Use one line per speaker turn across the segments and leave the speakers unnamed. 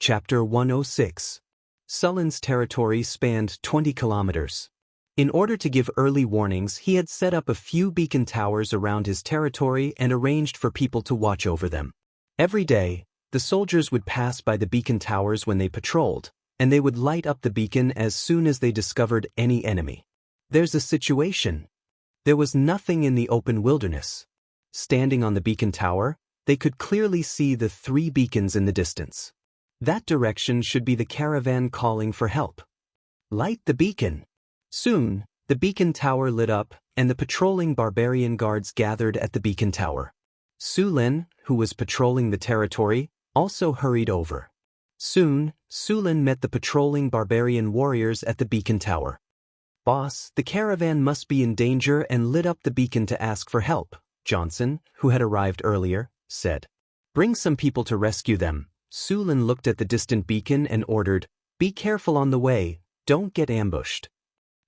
Chapter 106. Sullen's territory spanned 20 kilometers. In order to give early warnings, he had set up a few beacon towers around his territory and arranged for people to watch over them. Every day, the soldiers would pass by the beacon towers when they patrolled, and they would light up the beacon as soon as they discovered any enemy. There's a situation. There was nothing in the open wilderness. Standing on the beacon tower, they could clearly see the 3 beacons in the distance. That direction should be the caravan calling for help. Light the beacon. Soon, the beacon tower lit up, and the patrolling barbarian guards gathered at the beacon tower. Su Lin, who was patrolling the territory, also hurried over. Soon, Su Lin met the patrolling barbarian warriors at the beacon tower. "Boss, the caravan must be in danger," and lit up the beacon to ask for help. Johnson, who had arrived earlier, said, "Bring some people to rescue them." Su Lin looked at the distant beacon and ordered, "Be careful on the way, don't get ambushed."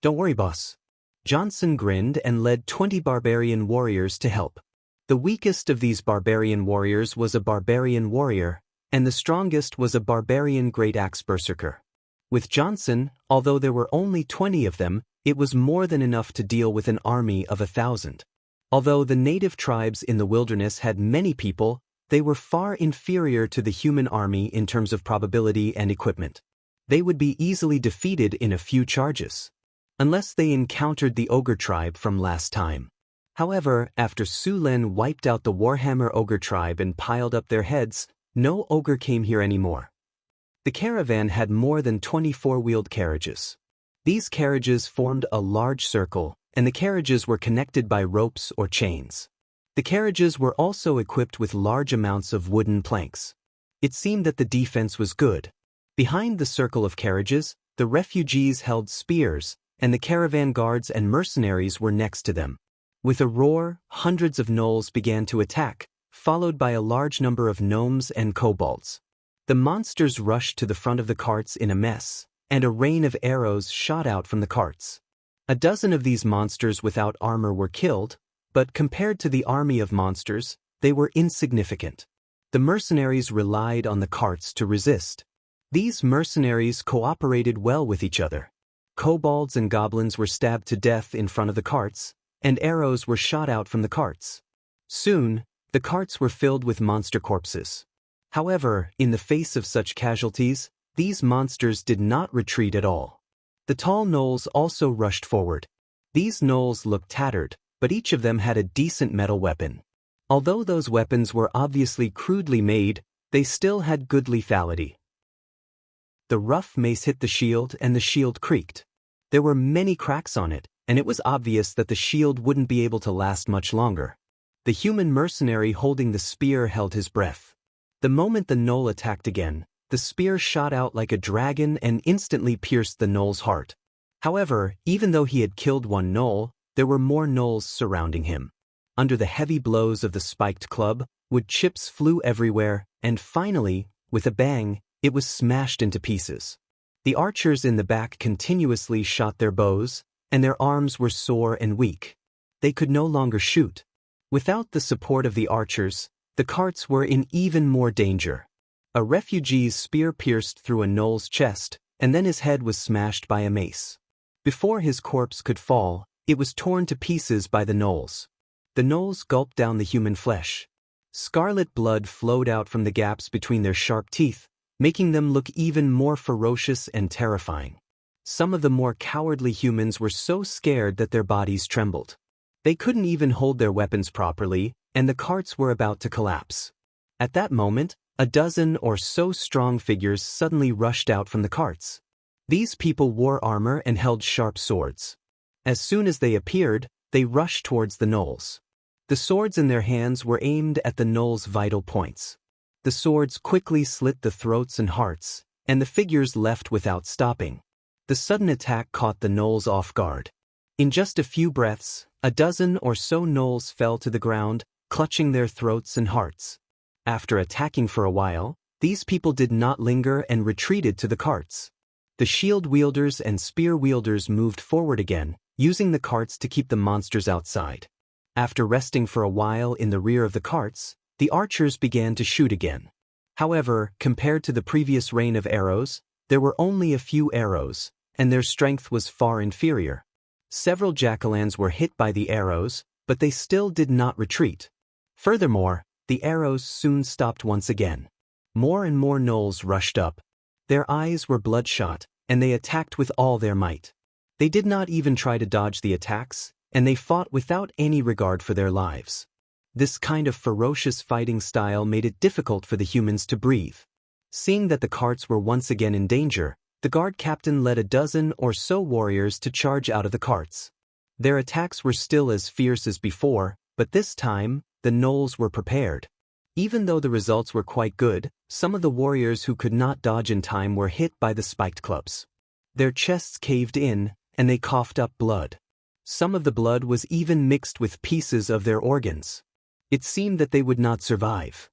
"Don't worry, boss." Johnson grinned and led 20 barbarian warriors to help. The weakest of these barbarian warriors was a barbarian warrior, and the strongest was a barbarian great axe berserker. With Johnson, although there were only 20 of them, it was more than enough to deal with an army of 1,000. Although the native tribes in the wilderness had many people, they were far inferior to the human army in terms of probability and equipment. They would be easily defeated in a few charges, unless they encountered the ogre tribe from last time. However, after Su Lin wiped out the Warhammer ogre tribe and piled up their heads, no ogre came here anymore. The caravan had more than 24-wheeled carriages. These carriages formed a large circle, and the carriages were connected by ropes or chains. The carriages were also equipped with large amounts of wooden planks. It seemed that the defense was good. Behind the circle of carriages, the refugees held spears, and the caravan guards and mercenaries were next to them. With a roar, hundreds of gnolls began to attack, followed by a large number of gnomes and kobolds. The monsters rushed to the front of the carts in a mess, and a rain of arrows shot out from the carts. A dozen of these monsters without armor were killed, but compared to the army of monsters, they were insignificant. The mercenaries relied on the carts to resist. These mercenaries cooperated well with each other. Kobolds and goblins were stabbed to death in front of the carts, and arrows were shot out from the carts. Soon, the carts were filled with monster corpses. However, in the face of such casualties, these monsters did not retreat at all. The tall gnolls also rushed forward. These gnolls looked tattered, but each of them had a decent metal weapon. Although those weapons were obviously crudely made, they still had good lethality. The rough mace hit the shield and the shield creaked. There were many cracks on it, and it was obvious that the shield wouldn't be able to last much longer. The human mercenary holding the spear held his breath. The moment the gnoll attacked again, the spear shot out like a dragon and instantly pierced the gnoll's heart. However, even though he had killed one gnoll, there were more gnolls surrounding him. Under the heavy blows of the spiked club, wood chips flew everywhere, and finally, with a bang, it was smashed into pieces. The archers in the back continuously shot their bows, and their arms were sore and weak. They could no longer shoot. Without the support of the archers, the carts were in even more danger. A refugee's spear pierced through a gnoll's chest, and then his head was smashed by a mace. Before his corpse could fall, it was torn to pieces by the gnolls. The gnolls gulped down the human flesh. Scarlet blood flowed out from the gaps between their sharp teeth, making them look even more ferocious and terrifying. Some of the more cowardly humans were so scared that their bodies trembled. They couldn't even hold their weapons properly, and the carts were about to collapse. At that moment, a dozen or so strong figures suddenly rushed out from the carts. These people wore armor and held sharp swords. As soon as they appeared, they rushed towards the gnolls. The swords in their hands were aimed at the gnolls' vital points. The swords quickly slit the throats and hearts, and the figures left without stopping. The sudden attack caught the gnolls off guard. In just a few breaths, a dozen or so gnolls fell to the ground, clutching their throats and hearts. After attacking for a while, these people did not linger and retreated to the carts. The shield wielders and spear wielders moved forward again, using the carts to keep the monsters outside. After resting for a while in the rear of the carts, the archers began to shoot again. However, compared to the previous rain of arrows, there were only a few arrows, and their strength was far inferior. Several jack-o'-lanterns were hit by the arrows, but they still did not retreat. Furthermore, the arrows soon stopped once again. More and more gnolls rushed up. Their eyes were bloodshot, and they attacked with all their might. They did not even try to dodge the attacks, and they fought without any regard for their lives. This kind of ferocious fighting style made it difficult for the humans to breathe. Seeing that the carts were once again in danger, the guard captain led a dozen or so warriors to charge out of the carts. Their attacks were still as fierce as before, but this time, the gnolls were prepared. Even though the results were quite good, some of the warriors who could not dodge in time were hit by the spiked clubs. Their chests caved in, and they coughed up blood. Some of the blood was even mixed with pieces of their organs. It seemed that they would not survive.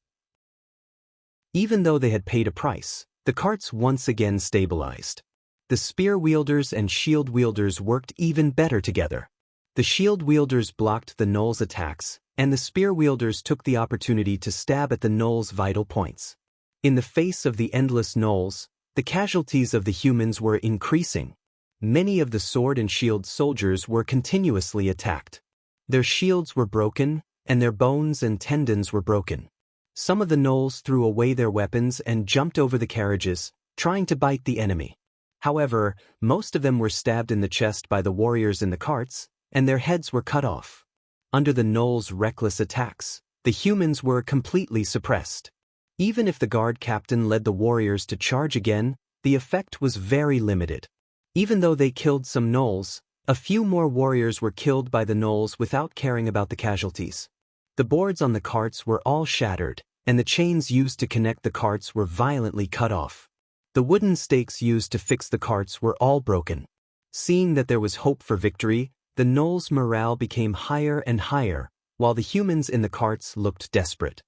Even though they had paid a price, the carts once again stabilized. The spear wielders and shield wielders worked even better together. The shield wielders blocked the gnolls' attacks, and the spear wielders took the opportunity to stab at the gnolls' vital points. In the face of the endless gnolls, the casualties of the humans were increasing. Many of the sword and shield soldiers were continuously attacked. Their shields were broken, and their bones and tendons were broken. Some of the gnolls threw away their weapons and jumped over the carriages, trying to bite the enemy. However, most of them were stabbed in the chest by the warriors in the carts, and their heads were cut off. Under the gnolls' reckless attacks, the humans were completely suppressed. Even if the guard captain led the warriors to charge again, the effect was very limited. Even though they killed some gnolls, a few more warriors were killed by the gnolls without caring about the casualties. The boards on the carts were all shattered, and the chains used to connect the carts were violently cut off. The wooden stakes used to fix the carts were all broken. Seeing that there was hope for victory, the gnolls' morale became higher and higher, while the humans in the carts looked desperate.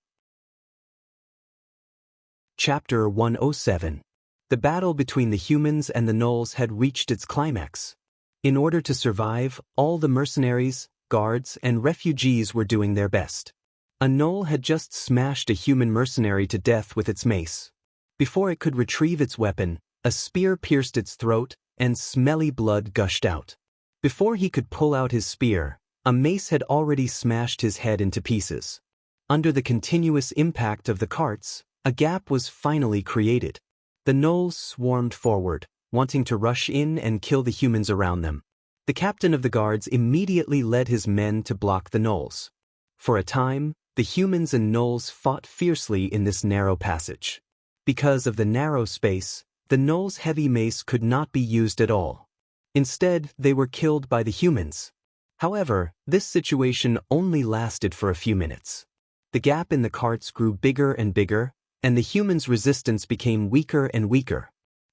Chapter 107. The battle between the humans and the gnolls had reached its climax. In order to survive, all the mercenaries, guards, and refugees were doing their best. A gnoll had just smashed a human mercenary to death with its mace. Before it could retrieve its weapon, a spear pierced its throat, and smelly blood gushed out. Before he could pull out his spear, a mace had already smashed his head into pieces. Under the continuous impact of the carts, a gap was finally created. The gnolls swarmed forward, wanting to rush in and kill the humans around them. The captain of the guards immediately led his men to block the gnolls. For a time, the humans and gnolls fought fiercely in this narrow passage. Because of the narrow space, the gnolls' heavy mace could not be used at all. Instead, they were killed by the humans. However, this situation only lasted for a few minutes. The gap in the carts grew bigger and bigger, and the humans' resistance became weaker and weaker.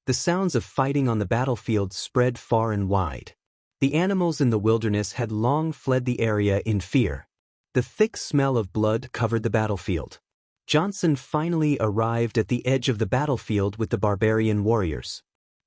The sounds of fighting on the battlefield spread far and wide. The animals in the wilderness had long fled the area in fear. The thick smell of blood covered the battlefield. Johnson finally arrived at the edge of the battlefield with the barbarian warriors.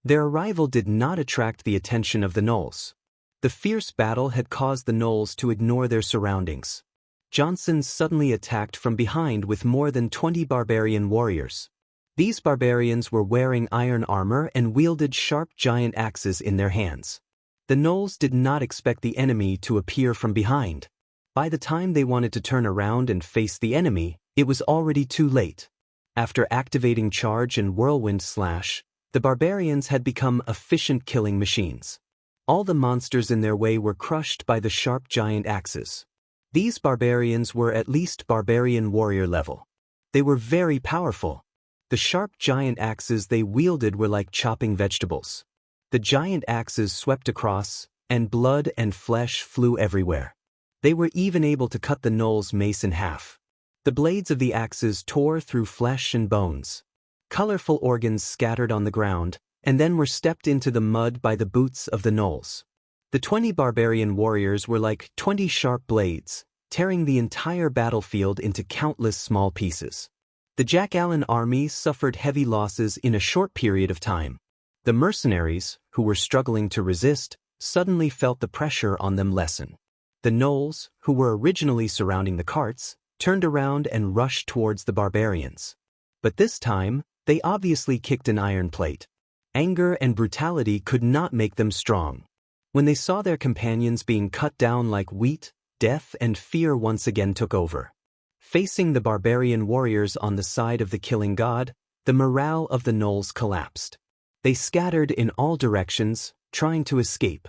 Their arrival did not attract the attention of the gnolls. The fierce battle had caused the gnolls to ignore their surroundings. Johnson suddenly attacked from behind with more than 20 barbarian warriors. These barbarians were wearing iron armor and wielded sharp giant axes in their hands. The gnolls did not expect the enemy to appear from behind. By the time they wanted to turn around and face the enemy, it was already too late. After activating Charge and Whirlwind Slash, the barbarians had become efficient killing machines. All the monsters in their way were crushed by the sharp giant axes. These barbarians were at least barbarian warrior level. They were very powerful. The sharp giant axes they wielded were like chopping vegetables. The giant axes swept across, and blood and flesh flew everywhere. They were even able to cut the gnoll's mace in half. The blades of the axes tore through flesh and bones. Colorful organs scattered on the ground, and then were stepped into the mud by the boots of the gnolls. The 20 barbarian warriors were like 20 sharp blades, tearing the entire battlefield into countless small pieces. The Jack-Allen army suffered heavy losses in a short period of time. The mercenaries, who were struggling to resist, suddenly felt the pressure on them lessen. The gnolls, who were originally surrounding the carts, turned around and rushed towards the barbarians. But this time, they obviously kicked an iron plate. Anger and brutality could not make them strong. When they saw their companions being cut down like wheat, death and fear once again took over. Facing the barbarian warriors on the side of the killing god, the morale of the gnolls collapsed. They scattered in all directions, trying to escape.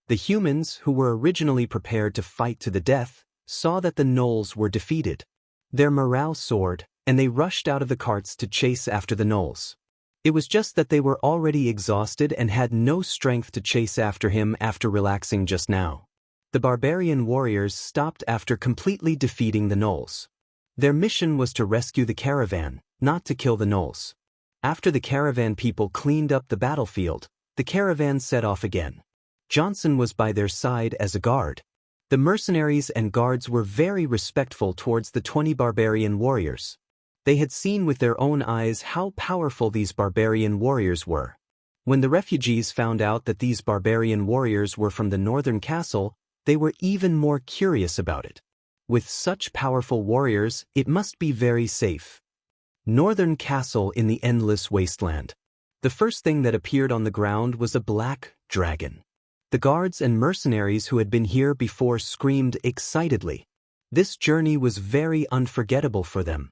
The humans, who were originally prepared to fight to the death, saw that the gnolls were defeated. Their morale soared, and they rushed out of the carts to chase after the gnolls. It was just that they were already exhausted and had no strength to chase after him after relaxing just now. The barbarian warriors stopped after completely defeating the gnolls. Their mission was to rescue the caravan, not to kill the gnolls. After the caravan people cleaned up the battlefield, the caravan set off again. Johnson was by their side as a guard. The mercenaries and guards were very respectful towards the 20 barbarian warriors. They had seen with their own eyes how powerful these barbarian warriors were. When the refugees found out that these barbarian warriors were from the northern castle, they were even more curious about it. With such powerful warriors, it must be very safe. Northern castle in the endless wasteland. The first thing that appeared on the ground was a black dragon. The guards and mercenaries who had been here before screamed excitedly. This journey was very unforgettable for them.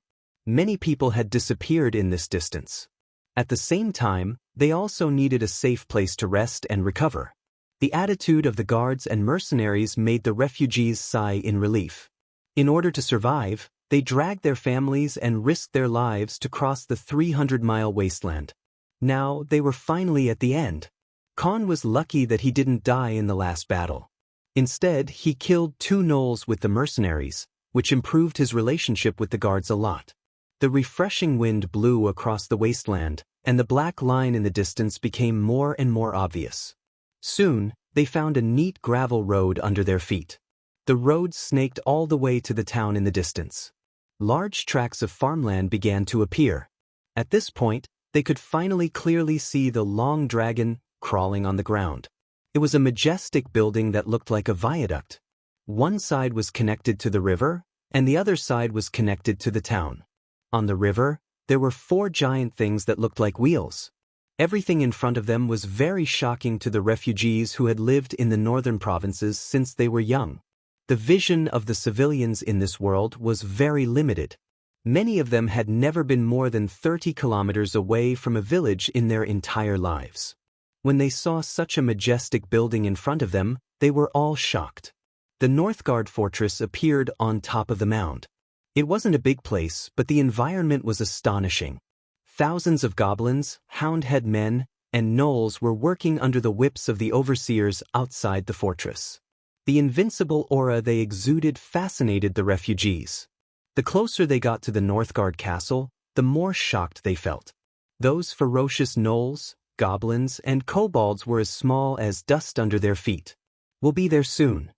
Many people had disappeared in this distance. At the same time, they also needed a safe place to rest and recover. The attitude of the guards and mercenaries made the refugees sigh in relief. In order to survive, they dragged their families and risked their lives to cross the 300-mile wasteland. Now they were finally at the end. Khan was lucky that he didn't die in the last battle. Instead, he killed 2 gnolls with the mercenaries, which improved his relationship with the guards a lot. The refreshing wind blew across the wasteland, and the black line in the distance became more and more obvious. Soon, they found a neat gravel road under their feet. The road snaked all the way to the town in the distance. Large tracts of farmland began to appear. At this point, they could finally clearly see the long dragon crawling on the ground. It was a majestic building that looked like a viaduct. One side was connected to the river, and the other side was connected to the town. On the river, there were 4 giant things that looked like wheels. Everything in front of them was very shocking to the refugees who had lived in the northern provinces since they were young. The vision of the civilians in this world was very limited. Many of them had never been more than 30 kilometers away from a village in their entire lives. When they saw such a majestic building in front of them, they were all shocked. The Northgard fortress appeared on top of the mound. It wasn't a big place, but the environment was astonishing. Thousands of goblins, houndhead men, and gnolls were working under the whips of the overseers outside the fortress. The invincible aura they exuded fascinated the refugees. The closer they got to the Northgard castle, the more shocked they felt. Those ferocious gnolls, goblins, and kobolds were as small as dust under their feet. We'll be there soon.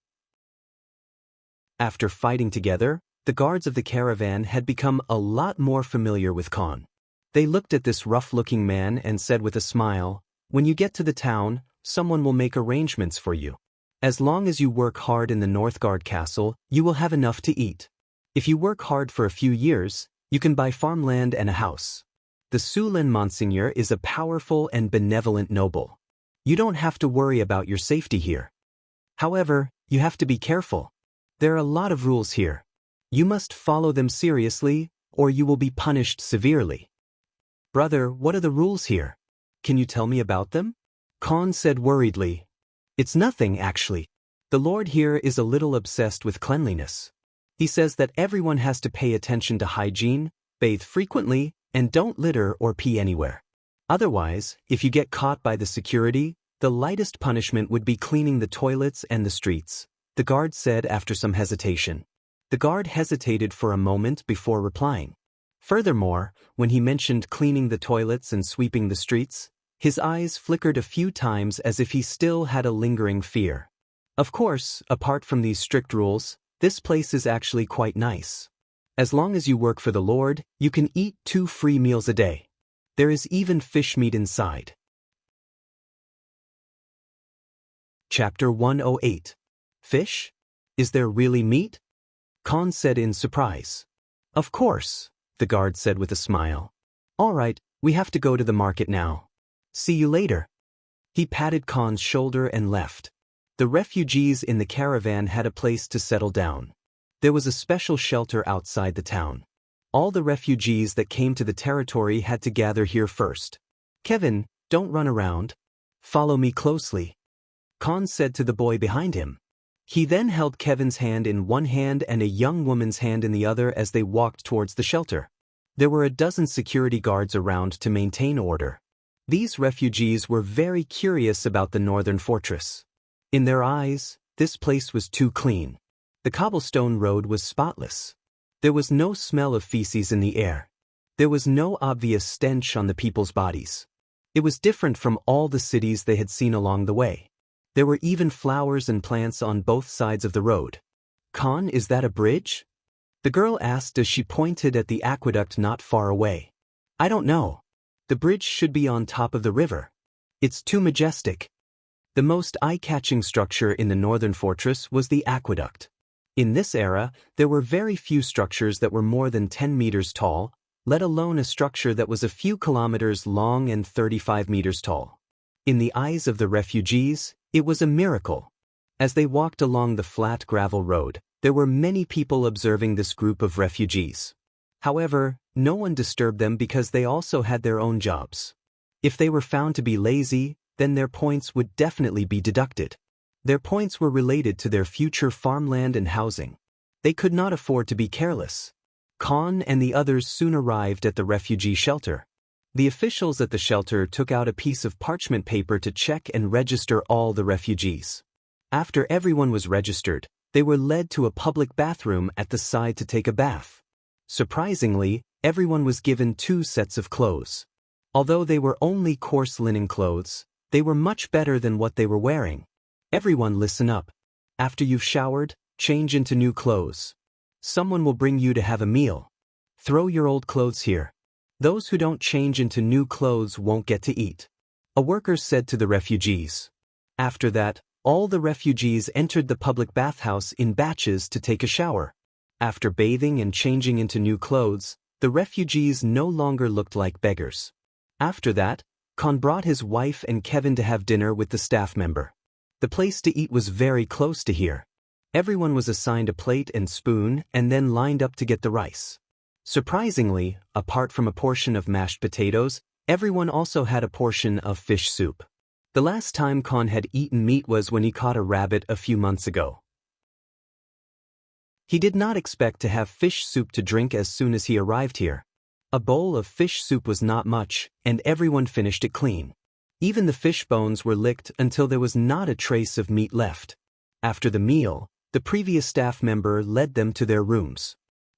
After fighting together, the guards of the caravan had become a lot more familiar with Khan. They looked at this rough-looking man and said with a smile, "When you get to the town, someone will make arrangements for you. As long as you work hard in the Northgard castle, you will have enough to eat. If you work hard for a few years, you can buy farmland and a house. The Sulen Monsignor is a powerful and benevolent noble. You don't have to worry about your safety here. However, you have to be careful. There are a lot of rules here. You must follow them seriously, or you will be punished severely." "Brother, what are the rules here? Can you tell me about them?" Khan said worriedly. "It's nothing, actually. The Lord here is a little obsessed with cleanliness. He says that everyone has to pay attention to hygiene, bathe frequently, and don't litter or pee anywhere. Otherwise, if you get caught by the security, the lightest punishment would be cleaning the toilets and the streets," the guard said after some hesitation. The guard hesitated for a moment before replying. Furthermore, when he mentioned cleaning the toilets and sweeping the streets, his eyes flickered a few times as if he still had a lingering fear. Of course, apart from these strict rules, this place is actually quite nice. As long as you work for the Lord, you can eat 2 free meals a day. There is even fish meat inside. Chapter 108. Fish? Is there really meat? Khan said in surprise. Of course. the guard said with a smile. All right, we have to go to the market now. See you later. He patted Khan's shoulder and left. The refugees in the caravan had a place to settle down. There was a special shelter outside the town. All the refugees that came to the territory had to gather here first. Kevin, don't run around. Follow me closely, Khan said to the boy behind him. He then held Kevin's hand in one hand and a young woman's hand in the other as they walked towards the shelter. There were a dozen security guards around to maintain order. These refugees were very curious about the northern fortress. In their eyes, this place was too clean. The cobblestone road was spotless. There was no smell of feces in the air. There was no obvious stench on the people's bodies. It was different from all the cities they had seen along the way. There were even flowers and plants on both sides of the road. Khan, is that a bridge? The girl asked as she pointed at the aqueduct not far away. I don't know. The bridge should be on top of the river. It's too majestic. The most eye-catching structure in the northern fortress was the aqueduct. In this era, there were very few structures that were more than 10 meters tall, let alone a structure that was a few kilometers long and 35 meters tall. In the eyes of the refugees, it was a miracle. As they walked along the flat gravel road, there were many people observing this group of refugees. However, no one disturbed them because they also had their own jobs. If they were found to be lazy, then their points would definitely be deducted. Their points were related to their future farmland and housing. They could not afford to be careless. Khan and the others soon arrived at the refugee shelter. The officials at the shelter took out a piece of parchment paper to check and register all the refugees. After everyone was registered, they were led to a public bathroom at the side to take a bath. Surprisingly, everyone was given 2 sets of clothes. Although they were only coarse linen clothes, they were much better than what they were wearing. Everyone listen up. After you've showered, change into new clothes. Someone will bring you to have a meal. Throw your old clothes here. Those who don't change into new clothes won't get to eat. A worker said to the refugees. After that, all the refugees entered the public bathhouse in batches to take a shower. After bathing and changing into new clothes, the refugees no longer looked like beggars. After that, Khan brought his wife and Kevin to have dinner with the staff member. The place to eat was very close to here. Everyone was assigned a plate and spoon and then lined up to get the rice. Surprisingly, apart from a portion of mashed potatoes, everyone also had a portion of fish soup. The last time Khan had eaten meat was when he caught a rabbit a few months ago. He did not expect to have fish soup to drink as soon as he arrived here. A bowl of fish soup was not much, and everyone finished it clean. Even the fish bones were licked until there was not a trace of meat left. After the meal, the previous staff member led them to their rooms.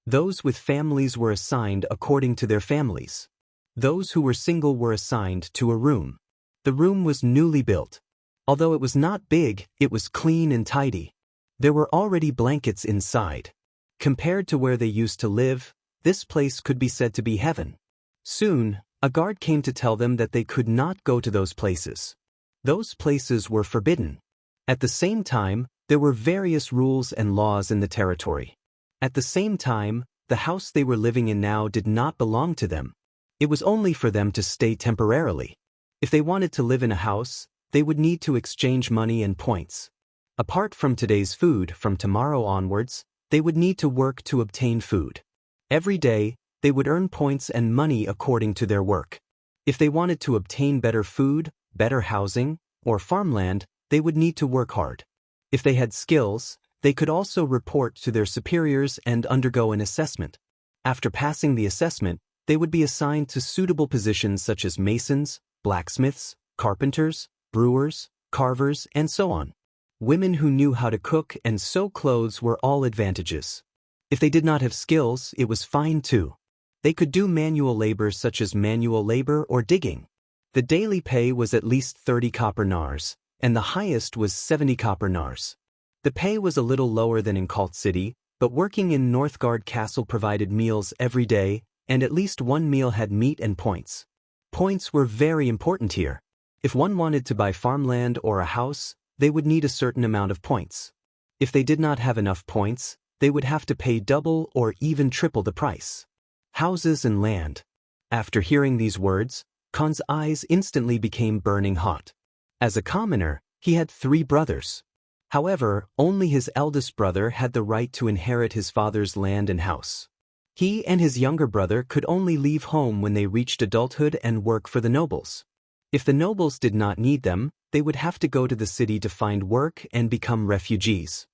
Those with families were assigned according to their families. Those who were single were assigned to a room. The room was newly built. Although it was not big, it was clean and tidy. There were already blankets inside. Compared to where they used to live, this place could be said to be heaven. Soon, a guard came to tell them that they could not go to those places. Those places were forbidden. At the same time, there were various rules and laws in the territory. At the same time, the house they were living in now did not belong to them. It was only for them to stay temporarily. If they wanted to live in a house, they would need to exchange money and points. Apart from today's food, from tomorrow onwards, they would need to work to obtain food. Every day, they would earn points and money according to their work. If they wanted to obtain better food, better housing, or farmland, they would need to work hard. If they had skills, they could also report to their superiors and undergo an assessment. After passing the assessment, they would be assigned to suitable positions such as masons, blacksmiths, carpenters, brewers, carvers, and so on. Women who knew how to cook and sew clothes were all advantages. If they did not have skills, it was fine too. They could do manual labor such as manual labor or digging. The daily pay was at least 30 copper nars, and the highest was 70 copper nars. The pay was a little lower than in Cult City, but working in Northgard Castle provided meals every day, and at least one meal had meat and points. Points were very important here. If one wanted to buy farmland or a house, they would need a certain amount of points. If they did not have enough points, they would have to pay double or even triple the price. houses and land. After hearing these words, Khan's eyes instantly became burning hot. As a commoner, he had 3 brothers. However, only his eldest brother had the right to inherit his father's land and house. He and his younger brother could only leave home when they reached adulthood and work for the nobles. If the nobles did not need them, they would have to go to the city to find work and become refugees.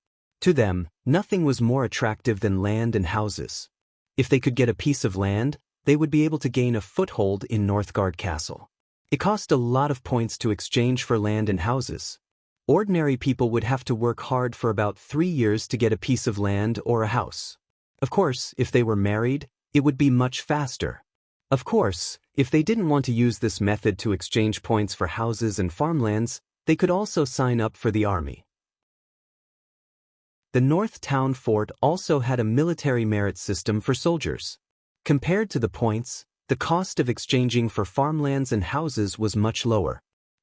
To them, nothing was more attractive than land and houses. If they could get a piece of land, they would be able to gain a foothold in Northgard Castle. It cost a lot of points to exchange for land and houses. Ordinary people would have to work hard for about 3 years to get a piece of land or a house. Of course, if they were married, it would be much faster. Of course, if they didn't want to use this method to exchange points for houses and farmlands, they could also sign up for the army. The North Town Fort also had a military merit system for soldiers. Compared to the points, the cost of exchanging for farmlands and houses was much lower.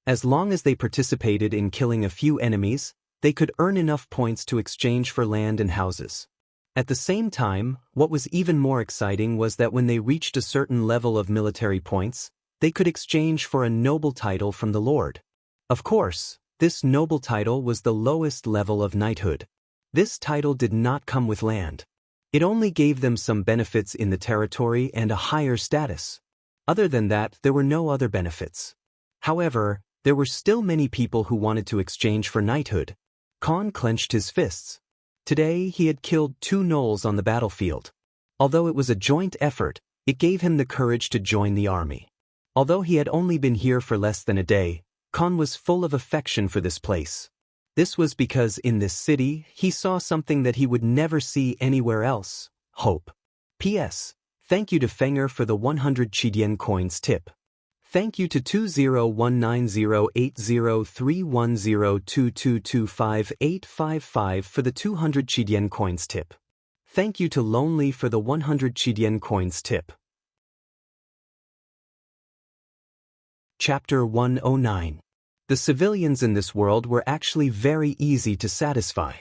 As long as they participated in killing a few enemies, they could earn enough points to exchange for land and houses. At the same time, what was even more exciting was that when they reached a certain level of military points, they could exchange for a noble title from the Lord. Of course, this noble title was the lowest level of knighthood. This title did not come with land. It only gave them some benefits in the territory and a higher status. Other than that, there were no other benefits. However, there were still many people who wanted to exchange for knighthood. Khan clenched his fists. Today he had killed 2 gnolls on the battlefield. Although it was a joint effort, it gave him the courage to join the army. Although he had only been here for less than a day, Khan was full of affection for this place. This was because in this city, he saw something that he would never see anywhere else: hope. P.S. Thank you to Fenger for the 100 Chidian coins tip. Thank you to 20190803102225855 for the 200 Chidian coins tip. Thank you to Lonely for the 100 Chidian coins tip. Chapter 109. The civilians in this world were actually very easy to satisfy.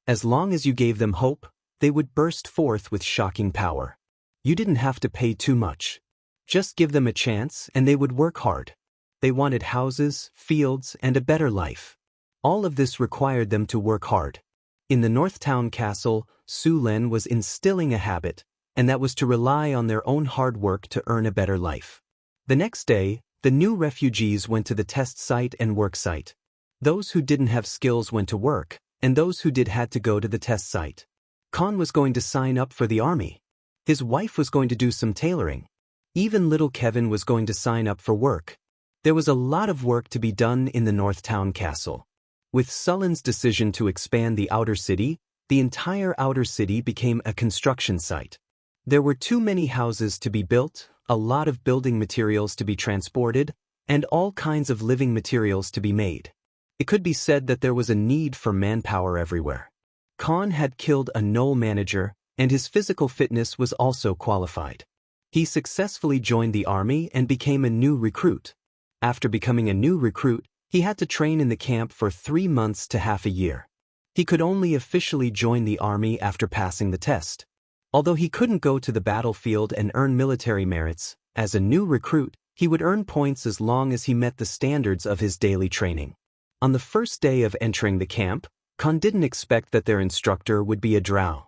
As long as you gave them hope, they would burst forth with shocking power. You didn't have to pay too much. Just give them a chance and they would work hard. They wanted houses, fields, and a better life. All of this required them to work hard. In the North Town Castle, Su Len was instilling a habit, and that was to rely on their own hard work to earn a better life. The next day, the new refugees went to the test site and work site. Those who didn't have skills went to work, and those who did had to go to the test site. Khan was going to sign up for the army. His wife was going to do some tailoring. Even little Kevin was going to sign up for work. There was a lot of work to be done in the North Town Castle. With Sullen's decision to expand the outer city, the entire outer city became a construction site. There were too many houses to be built, a lot of building materials to be transported, and all kinds of living materials to be made. It could be said that there was a need for manpower everywhere. Khan had killed a gnoll manager, and his physical fitness was also qualified. He successfully joined the army and became a new recruit. After becoming a new recruit, he had to train in the camp for 3 months to half a year. He could only officially join the army after passing the test. Although he couldn't go to the battlefield and earn military merits, as a new recruit, he would earn points as long as he met the standards of his daily training. On the first day of entering the camp, Khan didn't expect that their instructor would be a drow.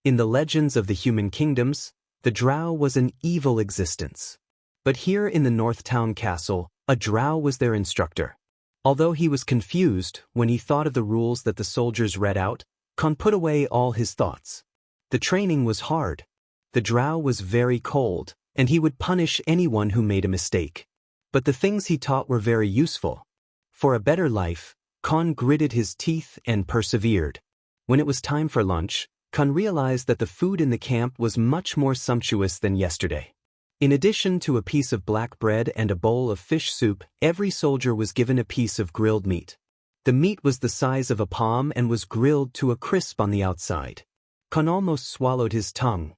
In the legends of the human kingdoms, the drow was an evil existence. But here in the North Town Castle, a drow was their instructor. Although he was confused when he thought of the rules that the soldiers read out, Khan put away all his thoughts. The training was hard. The drow was very cold, and he would punish anyone who made a mistake. But the things he taught were very useful. For a better life, Khan gritted his teeth and persevered. When it was time for lunch, Khan realized that the food in the camp was much more sumptuous than yesterday. In addition to a piece of black bread and a bowl of fish soup, every soldier was given a piece of grilled meat. The meat was the size of a palm and was grilled to a crisp on the outside. Khan almost swallowed his tongue.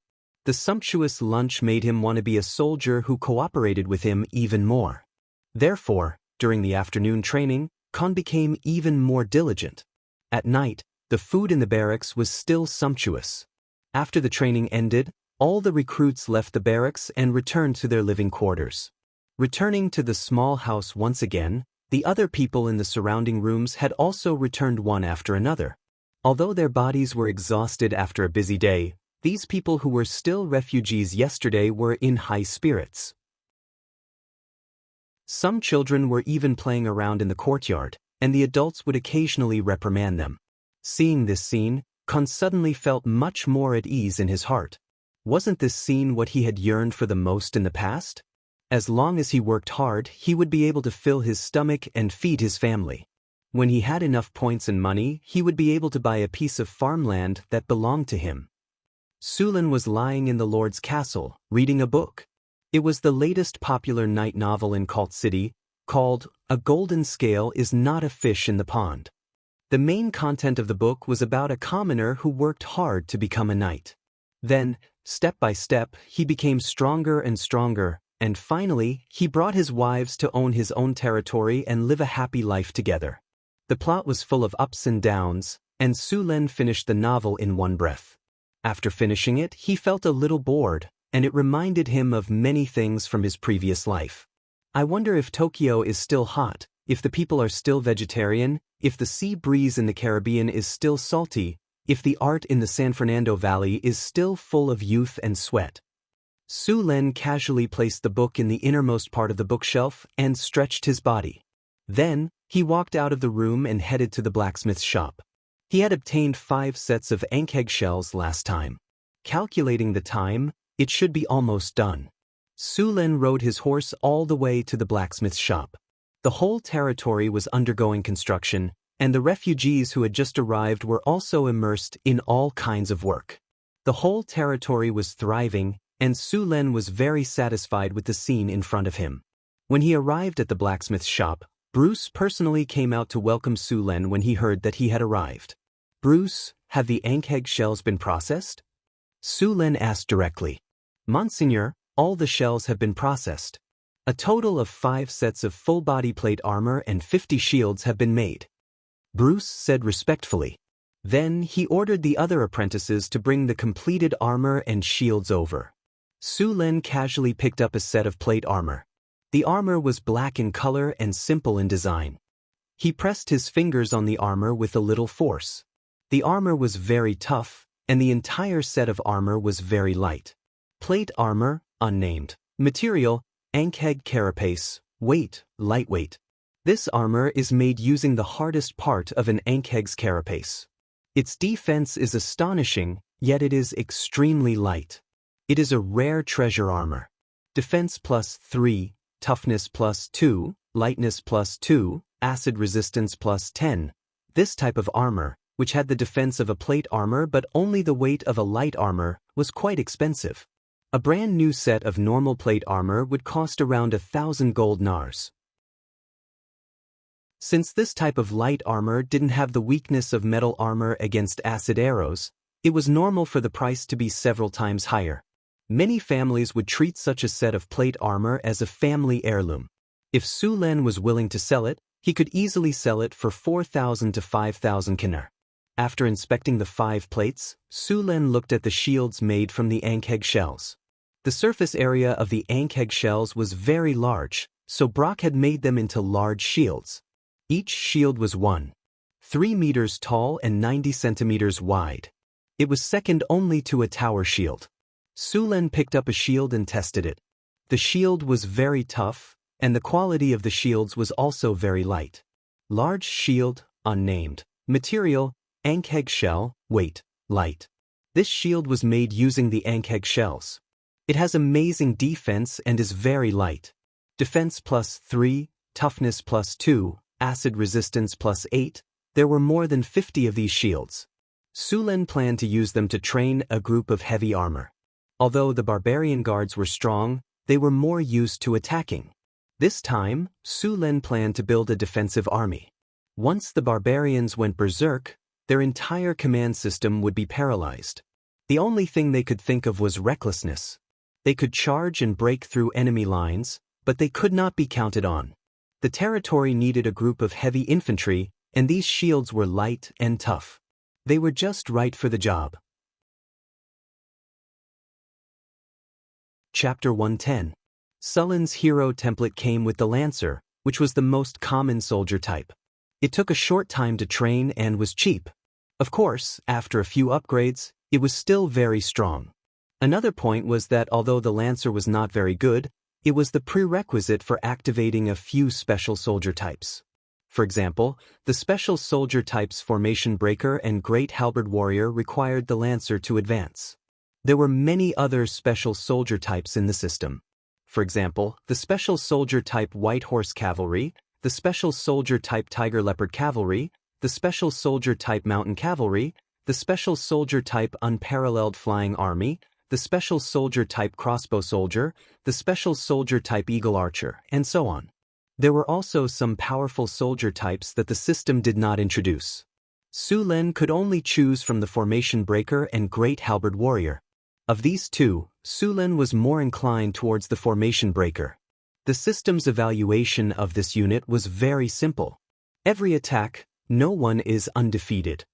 The sumptuous lunch made him want to be a soldier who cooperated with him even more. Therefore, during the afternoon training, Khan became even more diligent. At night, the food in the barracks was still sumptuous. After the training ended, All the recruits left the barracks and returned to their living quarters. Returning to the small house once again, the other people in the surrounding rooms had also returned one after another. Although their bodies were exhausted after a busy day, these people who were still refugees yesterday were in high spirits. Some children were even playing around in the courtyard, and the adults would occasionally reprimand them. Seeing this scene, Kun suddenly felt much more at ease in his heart. Wasn't this scene what he had yearned for the most in the past? As long as he worked hard, he would be able to fill his stomach and feed his family. When he had enough points and money, he would be able to buy a piece of farmland that belonged to him. Sulin was lying in the Lord's castle, reading a book. It was the latest popular night novel in Cult City, called A Golden Scale is Not a Fish in the Pond. The main content of the book was about a commoner who worked hard to become a knight. Then, step by step, he became stronger and stronger, and finally, he brought his wives to own his own territory and live a happy life together. The plot was full of ups and downs, and Su Len finished the novel in one breath. After finishing it, he felt a little bored, and it reminded him of many things from his previous life. I wonder if Tokyo is still hot, if the people are still vegetarian, if the sea breeze in the Caribbean is still salty, if the art in the San Fernando Valley is still full of youth and sweat. Su Len casually placed the book in the innermost part of the bookshelf and stretched his body. Then, he walked out of the room and headed to the blacksmith's shop. He had obtained 5 sets of ankheg shells last time. Calculating the time, it should be almost done. Su Len rode his horse all the way to the blacksmith's shop. The whole territory was undergoing construction, and the refugees who had just arrived were also immersed in all kinds of work. The whole territory was thriving, and Su Len was very satisfied with the scene in front of him. When he arrived at the blacksmith's shop, Bruce personally came out to welcome Su Len when he heard that he had arrived. "Bruce, have the ankheg shells been processed?" Su Len asked directly. "Monseigneur, all the shells have been processed. A total of 5 sets of full-body plate armor and 50 shields have been made," Bruce said respectfully. Then he ordered the other apprentices to bring the completed armor and shields over. Su Len casually picked up a set of plate armor. The armor was black in color and simple in design. He pressed his fingers on the armor with a little force. The armor was very tough, and the entire set of armor was very light. Plate armor, unnamed. Material, ankheg carapace. Weight, lightweight. This armor is made using the hardest part of an ankheg's carapace. Its defense is astonishing, yet it is extremely light. It is a rare treasure armor. Defense +3, toughness +2, lightness +2, acid resistance +10. This type of armor, which had the defense of a plate armor but only the weight of a light armor, was quite expensive. A brand new set of normal plate armor would cost around 1,000 gold nars. Since this type of light armor didn't have the weakness of metal armor against acid arrows, it was normal for the price to be several times higher. Many families would treat such a set of plate armor as a family heirloom. If Su Len was willing to sell it, he could easily sell it for 4,000 to 5,000 kinar. After inspecting the 5 plates, Su Len looked at the shields made from the ankheg shells. The surface area of the ankheg shells was very large, so Brock had made them into large shields. Each shield was 1.3 meters tall and 90 centimeters wide. It was second only to a tower shield. Su Len picked up a shield and tested it. The shield was very tough, and the quality of the shields was also very light. Large shield, unnamed. Material, ankheg shell. Weight, light. This shield was made using the ankheg shells. It has amazing defense and is very light. Defense +3, toughness +2, acid resistance +8. There were more than 50 of these shields. Su Len planned to use them to train a group of heavy armor. Although the barbarian guards were strong, they were more used to attacking. This time, Su Len planned to build a defensive army. Once the barbarians went berserk, their entire command system would be paralyzed. The only thing they could think of was recklessness. They could charge and break through enemy lines, but they could not be counted on. The territory needed a group of heavy infantry, and these shields were light and tough. They were just right for the job. Chapter 110. Sullen's hero template came with the Lancer, which was the most common soldier type. It took a short time to train and was cheap. Of course, after a few upgrades, it was still very strong. Another point was that although the Lancer was not very good, it was the prerequisite for activating a few special soldier types. For example, the special soldier types Formation Breaker and Great Halberd Warrior required the Lancer to advance. There were many other special soldier types in the system. For example, the special soldier type White Horse Cavalry, the special soldier type Tiger Leopard Cavalry, the special soldier type Mountain Cavalry, the special soldier type Unparalleled Flying Army, the special soldier type Crossbow Soldier, the special soldier type Eagle Archer, and so on. There were also some powerful soldier types that the system did not introduce. Su Lin could only choose from the Formation Breaker and Great Halberd Warrior. Of these two, Su Lin was more inclined towards the Formation Breaker. The system's evaluation of this unit was very simple. Every attack, no one is undefeated.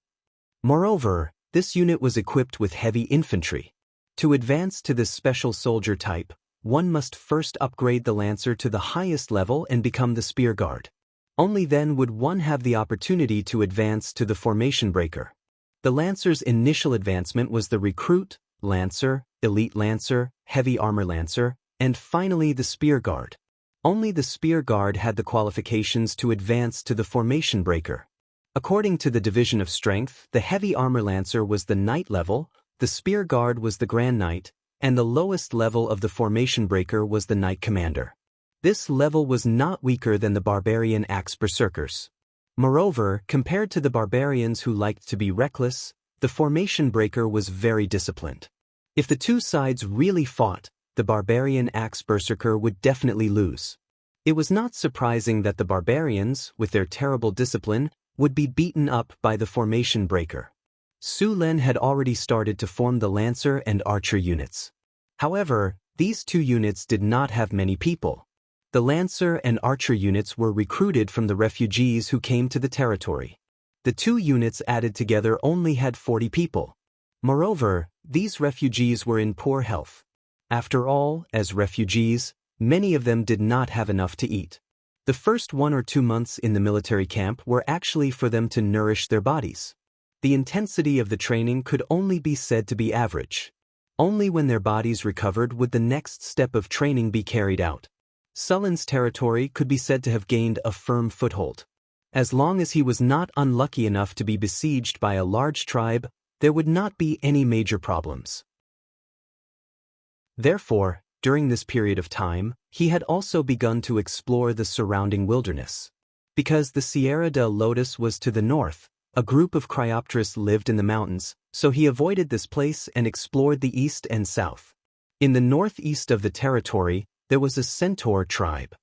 Moreover, this unit was equipped with heavy infantry. To advance to this special soldier type, one must first upgrade the Lancer to the highest level and become the Spear Guard. Only then would one have the opportunity to advance to the Formation Breaker. The Lancer's initial advancement was the Recruit, Lancer, Elite Lancer, Heavy Armor Lancer, and finally the Spear Guard. Only the Spear Guard had the qualifications to advance to the Formation Breaker. According to the division of strength, the Heavy Armor Lancer was the Knight level, the Spear Guard was the Grand Knight, and the lowest level of the Formation Breaker was the Knight Commander. This level was not weaker than the Barbarian Axe Berserkers. Moreover, compared to the Barbarians who liked to be reckless, the Formation Breaker was very disciplined. If the two sides really fought, the Barbarian Axe Berserker would definitely lose. It was not surprising that the Barbarians, with their terrible discipline, would be beaten up by the Formation Breaker. Su Lin had already started to form the Lancer and Archer units. However, these two units did not have many people. The Lancer and Archer units were recruited from the refugees who came to the territory. The two units added together only had 40 people. Moreover, these refugees were in poor health. After all, as refugees, many of them did not have enough to eat. The first 1 or 2 months in the military camp were actually for them to nourish their bodies. The intensity of the training could only be said to be average. Only when their bodies recovered would the next step of training be carried out. Sullen's territory could be said to have gained a firm foothold. As long as he was not unlucky enough to be besieged by a large tribe, there would not be any major problems. Therefore, during this period of time, he had also begun to explore the surrounding wilderness. Because the Sierra de Lotus was to the north, a group of Cryopteris lived in the mountains, so he avoided this place and explored the east and south. In the northeast of the territory, there was a Centaur tribe.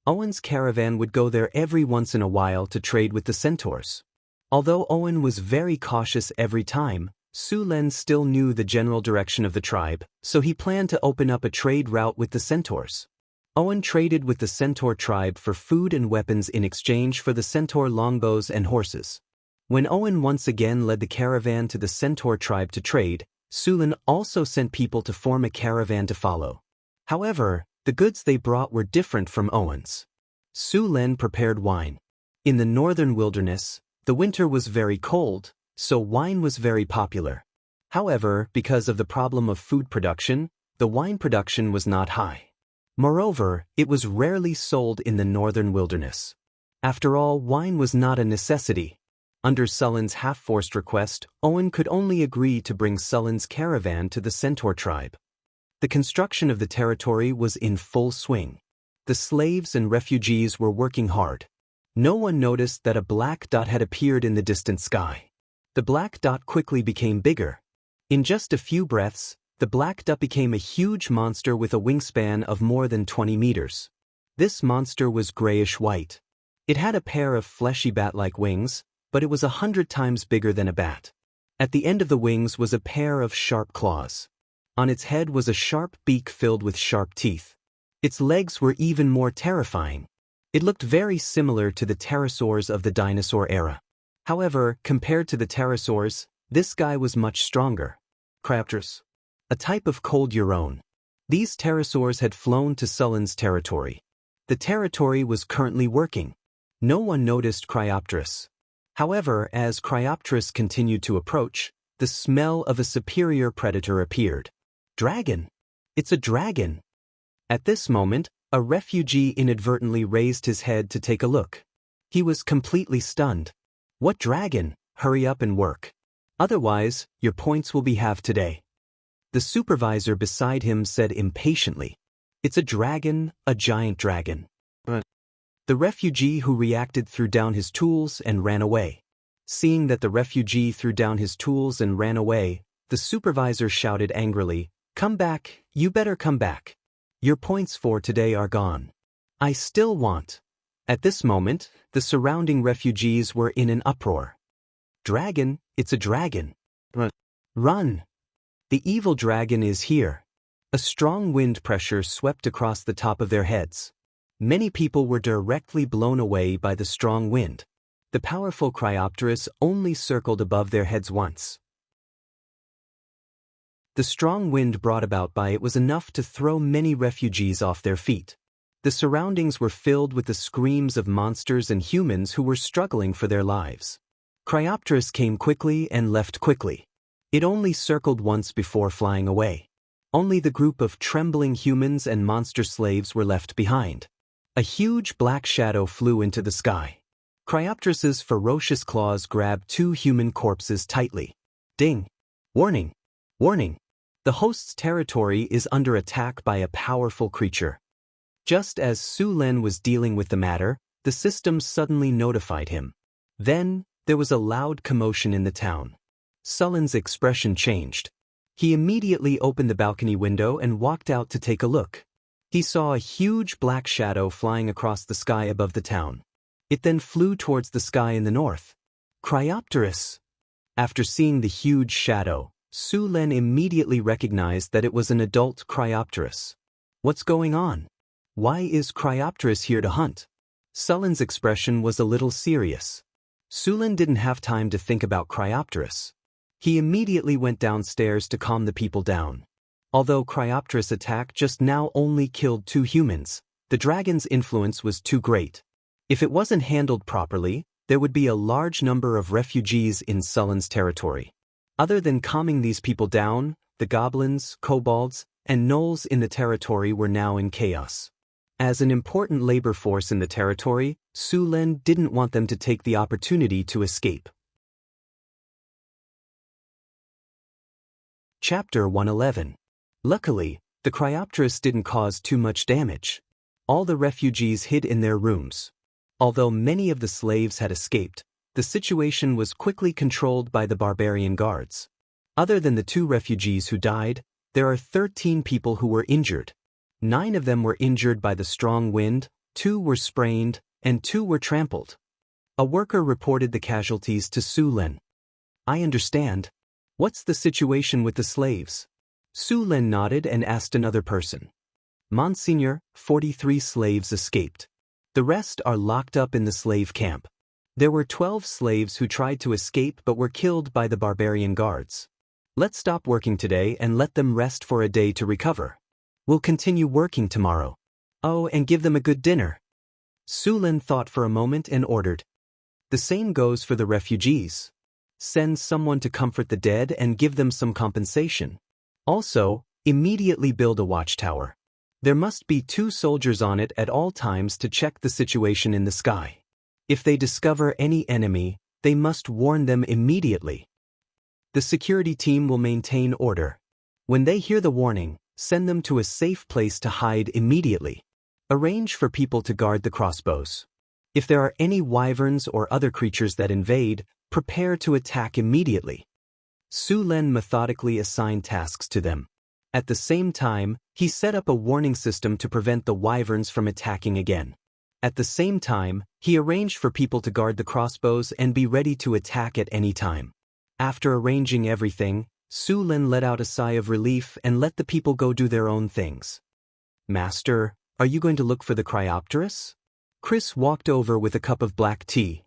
Owen's caravan would go there every once in a while to trade with the centaurs. Although Owen was very cautious every time, Su Lin still knew the general direction of the tribe, so he planned to open up a trade route with the centaurs. Owen traded with the Centaur tribe for food and weapons in exchange for the Centaur longbows and horses. When Owen once again led the caravan to the Centaur tribe to trade, Su Lin also sent people to form a caravan to follow. However, the goods they brought were different from Owen's. Su Lin prepared wine. In the northern wilderness, the winter was very cold, so wine was very popular. However, because of the problem of food production, the wine production was not high. Moreover, it was rarely sold in the northern wilderness. After all, wine was not a necessity. Under Sullen's half-forced request, Owen could only agree to bring Sullen's caravan to the Centaur tribe. The construction of the territory was in full swing. The slaves and refugees were working hard. No one noticed that a black dot had appeared in the distant sky. The black dot quickly became bigger. In just a few breaths, the black dot became a huge monster with a wingspan of more than 20 meters. This monster was grayish-white. It had a pair of fleshy bat-like wings, but it was 100 times bigger than a bat. At the end of the wings was a pair of sharp claws. On its head was a sharp beak filled with sharp teeth. Its legs were even more terrifying. It looked very similar to the pterosaurs of the dinosaur era. However, compared to the pterosaurs, this guy was much stronger. Cryopteris, a type of cold Euron. These pterosaurs had flown to Sullen's territory. The territory was currently working. No one noticed Cryopteris. However, as Cryopteris continued to approach, the smell of a superior predator appeared. Dragon! It's a dragon! At this moment, a refugee inadvertently raised his head to take a look. He was completely stunned. What dragon? Hurry up and work. Otherwise, your points will be halved today. The supervisor beside him said impatiently. It's a dragon, a giant dragon. The refugee who reacted threw down his tools and ran away. Seeing that the refugee threw down his tools and ran away, the supervisor shouted angrily, "Come back, you better come back. Your points for today are gone. I still want." At this moment, the surrounding refugees were in an uproar. Dragon, it's a dragon. Run! The evil dragon is here. A strong wind pressure swept across the top of their heads. Many people were directly blown away by the strong wind. The powerful Cryopteris only circled above their heads once. The strong wind brought about by it was enough to throw many refugees off their feet. The surroundings were filled with the screams of monsters and humans who were struggling for their lives. Cryopteris came quickly and left quickly. It only circled once before flying away. Only the group of trembling humans and monster slaves were left behind. A huge black shadow flew into the sky. Cryopteris's ferocious claws grabbed two human corpses tightly. Ding! Warning! Warning! The host's territory is under attack by a powerful creature. Just as Su Len was dealing with the matter, the system suddenly notified him. Then, there was a loud commotion in the town. Sullen's expression changed. He immediately opened the balcony window and walked out to take a look. He saw a huge black shadow flying across the sky above the town. It then flew towards the sky in the north. Cryopteris! After seeing the huge shadow, Su Len immediately recognized that it was an adult Cryopteris. What's going on? Why is Cryopteris here to hunt? Sullen's expression was a little serious. Su Len didn't have time to think about Cryopteris. He immediately went downstairs to calm the people down. Although Cryopteris' attack just now only killed 2 humans, the dragon's influence was too great. If it wasn't handled properly, there would be a large number of refugees in Sullen's territory. Other than calming these people down, the goblins, kobolds, and gnolls in the territory were now in chaos. As an important labor force in the territory, Su Len didn't want them to take the opportunity to escape. Chapter 111. Luckily, the Cryopteris didn't cause too much damage. All the refugees hid in their rooms. Although many of the slaves had escaped, the situation was quickly controlled by the barbarian guards. Other than the 2 refugees who died, there are 13 people who were injured. 9 of them were injured by the strong wind, 2 were sprained, and 2 were trampled. A worker reported the casualties to Su Len. I understand. What's the situation with the slaves? Su Len nodded and asked another person. Monsignor, 43 slaves escaped. The rest are locked up in the slave camp. There were 12 slaves who tried to escape but were killed by the barbarian guards. Let's stop working today and let them rest for a day to recover. We'll continue working tomorrow. Oh, and give them a good dinner. Su Len thought for a moment and ordered. The same goes for the refugees. Send someone to comfort the dead and give them some compensation. Also, immediately build a watchtower. There must be 2 soldiers on it at all times to check the situation in the sky. If they discover any enemy, they must warn them immediately. The security team will maintain order. When they hear the warning, send them to a safe place to hide immediately. Arrange for people to guard the crossbows. If there are any wyverns or other creatures that invade, prepare to attack immediately. Su Len methodically assigned tasks to them. At the same time, he set up a warning system to prevent the wyverns from attacking again. At the same time, he arranged for people to guard the crossbows and be ready to attack at any time. After arranging everything, Su Len let out a sigh of relief and let the people go do their own things. Master, are you going to look for the Cryopteris? Chris walked over with a cup of black tea.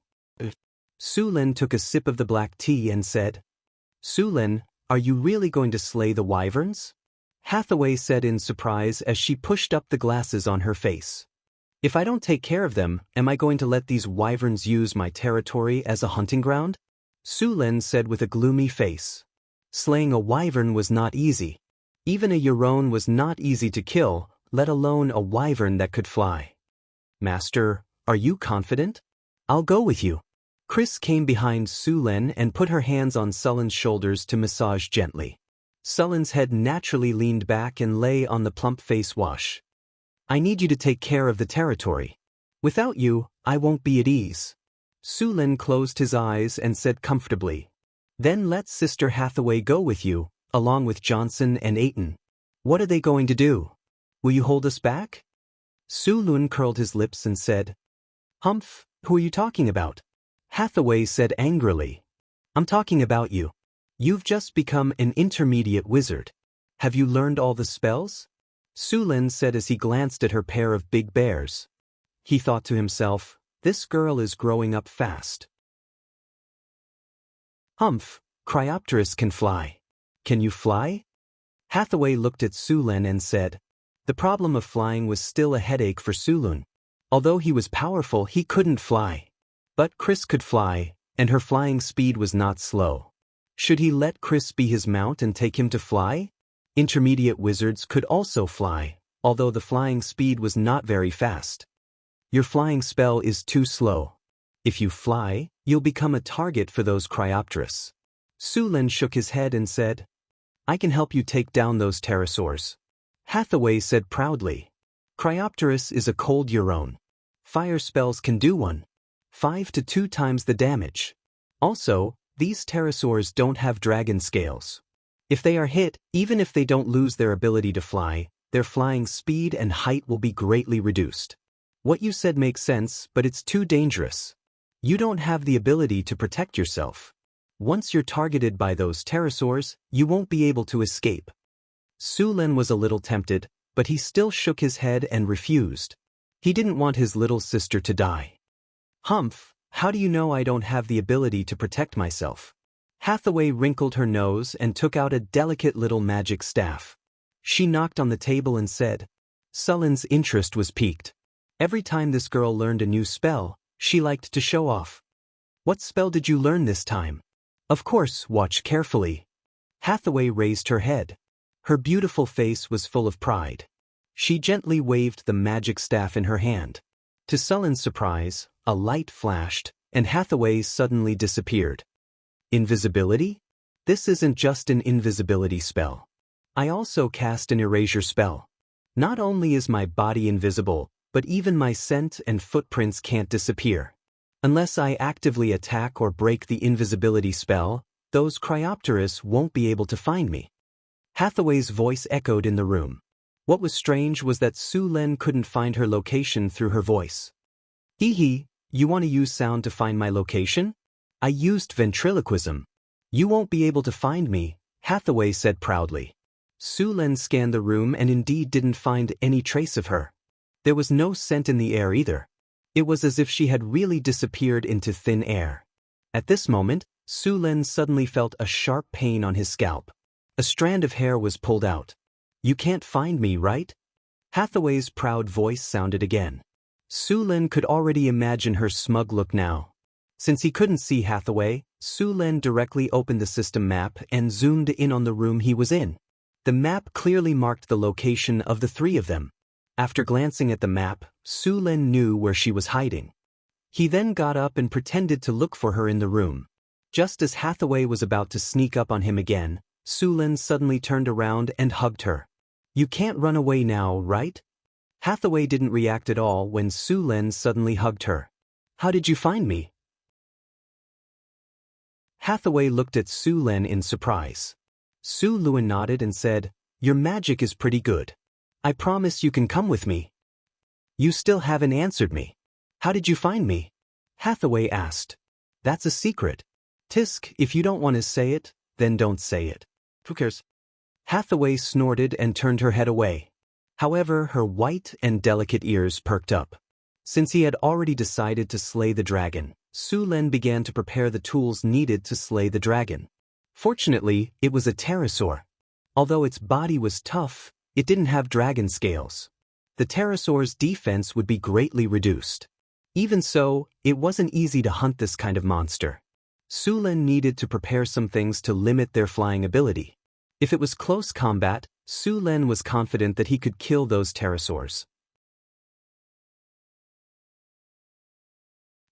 Su Len took a sip of the black tea and said, Su Len, are you really going to slay the wyverns? Hathaway said in surprise as she pushed up the glasses on her face. If I don't take care of them, am I going to let these wyverns use my territory as a hunting ground? Su Lin said with a gloomy face. Slaying a wyvern was not easy. Even a Euron was not easy to kill, let alone a wyvern that could fly. Master, are you confident? I'll go with you. Chris came behind Su Lin and put her hands on Sullen's shoulders to massage gently. Sullen's head naturally leaned back and lay on the plump face wash. I need you to take care of the territory. Without you, I won't be at ease. Su Lin closed his eyes and said comfortably. Then let Sister Hathaway go with you, along with Johnson and Aiton. What are they going to do? Will you hold us back? Su Lin curled his lips and said, Humph, who are you talking about? Hathaway said angrily. I'm talking about you. You've just become an intermediate wizard. Have you learned all the spells? Su Lin said as he glanced at her pair of big bears. He thought to himself, this girl is growing up fast. Humph, Cryopteris can fly. Can you fly? Hathaway looked at Su Lin and said. The problem of flying was still a headache for Su Lin. Although he was powerful, he couldn't fly. But Chris could fly, and her flying speed was not slow. Should he let Chris be his mount and take him to fly? Intermediate wizards could also fly, although the flying speed was not very fast. Your flying spell is too slow. If you fly, you'll become a target for those Cryopteris. Su Lin shook his head and said, I can help you take down those pterosaurs. Hathaway said proudly. Cryopteris is a cold Euron. Fire spells can do 5 to 2 times the damage. Also, these pterosaurs don't have dragon scales. If they are hit, even if they don't lose their ability to fly, their flying speed and height will be greatly reduced. What you said makes sense, but it's too dangerous. You don't have the ability to protect yourself. Once you're targeted by those pterosaurs, you won't be able to escape. Su Lin was a little tempted, but he still shook his head and refused. He didn't want his little sister to die. Humph, how do you know I don't have the ability to protect myself? Hathaway wrinkled her nose and took out a delicate little magic staff. She knocked on the table and said. Sullen's interest was piqued. Every time this girl learned a new spell, she liked to show off. What spell did you learn this time? Of course, watch carefully. Hathaway raised her head. Her beautiful face was full of pride. She gently waved the magic staff in her hand. To Sullen's surprise, a light flashed, and Hathaway suddenly disappeared. Invisibility? This isn't just an invisibility spell. I also cast an erasure spell. Not only is my body invisible, but even my scent and footprints can't disappear. Unless I actively attack or break the invisibility spell, those Cryopteris won't be able to find me. Hathaway's voice echoed in the room. What was strange was that Su Lin couldn't find her location through her voice. Hee hee, you want to use sound to find my location? I used ventriloquism. You won't be able to find me, Hathaway said proudly. Su Lin scanned the room and indeed didn't find any trace of her. There was no scent in the air either. It was as if she had really disappeared into thin air. At this moment, Su Lin suddenly felt a sharp pain on his scalp. A strand of hair was pulled out. You can't find me, right? Hathaway's proud voice sounded again. Su Lin could already imagine her smug look now. Since he couldn't see Hathaway, Su Lin directly opened the system map and zoomed in on the room he was in. The map clearly marked the location of the 3 of them. After glancing at the map, Su Lin knew where she was hiding. He then got up and pretended to look for her in the room. Just as Hathaway was about to sneak up on him again, Su Lin suddenly turned around and hugged her. You can't run away now, right? Hathaway didn't react at all when Su Lin suddenly hugged her. How did you find me? Hathaway looked at Su Lin in surprise. Su Lin nodded and said, Your magic is pretty good. I promise you can come with me. You still haven't answered me. How did you find me? Hathaway asked. That's a secret. Tisk, if you don't want to say it, then don't say it. Who cares? Hathaway snorted and turned her head away. However, her white and delicate ears perked up. Since he had already decided to slay the dragon, Su Lin began to prepare the tools needed to slay the dragon. Fortunately, it was a pterosaur. Although its body was tough, it didn't have dragon scales. The pterosaur's defense would be greatly reduced. Even so, it wasn't easy to hunt this kind of monster. Su Lin needed to prepare some things to limit their flying ability. If it was close combat, Su Lin was confident that he could kill those pterosaurs.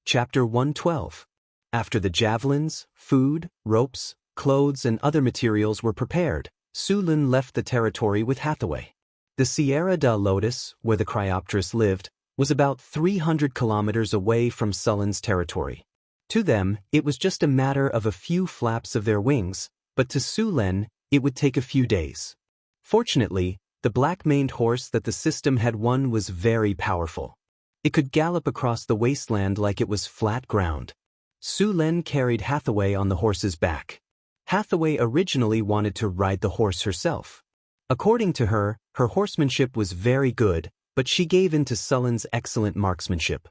Chapter 112. After the javelins, food, ropes, clothes and other materials were prepared, Su Lin left the territory with Hathaway. The Sierra de Lotus, where the Cryopterus lived, was about 300 kilometers away from Sullen's territory. To them, it was just a matter of a few flaps of their wings, but to Su Lin, it would take a few days. Fortunately, the black-maned horse that the system had won was very powerful. It could gallop across the wasteland like it was flat ground. Su Lin carried Hathaway on the horse's back. Hathaway originally wanted to ride the horse herself. According to her, her horsemanship was very good, but she gave in to Sullen's excellent marksmanship.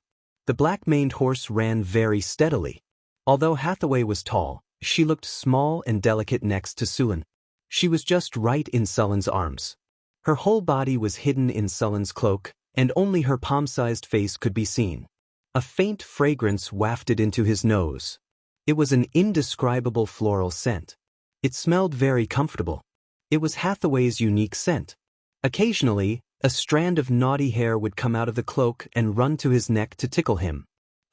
The black-maned horse ran very steadily. Although Hathaway was tall, she looked small and delicate next to Su Lin. She was just right in Sullen's arms. Her whole body was hidden in Sullen's cloak, and only her palm-sized face could be seen. A faint fragrance wafted into his nose. It was an indescribable floral scent. It smelled very comfortable. It was Hathaway's unique scent. Occasionally, a strand of naughty hair would come out of the cloak and run to his neck to tickle him.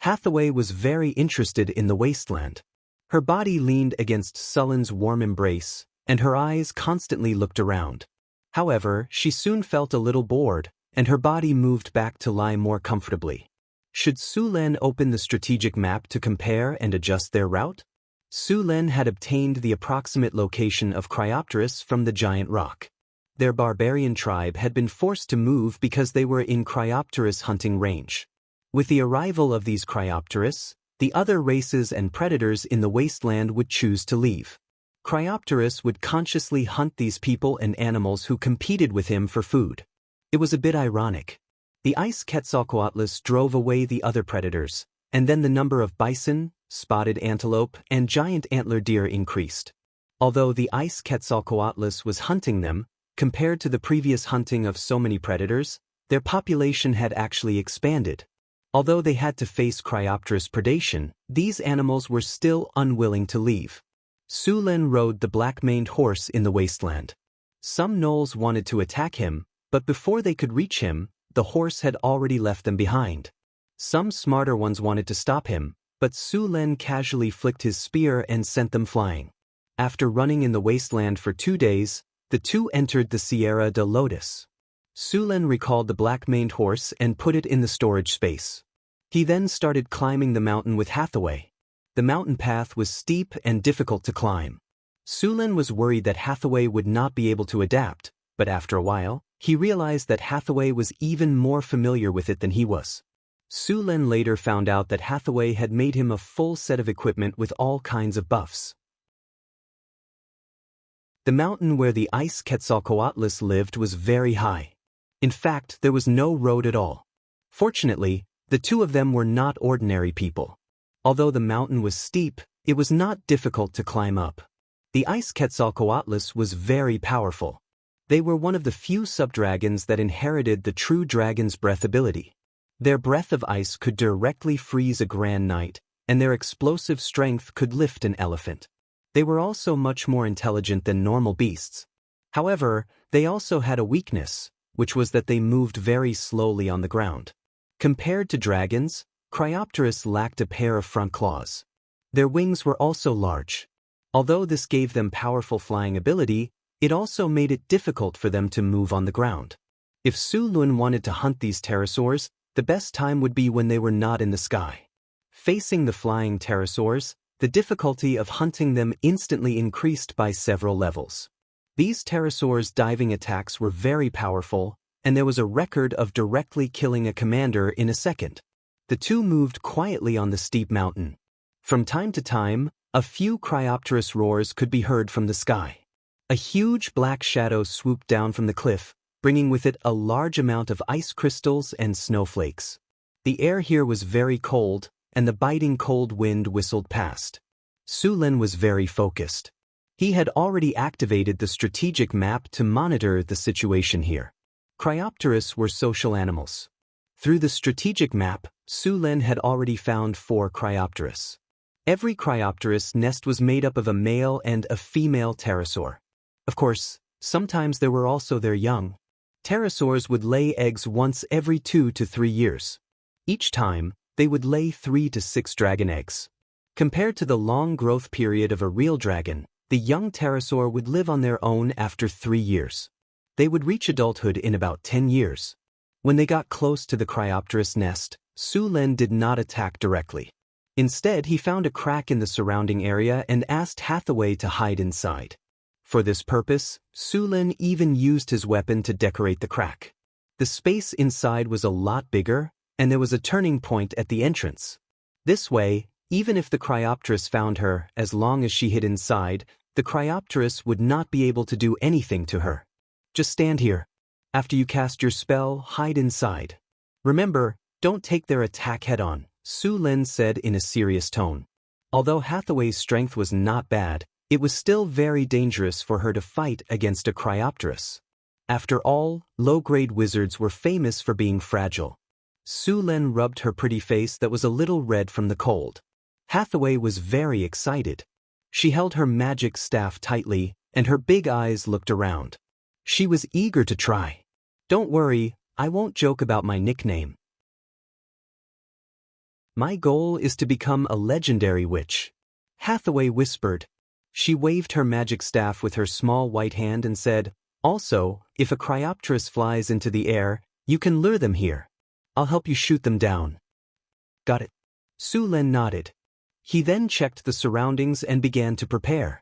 Hathaway was very interested in the wasteland. Her body leaned against Sullen's warm embrace, and her eyes constantly looked around. However, she soon felt a little bored, and her body moved back to lie more comfortably. Should Su Lin open the strategic map to compare and adjust their route? Su Lin had obtained the approximate location of Cryopterus from the giant rock. Their barbarian tribe had been forced to move because they were in Cryopterus hunting range. With the arrival of these Cryopterus, the other races and predators in the wasteland would choose to leave. Cryopterus would consciously hunt these people and animals who competed with him for food. It was a bit ironic. The ice Quetzalcoatlus drove away the other predators, and then the number of bison, spotted antelope, and giant antler deer increased. Although the ice Quetzalcoatlus was hunting them, compared to the previous hunting of so many predators, their population had actually expanded. Although they had to face Cryopterus predation, these animals were still unwilling to leave. Su Lin rode the black-maned horse in the wasteland. Some gnolls wanted to attack him, but before they could reach him, the horse had already left them behind. Some smarter ones wanted to stop him, but Su Lin casually flicked his spear and sent them flying. After running in the wasteland for 2 days, the two entered the Sierra de Lotus. Su Lin recalled the black-maned horse and put it in the storage space. He then started climbing the mountain with Hathaway. The mountain path was steep and difficult to climb. Su Lin was worried that Hathaway would not be able to adapt, but after a while, he realized that Hathaway was even more familiar with it than he was. Su Lin later found out that Hathaway had made him a full set of equipment with all kinds of buffs. The mountain where the ice Quetzalcoatlus lived was very high. In fact, there was no road at all. Fortunately, the two of them were not ordinary people. Although the mountain was steep, it was not difficult to climb up. The ice Quetzalcoatlus was very powerful. They were one of the few subdragons that inherited the true dragon's breath ability. Their breath of ice could directly freeze a grand knight, and their explosive strength could lift an elephant. They were also much more intelligent than normal beasts. However, they also had a weakness, which was that they moved very slowly on the ground. Compared to dragons, Cryopterus lacked a pair of front claws. Their wings were also large. Although this gave them powerful flying ability, it also made it difficult for them to move on the ground. If Su Lin wanted to hunt these pterosaurs, the best time would be when they were not in the sky. Facing the flying pterosaurs, the difficulty of hunting them instantly increased by several levels. These pterosaurs' diving attacks were very powerful, and there was a record of directly killing a commander in a second. The two moved quietly on the steep mountain. From time to time, a few Cryopterus roars could be heard from the sky. A huge black shadow swooped down from the cliff, bringing with it a large amount of ice crystals and snowflakes. The air here was very cold, and the biting cold wind whistled past. Su Lin was very focused. He had already activated the strategic map to monitor the situation here. Cryopteris were social animals. Through the strategic map, Su Lin had already found 4 Cryopteris. Every Cryopteris nest was made up of a male and a female pterosaur. Of course, sometimes there were also their young. Pterosaurs would lay eggs once every 2 to 3 years. Each time, they would lay 3 to 6 dragon eggs. Compared to the long growth period of a real dragon, the young pterosaur would live on their own after 3 years. They would reach adulthood in about 10 years. When they got close to the Cryopteris nest, Su Lin did not attack directly. Instead, he found a crack in the surrounding area and asked Hathaway to hide inside. For this purpose, Su Lin even used his weapon to decorate the crack. The space inside was a lot bigger, and there was a turning point at the entrance. This way, even if the Cryopteris found her, as long as she hid inside, the Cryopteris would not be able to do anything to her. Just stand here. After you cast your spell, hide inside. Remember, don't take their attack head-on, Su Lin said in a serious tone. Although Hathaway's strength was not bad, it was still very dangerous for her to fight against a Cryopteris. After all, low-grade wizards were famous for being fragile. Su Lin rubbed her pretty face that was a little red from the cold. Hathaway was very excited. She held her magic staff tightly, and her big eyes looked around. She was eager to try. Don't worry, I won't joke about my nickname. My goal is to become a legendary witch, Hathaway whispered. She waved her magic staff with her small white hand and said, also, if a Cryopteris flies into the air, you can lure them here. I'll help you shoot them down. Got it. Su Lin nodded. He then checked the surroundings and began to prepare.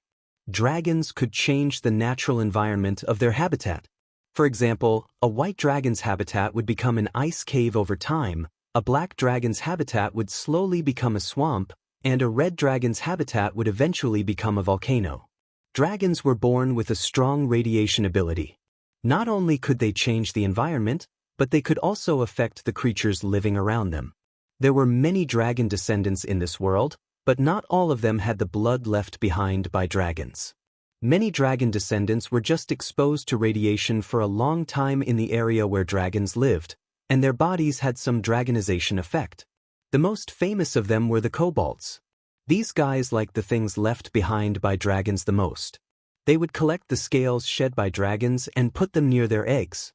Dragons could change the natural environment of their habitat. For example, a white dragon's habitat would become an ice cave over time, a black dragon's habitat would slowly become a swamp, and a red dragon's habitat would eventually become a volcano. Dragons were born with a strong radiation ability. Not only could they change the environment, but they could also affect the creatures living around them. There were many dragon descendants in this world, but not all of them had the blood left behind by dragons. Many dragon descendants were just exposed to radiation for a long time in the area where dragons lived, and their bodies had some dragonization effect. The most famous of them were the kobolds. These guys liked the things left behind by dragons the most. They would collect the scales shed by dragons and put them near their eggs.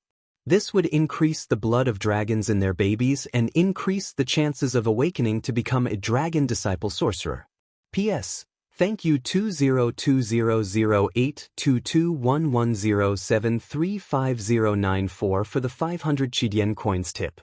This would increase the blood of dragons in their babies and increase the chances of awakening to become a dragon disciple sorcerer. P.S. Thank you 20200082211073509 for the 500 Chidien coins tip.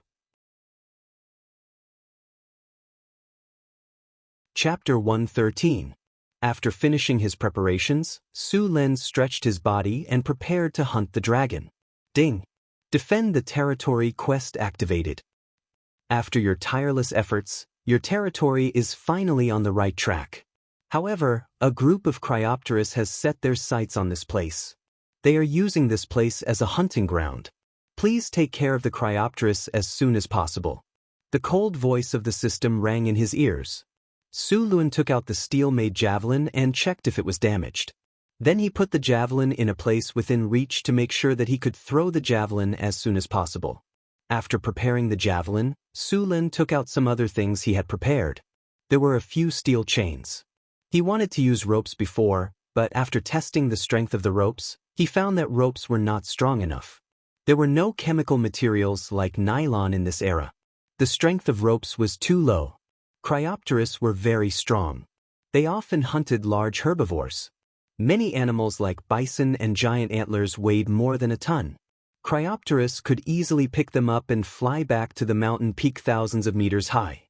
Chapter 113. After finishing his preparations, Su Lin stretched his body and prepared to hunt the dragon. Ding! Defend the territory quest activated. After your tireless efforts, your territory is finally on the right track. However, a group of Cryopteris has set their sights on this place. They are using this place as a hunting ground. Please take care of the Cryopteris as soon as possible. The cold voice of the system rang in his ears. Su Lin took out the steel-made javelin and checked if it was damaged. Then he put the javelin in a place within reach to make sure that he could throw the javelin as soon as possible. After preparing the javelin, Su Lin took out some other things he had prepared. There were a few steel chains. He wanted to use ropes before, but after testing the strength of the ropes, he found that ropes were not strong enough. There were no chemical materials like nylon in this era. The strength of ropes was too low. Cryopteris were very strong. They often hunted large herbivores. Many animals like bison and giant antlers weighed more than a ton. Cryopteris could easily pick them up and fly back to the mountain peak thousands of meters high.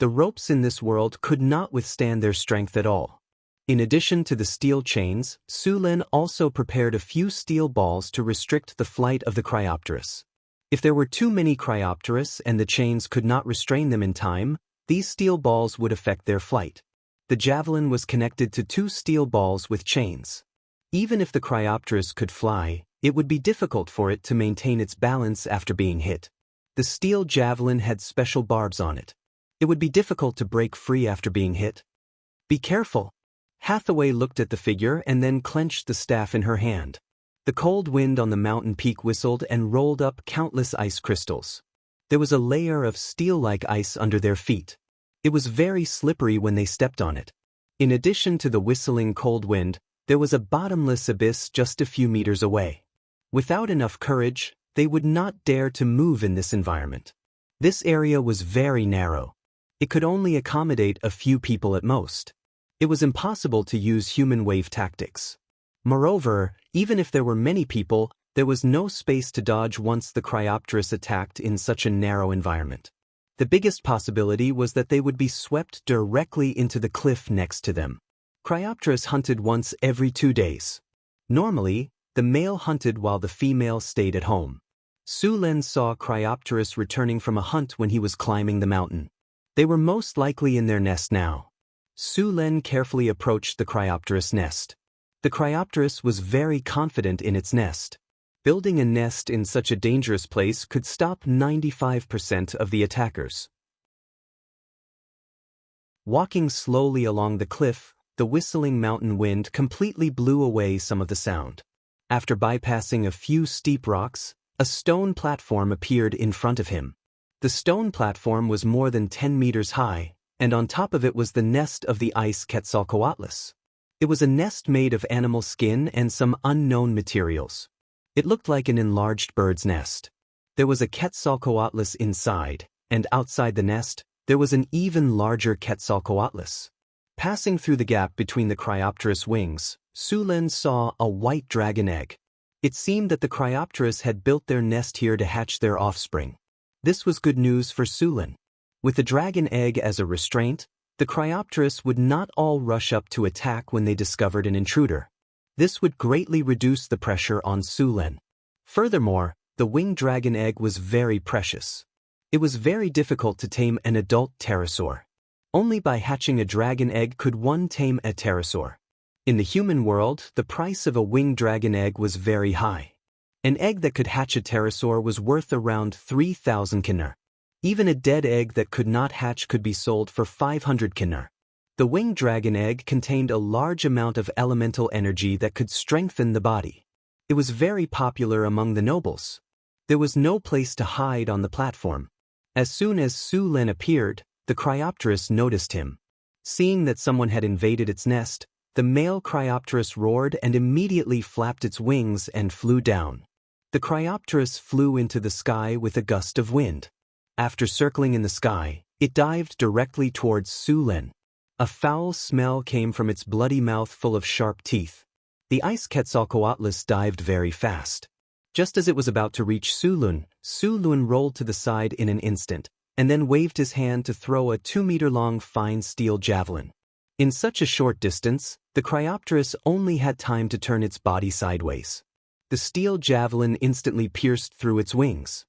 The ropes in this world could not withstand their strength at all. In addition to the steel chains, Su Lin also prepared a few steel balls to restrict the flight of the Cryopteris. If there were too many Cryopteris and the chains could not restrain them in time, these steel balls would affect their flight. The javelin was connected to 2 steel balls with chains. Even if the Cryopteris could fly, it would be difficult for it to maintain its balance after being hit. The steel javelin had special barbs on it. It would be difficult to break free after being hit. Be careful. Hathaway looked at the figure and then clenched the staff in her hand. The cold wind on the mountain peak whistled and rolled up countless ice crystals. There was a layer of steel-like ice under their feet. It was very slippery when they stepped on it. In addition to the whistling cold wind, there was a bottomless abyss just a few meters away. Without enough courage, they would not dare to move in this environment. This area was very narrow. It could only accommodate a few people at most. It was impossible to use human wave tactics. Moreover, even if there were many people, there was no space to dodge once the Cryopterus attacked in such a narrow environment. The biggest possibility was that they would be swept directly into the cliff next to them. Cryopterus hunted once every 2 days. Normally, the male hunted while the female stayed at home. Su Len saw Cryopterus returning from a hunt when he was climbing the mountain. They were most likely in their nest now. Su Len carefully approached the Cryopterus nest. The Cryopterus was very confident in its nest. Building a nest in such a dangerous place could stop 95% of the attackers. Walking slowly along the cliff, the whistling mountain wind completely blew away some of the sound. After bypassing a few steep rocks, a stone platform appeared in front of him. The stone platform was more than 10 meters high, and on top of it was the nest of the ice Quetzalcoatlus. It was a nest made of animal skin and some unknown materials. It looked like an enlarged bird's nest. There was a Quetzalcoatlus inside, and outside the nest, there was an even larger Quetzalcoatlus. Passing through the gap between the Cryopterus wings, Su Len saw a white dragon egg. It seemed that the Cryopterus had built their nest here to hatch their offspring. This was good news for Su Len. With the dragon egg as a restraint, the Cryopterus would not all rush up to attack when they discovered an intruder. This would greatly reduce the pressure on Su Len. Furthermore, the winged dragon egg was very precious. It was very difficult to tame an adult pterosaur. Only by hatching a dragon egg could one tame a pterosaur. In the human world, the price of a winged dragon egg was very high. An egg that could hatch a pterosaur was worth around 3,000 kiner. Even a dead egg that could not hatch could be sold for 500 kiner. The winged dragon egg contained a large amount of elemental energy that could strengthen the body. It was very popular among the nobles. There was no place to hide on the platform. As soon as Su Len appeared, the Cryopterus noticed him. Seeing that someone had invaded its nest, the male Cryopterus roared and immediately flapped its wings and flew down. The Cryopterus flew into the sky with a gust of wind. After circling in the sky, it dived directly towards Su Len. A foul smell came from its bloody mouth full of sharp teeth. The ice Quetzalcoatlus dived very fast. Just as it was about to reach Su Len rolled to the side in an instant, and then waved his hand to throw a 2-meter-long fine steel javelin. In such a short distance, the Cryopterus only had time to turn its body sideways. The steel javelin instantly pierced through its wings.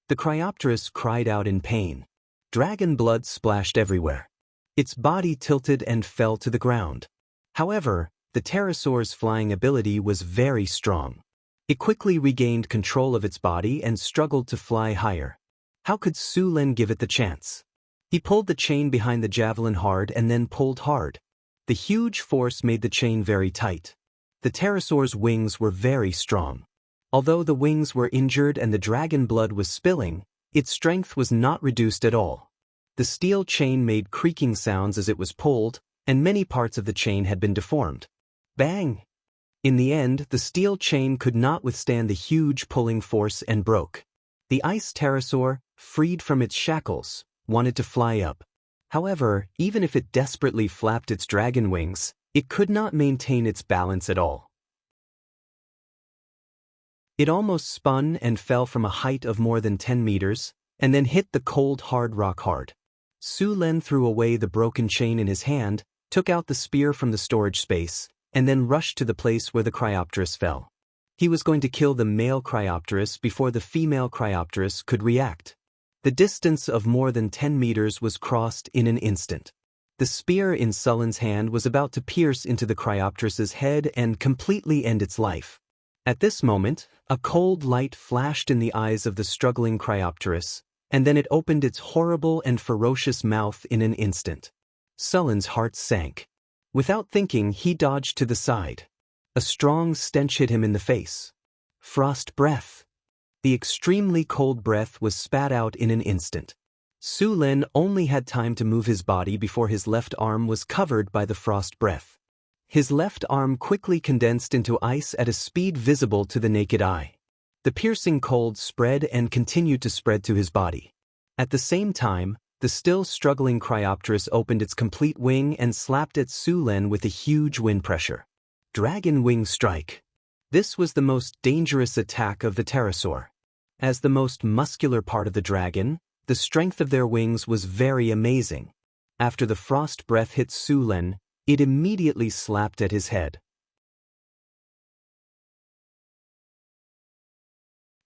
The Cryopterus cried out in pain. Dragon blood splashed everywhere. Its body tilted and fell to the ground. However, the pterosaur's flying ability was very strong. It quickly regained control of its body and struggled to fly higher. How could Su Len give it the chance? He pulled the chain behind the javelin hard and then pulled hard. The huge force made the chain very tight. The pterosaur's wings were very strong. Although the wings were injured and the dragon blood was spilling, its strength was not reduced at all. The steel chain made creaking sounds as it was pulled, and many parts of the chain had been deformed. Bang! In the end, the steel chain could not withstand the huge pulling force and broke. The ice pterosaur, freed from its shackles, wanted to fly up. However, even if it desperately flapped its dragon wings, it could not maintain its balance at all. It almost spun and fell from a height of more than 10 meters, and then hit the cold hard rock hard. Su Len threw away the broken chain in his hand, took out the spear from the storage space, and then rushed to the place where the Cryopterus fell. He was going to kill the male Cryopterus before the female Cryopterus could react. The distance of more than 10 meters was crossed in an instant. The spear in Sullen's hand was about to pierce into the Cryopterus's head and completely end its life. At this moment, a cold light flashed in the eyes of the struggling Cryopterus, and then it opened its horrible and ferocious mouth in an instant. Sullen's heart sank. Without thinking, he dodged to the side. A strong stench hit him in the face. Frost breath. The extremely cold breath was spat out in an instant. Su Lin only had time to move his body before his left arm was covered by the frost breath. His left arm quickly condensed into ice at a speed visible to the naked eye. The piercing cold spread and continued to spread to his body. At the same time, the still struggling Cryopteris opened its complete wing and slapped at Su Lin with a huge wind pressure. Dragon Wing Strike. This was the most dangerous attack of the pterosaur. As the most muscular part of the dragon, the strength of their wings was very amazing. After the frost breath hit Su Lin, it immediately slapped at his head.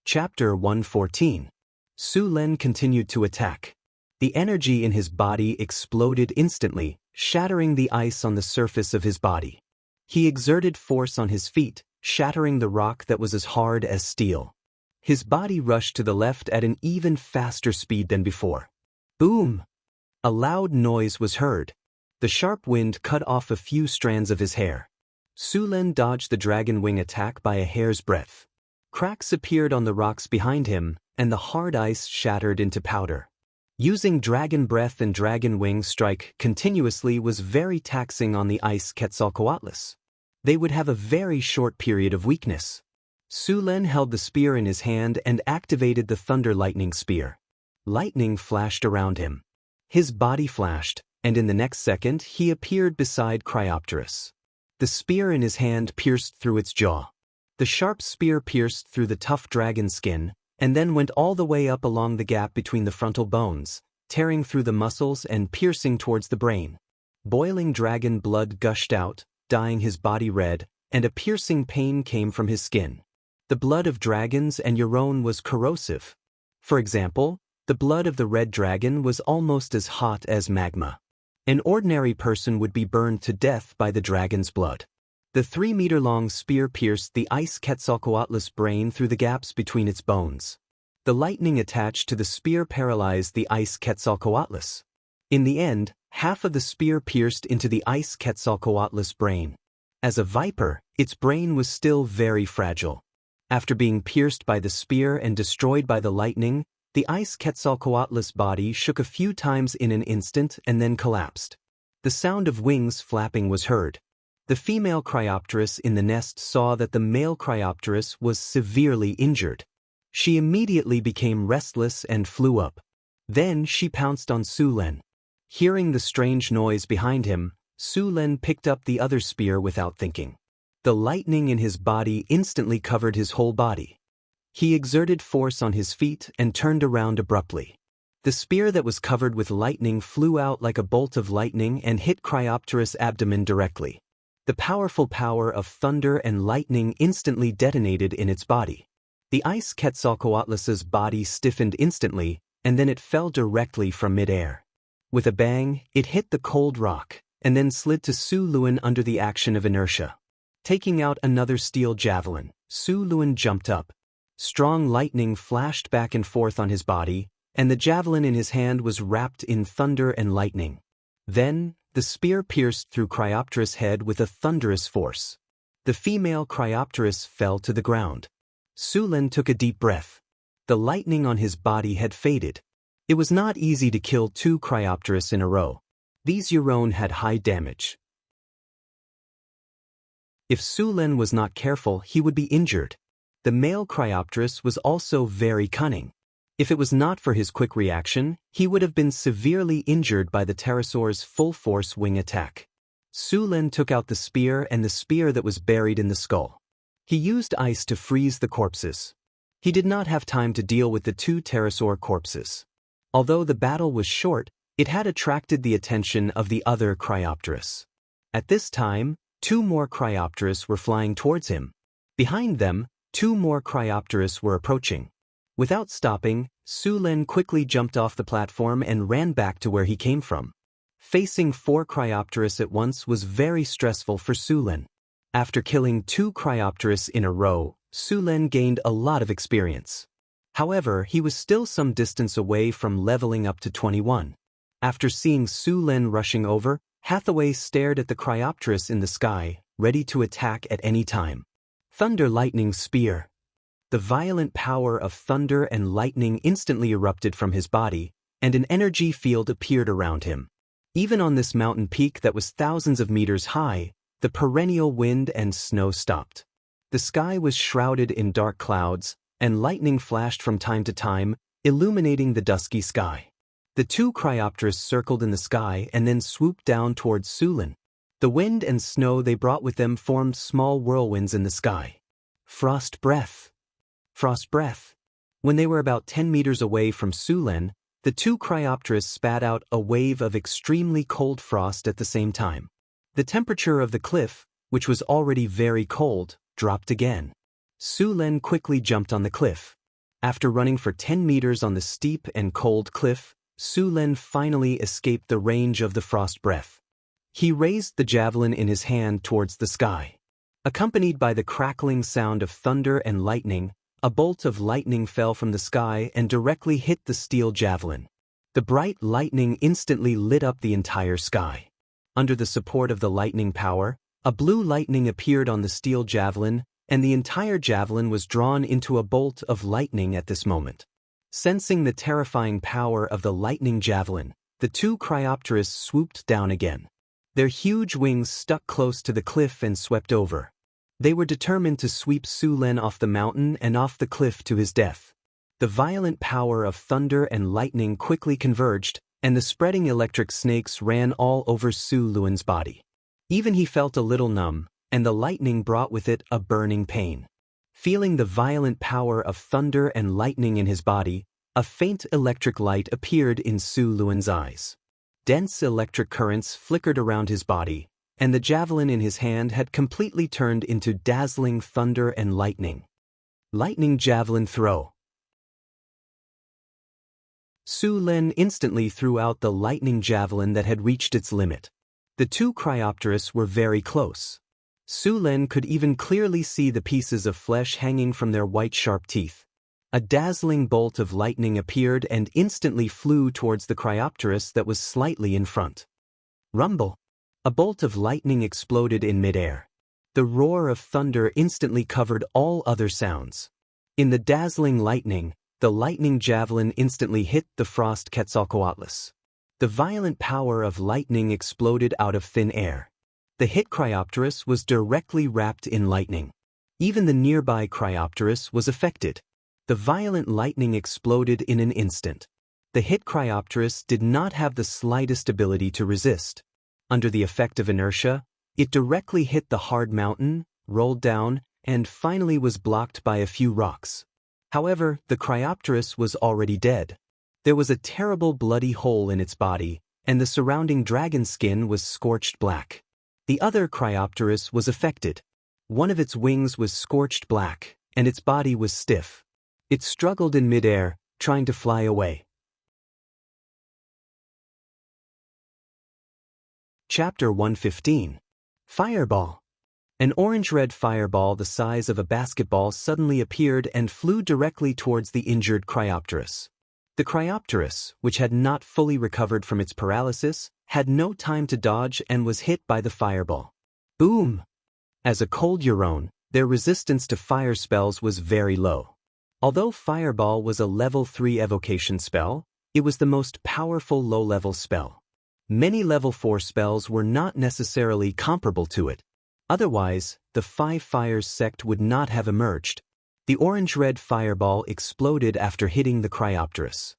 Chapter 114. Su Lin continued to attack. The energy in his body exploded instantly, shattering the ice on the surface of his body. He exerted force on his feet, shattering the rock that was as hard as steel. His body rushed to the left at an even faster speed than before. Boom! A loud noise was heard. The sharp wind cut off a few strands of his hair. Su Lin dodged the dragon wing attack by a hair's breadth. Cracks appeared on the rocks behind him, and the hard ice shattered into powder. Using Dragon Breath and Dragon Wing Strike continuously was very taxing on the ice Quetzalcoatlus. They would have a very short period of weakness. Su Lin held the spear in his hand and activated the Thunder Lightning Spear. Lightning flashed around him. His body flashed, and in the next second he appeared beside Cryopteris. The spear in his hand pierced through its jaw. The sharp spear pierced through the tough dragon skin, and then went all the way up along the gap between the frontal bones, tearing through the muscles and piercing towards the brain. Boiling dragon blood gushed out, dyeing his body red, and a piercing pain came from his skin. The blood of dragons and your own was corrosive. For example, the blood of the red dragon was almost as hot as magma. An ordinary person would be burned to death by the dragon's blood. The 3-meter-long spear pierced the ice Quetzalcoatlus brain through the gaps between its bones. The lightning attached to the spear paralyzed the ice Quetzalcoatlus. In the end, half of the spear pierced into the ice Quetzalcoatlus brain. As a viper, its brain was still very fragile. After being pierced by the spear and destroyed by the lightning, the ice Quetzalcoatlus body shook a few times in an instant and then collapsed. The sound of wings flapping was heard. The female Cryopteris in the nest saw that the male Cryopteris was severely injured. She immediately became restless and flew up. Then she pounced on Su Lin. Hearing the strange noise behind him, Su Lin picked up the other spear without thinking. The lightning in his body instantly covered his whole body. He exerted force on his feet and turned around abruptly. The spear that was covered with lightning flew out like a bolt of lightning and hit Cryopteris' abdomen directly. The powerful power of thunder and lightning instantly detonated in its body. The ice Quetzalcoatlus's body stiffened instantly, and then it fell directly from midair. With a bang, it hit the cold rock, and then slid to Su Lin under the action of inertia. Taking out another steel javelin, Su Lin jumped up. Strong lightning flashed back and forth on his body, and the javelin in his hand was wrapped in thunder and lightning. Then, the spear pierced through Cryopteris' head with a thunderous force. The female Cryopteris fell to the ground. Su Lin took a deep breath. The lightning on his body had faded. It was not easy to kill 2 Cryopteris in a row. These Euron had high damage. If Su Lin was not careful, he would be injured. The male Cryopteris was also very cunning. If it was not for his quick reaction, he would have been severely injured by the pterosaur's full-force wing attack. Su Lin took out the spear and the spear that was buried in the skull. He used ice to freeze the corpses. He did not have time to deal with the 2 pterosaur corpses. Although the battle was short, it had attracted the attention of the other Cryopteris. At this time, 2 more Cryopteris were flying towards him. Behind them, 2 more Cryopteris were approaching. Without stopping, Su Lin quickly jumped off the platform and ran back to where he came from. Facing 4 Cryopteris at once was very stressful for Su Lin. After killing 2 Cryopteris in a row, Su Lin gained a lot of experience. However, he was still some distance away from leveling up to 21. After seeing Su Lin rushing over, Hathaway stared at the Cryopterus in the sky, ready to attack at any time. Thunder Lightning Spear. The violent power of thunder and lightning instantly erupted from his body, and an energy field appeared around him. Even on this mountain peak that was thousands of meters high, the perennial wind and snow stopped. The sky was shrouded in dark clouds, and lightning flashed from time to time, illuminating the dusky sky. The two Cryopteras circled in the sky and then swooped down towards Sulin. The wind and snow they brought with them formed small whirlwinds in the sky. Frost Breath. Frost Breath. When they were about 10 meters away from Sulin, the two Cryopteras spat out a wave of extremely cold frost at the same time. The temperature of the cliff, which was already very cold, dropped again. Sulin quickly jumped on the cliff. After running for 10 meters on the steep and cold cliff, Sulin finally escaped the range of the frost breath. He raised the javelin in his hand towards the sky. Accompanied by the crackling sound of thunder and lightning, a bolt of lightning fell from the sky and directly hit the steel javelin. The bright lightning instantly lit up the entire sky. Under the support of the lightning power, a blue lightning appeared on the steel javelin, and the entire javelin was drawn into a bolt of lightning at this moment. Sensing the terrifying power of the lightning javelin, the two Cryopteras swooped down again. Their huge wings stuck close to the cliff and swept over. They were determined to sweep Sulin off the mountain and off the cliff to his death. The violent power of thunder and lightning quickly converged, and the spreading electric snakes ran all over Sulin's body. Even he felt a little numb, and the lightning brought with it a burning pain. Feeling the violent power of thunder and lightning in his body, a faint electric light appeared in Sulin's eyes. Dense electric currents flickered around his body, and the javelin in his hand had completely turned into dazzling thunder and lightning. Lightning Javelin Throw. Sulin instantly threw out the lightning javelin that had reached its limit. The two Cryopteras were very close. Sulin could even clearly see the pieces of flesh hanging from their white sharp teeth. A dazzling bolt of lightning appeared and instantly flew towards the Cryopteras that was slightly in front. Rumble. A bolt of lightning exploded in midair. The roar of thunder instantly covered all other sounds. In the dazzling lightning, the lightning javelin instantly hit the frost Quetzalcoatlus. The violent power of lightning exploded out of thin air. The hit Cryopteras was directly wrapped in lightning. Even the nearby Cryopteras was affected. The violent lightning exploded in an instant. The hit Cryopteras did not have the slightest ability to resist. Under the effect of inertia, it directly hit the hard mountain, rolled down, and finally was blocked by a few rocks. However, the Cryopteras was already dead. There was a terrible bloody hole in its body, and the surrounding dragon skin was scorched black. The other Cryopteras was affected. One of its wings was scorched black, and its body was stiff. It struggled in midair, trying to fly away. Chapter 115. Fireball. An orange-red fireball the size of a basketball suddenly appeared and flew directly towards the injured Cryopteras. The Cryopteras, which had not fully recovered from its paralysis, had no time to dodge and was hit by the fireball. Boom! As a cold Euron, their resistance to fire spells was very low. Although Fireball was a level 3 evocation spell, it was the most powerful low-level spell. Many level 4 spells were not necessarily comparable to it. Otherwise, the Five Fires sect would not have emerged. The orange-red fireball exploded after hitting the Cryopteras.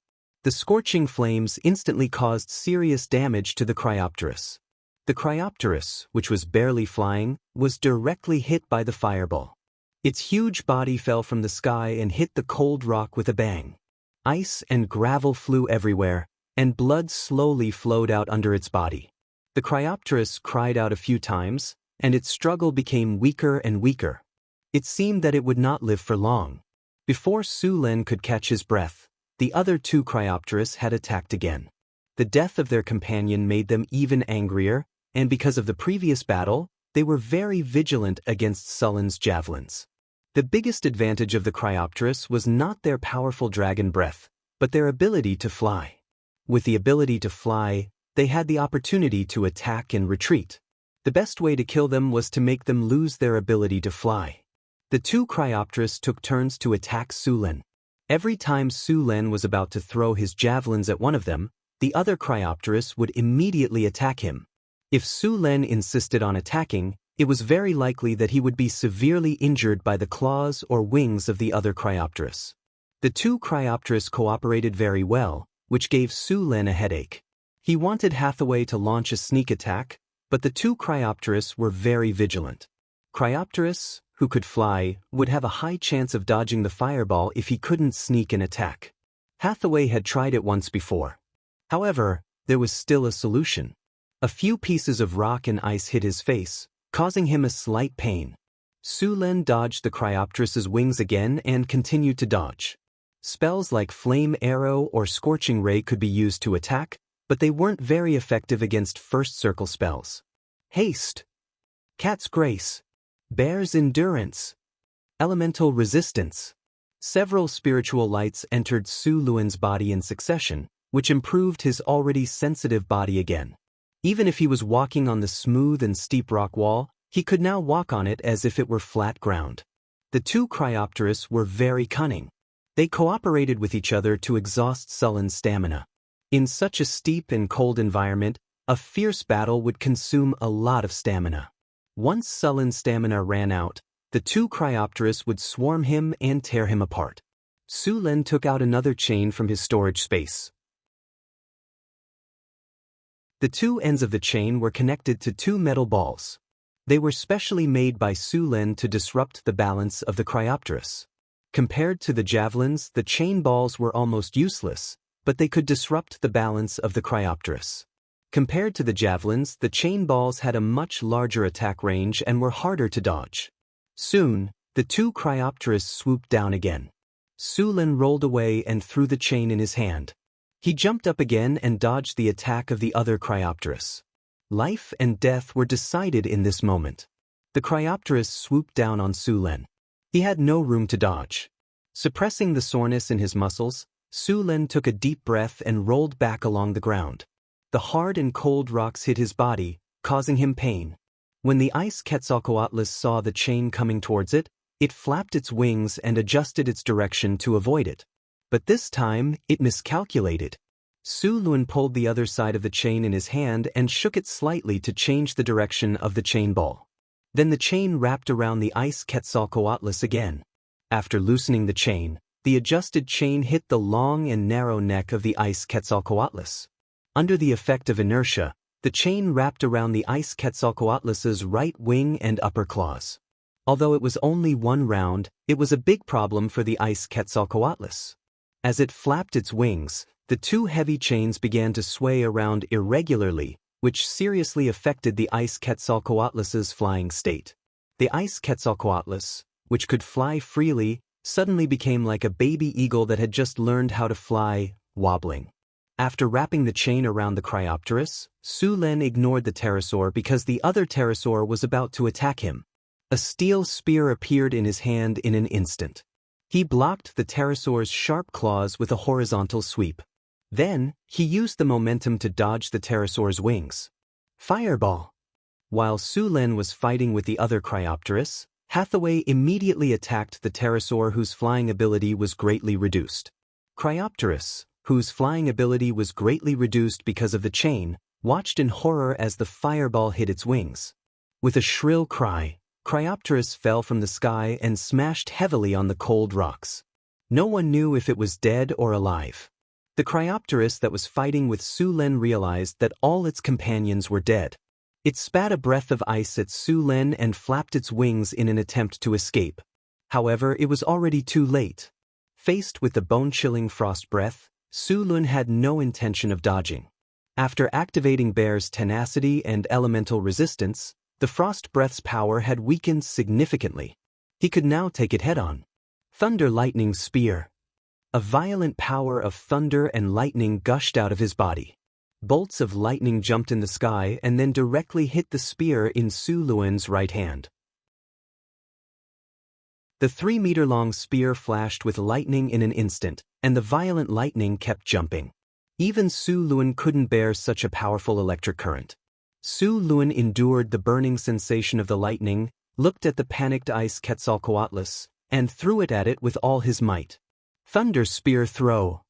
The scorching flames instantly caused serious damage to the Cryopteras. The Cryopteras, which was barely flying, was directly hit by the fireball. Its huge body fell from the sky and hit the cold rock with a bang. Ice and gravel flew everywhere, and blood slowly flowed out under its body. The Cryopteras cried out a few times, and its struggle became weaker and weaker. It seemed that it would not live for long. Before Sulin could catch his breath, the other two Cryopteras had attacked again. The death of their companion made them even angrier, and because of the previous battle, they were very vigilant against Sulin's javelins. The biggest advantage of the Cryopteras was not their powerful dragon breath, but their ability to fly. With the ability to fly, they had the opportunity to attack and retreat. The best way to kill them was to make them lose their ability to fly. The two Cryopteris took turns to attack Su Lin. Every time Su Lin was about to throw his javelins at one of them, the other Cryopteris would immediately attack him. If Su Lin insisted on attacking, it was very likely that he would be severely injured by the claws or wings of the other Cryopteris. The two Cryopteris cooperated very well, which gave Su Lin a headache. He wanted Hathaway to launch a sneak attack, but the two Cryopteris were very vigilant. Cryopteris, who could fly, would have a high chance of dodging the fireball if he couldn't sneak an attack. Hathaway had tried it once before. However, there was still a solution. A few pieces of rock and ice hit his face, causing him a slight pain. Su Lin dodged the Cryopteris' wings again and continued to dodge. Spells like Flame Arrow or Scorching Ray could be used to attack, but they weren't very effective against first circle spells. Haste, Cat's Grace, Bear's Endurance, Elemental Resistance. Several spiritual lights entered Su Luan's body in succession, which improved his already sensitive body again. Even if he was walking on the smooth and steep rock wall, he could now walk on it as if it were flat ground. The two Cryopteris were very cunning. They cooperated with each other to exhaust Sullen's stamina. In such a steep and cold environment, a fierce battle would consume a lot of stamina. Once Sullen's stamina ran out, the two Cryopteris would swarm him and tear him apart. Su Lin took out another chain from his storage space. The two ends of the chain were connected to two metal balls. They were specially made by Su Lin to disrupt the balance of the Cryopteris. Compared to the javelins, the chain balls were almost useless, but they could disrupt the balance of the Cryopteris. Compared to the javelins, the chain balls had a much larger attack range and were harder to dodge. Soon, the two Cryopteris swooped down again. Su Lin rolled away and threw the chain in his hand. He jumped up again and dodged the attack of the other Cryopteris. Life and death were decided in this moment. The Cryopteris swooped down on Su Lin. He had no room to dodge. Suppressing the soreness in his muscles, Su Lin took a deep breath and rolled back along the ground. The hard and cold rocks hit his body, causing him pain. When the ice Quetzalcoatlus saw the chain coming towards it, it flapped its wings and adjusted its direction to avoid it. But this time, it miscalculated. Su Lin pulled the other side of the chain in his hand and shook it slightly to change the direction of the chain ball. Then the chain wrapped around the ice Quetzalcoatlus again. After loosening the chain, the adjusted chain hit the long and narrow neck of the ice Quetzalcoatlus. Under the effect of inertia, the chain wrapped around the ice Quetzalcoatlus's right wing and upper claws. Although it was only one round, it was a big problem for the ice Quetzalcoatlus. As it flapped its wings, the two heavy chains began to sway around irregularly, which seriously affected the ice Quetzalcoatlus's flying state. The ice Quetzalcoatlus, which could fly freely, suddenly became like a baby eagle that had just learned how to fly, wobbling. After wrapping the chain around the Cryopteris, Su Lin ignored the pterosaur because the other pterosaur was about to attack him. A steel spear appeared in his hand in an instant. He blocked the pterosaur's sharp claws with a horizontal sweep. Then, he used the momentum to dodge the pterosaur's wings. Fireball! While Su Lin was fighting with the other Cryopteris, Hathaway immediately attacked the pterosaur whose flying ability was greatly reduced. Cryopteris, whose flying ability was greatly reduced because of the chain, watched in horror as the fireball hit its wings. With a shrill cry, Cryopteris fell from the sky and smashed heavily on the cold rocks. No one knew if it was dead or alive. The Cryopteris that was fighting with Su Lin realized that all its companions were dead. It spat a breath of ice at Su Lin and flapped its wings in an attempt to escape. However, it was already too late. Faced with the bone-chilling frost breath, Su Lin had no intention of dodging. After activating Bear's tenacity and elemental resistance, the frost breath's power had weakened significantly. He could now take it head-on. Thunder Lightning Spear. A violent power of thunder and lightning gushed out of his body. Bolts of lightning jumped in the sky and then directly hit the spear in Su Luan's right hand. The 3-meter-long spear flashed with lightning in an instant, and the violent lightning kept jumping. Even Su Luan couldn't bear such a powerful electric current. Su Luan endured the burning sensation of the lightning, looked at the panicked ice Quetzalcoatlus, and threw it at it with all his might. Thunder Spear Throw.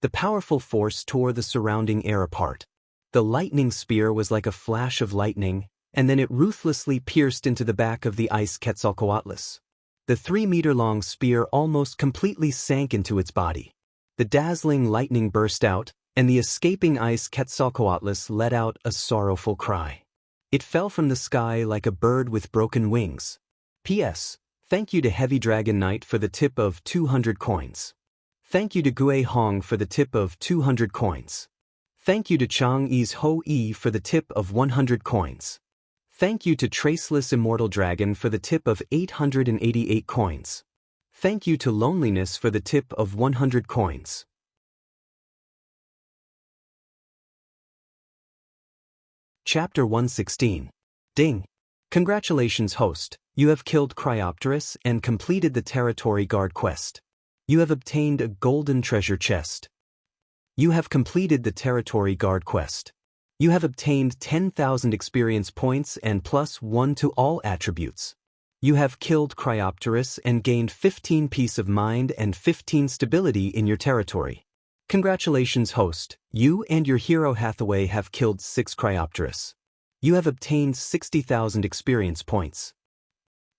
The powerful force tore the surrounding air apart. The lightning spear was like a flash of lightning, and then it ruthlessly pierced into the back of the ice Quetzalcoatlus. The 3-meter-long spear almost completely sank into its body. The dazzling lightning burst out, and the escaping ice Quetzalcoatlus let out a sorrowful cry. It fell from the sky like a bird with broken wings. P.S. Thank you to Heavy Dragon Knight for the tip of 200 coins. Thank you to Gui Hong for the tip of 200 coins. Thank you to Chang Yi's Ho Yi for the tip of 100 coins. Thank you to Traceless Immortal Dragon for the tip of 888 coins. Thank you to Loneliness for the tip of 100 coins. Chapter 116. Ding. Congratulations, host. You have killed Cryopterus and completed the Territory Guard quest. You have obtained a golden treasure chest. You have completed the Territory Guard quest. You have obtained 10,000 experience points and +1 to all attributes. You have killed Cryopterus and gained 15 peace of mind and 15 stability in your territory. Congratulations, host. You and your hero Hathaway have killed 6 Cryopterus. You have obtained 60,000 experience points.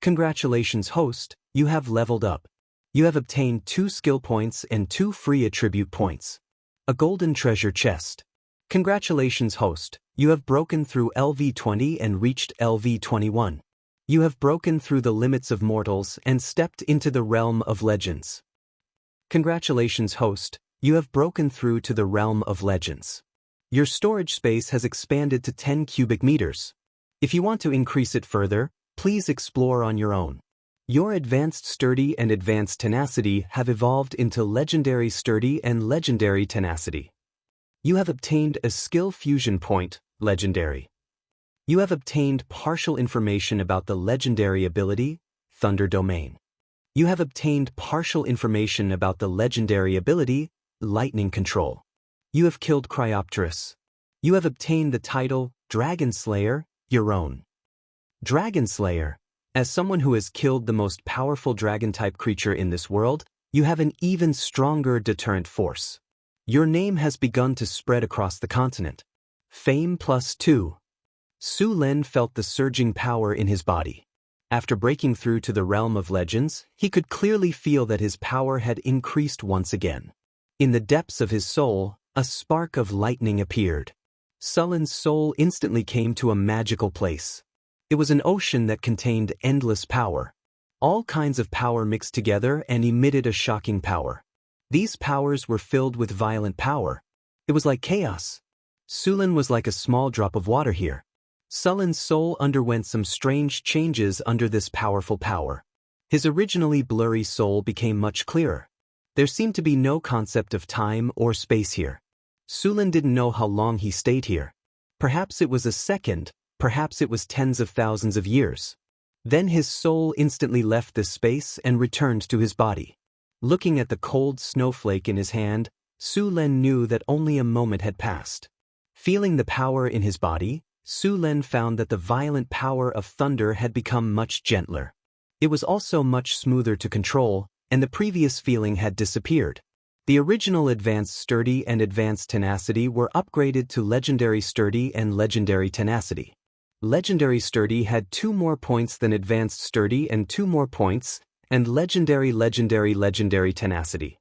Congratulations, host. You have leveled up. You have obtained 2 skill points and 2 free attribute points. A golden treasure chest. Congratulations, host. You have broken through LV20 and reached LV21. You have broken through the limits of mortals and stepped into the realm of legends. Congratulations, host. You have broken through to the realm of legends. Your storage space has expanded to 10 cubic meters. If you want to increase it further, please explore on your own. Your Advanced Sturdy and Advanced Tenacity have evolved into Legendary Sturdy and Legendary Tenacity. You have obtained a Skill Fusion Point, Legendary. You have obtained partial information about the legendary ability, Thunder Domain. You have obtained partial information about the legendary ability, Lightning Control. You have killed Cryopterus. You have obtained the title, Dragon Slayer, your own. Dragon Slayer. As someone who has killed the most powerful dragon-type creature in this world, you have an even stronger deterrent force. Your name has begun to spread across the continent. Fame +2. Su Len felt the surging power in his body. After breaking through to the realm of legends, he could clearly feel that his power had increased once again. In the depths of his soul, a spark of lightning appeared. Sullen's soul instantly came to a magical place. It was an ocean that contained endless power. All kinds of power mixed together and emitted a shocking power. These powers were filled with violent power. It was like chaos. Sullen was like a small drop of water here. Sullen's soul underwent some strange changes under this powerful power. His originally blurry soul became much clearer. There seemed to be no concept of time or space here. Sullen didn't know how long he stayed here. Perhaps it was a second, perhaps it was tens of thousands of years. Then his soul instantly left this space and returned to his body. Looking at the cold snowflake in his hand, Su Len knew that only a moment had passed. Feeling the power in his body, Su Len found that the violent power of thunder had become much gentler. It was also much smoother to control, and the previous feeling had disappeared. The original Advanced Sturdy and Advanced Tenacity were upgraded to Legendary Sturdy and Legendary Tenacity. Legendary Sturdy had 2 more points than Advanced Sturdy and 2 more points, and Legendary Tenacity.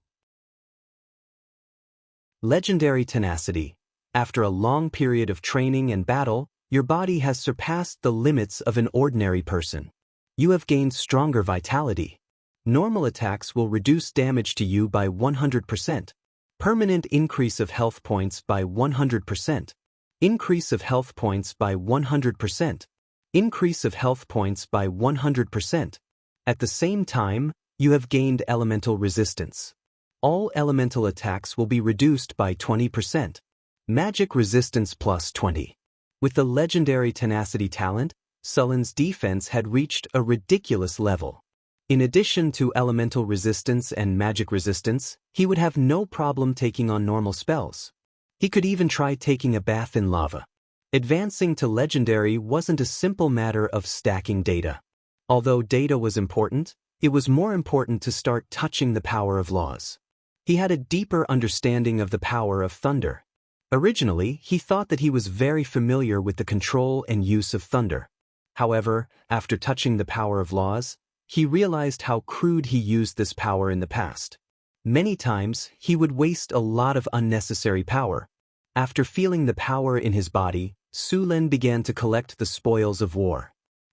Legendary Tenacity. After a long period of training and battle, your body has surpassed the limits of an ordinary person. You have gained stronger vitality. Normal attacks will reduce damage to you by 100%. Permanent increase of health points by 100%. Increase of health points by 100%. Increase of health points by 100%. At the same time, you have gained elemental resistance. All elemental attacks will be reduced by 20%. Magic resistance +20. With the Legendary Tenacity talent, Sullen's defense had reached a ridiculous level. In addition to elemental resistance and magic resistance, he would have no problem taking on normal spells. He could even try taking a bath in lava. Advancing to legendary wasn't a simple matter of stacking data. Although data was important, it was more important to start touching the power of laws. He had a deeper understanding of the power of thunder. Originally, he thought that he was very familiar with the control and use of thunder. However, after touching the power of laws, he realized how crude he used this power in the past. Many times, he would waste a lot of unnecessary power. After feeling the power in his body, Su Lin began to collect the spoils of war.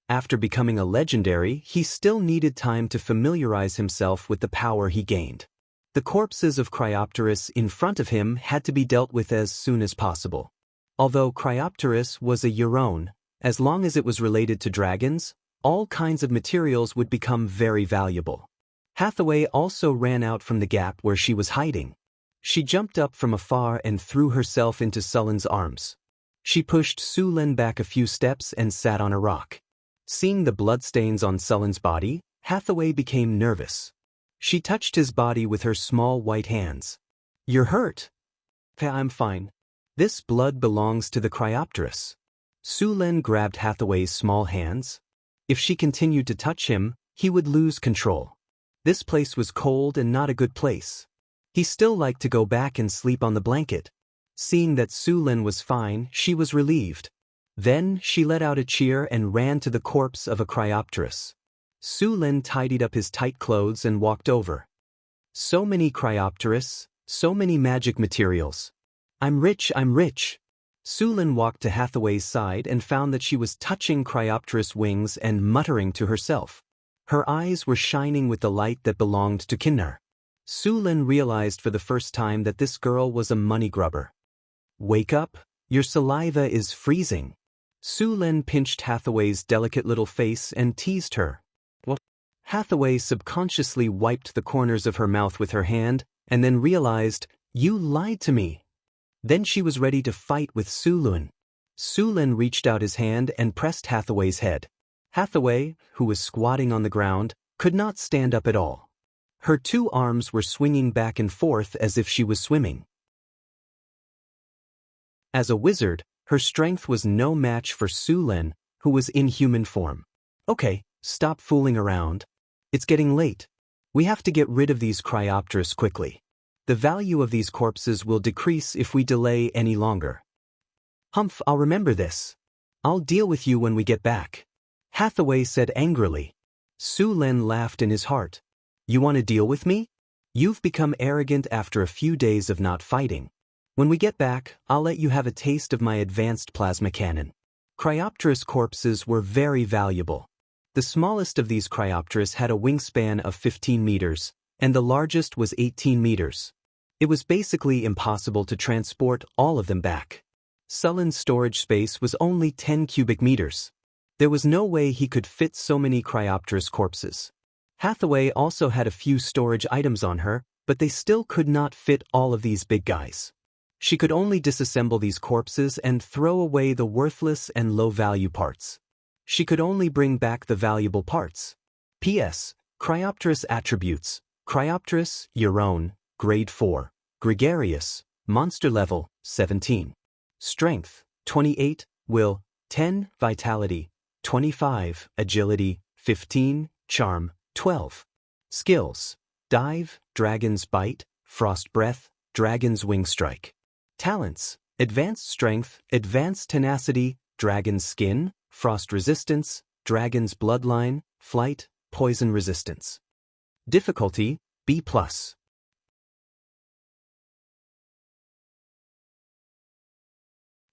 After becoming a legendary, he still needed time to familiarize himself with the power he gained. The corpses of Cryopteris in front of him had to be dealt with as soon as possible. Although Cryopteris was a Euron, as long as it was related to dragons, all kinds of materials would become very valuable. Hathaway also ran out from the gap where she was hiding. She jumped up from afar and threw herself into Sullen's arms. She pushed Su Lin back a few steps and sat on a rock. Seeing the bloodstains on Sullen's body, Hathaway became nervous. She touched his body with her small white hands. "You're hurt." "I'm fine. This blood belongs to the Cryopteris." Su Lin grabbed Hathaway's small hands. If she continued to touch him, he would lose control. This place was cold and not a good place. He still liked to go back and sleep on the blanket. Seeing that Su Lin was fine, she was relieved. Then she let out a cheer and ran to the corpse of a Cryopteris. Su Lin tidied up his tight clothes and walked over. "So many Cryopteris, so many magic materials. I'm rich, I'm rich." Su Lin walked to Hathaway's side and found that she was touching Cryopteris wings and muttering to herself. Her eyes were shining with the light that belonged to Kinnar. Su Lin realized for the first time that this girl was a money grubber. "Wake up, your saliva is freezing." Su Lin pinched Hathaway's delicate little face and teased her. "What?" Hathaway subconsciously wiped the corners of her mouth with her hand, and then realized, "You lied to me." Then she was ready to fight with Su Lin. Su Lin reached out his hand and pressed Hathaway's head. Hathaway, who was squatting on the ground, could not stand up at all. Her two arms were swinging back and forth as if she was swimming. As a wizard, her strength was no match for Su Lin, who was in human form. "Okay, stop fooling around. It's getting late. We have to get rid of these Cryopteris quickly. The value of these corpses will decrease if we delay any longer." "Humph, I'll remember this. I'll deal with you when we get back," Hathaway said angrily. Su Lin laughed in his heart. "You want to deal with me? You've become arrogant after a few days of not fighting. When we get back, I'll let you have a taste of my advanced plasma cannon." Cryopteris corpses were very valuable. The smallest of these Cryopteris had a wingspan of 15 meters, and the largest was 18 meters. It was basically impossible to transport all of them back. Sullen's storage space was only 10 cubic meters. There was no way he could fit so many Cryopteris corpses. Hathaway also had a few storage items on her, but they still could not fit all of these big guys. She could only disassemble these corpses and throw away the worthless and low-value parts. She could only bring back the valuable parts. P.S. Cryopteris attributes: Cryopteris, Euron, Grade 4, Gregarious, Monster Level, 17. Strength, 28, Will, 10, Vitality, 25, Agility, 15, Charm, 12. Skills: Dive, Dragon's Bite, Frost Breath, Dragon's Wing Strike. Talents: Advanced Strength, Advanced Tenacity, Dragon's Skin, Frost Resistance, Dragon's Bloodline, Flight, Poison Resistance. Difficulty: B+.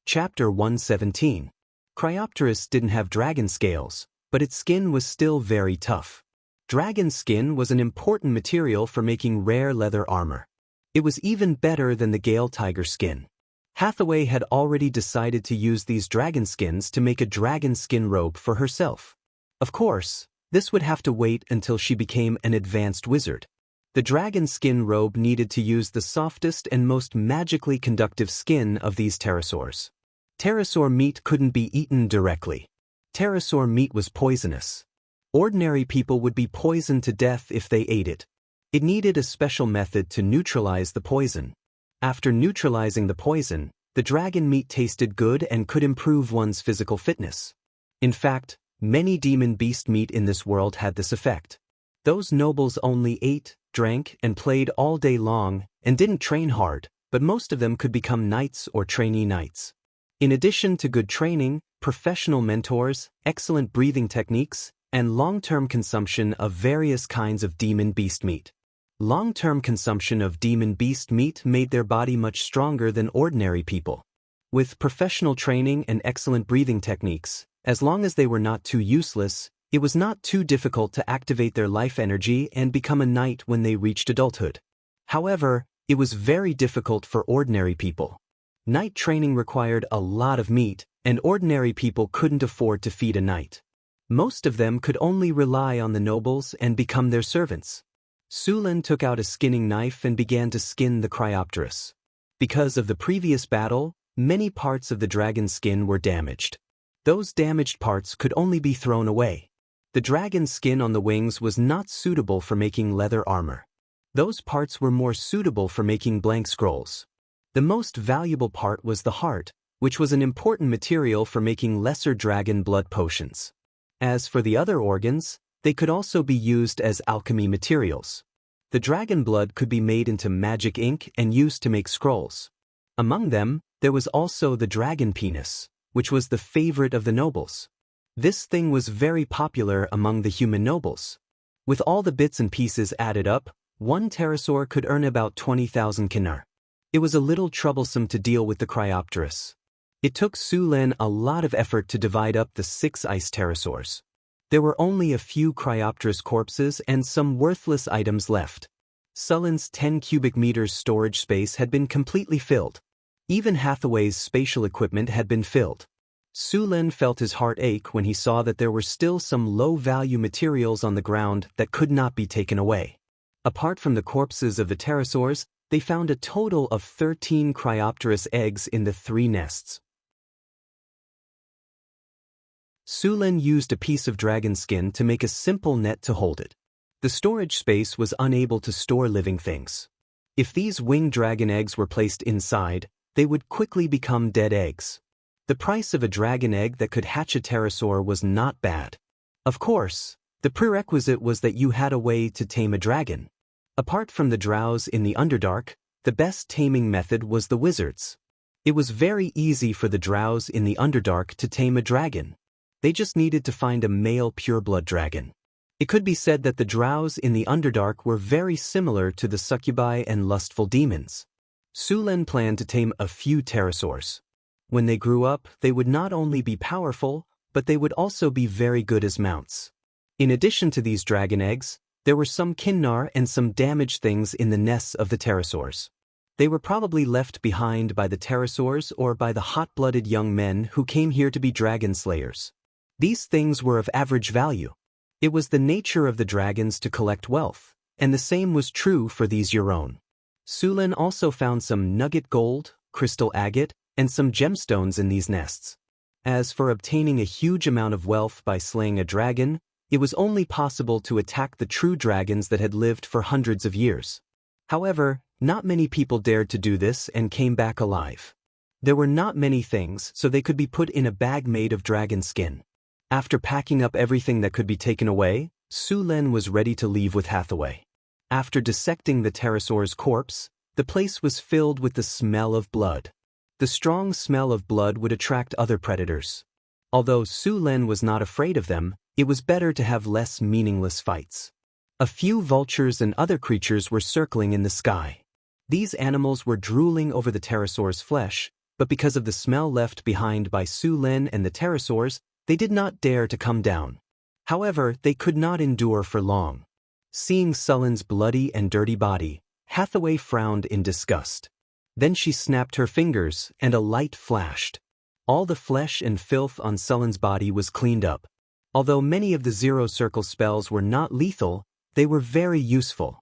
Chapter 117. Cryopteris didn't have dragon scales, but its skin was still very tough. Dragon skin was an important material for making rare leather armor. It was even better than the Gale Tiger skin. Hathaway had already decided to use these dragon skins to make a dragon skin robe for herself. Of course, this would have to wait until she became an advanced wizard. The dragon skin robe needed to use the softest and most magically conductive skin of these pterosaurs. Pterosaur meat couldn't be eaten directly. Pterosaur meat was poisonous. Ordinary people would be poisoned to death if they ate it. It needed a special method to neutralize the poison. After neutralizing the poison, the dragon meat tasted good and could improve one's physical fitness. In fact, many demon beast meat in this world had this effect. Those nobles only ate, drank, and played all day long, and didn't train hard, but most of them could become knights or trainee knights. In addition to good training, professional mentors, excellent breathing techniques, and long-term consumption of various kinds of demon beast meat. Long-term consumption of demon beast meat made their body much stronger than ordinary people. With professional training and excellent breathing techniques, as long as they were not too useless, it was not too difficult to activate their life energy and become a knight when they reached adulthood. However, it was very difficult for ordinary people. Knight training required a lot of meat, and ordinary people couldn't afford to feed a knight. Most of them could only rely on the nobles and become their servants. Sulan took out a skinning knife and began to skin the Cryopterus. Because of the previous battle, many parts of the dragon's skin were damaged. Those damaged parts could only be thrown away. The dragon's skin on the wings was not suitable for making leather armor. Those parts were more suitable for making blank scrolls. The most valuable part was the heart, which was an important material for making lesser dragon blood potions. As for the other organs, they could also be used as alchemy materials. The dragon blood could be made into magic ink and used to make scrolls. Among them, there was also the dragon penis, which was the favorite of the nobles. This thing was very popular among the human nobles. With all the bits and pieces added up, one pterosaur could earn about 20,000 kinar. It was a little troublesome to deal with the Cryopterus. It took Sulan a lot of effort to divide up the 6 ice pterosaurs. There were only a few Cryopterus corpses and some worthless items left. Sulan's 10 cubic meters storage space had been completely filled. Even Hathaway's spatial equipment had been filled. Sulan felt his heart ache when he saw that there were still some low-value materials on the ground that could not be taken away. Apart from the corpses of the pterosaurs, they found a total of 13 Cryopterus eggs in the 3 nests. Sulan used a piece of dragon skin to make a simple net to hold it. The storage space was unable to store living things. If these winged dragon eggs were placed inside, they would quickly become dead eggs. The price of a dragon egg that could hatch a pterosaur was not bad. Of course, the prerequisite was that you had a way to tame a dragon. Apart from the drows in the Underdark, the best taming method was the wizards. It was very easy for the drows in the Underdark to tame a dragon. They just needed to find a male pureblood dragon. It could be said that the drows in the Underdark were very similar to the succubi and lustful demons. Sulan planned to tame a few pterosaurs. When they grew up, they would not only be powerful, but they would also be very good as mounts. In addition to these dragon eggs, there were some kinnar and some damaged things in the nests of the pterosaurs. They were probably left behind by the pterosaurs or by the hot-blooded young men who came here to be dragon slayers. These things were of average value. It was the nature of the dragons to collect wealth, and the same was true for these Euron. Sulan also found some nugget gold, crystal agate, and some gemstones in these nests. As for obtaining a huge amount of wealth by slaying a dragon, it was only possible to attack the true dragons that had lived for hundreds of years. However, not many people dared to do this and came back alive. There were not many things, so they could be put in a bag made of dragon skin. After packing up everything that could be taken away, Sulan was ready to leave with Hathaway. After dissecting the pterosaur's corpse, the place was filled with the smell of blood. The strong smell of blood would attract other predators. Although Sulan was not afraid of them, it was better to have less meaningless fights. A few vultures and other creatures were circling in the sky. These animals were drooling over the pterosaur's flesh, but because of the smell left behind by Sulan and the pterosaurs, they did not dare to come down. However, they could not endure for long. Seeing Sulan's bloody and dirty body, Hathaway frowned in disgust. Then she snapped her fingers, and a light flashed. All the flesh and filth on Sulan's body was cleaned up. Although many of the Zero Circle spells were not lethal, they were very useful.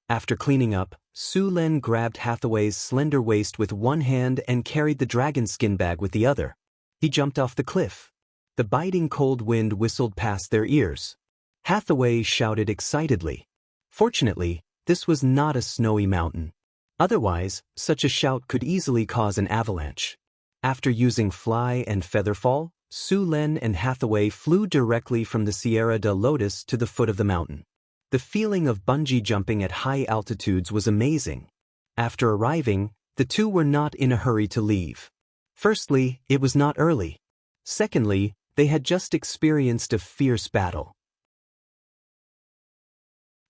After cleaning up, Sulan grabbed Hathaway's slender waist with one hand and carried the dragon skin bag with the other. He jumped off the cliff. The biting cold wind whistled past their ears. Hathaway shouted excitedly. Fortunately, this was not a snowy mountain. Otherwise, such a shout could easily cause an avalanche. After using Fly and Featherfall, Su Len and Hathaway flew directly from the Sierra de Lotus to the foot of the mountain. The feeling of bungee jumping at high altitudes was amazing. After arriving, the two were not in a hurry to leave. Firstly, it was not early. Secondly, they had just experienced a fierce battle.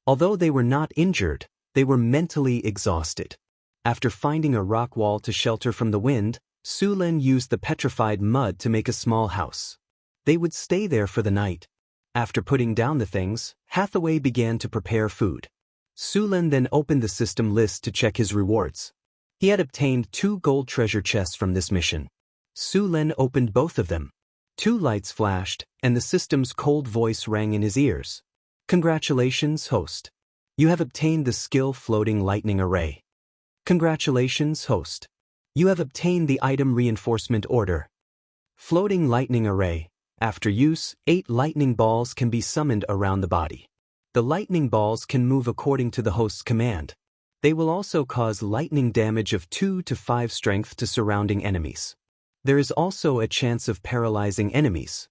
Although they were not injured, they were mentally exhausted. After finding a rock wall to shelter from the wind, Su Len used the petrified mud to make a small house. They would stay there for the night. After putting down the things, Hathaway began to prepare food. Su Len then opened the system list to check his rewards. He had obtained 2 gold treasure chests from this mission. Su Len opened both of them. 2 lights flashed, and the system's cold voice rang in his ears. Congratulations, host. You have obtained the skill Floating Lightning Array. Congratulations, host. You have obtained the item Reinforcement Order. Floating Lightning Array. After use, 8 lightning balls can be summoned around the body. The lightning balls can move according to the host's command. They will also cause lightning damage of 2 to 5 strength to surrounding enemies. There is also a chance of paralyzing enemies.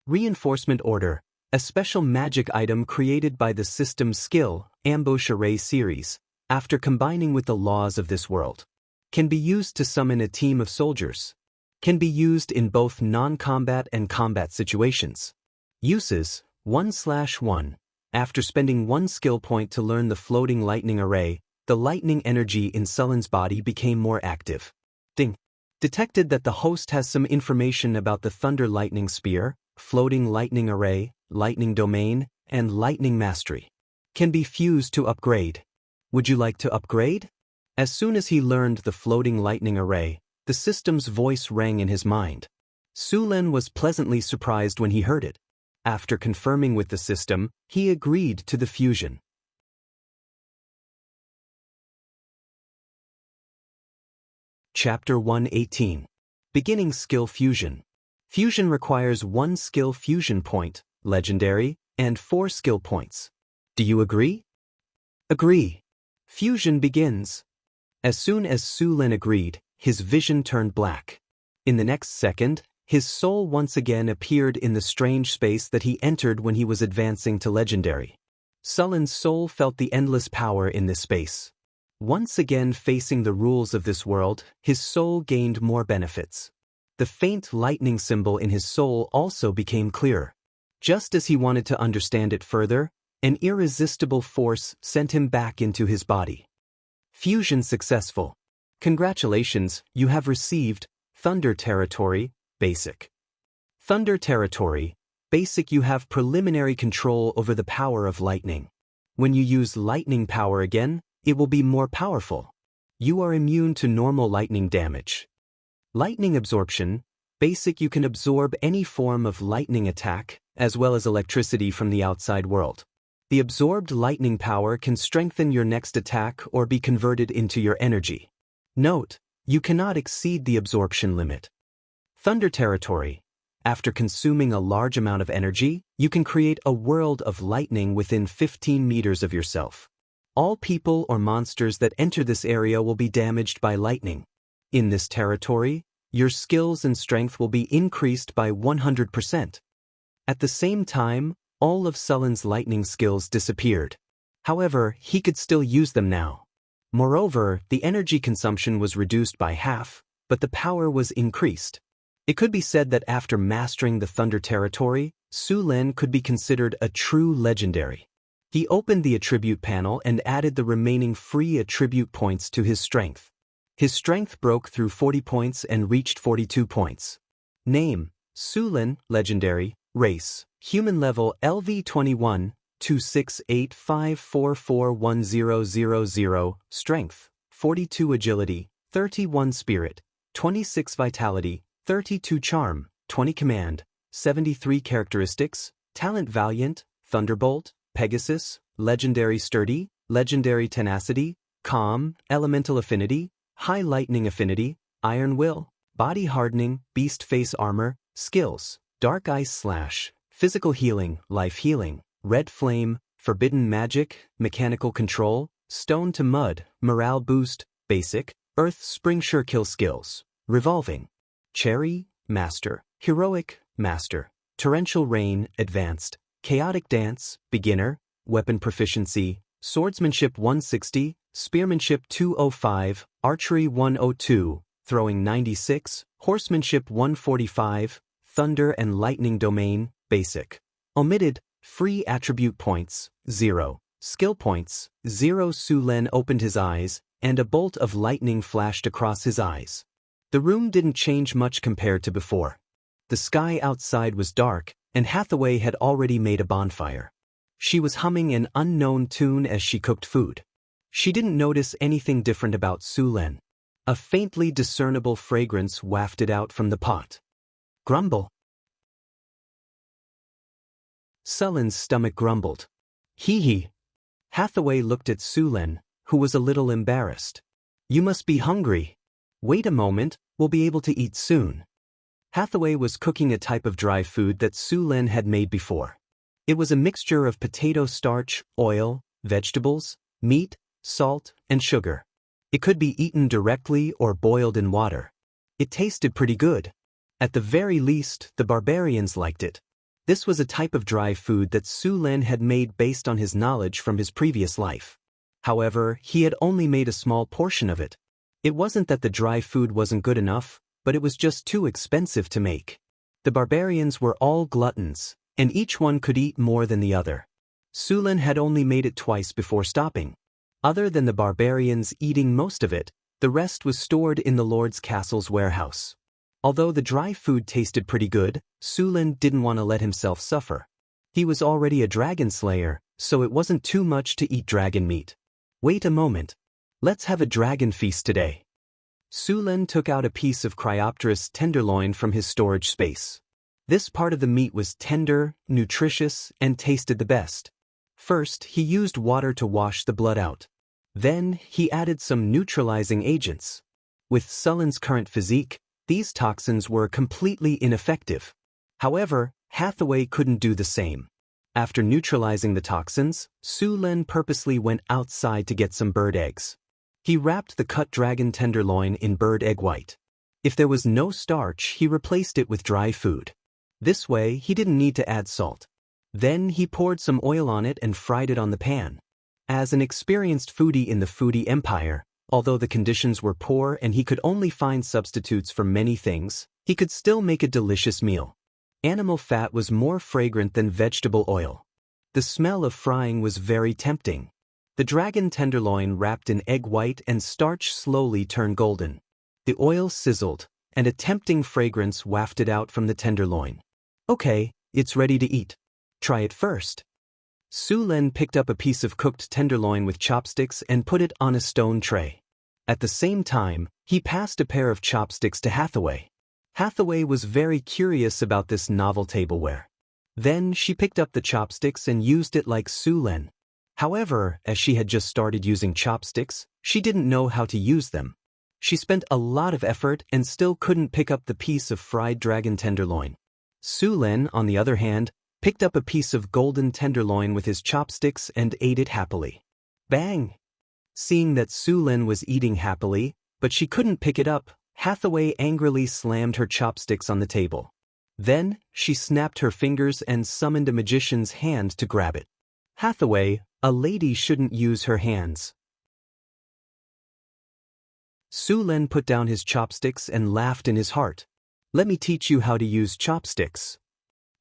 Reinforcement Order, a special magic item created by the system's skill, Ambush Array series, after combining with the laws of this world. Can be used to summon a team of soldiers. Can be used in both non-combat and combat situations. Uses: 1/1. After spending 1 skill point to learn the Floating Lightning Array, the lightning energy in Sullen's body became more active. Ding. Detected that the host has some information about the Thunder Lightning Spear, Floating Lightning Array, Lightning Domain, and Lightning Mastery. Can be fused to upgrade. Would you like to upgrade? As soon as he learned the Floating Lightning Array, the system's voice rang in his mind. Su Len was pleasantly surprised when he heard it. After confirming with the system, he agreed to the fusion. Chapter 118. Beginning Skill Fusion. Fusion requires 1 skill fusion point, legendary, and 4 skill points. Do you agree? Agree. Fusion begins. As soon as Su Len agreed, his vision turned black. In the next second, his soul once again appeared in the strange space that he entered when he was advancing to legendary. Sullen's soul felt the endless power in this space. Once again facing the rules of this world, his soul gained more benefits. The faint lightning symbol in his soul also became clearer. Just as he wanted to understand it further, an irresistible force sent him back into his body. Fusion successful. Congratulations, you have received Thunder Territory, Basic. Thunder Territory, Basic. You have preliminary control over the power of lightning. When you use lightning power again, it will be more powerful. You are immune to normal lightning damage. Lightning Absorption, Basic. You can absorb any form of lightning attack, as well as electricity from the outside world. The absorbed lightning power can strengthen your next attack or be converted into your energy. Note, you cannot exceed the absorption limit. Thunder Territory. After consuming a large amount of energy, you can create a world of lightning within 15 meters of yourself. All people or monsters that enter this area will be damaged by lightning. In this territory, your skills and strength will be increased by 100%. At the same time, all of Sullen's lightning skills disappeared. However, he could still use them now. Moreover, the energy consumption was reduced by half, but the power was increased. It could be said that after mastering the Thunder Territory, Su Len could be considered a true legendary. He opened the attribute panel and added the remaining free attribute points to his strength. His strength broke through 40 points and reached 42 points. Name: Su Len, legendary. Race: human. Level: LV21, 268544100. Strength: 42. Agility: 31. Spirit: 26. Vitality: 32. Charm: 20. Command: 73. Characteristics: Talent: Valiant, Thunderbolt, Pegasus, Legendary Sturdy, Legendary Tenacity, Calm, Elemental Affinity, High Lightning Affinity, Iron Will, Body Hardening, Beast Face Armor. Skills: Dark Ice Slash, Physical Healing, Life Healing, Red Flame, Forbidden Magic, Mechanical Control, Stone to Mud, Morale Boost, Basic, Earth Spring Sure Kill Skills, Revolving. Cherry, Master, Heroic, Master. Torrential Rain, Advanced. Chaotic Dance, Beginner. Weapon Proficiency, Swordsmanship 160, Spearmanship 205, Archery 102, Throwing 96, Horsemanship 145, Thunder and Lightning Domain, Basic. Omitted, Free Attribute Points, 0. Skill Points, 0. Su Len opened his eyes, and a bolt of lightning flashed across his eyes. The room didn't change much compared to before. The sky outside was dark, and Hathaway had already made a bonfire. She was humming an unknown tune as she cooked food. She didn't notice anything different about Su Len. A faintly discernible fragrance wafted out from the pot. Grumble. Sullen's stomach grumbled. Hee hee. Hathaway looked at Su Len, who was a little embarrassed. You must be hungry. Wait a moment, we'll be able to eat soon. Hathaway was cooking a type of dry food that Su Len had made before. It was a mixture of potato starch, oil, vegetables, meat, salt, and sugar. It could be eaten directly or boiled in water. It tasted pretty good. At the very least, the barbarians liked it. This was a type of dry food that Su Len had made based on his knowledge from his previous life. However, he had only made a small portion of it. It wasn't that the dry food wasn't good enough, but it was just too expensive to make. The barbarians were all gluttons, and each one could eat more than the other. Su Len had only made it twice before stopping. Other than the barbarians eating most of it, the rest was stored in the Lord's castle's warehouse. Although the dry food tasted pretty good, Su Len didn't want to let himself suffer. He was already a dragon slayer, so it wasn't too much to eat dragon meat. Wait a moment. Let's have a dragon feast today. Su Len took out a piece of Cryopterus tenderloin from his storage space. This part of the meat was tender, nutritious, and tasted the best. First, he used water to wash the blood out. Then, he added some neutralizing agents. With Sullen's current physique, these toxins were completely ineffective. However, Hathaway couldn't do the same. After neutralizing the toxins, Su Len purposely went outside to get some bird eggs. He wrapped the cut dragon tenderloin in bird egg white. If there was no starch, he replaced it with dry food. This way, he didn't need to add salt. Then he poured some oil on it and fried it on the pan. As an experienced foodie in the foodie empire, although the conditions were poor and he could only find substitutes for many things, he could still make a delicious meal. Animal fat was more fragrant than vegetable oil. The smell of frying was very tempting. The dragon tenderloin wrapped in egg white and starch slowly turned golden. The oil sizzled, and a tempting fragrance wafted out from the tenderloin. Okay, it's ready to eat. Try it first. Su Len picked up a piece of cooked tenderloin with chopsticks and put it on a stone tray. At the same time, he passed a pair of chopsticks to Hathaway. Hathaway was very curious about this novel tableware. Then she picked up the chopsticks and used it like Su Len. However, as she had just started using chopsticks, she didn't know how to use them. She spent a lot of effort and still couldn't pick up the piece of fried dragon tenderloin. Su Len, on the other hand, picked up a piece of golden tenderloin with his chopsticks and ate it happily. Bang! Seeing that Su Len was eating happily, but she couldn't pick it up, Hathaway angrily slammed her chopsticks on the table. Then, she snapped her fingers and summoned a magician's hand to grab it. Hathaway, a lady shouldn't use her hands. Su Len put down his chopsticks and laughed in his heart. Let me teach you how to use chopsticks.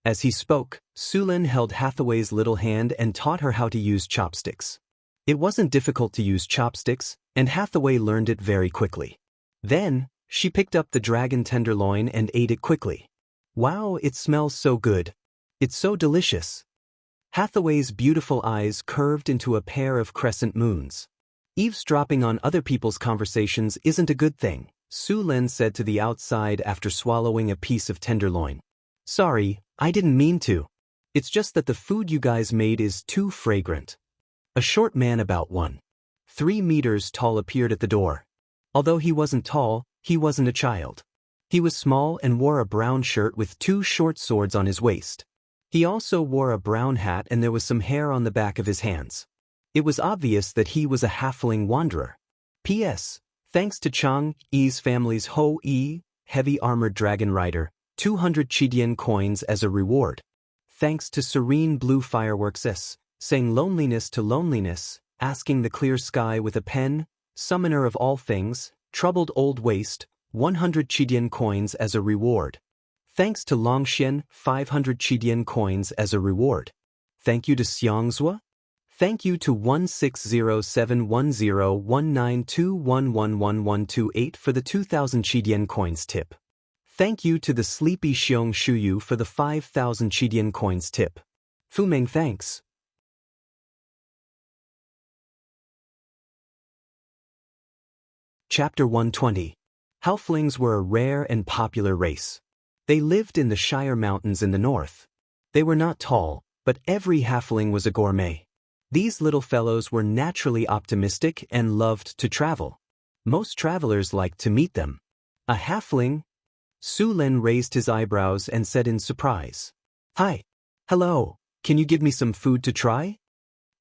As he spoke, Su Len held Hathaway's little hand and taught her how to use chopsticks. It wasn't difficult to use chopsticks, and Hathaway learned it very quickly. Then, she picked up the dragon tenderloin and ate it quickly. Wow, it smells so good. It's so delicious. Hathaway's beautiful eyes curved into a pair of crescent moons. Eavesdropping on other people's conversations isn't a good thing, Su Len said to the outside after swallowing a piece of tenderloin. Sorry, I didn't mean to. It's just that the food you guys made is too fragrant. A short man about 1.3 meters tall appeared at the door. Although he wasn't tall, he wasn't a child. He was small and wore a brown shirt with 2 short swords on his waist. He also wore a brown hat and there was some hair on the back of his hands. It was obvious that he was a halfling wanderer. P.S. Thanks to Chang Yi's family's Ho Yi, heavy armored dragon rider, 200 Chidian coins as a reward. Thanks to Serene Blue Fireworks S, saying loneliness to loneliness, asking the clear sky with a pen, Summoner of all things, Troubled Old Waste, 100 Chidian coins as a reward. Thanks to Longxian, 500 Chidian coins as a reward. Thank you to Xianxia. Thank you to 1607101921111128 for the 2000 Chidian coins tip. Thank you to the Sleepy Xiong Shuyu for the 5000 Chidian coins tip. Fumeng thanks. Chapter 120. Halflings were a rare and popular race. They lived in the Shire Mountains in the north. They were not tall, but every halfling was a gourmet. These little fellows were naturally optimistic and loved to travel. Most travelers liked to meet them. A halfling? Su Len raised his eyebrows and said in surprise. Hi. Hello, can you give me some food to try?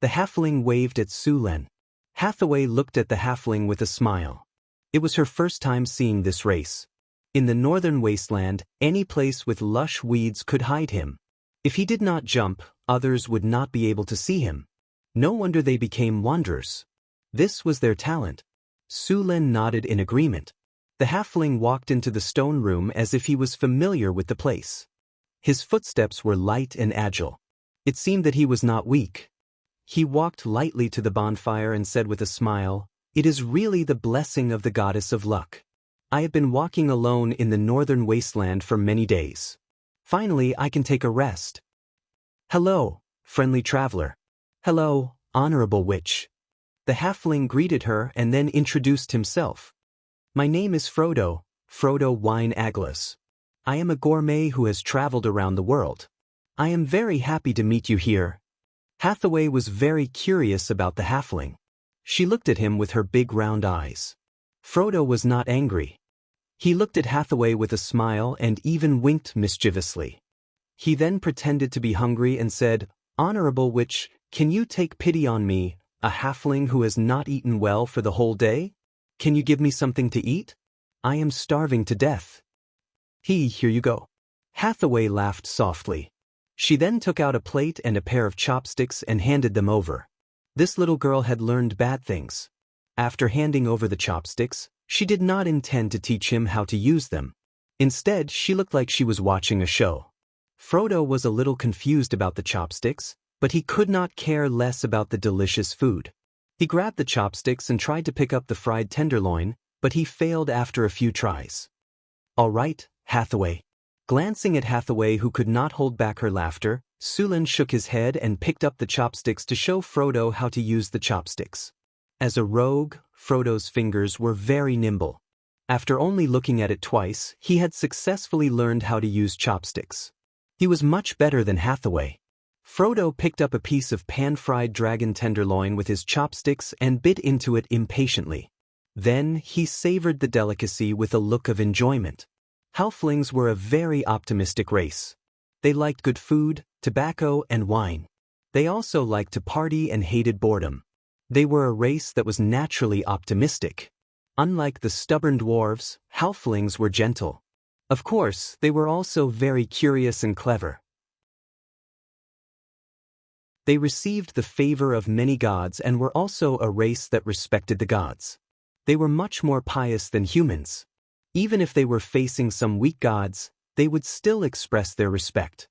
The halfling waved at Su Len. Hathaway looked at the halfling with a smile. It was her first time seeing this race. In the northern wasteland, any place with lush weeds could hide him. If he did not jump, others would not be able to see him. No wonder they became wanderers. This was their talent. Su Len nodded in agreement. The halfling walked into the stone room as if he was familiar with the place. His footsteps were light and agile. It seemed that he was not weak. He walked lightly to the bonfire and said with a smile, "It is really the blessing of the goddess of luck. I have been walking alone in the northern wasteland for many days. Finally, I can take a rest." "Hello, friendly traveler." "Hello, honorable witch." The halfling greeted her and then introduced himself. "My name is Frodo Wine Aglas. I am a gourmet who has traveled around the world. I am very happy to meet you here." Hathaway was very curious about the halfling. She looked at him with her big round eyes. Frodo was not angry. He looked at Hathaway with a smile and even winked mischievously. He then pretended to be hungry and said, "Honorable witch, can you take pity on me, a halfling who has not eaten well for the whole day? Can you give me something to eat? I am starving to death." Here you go." Hathaway laughed softly. She then took out a plate and a pair of chopsticks and handed them over. This little girl had learned bad things. After handing over the chopsticks, she did not intend to teach him how to use them. Instead, she looked like she was watching a show. Frodo was a little confused about the chopsticks, but he could not care less about the delicious food. He grabbed the chopsticks and tried to pick up the fried tenderloin, but he failed after a few tries. "All right, Hathaway." Glancing at Hathaway, who could not hold back her laughter, Su Len shook his head and picked up the chopsticks to show Frodo how to use the chopsticks. As a rogue, Frodo's fingers were very nimble. After only looking at it twice, he had successfully learned how to use chopsticks. He was much better than Hathaway. Frodo picked up a piece of pan-fried dragon tenderloin with his chopsticks and bit into it impatiently. Then he savored the delicacy with a look of enjoyment. Halflings were a very optimistic race. They liked good food, tobacco, and wine. They also liked to party and hated boredom. They were a race that was naturally optimistic. Unlike the stubborn dwarves, halflings were gentle. Of course, they were also very curious and clever. They received the favor of many gods and were also a race that respected the gods. They were much more pious than humans. Even if they were facing some weak gods, they would still express their respect.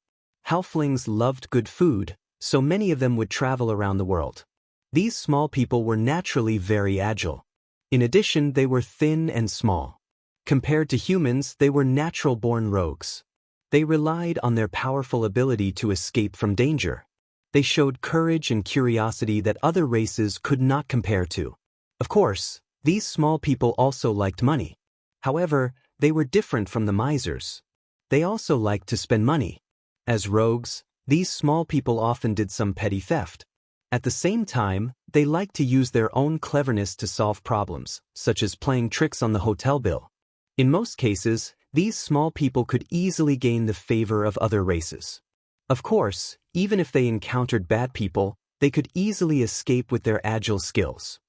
Halflings loved good food, so many of them would travel around the world. These small people were naturally very agile. In addition, they were thin and small. Compared to humans, they were natural-born rogues. They relied on their powerful ability to escape from danger. They showed courage and curiosity that other races could not compare to. Of course, these small people also liked money. However, they were different from the misers. They also liked to spend money. As rogues, these small people often did some petty theft. At the same time, they liked to use their own cleverness to solve problems, such as playing tricks on the hotel bill. In most cases, these small people could easily gain the favor of other races. Of course, even if they encountered bad people, they could easily escape with their agile skills.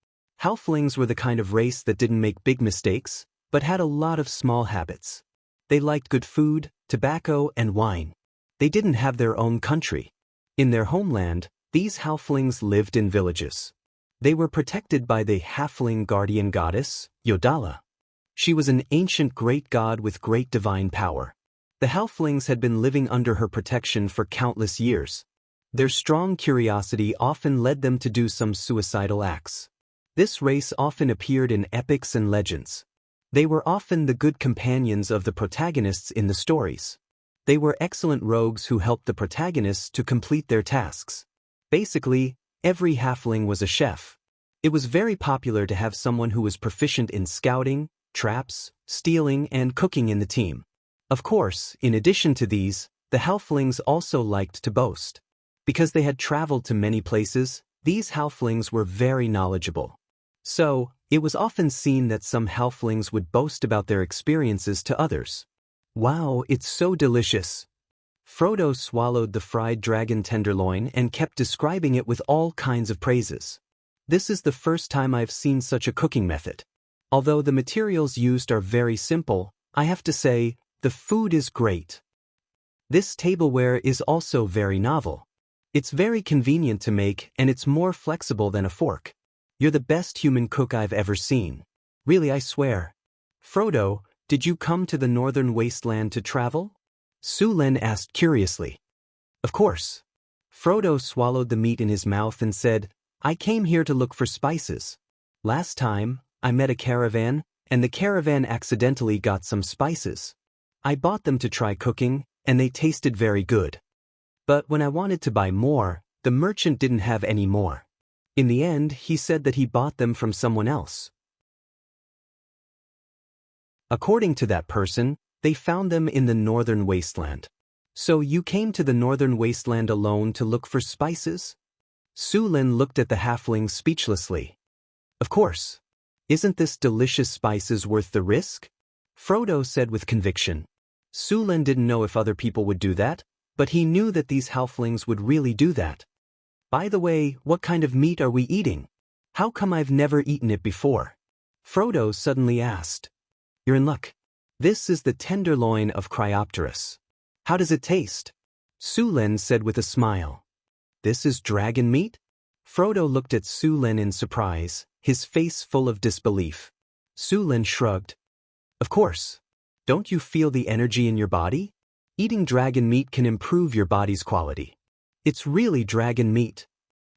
Halflings were the kind of race that didn't make big mistakes, but had a lot of small habits. They liked good food, tobacco, and wine. They didn't have their own country. In their homeland, these halflings lived in villages. They were protected by the halfling guardian goddess, Yodala. She was an ancient great god with great divine power. The halflings had been living under her protection for countless years. Their strong curiosity often led them to do some suicidal acts. This race often appeared in epics and legends. They were often the good companions of the protagonists in the stories. They were excellent rogues who helped the protagonists to complete their tasks. Basically, every halfling was a chef. It was very popular to have someone who was proficient in scouting, traps, stealing, and cooking in the team. Of course, in addition to these, the halflings also liked to boast. Because they had traveled to many places, these halflings were very knowledgeable. So, it was often seen that some halflings would boast about their experiences to others. "Wow, it's so delicious." Frodo swallowed the fried dragon tenderloin and kept describing it with all kinds of praises. "This is the first time I've seen such a cooking method. Although the materials used are very simple, I have to say, the food is great. This tableware is also very novel. It's very convenient to make and it's more flexible than a fork. You're the best human cook I've ever seen. Really, I swear." "Frodo, did you come to the northern wasteland to travel?" Sulen asked curiously. "Of course." Frodo swallowed the meat in his mouth and said, "I came here to look for spices. Last time, I met a caravan, and the caravan accidentally got some spices. I bought them to try cooking, and they tasted very good. But when I wanted to buy more, the merchant didn't have any more. In the end, he said that he bought them from someone else. According to that person, they found them in the northern wasteland. So you came to the northern wasteland alone to look for spices?" Sulen looked at the halfling speechlessly. "Of course. Isn't this delicious spices worth the risk?" Frodo said with conviction. Sulen didn't know if other people would do that, but he knew that these halflings would really do that. "By the way, what kind of meat are we eating? How come I've never eaten it before?" Frodo suddenly asked. "You're in luck. This is the tenderloin of Cryopterus. How does it taste?" Sulen said with a smile. "This is dragon meat?" Frodo looked at Sulen in surprise, his face full of disbelief. Sulen shrugged. "Of course. Don't you feel the energy in your body? Eating dragon meat can improve your body's quality. It's really dragon meat."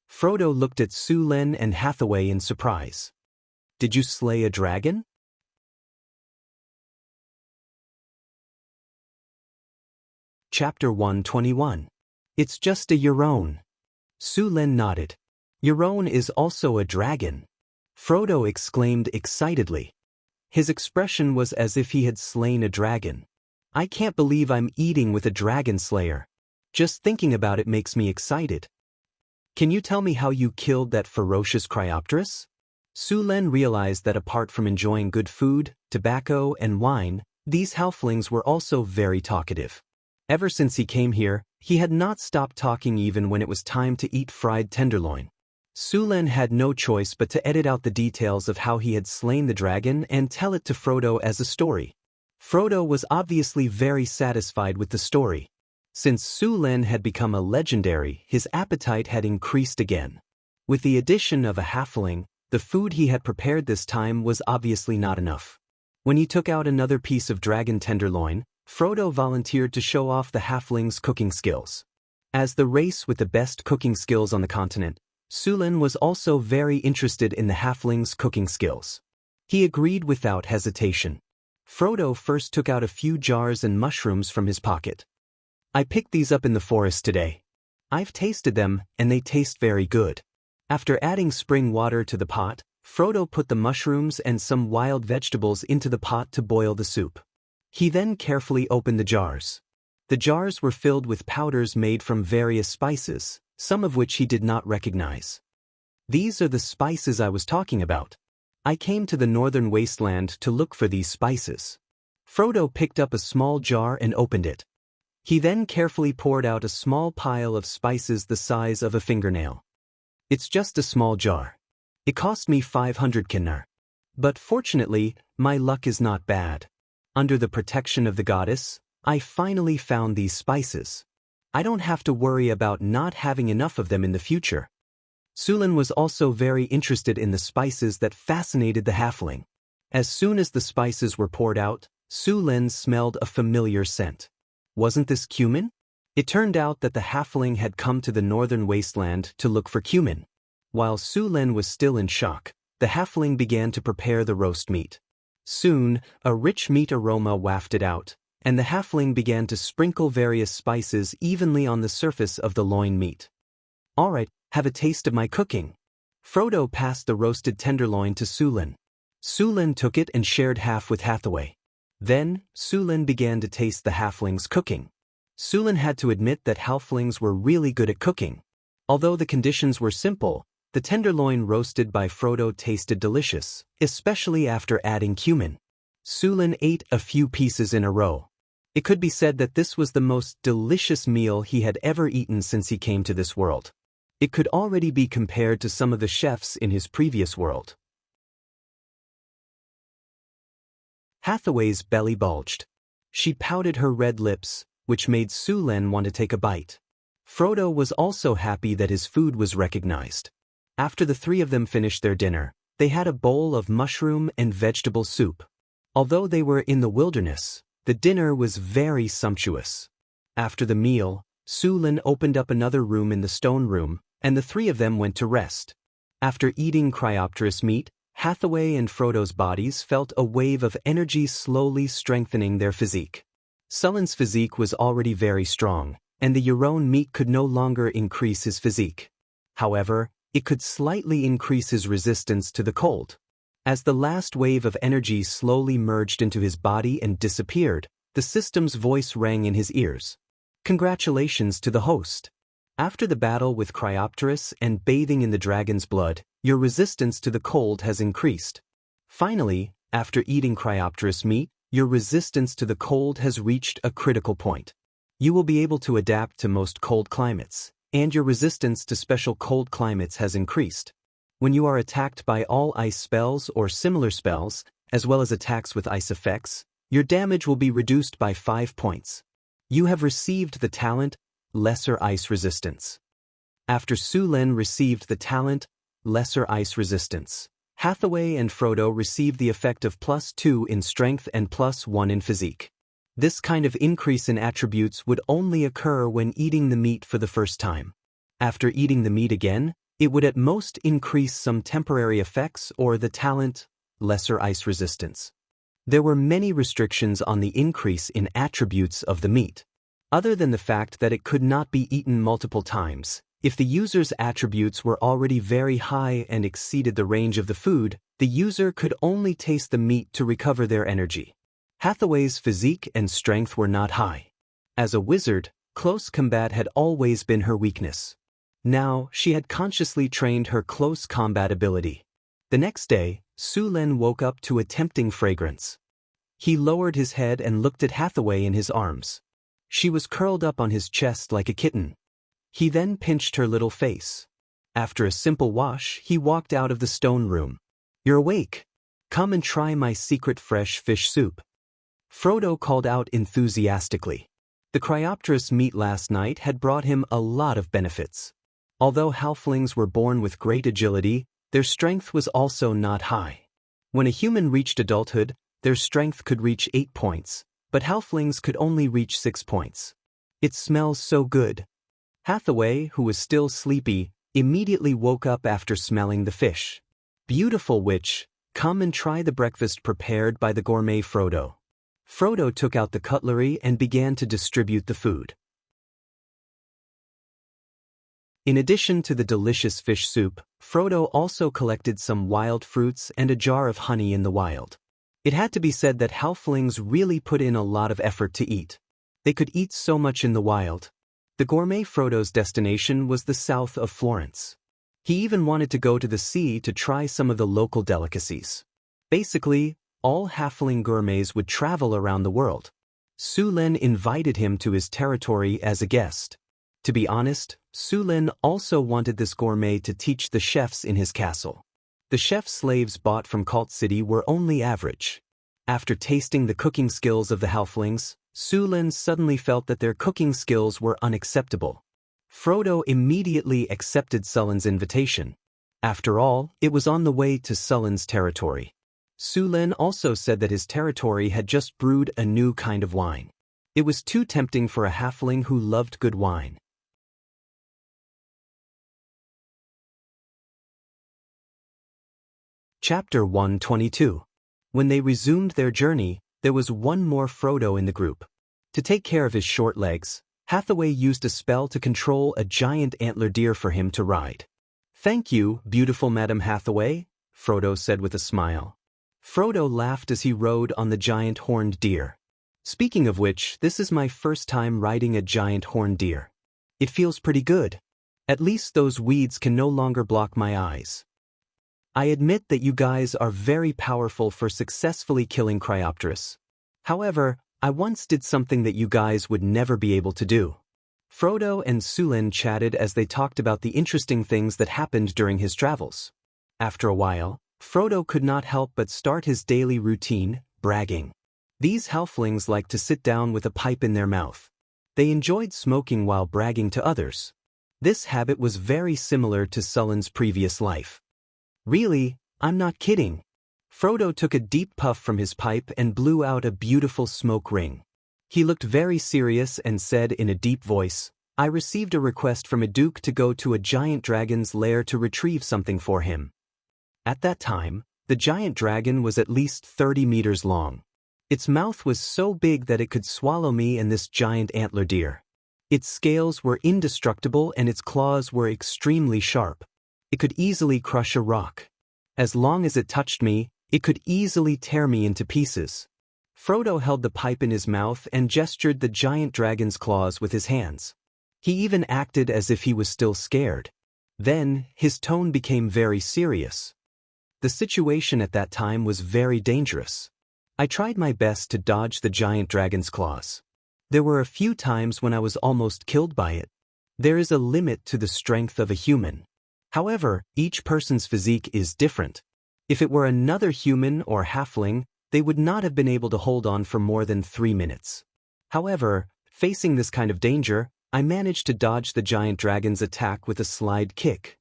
Frodo looked at Sulen and Hathaway in surprise. "Did you slay a dragon?" Chapter 121. It's just a Euron. Sulen nodded. "Euron is also a dragon." Frodo exclaimed excitedly. His expression was as if he had slain a dragon. "I can't believe I'm eating with a dragon slayer. Just thinking about it makes me excited." "Can you tell me how you killed that ferocious Cryopterus?" Sulen realized that apart from enjoying good food, tobacco, and wine, these halflings were also very talkative. Ever since he came here, he had not stopped talking even when it was time to eat fried tenderloin. Sulen had no choice but to edit out the details of how he had slain the dragon and tell it to Frodo as a story. Frodo was obviously very satisfied with the story. Since Sulen had become a legendary, his appetite had increased again. With the addition of a halfling, the food he had prepared this time was obviously not enough. When he took out another piece of dragon tenderloin, Frodo volunteered to show off the halfling's cooking skills. As the race with the best cooking skills on the continent, Sulen was also very interested in the halfling's cooking skills. He agreed without hesitation. Frodo first took out a few jars and mushrooms from his pocket. "I picked these up in the forest today. I've tasted them, and they taste very good." After adding spring water to the pot, Frodo put the mushrooms and some wild vegetables into the pot to boil the soup. He then carefully opened the jars. The jars were filled with powders made from various spices, some of which he did not recognize. "These are the spices I was talking about. I came to the northern wasteland to look for these spices." Frodo picked up a small jar and opened it. He then carefully poured out a small pile of spices the size of a fingernail. "It's just a small jar. It cost me 500 kinar. But fortunately, my luck is not bad. Under the protection of the goddess, I finally found these spices. I don't have to worry about not having enough of them in the future. Sulin was also very interested in the spices that fascinated the halfling. As soon as the spices were poured out, Sulin smelled a familiar scent. Wasn't this cumin? It turned out that the halfling had come to the northern wasteland to look for cumin. While Sulin was still in shock, the halfling began to prepare the roast meat. Soon, a rich meat aroma wafted out, and the halfling began to sprinkle various spices evenly on the surface of the loin meat. "All right, have a taste of my cooking." Frodo passed the roasted tenderloin to Sulin. Sulin took it and shared half with Hathaway. Then, Sulin began to taste the halfling's cooking. Sulin had to admit that halflings were really good at cooking. Although the conditions were simple, the tenderloin roasted by Frodo tasted delicious, especially after adding cumin. Sulin ate a few pieces in a row. It could be said that this was the most delicious meal he had ever eaten since he came to this world. It could already be compared to some of the chefs in his previous world. Hathaway's belly bulged. She pouted her red lips, which made Sulin want to take a bite. Frodo was also happy that his food was recognized. After the three of them finished their dinner, they had a bowl of mushroom and vegetable soup. Although they were in the wilderness, the dinner was very sumptuous. After the meal, Sulin opened up another room in the stone room, and the three of them went to rest. After eating Cryopteris meat, Hathaway and Frodo's bodies felt a wave of energy slowly strengthening their physique. Sulin's physique was already very strong, and the Euron meat could no longer increase his physique. However, it could slightly increase his resistance to the cold. As the last wave of energy slowly merged into his body and disappeared, the system's voice rang in his ears. "Congratulations to the host. After the battle with Cryopteris and bathing in the dragon's blood, your resistance to the cold has increased. Finally, after eating Cryopteris meat, your resistance to the cold has reached a critical point. You will be able to adapt to most cold climates, and your resistance to special cold climates has increased. When you are attacked by all ice spells or similar spells, as well as attacks with ice effects, your damage will be reduced by 5 points. You have received the talent, Lesser Ice Resistance." After Sulin received the talent, Lesser Ice Resistance, Hathaway and Frodo received the effect of +2 in strength and +1 in physique. This kind of increase in attributes would only occur when eating the meat for the first time. After eating the meat again, it would at most increase some temporary effects or the talent, Lesser Ice Resistance. There were many restrictions on the increase in attributes of the meat. Other than the fact that it could not be eaten multiple times, if the user's attributes were already very high and exceeded the range of the food, the user could only taste the meat to recover their energy. Hathaway's physique and strength were not high. As a wizard, close combat had always been her weakness. Now, she had consciously trained her close combat ability. The next day, Sulin woke up to a tempting fragrance. He lowered his head and looked at Hathaway in his arms. She was curled up on his chest like a kitten. He then pinched her little face. After a simple wash, he walked out of the stone room. "You're awake. Come and try my secret fresh fish soup." Frodo called out enthusiastically. The Cryopteris meat last night had brought him a lot of benefits. Although halflings were born with great agility, their strength was also not high. When a human reached adulthood, their strength could reach 8 points, but halflings could only reach 6 points. "It smells so good." Hathaway, who was still sleepy, immediately woke up after smelling the fish. "Beautiful witch, come and try the breakfast prepared by the gourmet Frodo." Frodo took out the cutlery and began to distribute the food. In addition to the delicious fish soup, Frodo also collected some wild fruits and a jar of honey in the wild. It had to be said that halflings really put in a lot of effort to eat. They could eat so much in the wild. The gourmet Frodo's destination was the south of Florence. He even wanted to go to the sea to try some of the local delicacies. Basically, all halfling gourmets would travel around the world. Sulin invited him to his territory as a guest. To be honest, Sulin also wanted this gourmet to teach the chefs in his castle. The chef slaves bought from Cult City were only average. After tasting the cooking skills of the halflings, Sulin suddenly felt that their cooking skills were unacceptable. Frodo immediately accepted Sullin's invitation. After all, it was on the way to Sullin's territory. Sulin also said that his territory had just brewed a new kind of wine. It was too tempting for a halfling who loved good wine. Chapter 122. When they resumed their journey, there was one more Frodo in the group. To take care of his short legs, Hathaway used a spell to control a giant antler deer for him to ride. "Thank you, beautiful Madam Hathaway," Frodo said with a smile. Frodo laughed as he rode on the giant horned deer. "Speaking of which, this is my first time riding a giant horned deer. It feels pretty good. At least those weeds can no longer block my eyes. I admit that you guys are very powerful for successfully killing Cryopterus. However, I once did something that you guys would never be able to do." Frodo and Sulin chatted as they talked about the interesting things that happened during his travels. After a while, Frodo could not help but start his daily routine, bragging. These halflings liked to sit down with a pipe in their mouth. They enjoyed smoking while bragging to others. This habit was very similar to Sullin's previous life. "Really, I'm not kidding." Frodo took a deep puff from his pipe and blew out a beautiful smoke ring. He looked very serious and said in a deep voice, "I received a request from a duke to go to a giant dragon's lair to retrieve something for him." At that time, the giant dragon was at least 30 meters long. Its mouth was so big that it could swallow me and this giant antler deer. Its scales were indestructible and its claws were extremely sharp. It could easily crush a rock. As long as it touched me, it could easily tear me into pieces. Frodo held the pipe in his mouth and gestured the giant dragon's claws with his hands. He even acted as if he was still scared. Then, his tone became very serious. The situation at that time was very dangerous. I tried my best to dodge the giant dragon's claws. There were a few times when I was almost killed by it. There is a limit to the strength of a human. However, each person's physique is different. If it were another human or halfling, they would not have been able to hold on for more than 3 minutes. However, facing this kind of danger, I managed to dodge the giant dragon's attack with a slide kick.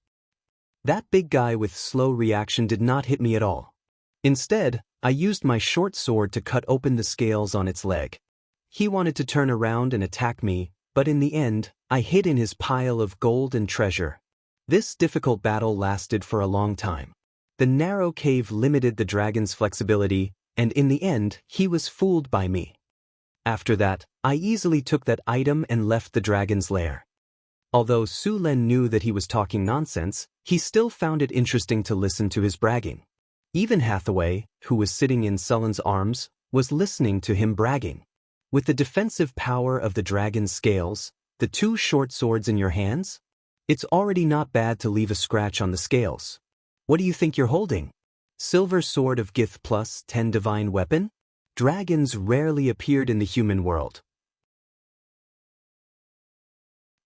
That big guy with slow reaction did not hit me at all. Instead, I used my short sword to cut open the scales on its leg. He wanted to turn around and attack me, but in the end, I hid in his pile of gold and treasure. This difficult battle lasted for a long time. The narrow cave limited the dragon's flexibility, and in the end, he was fooled by me. After that, I easily took that item and left the dragon's lair. Although Sulin knew that he was talking nonsense, he still found it interesting to listen to his bragging. Even Hathaway, who was sitting in Sullin's arms, was listening to him bragging. With the defensive power of the dragon's scales, the 2 short swords in your hands, it's already not bad to leave a scratch on the scales. What do you think you're holding? Silver Sword of Gith plus 10 Divine Weapon? Dragons rarely appeared in the human world.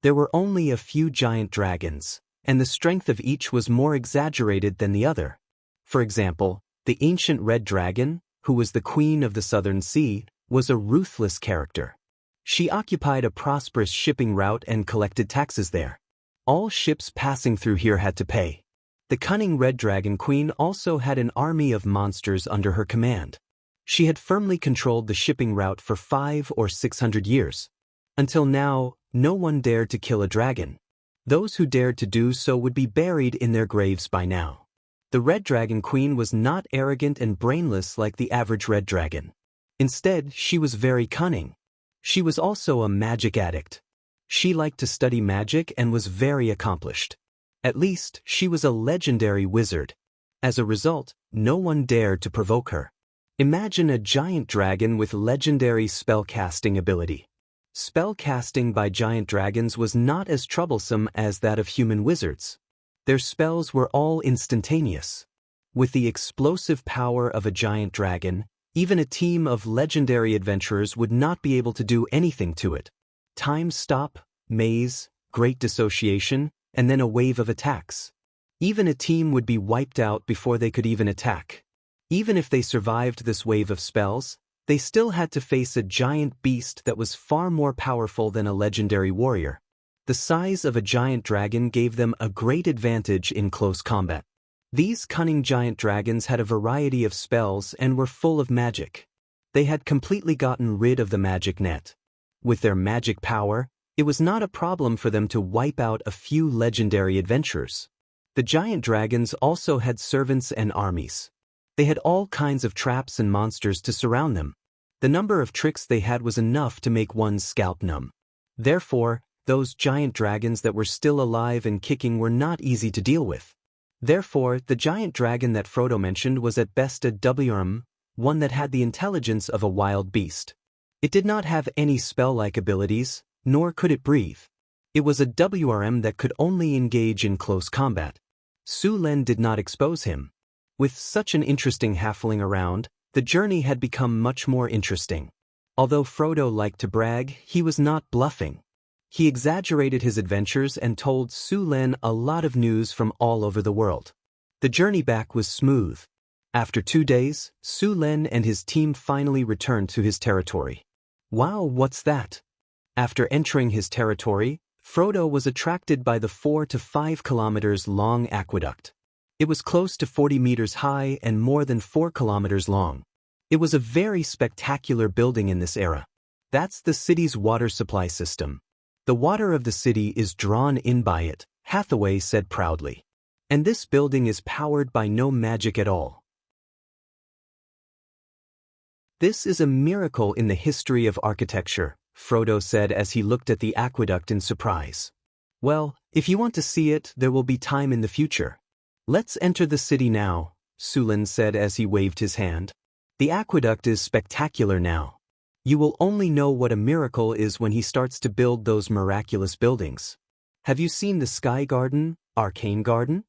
There were only a few giant dragons, and the strength of each was more exaggerated than the other. For example, the ancient red dragon, who was the queen of the southern sea, was a ruthless character. She occupied a prosperous shipping route and collected taxes there. All ships passing through here had to pay. The cunning Red Dragon Queen also had an army of monsters under her command. She had firmly controlled the shipping route for 500 or 600 years. Until now, no one dared to kill a dragon. Those who dared to do so would be buried in their graves by now. The Red Dragon Queen was not arrogant and brainless like the average red dragon. Instead, she was very cunning. She was also a magic addict. She liked to study magic and was very accomplished. At least, she was a legendary wizard. As a result, no one dared to provoke her. Imagine a giant dragon with legendary spell-casting ability. Spell-casting by giant dragons was not as troublesome as that of human wizards. Their spells were all instantaneous. With the explosive power of a giant dragon, even a team of legendary adventurers would not be able to do anything to it. Time stop, maze, great dissociation, and then a wave of attacks. Even a team would be wiped out before they could even attack. Even if they survived this wave of spells, they still had to face a giant beast that was far more powerful than a legendary warrior. The size of a giant dragon gave them a great advantage in close combat. These cunning giant dragons had a variety of spells and were full of magic. They had completely gotten rid of the magic net. With their magic power, it was not a problem for them to wipe out a few legendary adventurers. The giant dragons also had servants and armies. They had all kinds of traps and monsters to surround them. The number of tricks they had was enough to make one's scalp numb. Therefore, those giant dragons that were still alive and kicking were not easy to deal with. Therefore, the giant dragon that Frodo mentioned was at best a WRM, one that had the intelligence of a wild beast. It did not have any spell-like abilities, nor could it breathe. It was a WRM that could only engage in close combat. Su Len did not expose him. With such an interesting halfling around, the journey had become much more interesting. Although Frodo liked to brag, he was not bluffing. He exaggerated his adventures and told Su Len a lot of news from all over the world. The journey back was smooth. After 2 days, Su Len and his team finally returned to his territory. Wow, what's that? After entering his territory, Frodo was attracted by the 4 to 5 kilometers long aqueduct. It was close to 40 meters high and more than 4 kilometers long. It was a very spectacular building in this era. That's the city's water supply system. The water of the city is drawn in by it, Hathaway said proudly. And this building is powered by no magic at all. This is a miracle in the history of architecture, Frodo said as he looked at the aqueduct in surprise. Well, if you want to see it, there will be time in the future. Let's enter the city now, Su Len said as he waved his hand. The aqueduct is spectacular now. You will only know what a miracle is when he starts to build those miraculous buildings. Have you seen the Sky Garden, Arcane Garden?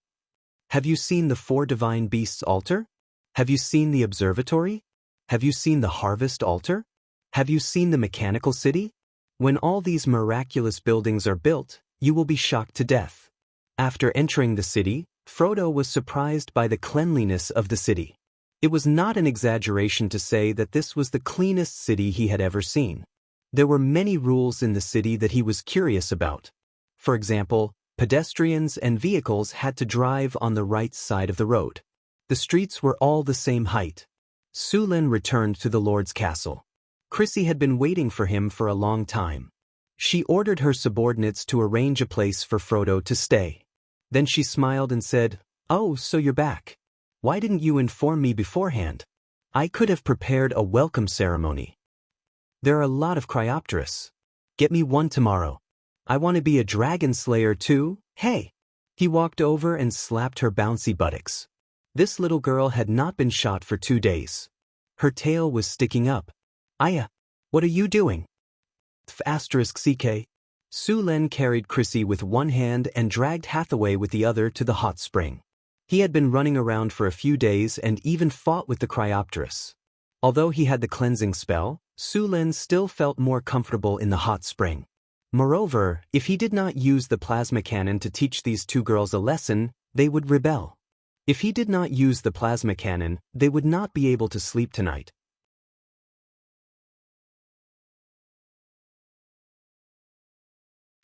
Have you seen the 4 divine beasts altar? Have you seen the observatory? Have you seen the harvest altar? Have you seen the mechanical city? When all these miraculous buildings are built, you will be shocked to death. After entering the city, Frodo was surprised by the cleanliness of the city. It was not an exaggeration to say that this was the cleanest city he had ever seen. There were many rules in the city that he was curious about. For example, pedestrians and vehicles had to drive on the right side of the road. The streets were all the same height. Su Len returned to the Lord's castle. Chrissy had been waiting for him for a long time. She ordered her subordinates to arrange a place for Frodo to stay. Then she smiled and said, "Oh, so you're back. Why didn't you inform me beforehand? I could have prepared a welcome ceremony. There are a lot of Cryopteris. Get me one tomorrow. I want to be a dragon slayer too, hey." He walked over and slapped her bouncy buttocks. This little girl had not been shot for 2 days. Her tail was sticking up. "Aya, what are you doing?" *CK. Su Len carried Chrissy with one hand and dragged Hathaway with the other to the hot spring. He had been running around for a few days and even fought with the Cryopteris. Although he had the cleansing spell, Su Len still felt more comfortable in the hot spring. Moreover, if he did not use the plasma cannon to teach these 2 girls a lesson, they would rebel. If he did not use the plasma cannon, they would not be able to sleep tonight.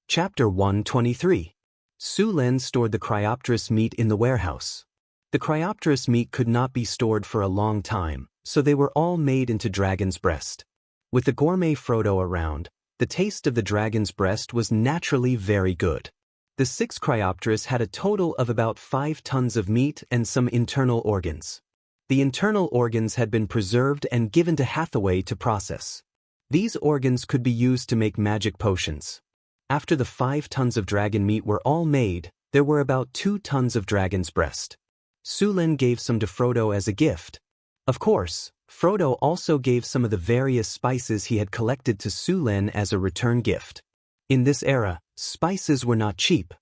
Chapter 123. Su Len stored the Cryopteris meat in the warehouse. The Cryopteris meat could not be stored for a long time, so they were all made into dragon's breast. With the gourmet Frodo around, the taste of the dragon's breast was naturally very good. The 6 Cryopteris had a total of about 5 tons of meat and some internal organs. The internal organs had been preserved and given to Hathaway to process. These organs could be used to make magic potions. After the 5 tons of dragon meat were all made, there were about 2 tons of dragon's breast. Su Len gave some to Frodo as a gift. Of course, Frodo also gave some of the various spices he had collected to Su Len as a return gift. In this era, spices were not cheap.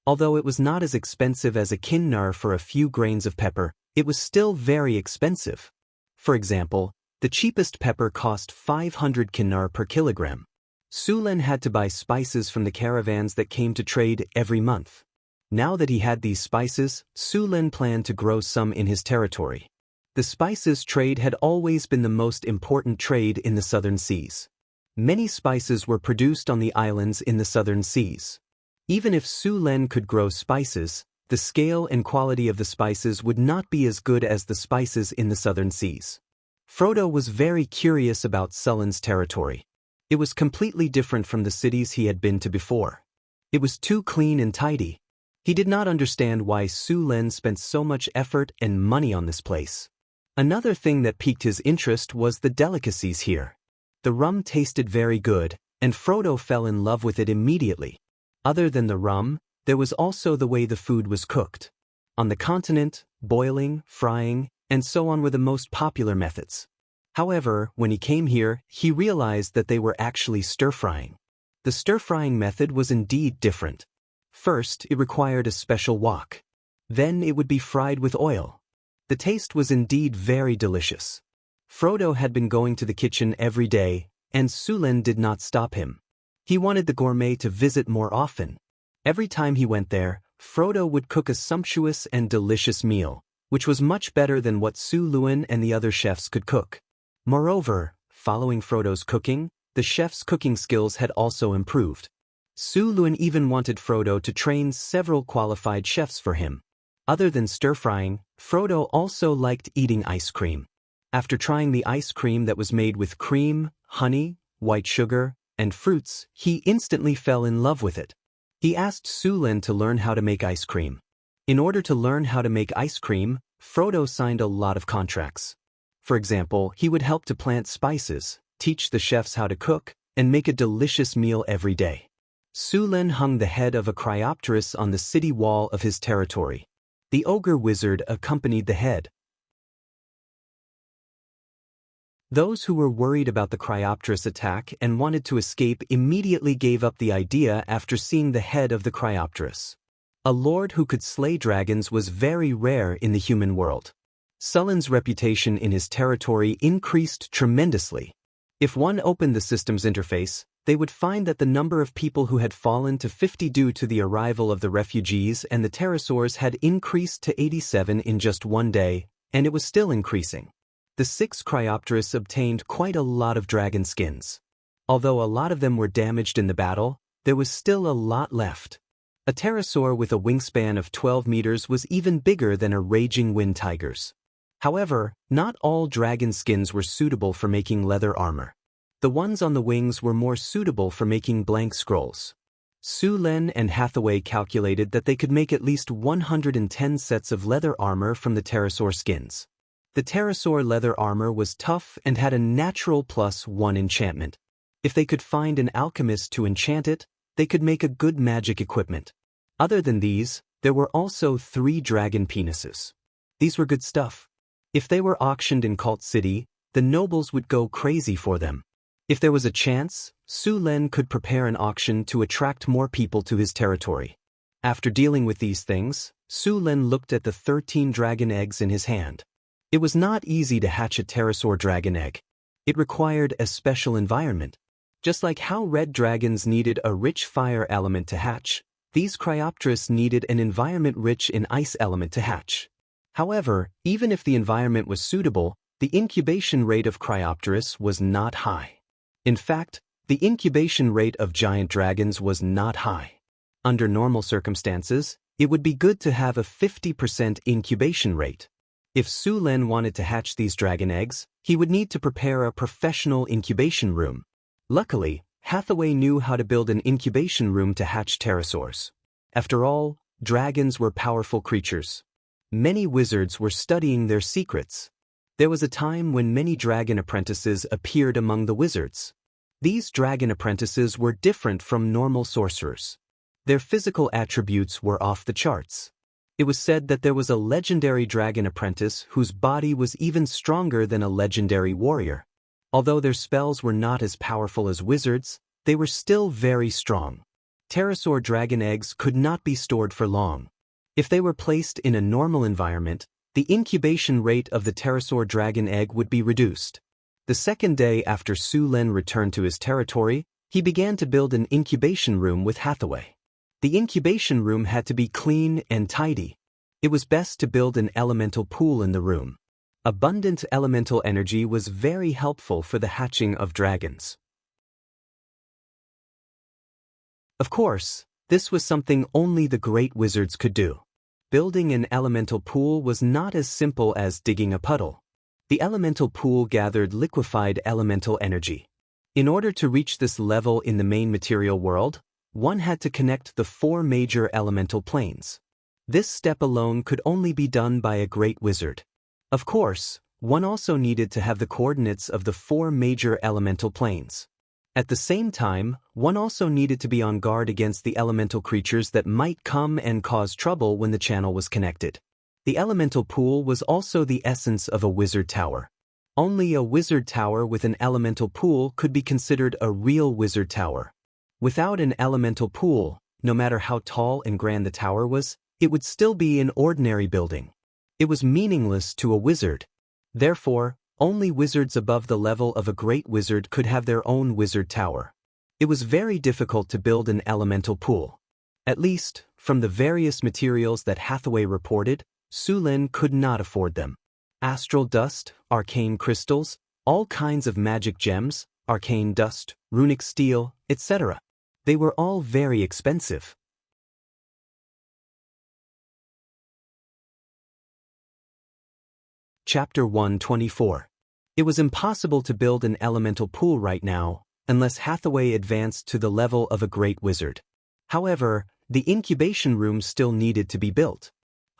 Although it was not as expensive as a kinnar for a few grains of pepper, it was still very expensive. For example, the cheapest pepper cost 500 kinnar per kilogram. Su Len had to buy spices from the caravans that came to trade every month. Now that he had these spices, Su Lin planned to grow some in his territory. The spices trade had always been the most important trade in the southern seas. Many spices were produced on the islands in the southern seas. Even if Su Lin could grow spices, the scale and quality of the spices would not be as good as the spices in the southern seas. Frodo was very curious about Sulin's territory. It was completely different from the cities he had been to before. It was too clean and tidy. He did not understand why Su Lin spent so much effort and money on this place. Another thing that piqued his interest was the delicacies here. The rum tasted very good, and Frodo fell in love with it immediately. Other than the rum, there was also the way the food was cooked. On the continent, boiling, frying, and so on were the most popular methods. However, when he came here, he realized that they were actually stir-frying. The stir-frying method was indeed different. First, it required a special wok. Then it would be fried with oil. The taste was indeed very delicious. Frodo had been going to the kitchen every day, and Su Lin did not stop him. He wanted the gourmet to visit more often. Every time he went there, Frodo would cook a sumptuous and delicious meal, which was much better than what Su Lin and the other chefs could cook. Moreover, following Frodo's cooking, the chef's cooking skills had also improved. Su Lin even wanted Frodo to train several qualified chefs for him. Other than stir-frying, Frodo also liked eating ice cream. After trying the ice cream that was made with cream, honey, white sugar, and fruits, he instantly fell in love with it. He asked Su Lin to learn how to make ice cream. In order to learn how to make ice cream, Frodo signed a lot of contracts. For example, he would help to plant spices, teach the chefs how to cook, and make a delicious meal every day. Su Lin hung the head of a Cryopteris on the city wall of his territory. The ogre wizard accompanied the head. Those who were worried about the Cryopteris attack and wanted to escape immediately gave up the idea after seeing the head of the Cryopteris. A lord who could slay dragons was very rare in the human world. Sulin's reputation in his territory increased tremendously. If one opened the system's interface, they would find that the number of people who had fallen to 50 due to the arrival of the refugees and the pterosaurs had increased to 87 in just one day, and it was still increasing. The 6 Cryopteris obtained quite a lot of dragon skins. Although a lot of them were damaged in the battle, there was still a lot left. A pterosaur with a wingspan of 12 meters was even bigger than a raging wind tiger's. However, not all dragon skins were suitable for making leather armor. The ones on the wings were more suitable for making blank scrolls. Su Lin and Hathaway calculated that they could make at least 110 sets of leather armor from the pterosaur skins. The pterosaur leather armor was tough and had a natural +1 enchantment. If they could find an alchemist to enchant it, they could make a good magic equipment. Other than these, there were also 3 dragon penises. These were good stuff. If they were auctioned in Cult City, the nobles would go crazy for them. If there was a chance, Su Lin could prepare an auction to attract more people to his territory. After dealing with these things, Su Lin looked at the 13 dragon eggs in his hand. It was not easy to hatch a pterosaur dragon egg. It required a special environment. Just like how red dragons needed a rich fire element to hatch, these Cryopteris needed an environment rich in ice element to hatch. However, even if the environment was suitable, the incubation rate of Cryopteris was not high. In fact, the incubation rate of giant dragons was not high. Under normal circumstances, it would be good to have a 50% incubation rate. If Su Lin wanted to hatch these dragon eggs, he would need to prepare a professional incubation room. Luckily, Hathaway knew how to build an incubation room to hatch pterosaurs. After all, dragons were powerful creatures. Many wizards were studying their secrets. There was a time when many dragon apprentices appeared among the wizards. These dragon apprentices were different from normal sorcerers. Their physical attributes were off the charts. It was said that there was a legendary dragon apprentice whose body was even stronger than a legendary warrior. Although their spells were not as powerful as wizards, they were still very strong. Pterosaur dragon eggs could not be stored for long. If they were placed in a normal environment, the incubation rate of the pterosaur dragon egg would be reduced. The second day after Su Lin returned to his territory, he began to build an incubation room with Hathaway. The incubation room had to be clean and tidy. It was best to build an elemental pool in the room. Abundant elemental energy was very helpful for the hatching of dragons. Of course, this was something only the great wizards could do. Building an elemental pool was not as simple as digging a puddle. The elemental pool gathered liquefied elemental energy. In order to reach this level in the main material world, one had to connect the 4 major elemental planes. This step alone could only be done by a great wizard. Of course, one also needed to have the coordinates of the 4 major elemental planes. At the same time, one also needed to be on guard against the elemental creatures that might come and cause trouble when the channel was connected. The elemental pool was also the essence of a wizard tower. Only a wizard tower with an elemental pool could be considered a real wizard tower. Without an elemental pool, no matter how tall and grand the tower was, it would still be an ordinary building. It was meaningless to a wizard. Therefore, only wizards above the level of a great wizard could have their own wizard tower. It was very difficult to build an elemental pool. At least, from the various materials that Hathaway reported, Su Lin could not afford them. Astral dust, arcane crystals, all kinds of magic gems, arcane dust, runic steel, etc. They were all very expensive. Chapter 124. It was impossible to build an elemental pool right now, unless Hathaway advanced to the level of a great wizard. However, the incubation room still needed to be built.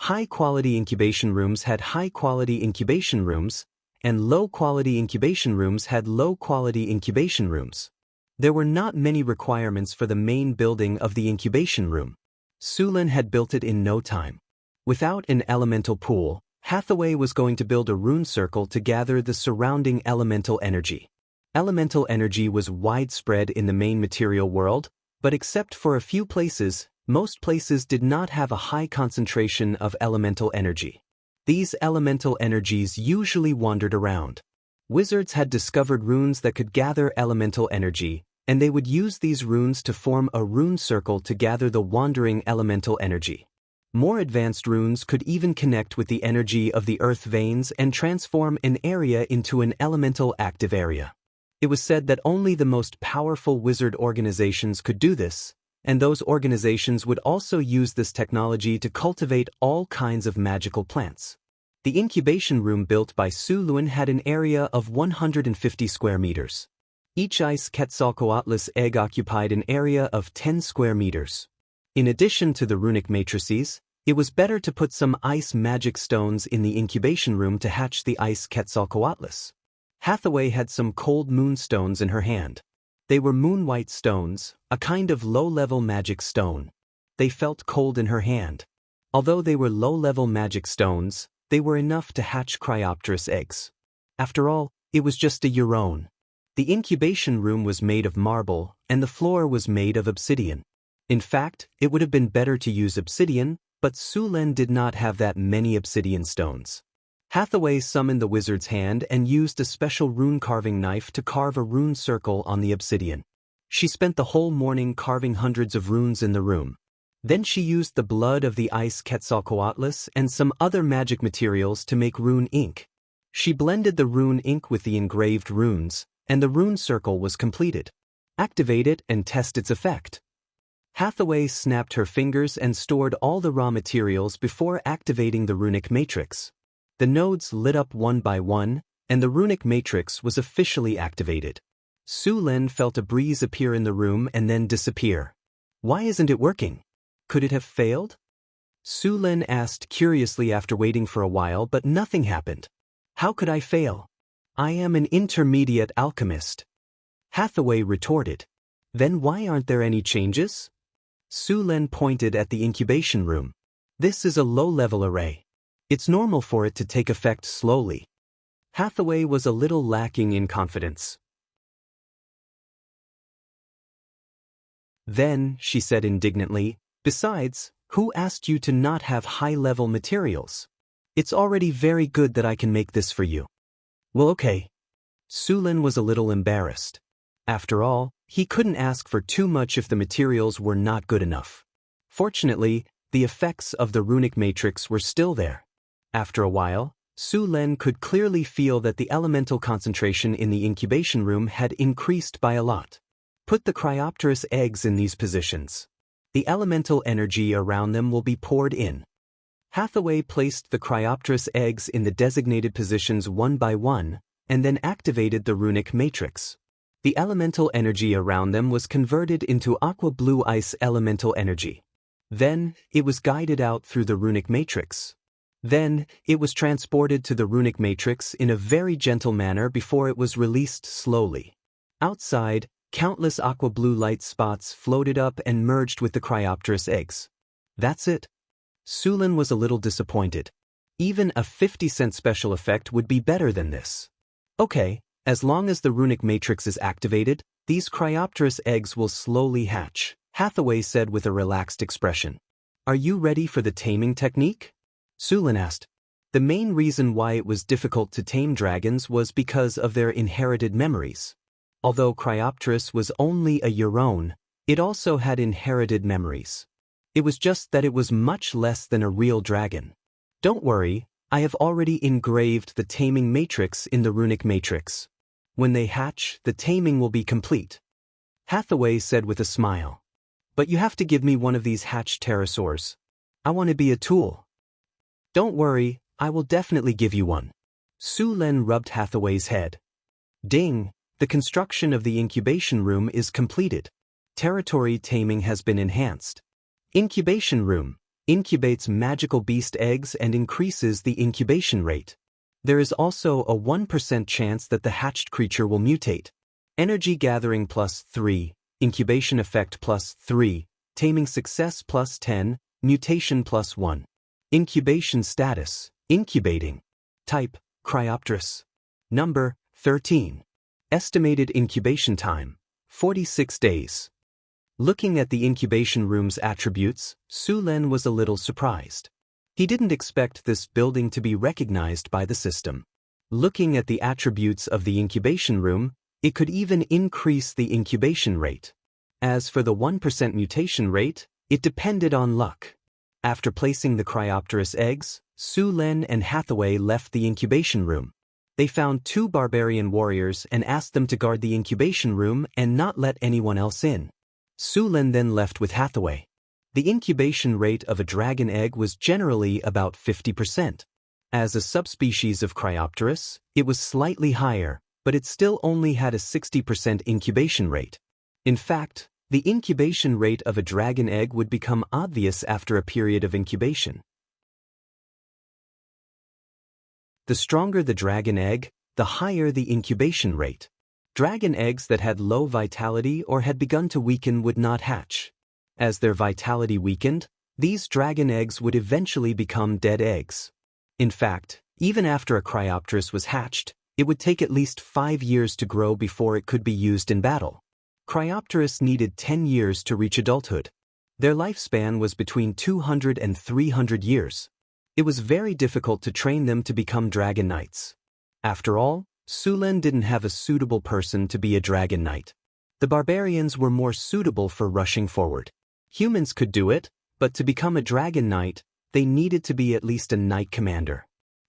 High-quality incubation rooms had high-quality incubation rooms, and low-quality incubation rooms had low-quality incubation rooms. There were not many requirements for the main building of the incubation room. Su Lin had built it in no time. Without an elemental pool, Hathaway was going to build a rune circle to gather the surrounding elemental energy. Elemental energy was widespread in the main material world, but except for a few places, most places did not have a high concentration of elemental energy. These elemental energies usually wandered around. Wizards had discovered runes that could gather elemental energy, and they would use these runes to form a rune circle to gather the wandering elemental energy. More advanced runes could even connect with the energy of the earth veins and transform an area into an elemental active area. It was said that only the most powerful wizard organizations could do this, and those organizations would also use this technology to cultivate all kinds of magical plants. The incubation room built by Su Lin had an area of 150 square meters. Each ice Quetzalcoatlus egg occupied an area of 10 square meters. In addition to the runic matrices, it was better to put some ice magic stones in the incubation room to hatch the ice Quetzalcoatlus. Hathaway had some cold moonstones in her hand. They were moon-white stones, a kind of low-level magic stone. They felt cold in her hand. Although they were low-level magic stones, they were enough to hatch Cryopterus eggs. After all, it was just a Euron. The incubation room was made of marble, and the floor was made of obsidian. In fact, it would have been better to use obsidian, but Su Lin did not have that many obsidian stones. Hathaway summoned the wizard's hand and used a special rune-carving knife to carve a rune circle on the obsidian. She spent the whole morning carving hundreds of runes in the room. Then she used the blood of the ice Quetzalcoatlus and some other magic materials to make rune ink. She blended the rune ink with the engraved runes, and the rune circle was completed. Activate it and test its effect. Hathaway snapped her fingers and stored all the raw materials before activating the runic matrix. The nodes lit up one by one, and the runic matrix was officially activated. Su Lin felt a breeze appear in the room and then disappear. Why isn't it working? Could it have failed? Su Lin asked curiously after waiting for a while, but nothing happened. How could I fail? I am an intermediate alchemist. Hathaway retorted. Then why aren't there any changes? Su Lin pointed at the incubation room. This is a low-level array. It's normal for it to take effect slowly. Hathaway was a little lacking in confidence. Then, she said indignantly, besides, who asked you to not have high-level materials? It's already very good that I can make this for you. Well, okay. Su Lin was a little embarrassed. After all, he couldn't ask for too much if the materials were not good enough. Fortunately, the effects of the runic matrix were still there. After a while, Su Len could clearly feel that the elemental concentration in the incubation room had increased by a lot. Put the Cryopterus eggs in these positions. The elemental energy around them will be poured in. Hathaway placed the Cryopterus eggs in the designated positions one by one, and then activated the runic matrix. The elemental energy around them was converted into aqua-blue ice elemental energy. Then, it was guided out through the runic matrix. Then, it was transported to the runic matrix in a very gentle manner before it was released slowly. Outside, countless aqua-blue light spots floated up and merged with the Cryopterus eggs. That's it. Su Len was a little disappointed. Even a 50-cent special effect would be better than this. Okay, as long as the runic matrix is activated, these Cryopterus eggs will slowly hatch, Hathaway said with a relaxed expression. Are you ready for the taming technique? Su Len asked. The main reason why it was difficult to tame dragons was because of their inherited memories. Although Cryopterus was only a Euron, it also had inherited memories. It was just that it was much less than a real dragon. Don't worry, I have already engraved the taming matrix in the runic matrix. When they hatch, the taming will be complete. Hathaway said with a smile. But you have to give me one of these hatched pterosaurs. I want to be a tool. Don't worry, I will definitely give you one. Su Len rubbed Hathaway's head. Ding, the construction of the incubation room is completed. Territory taming has been enhanced. Incubation room incubates magical beast eggs and increases the incubation rate. There is also a 1% chance that the hatched creature will mutate. Energy gathering +3, incubation effect +3, taming success +10, mutation +1. Incubation status, incubating. Type, Cryopterus. Number, 13. Estimated incubation time, 46 days. Looking at the incubation room's attributes, Su Len was a little surprised. He didn't expect this building to be recognized by the system. Looking at the attributes of the incubation room, it could even increase the incubation rate. As for the 1% mutation rate, it depended on luck. After placing the Cryopterus eggs, Su Len and Hathaway left the incubation room. They found 2 barbarian warriors and asked them to guard the incubation room and not let anyone else in. Su Len then left with Hathaway. The incubation rate of a dragon egg was generally about 50%. As a subspecies of Cryopterus, it was slightly higher, but it still only had a 60% incubation rate. In fact, the incubation rate of a dragon egg would become obvious after a period of incubation. The stronger the dragon egg, the higher the incubation rate. Dragon eggs that had low vitality or had begun to weaken would not hatch. As their vitality weakened, these dragon eggs would eventually become dead eggs. In fact, even after a Cryopterus was hatched, it would take at least 5 years to grow before it could be used in battle. Cryopterus needed 10 years to reach adulthood. Their lifespan was between 200 and 300 years. It was very difficult to train them to become dragon knights. After all, Su Len didn't have a suitable person to be a dragon knight. The barbarians were more suitable for rushing forward. Humans could do it, but to become a dragon knight, they needed to be at least a knight commander.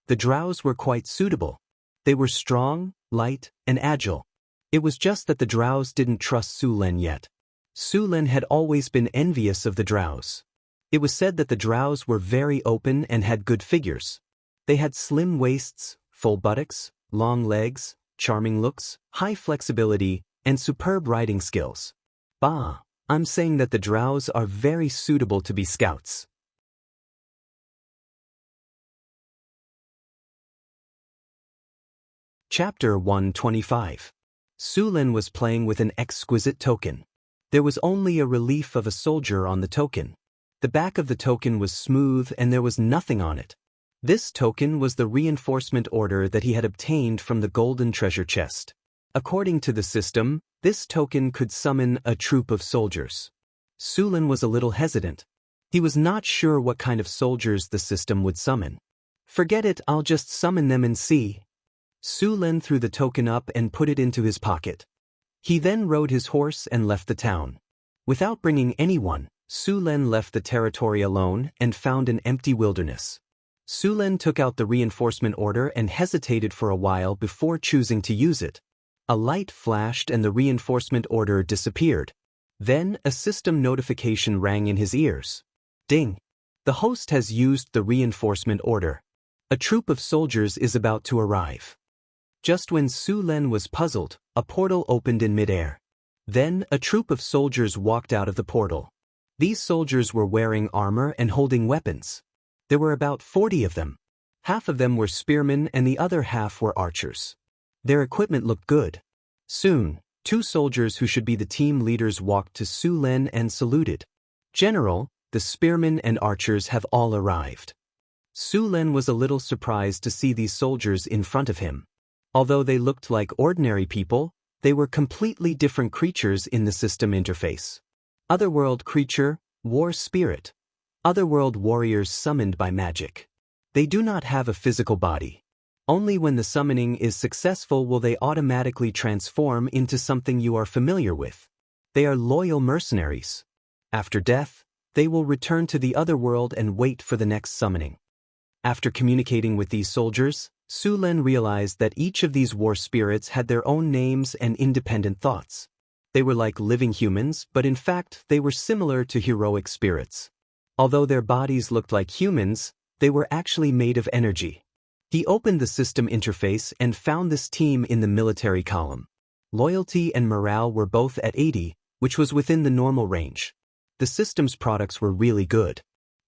The drows were quite suitable. They were strong, light, and agile. It was just that the drows didn't trust Su Len yet. Su Len had always been envious of the drows. It was said that the drows were very open and had good figures. They had slim waists, full buttocks, long legs, charming looks, high flexibility, and superb riding skills. Bah, I'm saying that the drows are very suitable to be scouts. Chapter 125. Su Len was playing with an exquisite token. There was only a relief of a soldier on the token. The back of the token was smooth and there was nothing on it. This token was the reinforcement order that he had obtained from the golden treasure chest. According to the system, this token could summon a troop of soldiers. Su Len was a little hesitant. He was not sure what kind of soldiers the system would summon. Forget it, I'll just summon them and see. Su Len threw the token up and put it into his pocket. He then rode his horse and left the town. Without bringing anyone, Su Len left the territory alone and found an empty wilderness. Su Len took out the reinforcement order and hesitated for a while before choosing to use it. A light flashed and the reinforcement order disappeared. Then a system notification rang in his ears. Ding! The host has used the reinforcement order. A troop of soldiers is about to arrive. Just when Su Len was puzzled, a portal opened in midair. Then a troop of soldiers walked out of the portal. These soldiers were wearing armor and holding weapons. There were about 40 of them. Half of them were spearmen and the other half were archers. Their equipment looked good. Soon, 2 soldiers who should be the team leaders walked to Su Len and saluted. "General, the spearmen and archers have all arrived." Su Len was a little surprised to see these soldiers in front of him. Although they looked like ordinary people, they were completely different creatures in the system interface. Otherworld creature, war spirit. Otherworld warriors summoned by magic. They do not have a physical body. Only when the summoning is successful will they automatically transform into something you are familiar with. They are loyal mercenaries. After death, they will return to the otherworld and wait for the next summoning. After communicating with these soldiers, Su Len realized that each of these war spirits had their own names and independent thoughts. They were like living humans, but in fact they were similar to heroic spirits. Although their bodies looked like humans, they were actually made of energy. He opened the system interface and found this team in the military column. Loyalty and morale were both at 80, which was within the normal range. The system's products were really good.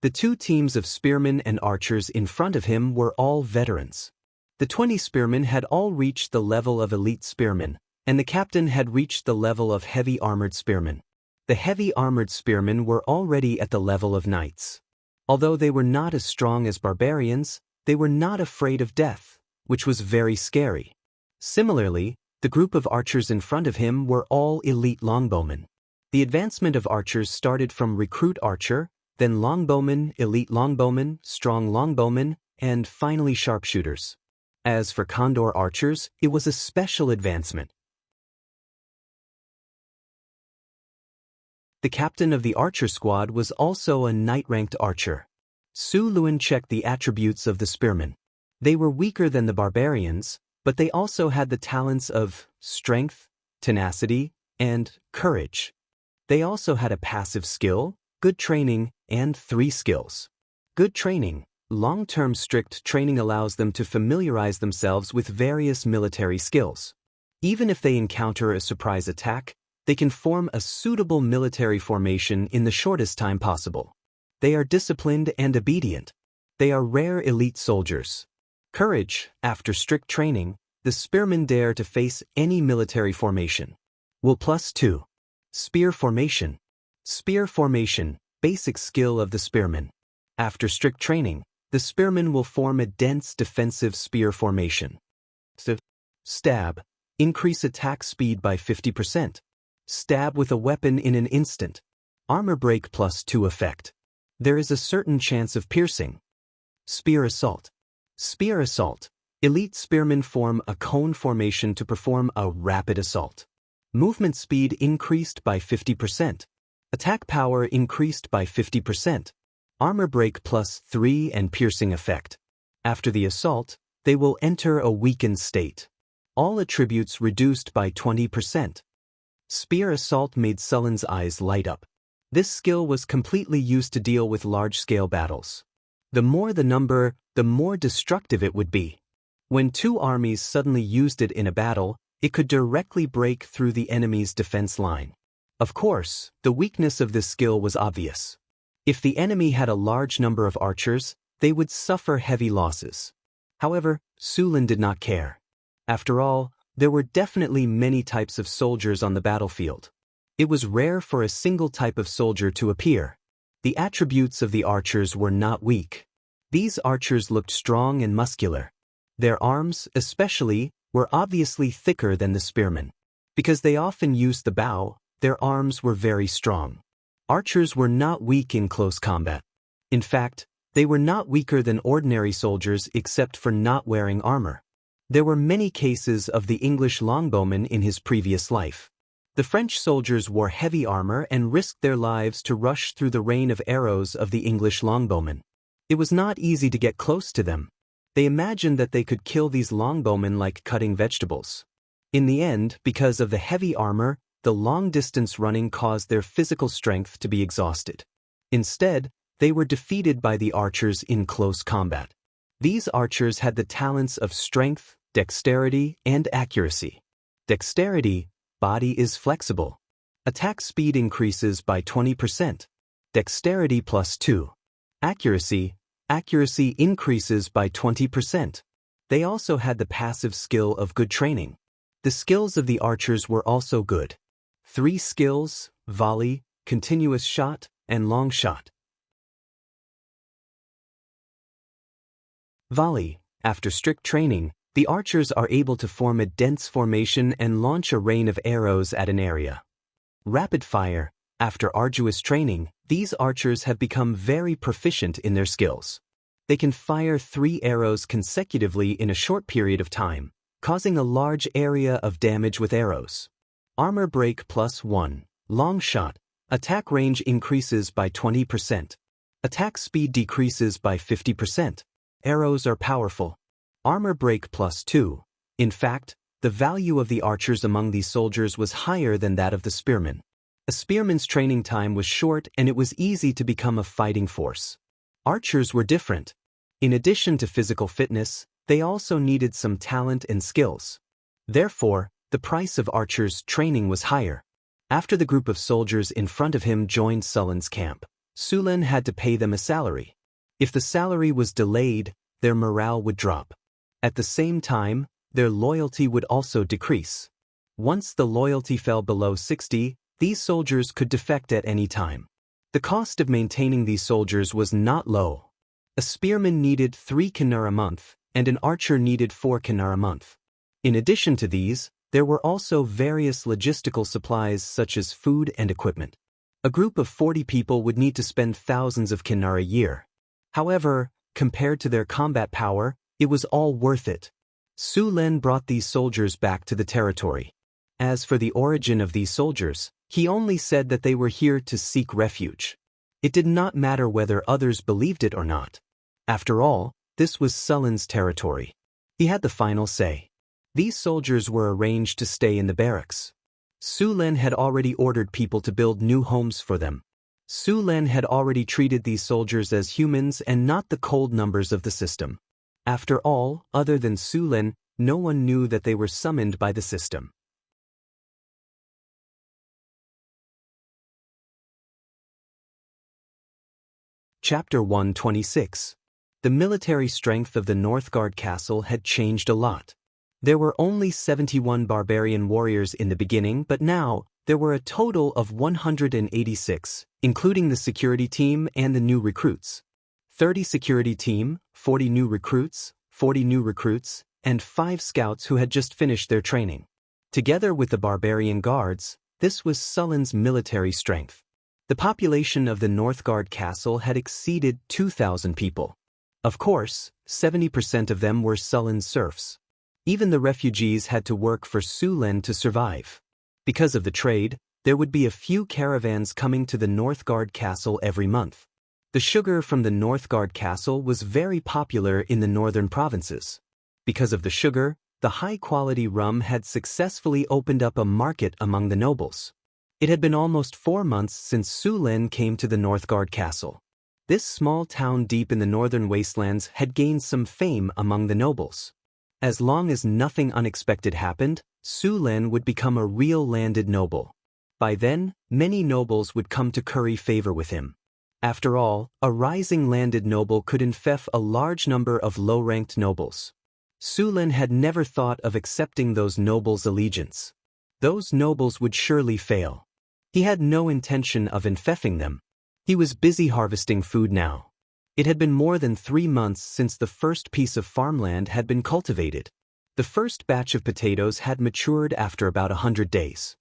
The 2 teams of spearmen and archers in front of him were all veterans. The 20 spearmen had all reached the level of elite spearmen, and the captain had reached the level of heavy armored spearmen. The heavy armored spearmen were already at the level of knights. Although they were not as strong as barbarians, they were not afraid of death, which was very scary. Similarly, the group of archers in front of him were all elite longbowmen. The advancement of archers started from recruit archer, then longbowman, elite longbowman, strong longbowman, and finally sharpshooters. As for condor archers, it was a special advancement. The captain of the archer squad was also a knight-ranked archer. Su Luen checked the attributes of the spearmen. They were weaker than the barbarians, but they also had the talents of strength, tenacity, and courage. They also had a passive skill, good training, and 3 skills. Good training. Long-term strict training allows them to familiarize themselves with various military skills. Even if they encounter a surprise attack, they can form a suitable military formation in the shortest time possible. They are disciplined and obedient. They are rare elite soldiers. Courage. After strict training, the spearmen dare to face any military formation. Will +2. Spear formation. Spear formation, basic skill of the spearmen. After strict training, the spearmen will form a dense defensive spear formation. Stab. Increase attack speed by 50%. Stab with a weapon in an instant. Armor break +2 effect. There is a certain chance of piercing. Spear assault. Spear assault. Elite spearmen form a cone formation to perform a rapid assault. Movement speed increased by 50%. Attack power increased by 50%. Armor break +3 and piercing effect. After the assault, they will enter a weakened state. All attributes reduced by 20%. Spear assault made Sullen's eyes light up. This skill was completely used to deal with large-scale battles. The more the number, the more destructive it would be. When 2 armies suddenly used it in a battle, it could directly break through the enemy's defense line. Of course, the weakness of this skill was obvious. If the enemy had a large number of archers, they would suffer heavy losses. However, Su Len did not care. After all, there were definitely many types of soldiers on the battlefield. It was rare for a single type of soldier to appear. The attributes of the archers were not weak. These archers looked strong and muscular. Their arms, especially, were obviously thicker than the spearmen. Because they often used the bow, their arms were very strong. Archers were not weak in close combat. In fact, they were not weaker than ordinary soldiers except for not wearing armor. There were many cases of the English longbowman in his previous life. The French soldiers wore heavy armor and risked their lives to rush through the rain of arrows of the English longbowmen. It was not easy to get close to them. They imagined that they could kill these longbowmen like cutting vegetables. In the end, because of the heavy armor, the long-distance running caused their physical strength to be exhausted. Instead, they were defeated by the archers in close combat. These archers had the talents of strength, dexterity, and accuracy. Dexterity, body is flexible. Attack speed increases by 20%. Dexterity plus 2. Accuracy increases by 20%. They also had the passive skill of good training. The skills of the archers were also good. 3 skills: volley, continuous shot, and long shot. Volley. After strict training, the archers are able to form a dense formation and launch a rain of arrows at an area. Rapid fire. After arduous training, these archers have become very proficient in their skills. They can fire 3 arrows consecutively in a short period of time, causing a large area of damage with arrows. Armor break plus 1. Long shot. Attack range increases by 20%. Attack speed decreases by 50%. Arrows are powerful. Armor break plus 2. In fact, the value of the archers among these soldiers was higher than that of the spearmen. A spearman's training time was short and it was easy to become a fighting force. Archers were different. In addition to physical fitness, they also needed some talent and skills. Therefore, the price of archers' training was higher. After the group of soldiers in front of him joined Sullen's camp, Sulen had to pay them a salary. If the salary was delayed, their morale would drop. At the same time, their loyalty would also decrease. Once the loyalty fell below 60, these soldiers could defect at any time. The cost of maintaining these soldiers was not low. A spearman needed 3 kinar a month, and an archer needed 4 kinar a month. In addition to these, there were also various logistical supplies such as food and equipment. A group of 40 people would need to spend thousands of kinar a year. However, compared to their combat power, it was all worth it. Su Len brought these soldiers back to the territory. As for the origin of these soldiers, he only said that they were here to seek refuge. It did not matter whether others believed it or not. After all, this was Sullen's territory. He had the final say. These soldiers were arranged to stay in the barracks. Su Len had already ordered people to build new homes for them. Su Len had already treated these soldiers as humans and not the cold numbers of the system. After all, other than Su Len, no one knew that they were summoned by the system. Chapter 126. The military strength of the Northgard Castle had changed a lot. There were only 71 barbarian warriors in the beginning, but now, there were a total of 186, including the security team and the new recruits. 30 security team, 40 new recruits, 40 new recruits, and 5 scouts who had just finished their training. Together with the barbarian guards, this was Sullen's military strength. The population of the Northgard Castle had exceeded 2,000 people. Of course, 70% of them were Sullen's serfs. Even the refugees had to work for Su Len to survive. Because of the trade, there would be a few caravans coming to the Northgard Castle every month. The sugar from the Northgard Castle was very popular in the northern provinces. Because of the sugar, the high-quality rum had successfully opened up a market among the nobles. It had been almost 4 months since Su Len came to the Northgard Castle. This small town deep in the northern wastelands had gained some fame among the nobles. As long as nothing unexpected happened, Su Len would become a real landed noble. By then, many nobles would come to curry favor with him. After all, a rising landed noble could infect a large number of low-ranked nobles. Su Len had never thought of accepting those nobles' allegiance. Those nobles would surely fail. He had no intention of infecting them. He was busy harvesting food now. It had been more than 3 months since the first piece of farmland had been cultivated. The first batch of potatoes had matured after about 100 days.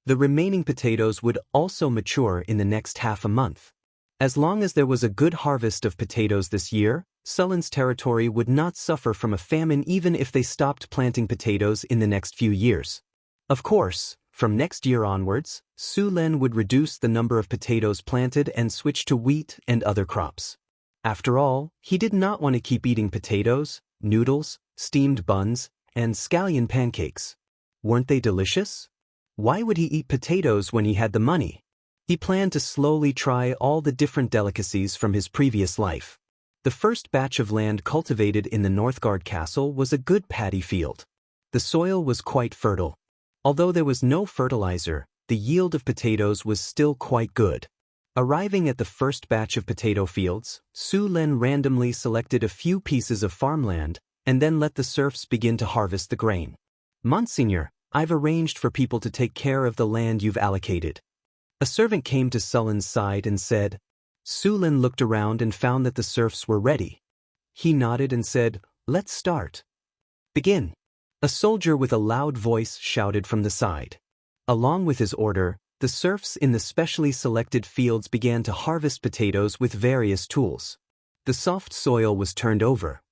The remaining potatoes would also mature in the next half a month. As long as there was a good harvest of potatoes this year, Sullen's territory would not suffer from a famine even if they stopped planting potatoes in the next few years. Of course, From next year onwards, Su Len would reduce the number of potatoes planted and switch to wheat and other crops. After all, he did not want to keep eating potatoes, noodles, steamed buns, and scallion pancakes. Weren't they delicious? Why would he eat potatoes when he had the money? He planned to slowly try all the different delicacies from his previous life. The first batch of land cultivated in the Northgard Castle was a good paddy field. The soil was quite fertile. Although there was no fertilizer, the yield of potatoes was still quite good. Arriving at the first batch of potato fields, Su Len randomly selected a few pieces of farmland and then let the serfs begin to harvest the grain. "Monsignor, I've arranged for people to take care of the land you've allocated." A servant came to Sulin's side and said. Su Len looked around and found that the serfs were ready. He nodded and said, "Let's start." "Begin." A soldier with a loud voice shouted from the side. Along with his order, the serfs in the specially selected fields began to harvest potatoes with various tools. The soft soil was turned over.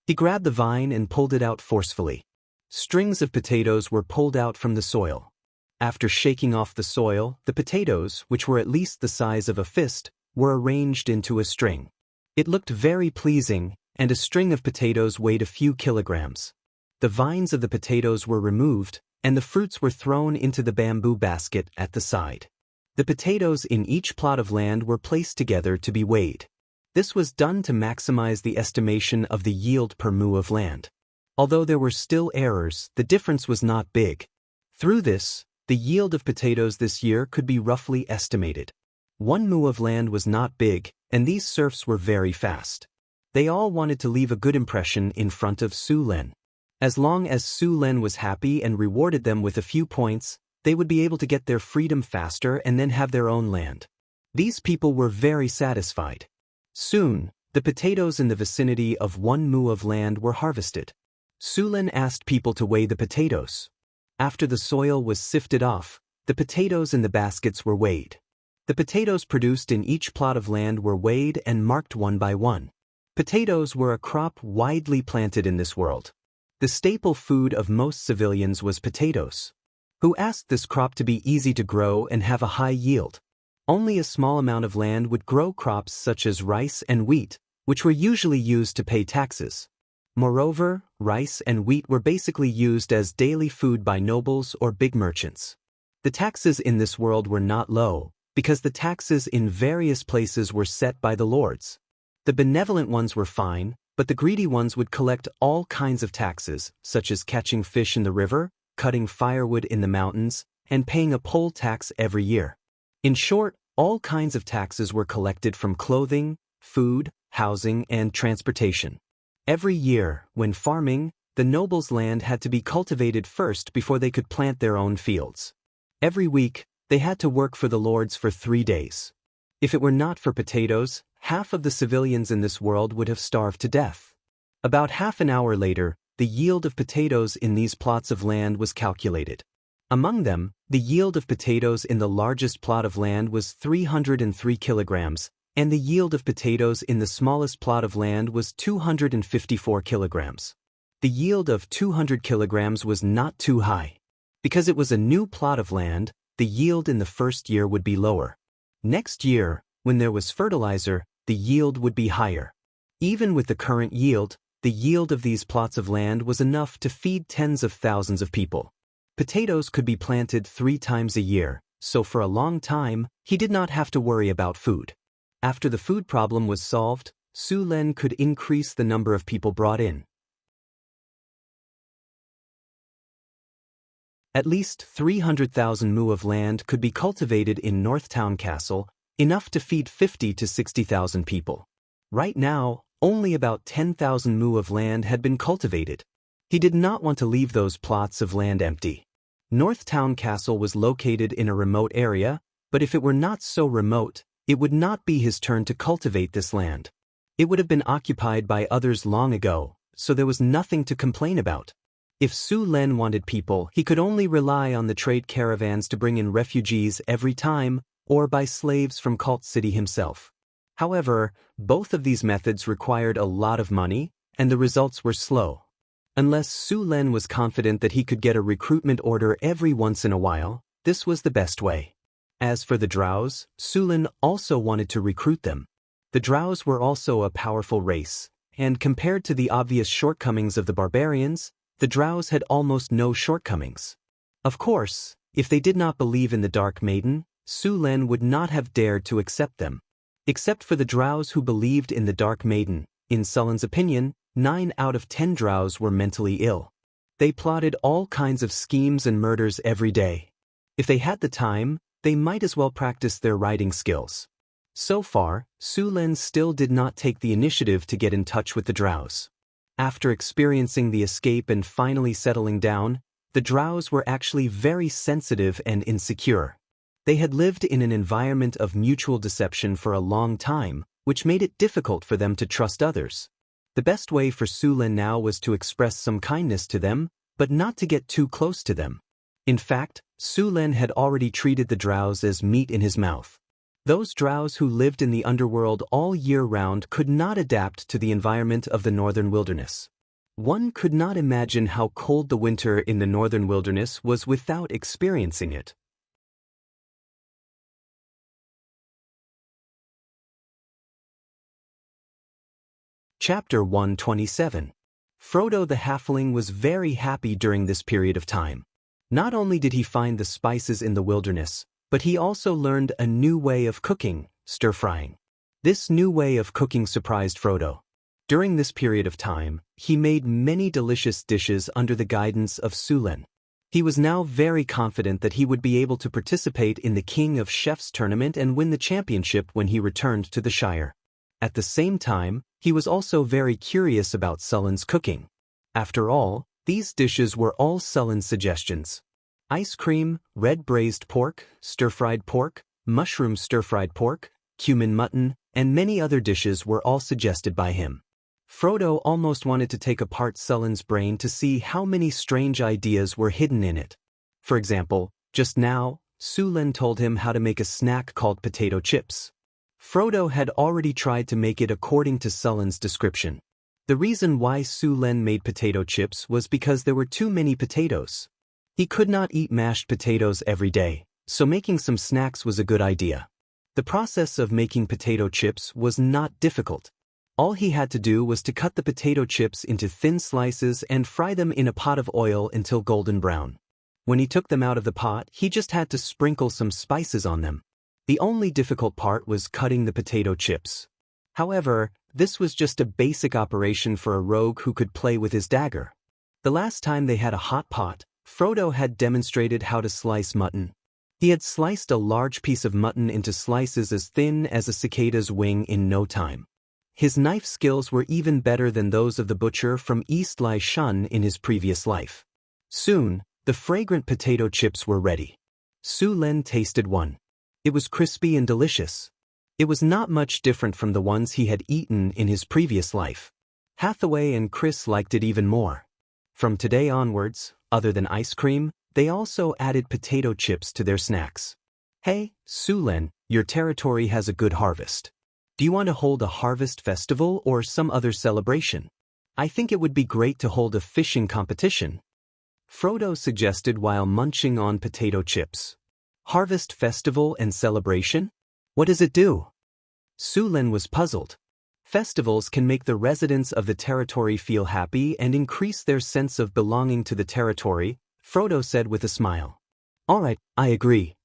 He grabbed the vine and pulled it out forcefully. Strings of potatoes were pulled out from the soil. After shaking off the soil, the potatoes, which were at least the size of a fist, were arranged into a string. It looked very pleasing, and a string of potatoes weighed a few kilograms. The vines of the potatoes were removed, and the fruits were thrown into the bamboo basket at the side. The potatoes in each plot of land were placed together to be weighed. This was done to maximize the estimation of the yield per mu of land. Although there were still errors, the difference was not big. Through this, the yield of potatoes this year could be roughly estimated. 1 mu of land was not big, and these serfs were very fast. They all wanted to leave a good impression in front of Su Len. As long as Su Len was happy and rewarded them with a few points, they would be able to get their freedom faster and then have their own land. These people were very satisfied. Soon, the potatoes in the vicinity of 1 mu of land were harvested. Su Len asked people to weigh the potatoes. After the soil was sifted off, the potatoes in the baskets were weighed. The potatoes produced in each plot of land were weighed and marked one by one. Potatoes were a crop widely planted in this world. The staple food of most civilians was potatoes. Who asked this crop to be easy to grow and have a high yield? Only a small amount of land would grow crops such as rice and wheat, which were usually used to pay taxes. Moreover, rice and wheat were basically used as daily food by nobles or big merchants. The taxes in this world were not low, because the taxes in various places were set by the lords. The benevolent ones were fine, but the greedy ones would collect all kinds of taxes, such as catching fish in the river, cutting firewood in the mountains, and paying a poll tax every year. In short, all kinds of taxes were collected from clothing, food, housing, and transportation. Every year, when farming, the nobles' land had to be cultivated first before they could plant their own fields. Every week, they had to work for the lords for 3 days. If it were not for potatoes, half of the civilians in this world would have starved to death. About half an hour later, the yield of potatoes in these plots of land was calculated. Among them, the yield of potatoes in the largest plot of land was 303 kilograms, and the yield of potatoes in the smallest plot of land was 254 kilograms. The yield of 200 kilograms was not too high. Because it was a new plot of land, the yield in the first year would be lower. Next year, when there was fertilizer, the yield would be higher. Even with the current yield, the yield of these plots of land was enough to feed tens of thousands of people. Potatoes could be planted 3 times a year, so for a long time, he did not have to worry about food. After the food problem was solved, Su Len could increase the number of people brought in. At least 300,000 mu of land could be cultivated in Northtown Castle, enough to feed 50 to 60,000 people. Right now, only about 10,000 mu of land had been cultivated. He did not want to leave those plots of land empty. Northtown Castle was located in a remote area, but if it were not so remote, it would not be his turn to cultivate this land. It would have been occupied by others long ago, so there was nothing to complain about. If Su Len wanted people, he could only rely on the trade caravans to bring in refugees every time, or buy slaves from Cult City himself. However, both of these methods required a lot of money, and the results were slow. Unless Su Len was confident that he could get a recruitment order every once in a while, this was the best way. As for the drows, Su Len also wanted to recruit them. The drows were also a powerful race, and compared to the obvious shortcomings of the barbarians, the drows had almost no shortcomings. Of course, if they did not believe in the Dark Maiden, Su Len would not have dared to accept them. Except for the drows who believed in the Dark Maiden, in Sullen's opinion, 9 out of 10 drows were mentally ill. They plotted all kinds of schemes and murders every day. If they had the time, they might as well practice their writing skills. So far, Su Len still did not take the initiative to get in touch with the drows. After experiencing the escape and finally settling down, the drows were actually very sensitive and insecure. They had lived in an environment of mutual deception for a long time, which made it difficult for them to trust others. The best way for Su Len now was to express some kindness to them, but not to get too close to them. In fact, Su Len had already treated the drows as meat in his mouth. Those drows who lived in the underworld all year round could not adapt to the environment of the northern wilderness. One could not imagine how cold the winter in the northern wilderness was without experiencing it. Chapter 127. Frodo the Halfling was very happy during this period of time. Not only did he find the spices in the wilderness, but he also learned a new way of cooking, stir-frying. This new way of cooking surprised Frodo. During this period of time, he made many delicious dishes under the guidance of Su Len. He was now very confident that he would be able to participate in the King of Chefs tournament and win the championship when he returned to the Shire. At the same time, he was also very curious about Sullen's cooking. After all, these dishes were all Sullen's suggestions. Ice cream, red braised pork, stir-fried pork, mushroom stir-fried pork, cumin mutton, and many other dishes were all suggested by him. Frodo almost wanted to take apart Sullen's brain to see how many strange ideas were hidden in it. For example, just now, Su Len told him how to make a snack called potato chips. Frodo had already tried to make it according to Sullen's description. The reason why Su Len made potato chips was because there were too many potatoes. He could not eat mashed potatoes every day, so making some snacks was a good idea. The process of making potato chips was not difficult. All he had to do was to cut the potato chips into thin slices and fry them in a pot of oil until golden brown. When he took them out of the pot, he just had to sprinkle some spices on them. The only difficult part was cutting the potato chips. However, this was just a basic operation for a rogue who could play with his dagger. The last time they had a hot pot, Frodo had demonstrated how to slice mutton. He had sliced a large piece of mutton into slices as thin as a cicada's wing in no time. His knife skills were even better than those of the butcher from East Lai Shun in his previous life. Soon, the fragrant potato chips were ready. Su Len tasted one. It was crispy and delicious. It was not much different from the ones he had eaten in his previous life. Hathaway and Chris liked it even more. From today onwards, other than ice cream, they also added potato chips to their snacks. Hey, Su Len, your territory has a good harvest. Do you want to hold a harvest festival or some other celebration? I think it would be great to hold a fishing competition. Frodo suggested while munching on potato chips. Harvest festival and celebration? What does it do? Su Len was puzzled. Festivals can make the residents of the territory feel happy and increase their sense of belonging to the territory, Frodo said with a smile. All right, I agree.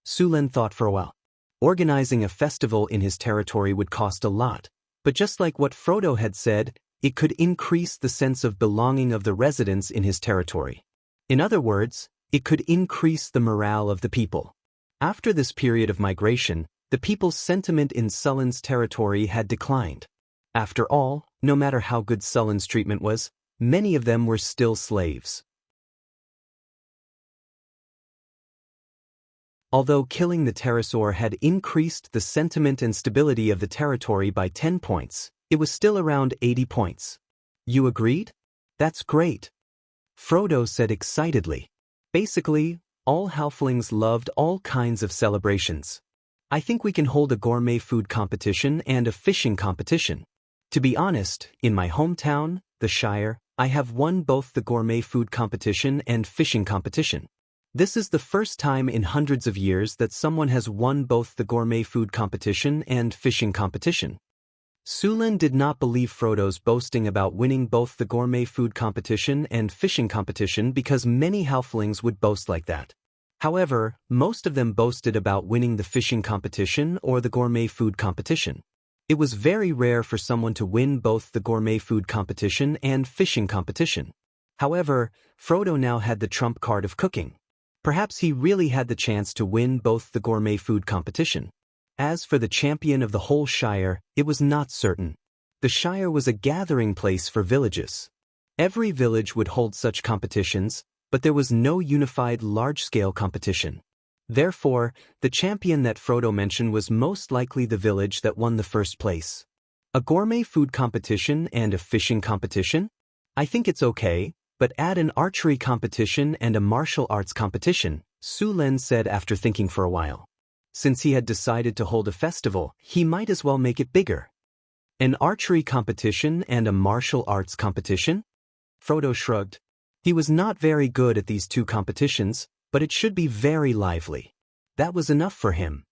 Su Len thought for a while. Organizing a festival in his territory would cost a lot, but just like what Frodo had said, it could increase the sense of belonging of the residents in his territory. In other words, it could increase the morale of the people. After this period of migration, the people's sentiment in Sullen's territory had declined. After all, no matter how good Sullen's treatment was, many of them were still slaves. Although killing the pterosaur had increased the sentiment and stability of the territory by 10 points, it was still around 80 points. You agreed? That's great. Frodo said excitedly. Basically, all halflings loved all kinds of celebrations. I think we can hold a gourmet food competition and a fishing competition. To be honest, in my hometown, the Shire, I have won both the gourmet food competition and fishing competition. This is the first time in hundreds of years that someone has won both the gourmet food competition and fishing competition. Sulin did not believe Frodo's boasting about winning both the gourmet food competition and fishing competition because many halflings would boast like that. However, most of them boasted about winning the fishing competition or the gourmet food competition. It was very rare for someone to win both the gourmet food competition and fishing competition. However, Frodo now had the trump card of cooking. Perhaps he really had the chance to win both the gourmet food competition. As for the champion of the whole Shire, it was not certain. The Shire was a gathering place for villages. Every village would hold such competitions, but there was no unified large-scale competition. Therefore, the champion that Frodo mentioned was most likely the village that won the first place. A gourmet food competition and a fishing competition? I think it's okay, but add an archery competition and a martial arts competition, Sulin said after thinking for a while. Since he had decided to hold a festival, he might as well make it bigger. An archery competition and a martial arts competition? Frodo shrugged. He was not very good at these two competitions, but it should be very lively. That was enough for him.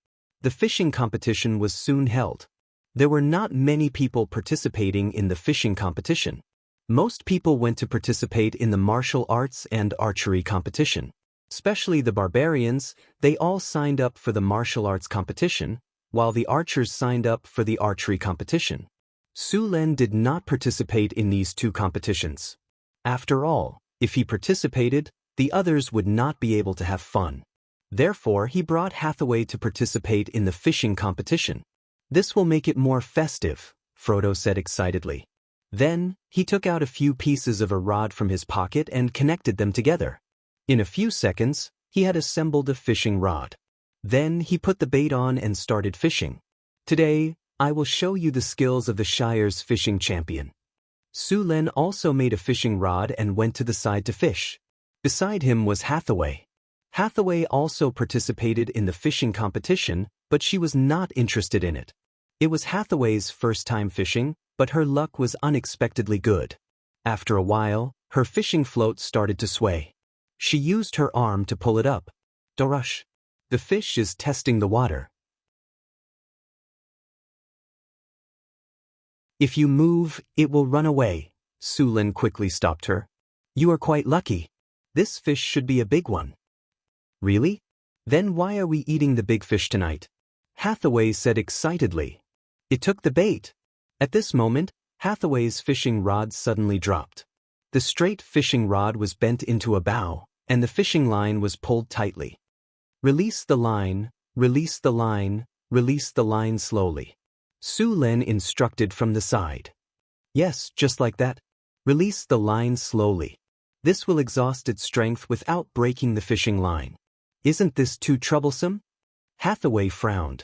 The fishing competition was soon held. There were not many people participating in the fishing competition. Most people went to participate in the martial arts and archery competition. Especially the barbarians, they all signed up for the martial arts competition, while the archers signed up for the archery competition. Sulin did not participate in these two competitions. After all, if he participated, the others would not be able to have fun. Therefore, he brought Hathaway to participate in the fishing competition. This will make it more festive, Frodo said excitedly. Then, he took out a few pieces of a rod from his pocket and connected them together. In a few seconds, he had assembled a fishing rod. Then he put the bait on and started fishing. Today, I will show you the skills of the Shire's fishing champion. Sulin also made a fishing rod and went to the side to fish. Beside him was Hathaway. Hathaway also participated in the fishing competition, but she was not interested in it. It was Hathaway's first time fishing, but her luck was unexpectedly good. After a while, her fishing float started to sway. She used her arm to pull it up. Dorush. The fish is testing the water. If you move, it will run away. Sulin quickly stopped her. You are quite lucky. This fish should be a big one. Really? Then why are we eating the big fish tonight? Hathaway said excitedly. It took the bait. At this moment, Hathaway's fishing rod suddenly dropped. The straight fishing rod was bent into a bow, and the fishing line was pulled tightly. Release the line, release the line, release the line slowly. Sulin instructed from the side. Yes, just like that. Release the line slowly. This will exhaust its strength without breaking the fishing line. Isn't this too troublesome? Hathaway frowned.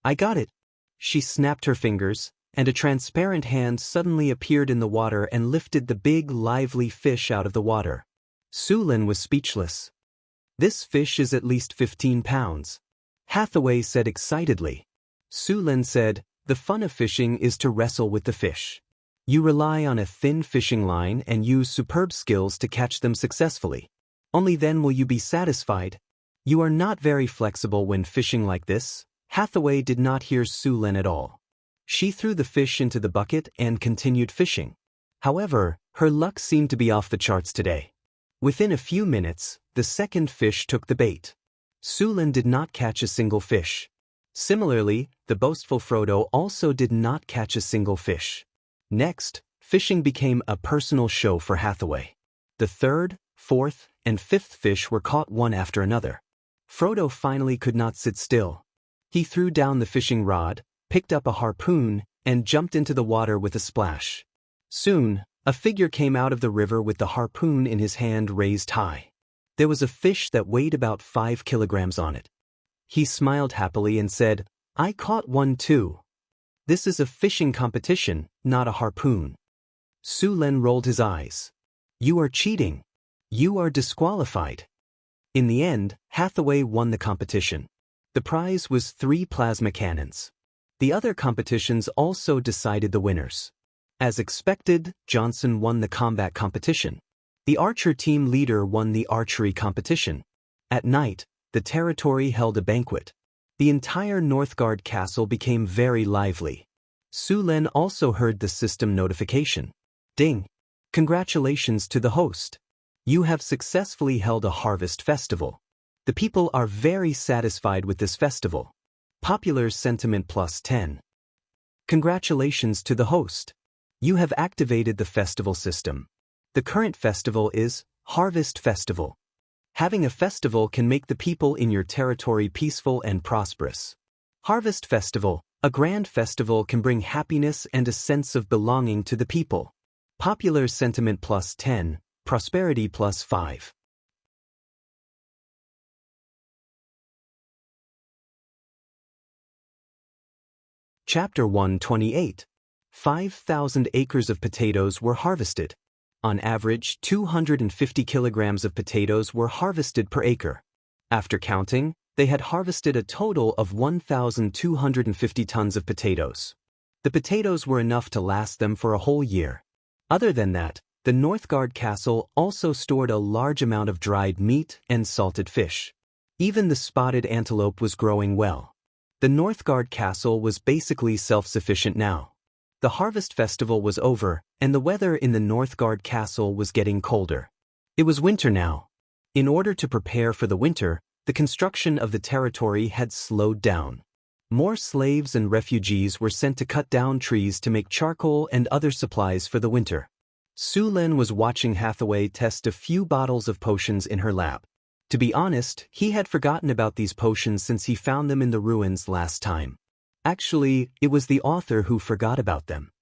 I got it. She snapped her fingers, and a transparent hand suddenly appeared in the water and lifted the big, lively fish out of the water. Sulin was speechless. This fish is at least 15 pounds. Hathaway said excitedly. Sulin said, the fun of fishing is to wrestle with the fish. You rely on a thin fishing line and use superb skills to catch them successfully. Only then will you be satisfied. You are not very flexible when fishing like this. Hathaway did not hear Sulin at all. She threw the fish into the bucket and continued fishing. However, her luck seemed to be off the charts today. Within a few minutes, the second fish took the bait. Sulin did not catch a single fish. Similarly, the boastful Frodo also did not catch a single fish. Next, fishing became a personal show for Hathaway. The third, fourth, and fifth fish were caught one after another. Frodo finally could not sit still. He threw down the fishing rod, picked up a harpoon, and jumped into the water with a splash. Soon, a figure came out of the river with the harpoon in his hand raised high. There was a fish that weighed about 5 kilograms on it. He smiled happily and said, I caught one too. This is a fishing competition, not a harpoon. Sulin rolled his eyes. You are cheating. You are disqualified. In the end, Hathaway won the competition. The prize was 3 plasma cannons. The other competitions also decided the winners. As expected, Johnson won the combat competition. The archer team leader won the archery competition. At night, the territory held a banquet. The entire Northgard castle became very lively. Su Len also heard the system notification. Ding! Congratulations to the host. You have successfully held a harvest festival. The people are very satisfied with this festival. Popular sentiment +10. Congratulations to the host. You have activated the festival system. The current festival is Harvest Festival. Having a festival can make the people in your territory peaceful and prosperous. Harvest Festival, a grand festival, can bring happiness and a sense of belonging to the people. Popular sentiment +10, prosperity +5. Chapter 128. 5,000 acres of potatoes were harvested. On average, 250 kilograms of potatoes were harvested per acre. After counting, they had harvested a total of 1,250 tons of potatoes. The potatoes were enough to last them for a whole year. Other than that, the Northgard castle also stored a large amount of dried meat and salted fish. Even the spotted antelope was growing well. The Northgard castle was basically self-sufficient now. The harvest festival was over, and the weather in the Northgard castle was getting colder. It was winter now. In order to prepare for the winter, the construction of the territory had slowed down. More slaves and refugees were sent to cut down trees to make charcoal and other supplies for the winter. Su Len was watching Hathaway test a few bottles of potions in her lab. To be honest, he had forgotten about these potions since he found them in the ruins last time. Actually, it was the author who forgot about them.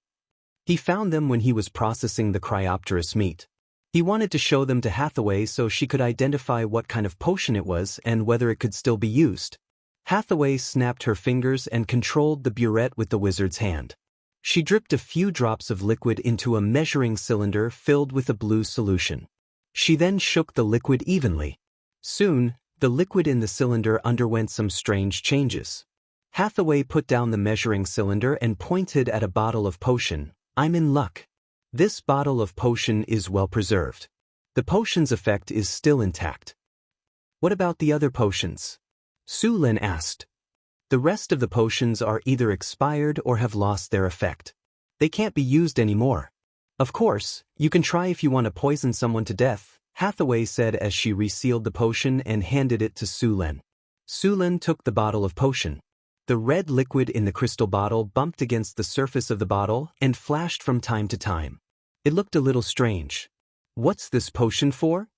He found them when he was processing the Cryopterus meat. He wanted to show them to Hathaway so she could identify what kind of potion it was and whether it could still be used. Hathaway snapped her fingers and controlled the burette with the wizard's hand. She dripped a few drops of liquid into a measuring cylinder filled with a blue solution. She then shook the liquid evenly. Soon, the liquid in the cylinder underwent some strange changes. Hathaway put down the measuring cylinder and pointed at a bottle of potion. I'm in luck. This bottle of potion is well preserved. The potion's effect is still intact. What about the other potions? Su Len asked. The rest of the potions are either expired or have lost their effect. They can't be used anymore. Of course, you can try if you want to poison someone to death, Hathaway said as she resealed the potion and handed it to Su Len. Su Len took the bottle of potion. The red liquid in the crystal bottle bumped against the surface of the bottle and flashed from time to time. It looked a little strange. What's this potion for?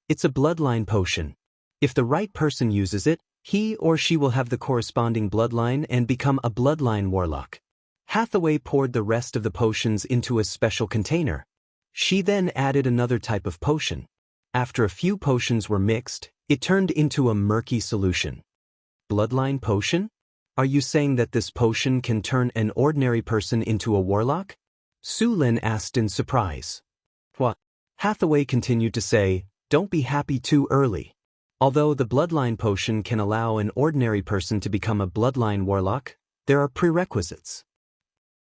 It's a bloodline potion. If the right person uses it, he or she will have the corresponding bloodline and become a bloodline warlock. Hathaway poured the rest of the potions into a special container. She then added another type of potion. After a few potions were mixed, it turned into a murky solution. Bloodline potion? Are you saying that this potion can turn an ordinary person into a warlock? Su Len asked in surprise. What? Hathaway continued to say, don't be happy too early. Although the bloodline potion can allow an ordinary person to become a bloodline warlock, there are prerequisites.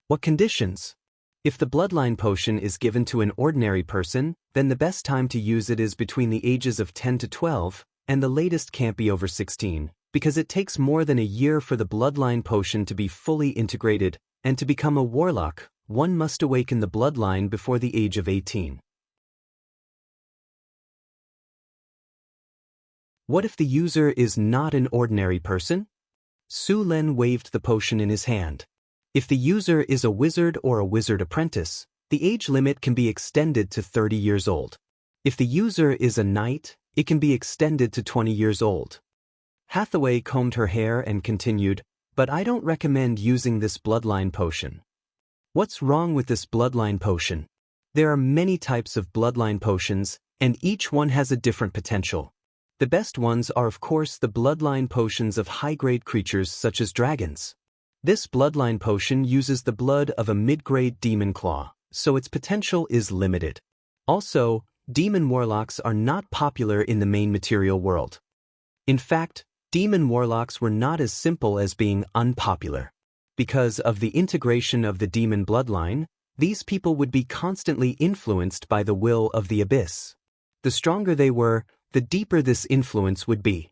What conditions? If the bloodline potion is given to an ordinary person, then the best time to use it is between the ages of 10 to 12, and the latest can't be over 16. Because it takes more than a year for the bloodline potion to be fully integrated, and to become a warlock, one must awaken the bloodline before the age of 18. What if the user is not an ordinary person? Su Len waved the potion in his hand. If the user is a wizard or a wizard apprentice, the age limit can be extended to 30 years old. If the user is a knight, it can be extended to 20 years old. Hathaway combed her hair and continued, but I don't recommend using this bloodline potion. What's wrong with this bloodline potion? There are many types of bloodline potions, and each one has a different potential. The best ones are of course the bloodline potions of high-grade creatures such as dragons. This bloodline potion uses the blood of a mid-grade demon claw, so its potential is limited. Also, demon warlocks are not popular in the main material world. In fact, demon warlocks were not as simple as being unpopular. Because of the integration of the demon bloodline, These people would be constantly influenced by the will of the abyss. The stronger they were, the deeper this influence would be.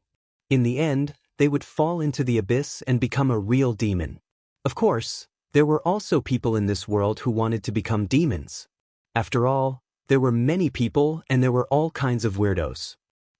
In the end, they would fall into the abyss and become a real demon. Of course, there were also people in this world who wanted to become demons. After all, there were many people and there were all kinds of weirdos.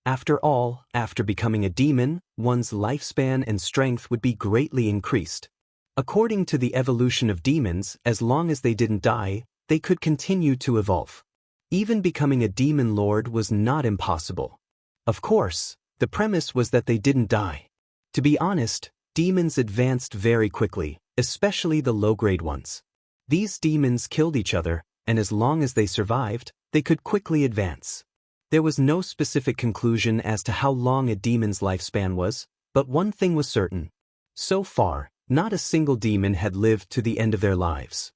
After all, after becoming a demon, one's lifespan and strength would be greatly increased. According to the evolution of demons, as long as they didn't die, they could continue to evolve. Even becoming a demon lord was not impossible. Of course, the premise was that they didn't die. To be honest, demons advanced very quickly, especially the low-grade ones. These demons killed each other, and as long as they survived, they could quickly advance. There was no specific conclusion as to how long a demon's lifespan was, but one thing was certain. So far, not a single demon had lived to the end of their lives.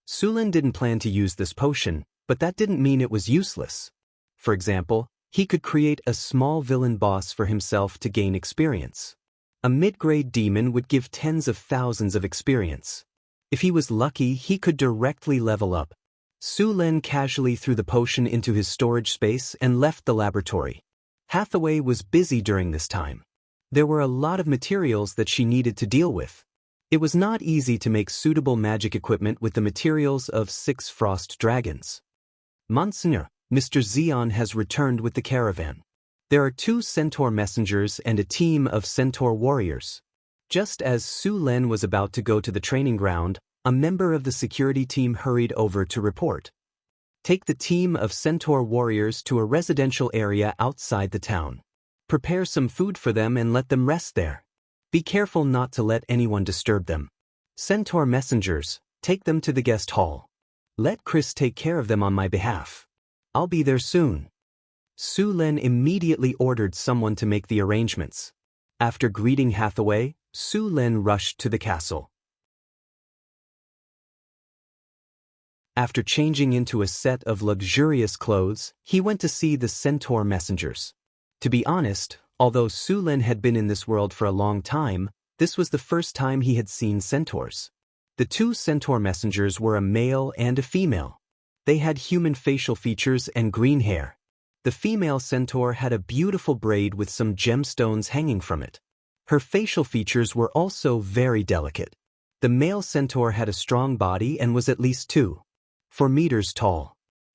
Sulin didn't plan to use this potion, but that didn't mean it was useless. For example, he could create a small villain boss for himself to gain experience. A mid-grade demon would give tens of thousands of experience. If he was lucky, he could directly level up. Su Lin casually threw the potion into his storage space and left the laboratory. Hathaway was busy during this time. There were a lot of materials that she needed to deal with. It was not easy to make suitable magic equipment with the materials of 6 frost dragons. Monsignor, Mr. Xion has returned with the caravan. There are 2 centaur messengers and a team of centaur warriors. Just as Su Len was about to go to the training ground, a member of the security team hurried over to report. Take the team of centaur warriors to a residential area outside the town. Prepare some food for them and let them rest there. Be careful not to let anyone disturb them. Centaur messengers, take them to the guest hall. Let Chris take care of them on my behalf. I'll be there soon. Su Len immediately ordered someone to make the arrangements. After greeting Hathaway, Su Len rushed to the castle. After changing into a set of luxurious clothes, he went to see the centaur messengers. To be honest, although Su Len had been in this world for a long time, this was the first time he had seen centaurs. The 2 centaur messengers were a male and a female. They had human facial features and green hair. The female centaur had a beautiful braid with some gemstones hanging from it. Her facial features were also very delicate. The male centaur had a strong body and was at least 2.4 meters tall.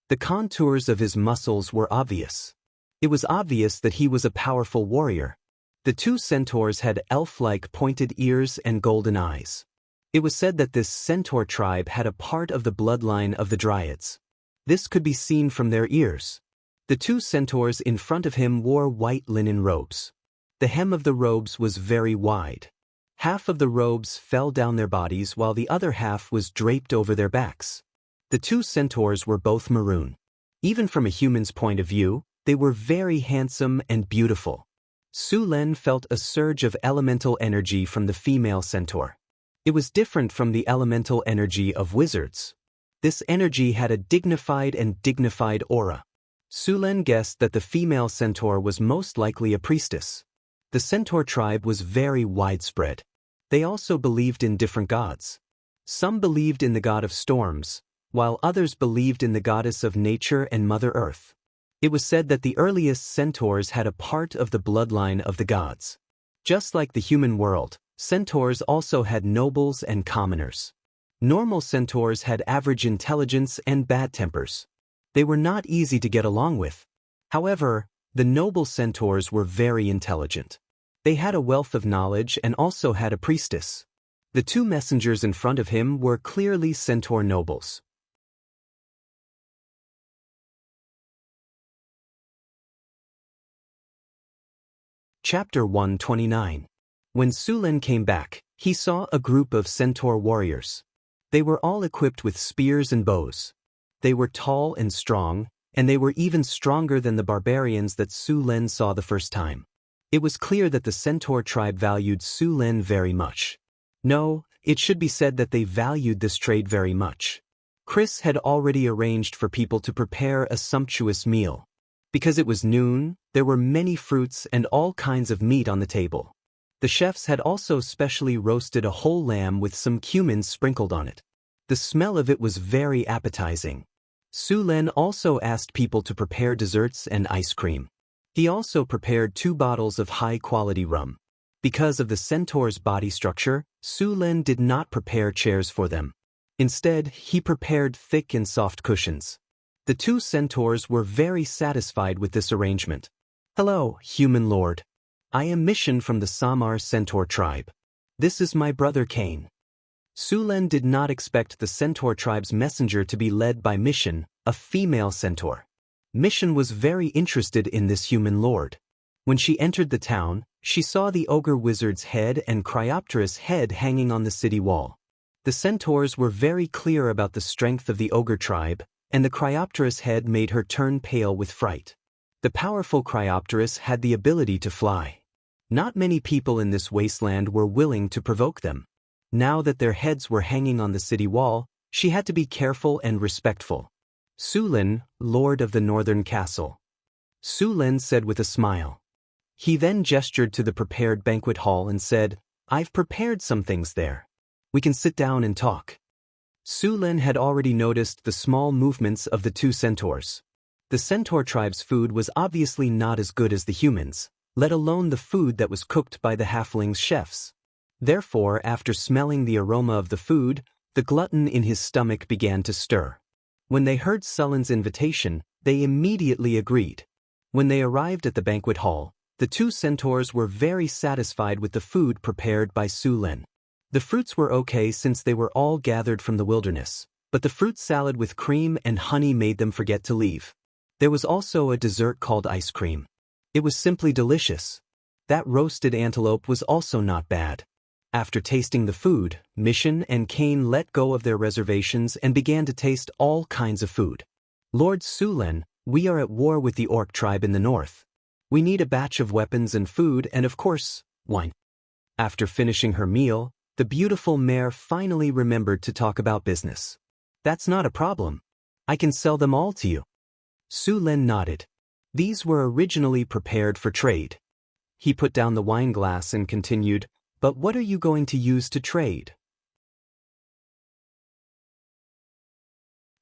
The contours of his muscles were obvious. It was obvious that he was a powerful warrior. The 2 centaurs had elf-like pointed ears and golden eyes. It was said that this centaur tribe had a part of the bloodline of the Dryads. This could be seen from their ears. The 2 centaurs in front of him wore white linen robes. The hem of the robes was very wide. Half of the robes fell down their bodies while the other half was draped over their backs. The 2 centaurs were both maroon. Even from a human's point of view, they were very handsome and beautiful. Su Len felt a surge of elemental energy from the female centaur. It was different from the elemental energy of wizards. This energy had a dignified aura. Su Len guessed that the female centaur was most likely a priestess. The centaur tribe was very widespread. They also believed in different gods. Some believed in the god of storms, while others believed in the goddess of nature and Mother Earth. It was said that the earliest centaurs had a part of the bloodline of the gods. Just like the human world, centaurs also had nobles and commoners. Normal centaurs had average intelligence and bad tempers. They were not easy to get along with. However, the noble centaurs were very intelligent. They had a wealth of knowledge and also had a priestess. The 2 messengers in front of him were clearly centaur nobles. Chapter 129. When Su Len came back, he saw a group of centaur warriors. They were all equipped with spears and bows. They were tall and strong, and they were even stronger than the barbarians that Su Len saw the first time. It was clear that the centaur tribe valued Su Len very much. No, it should be said that they valued this trade very much. Chris had already arranged for people to prepare a sumptuous meal. Because it was noon, there were many fruits and all kinds of meat on the table. The chefs had also specially roasted a whole lamb with some cumin sprinkled on it. The smell of it was very appetizing. Su Len also asked people to prepare desserts and ice cream. He also prepared 2 bottles of high-quality rum. Because of the centaur's body structure, Su Len did not prepare chairs for them. Instead, he prepared thick and soft cushions. The 2 centaurs were very satisfied with this arrangement. "Hello, human lord. I am Mission from the Samar centaur tribe. This is my brother Cain." Su Len did not expect the centaur tribe's messenger to be led by Mission, a female centaur. Mission was very interested in this human lord. When she entered the town, she saw the ogre wizard's head and Cryopterus' head hanging on the city wall. The centaurs were very clear about the strength of the ogre tribe, and the Cryopterus' head made her turn pale with fright. The powerful Cryopterus had the ability to fly. Not many people in this wasteland were willing to provoke them. Now that their heads were hanging on the city wall, she had to be careful and respectful. "Su Len, Lord of the Northern Castle." Su Len said with a smile. He then gestured to the prepared banquet hall and said, "I've prepared some things there. We can sit down and talk." Su Len had already noticed the small movements of the 2 centaurs. The centaur tribe's food was obviously not as good as the humans, let alone the food that was cooked by the halflings' chefs. Therefore, after smelling the aroma of the food, the glutton in his stomach began to stir. When they heard Sullen's invitation, they immediately agreed. When they arrived at the banquet hall, the 2 centaurs were very satisfied with the food prepared by Su Len. The fruits were okay since they were all gathered from the wilderness, but the fruit salad with cream and honey made them forget to leave. There was also a dessert called ice cream. It was simply delicious. That roasted antelope was also not bad. After tasting the food, Mission and Cain let go of their reservations and began to taste all kinds of food. "Lord Su Len, we are at war with the orc tribe in the north. We need a batch of weapons and food and, of course, wine." After finishing her meal, the beautiful mare finally remembered to talk about business. "That's not a problem. I can sell them all to you." Su Len nodded. These were originally prepared for trade. He put down the wine glass and continued, "But what are you going to use to trade?"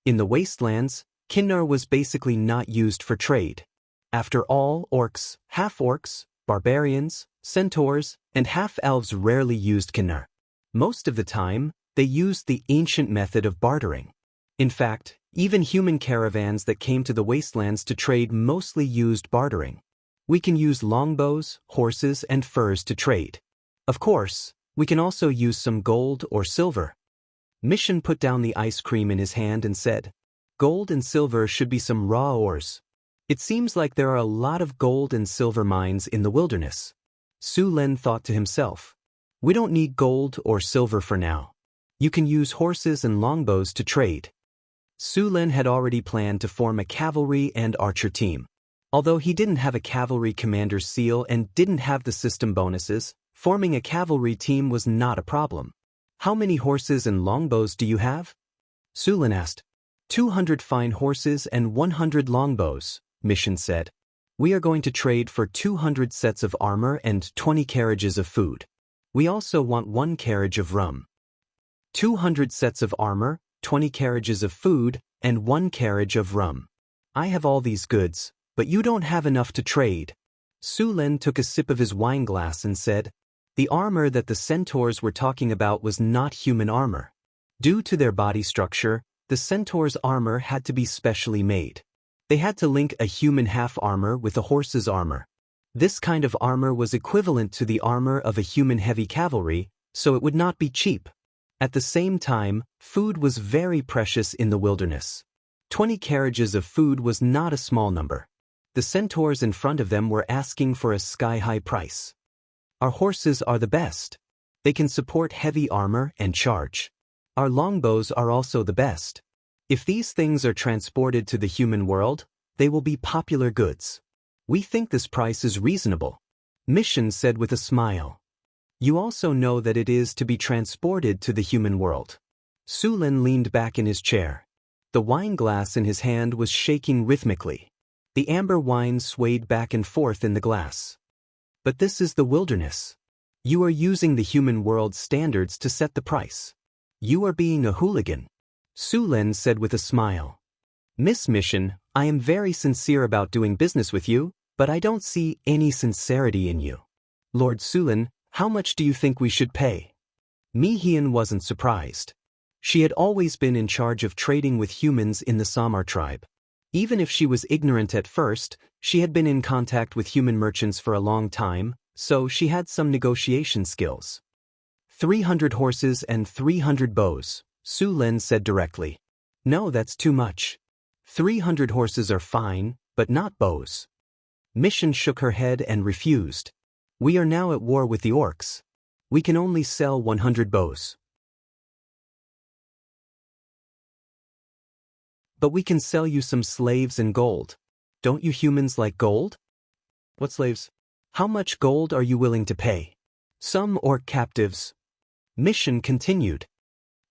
In the wastelands, Kinnar was basically not used for trade. After all, orcs, half-orcs, barbarians, centaurs, and half-elves rarely used Kinnar. Most of the time, they used the ancient method of bartering. In fact, even human caravans that came to the wastelands to trade mostly used bartering. We can use longbows, horses, and furs to trade. Of course, we can also use some gold or silver. Mission put down the ice cream in his hand and said, "Gold and silver should be some raw ores. It seems like there are a lot of gold and silver mines in the wilderness." Su Len thought to himself, "We don't need gold or silver for now. You can use horses and longbows to trade." Su Len had already planned to form a cavalry and archer team. Although he didn't have a cavalry commander's seal and didn't have the system bonuses, forming a cavalry team was not a problem. "How many horses and longbows do you have?" Su Len asked. 200 fine horses and 100 longbows, Mission said. "We are going to trade for 200 sets of armor and 20 carriages of food. We also want 1 carriage of rum." 200 sets of armor, 20 carriages of food, and 1 carriage of rum. "I have all these goods, but you don't have enough to trade." Su Len took a sip of his wine glass and said, "The armor that the centaurs were talking about was not human armor. Due to their body structure, the centaurs' armor had to be specially made. They had to link a human half-armor with a horse's armor. This kind of armor was equivalent to the armor of a human heavy cavalry, so it would not be cheap. At the same time, food was very precious in the wilderness. 20 carriages of food was not a small number. The centaurs in front of them were asking for a sky-high price. "Our horses are the best. They can support heavy armor and charge. Our longbows are also the best. If these things are transported to the human world, they will be popular goods. We think this price is reasonable," Mission said with a smile. "You also know that it is to be transported to the human world." Su Len leaned back in his chair. The wine glass in his hand was shaking rhythmically. The amber wine swayed back and forth in the glass. "But this is the wilderness. You are using the human world's standards to set the price. You are being a hooligan." Su Lin said with a smile. Miss Mission, I am very sincere about doing business with you, but I don't see any sincerity in you. Lord Su Lin, how much do you think we should pay? Mi Hian wasn't surprised. She had always been in charge of trading with humans in the Samar tribe. Even if she was ignorant at first, she had been in contact with human merchants for a long time, so she had some negotiation skills. 300 horses and 300 bows, Su Lin said directly. No, that's too much. 300 horses are fine, but not bows. Mission shook her head and refused. We are now at war with the orcs. We can only sell 100 bows. But we can sell you some slaves and gold. Don't you humans like gold? What slaves? How much gold are you willing to pay? Some orc captives. Mission continued.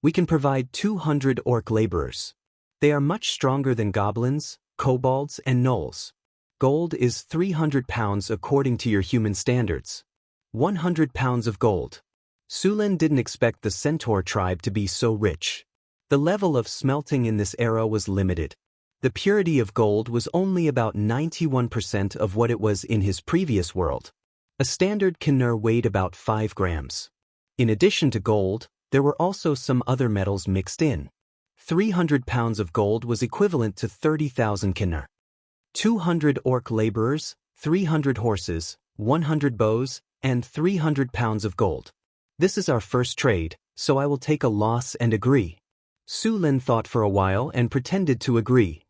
We can provide 200 orc laborers. They are much stronger than goblins, kobolds, and gnolls. Gold is 300 pounds according to your human standards. 100 pounds of gold. Su Lin didn't expect the centaur tribe to be so rich. The level of smelting in this era was limited. The purity of gold was only about 91% of what it was in his previous world. A standard kinnur weighed about 5 grams. In addition to gold, there were also some other metals mixed in. 300 pounds of gold was equivalent to 30,000 kinnur. 200 orc laborers, 300 horses, 100 bows, and 300 pounds of gold. This is our first trade, so I will take a loss and agree. Su Lin thought for a while and pretended to agree.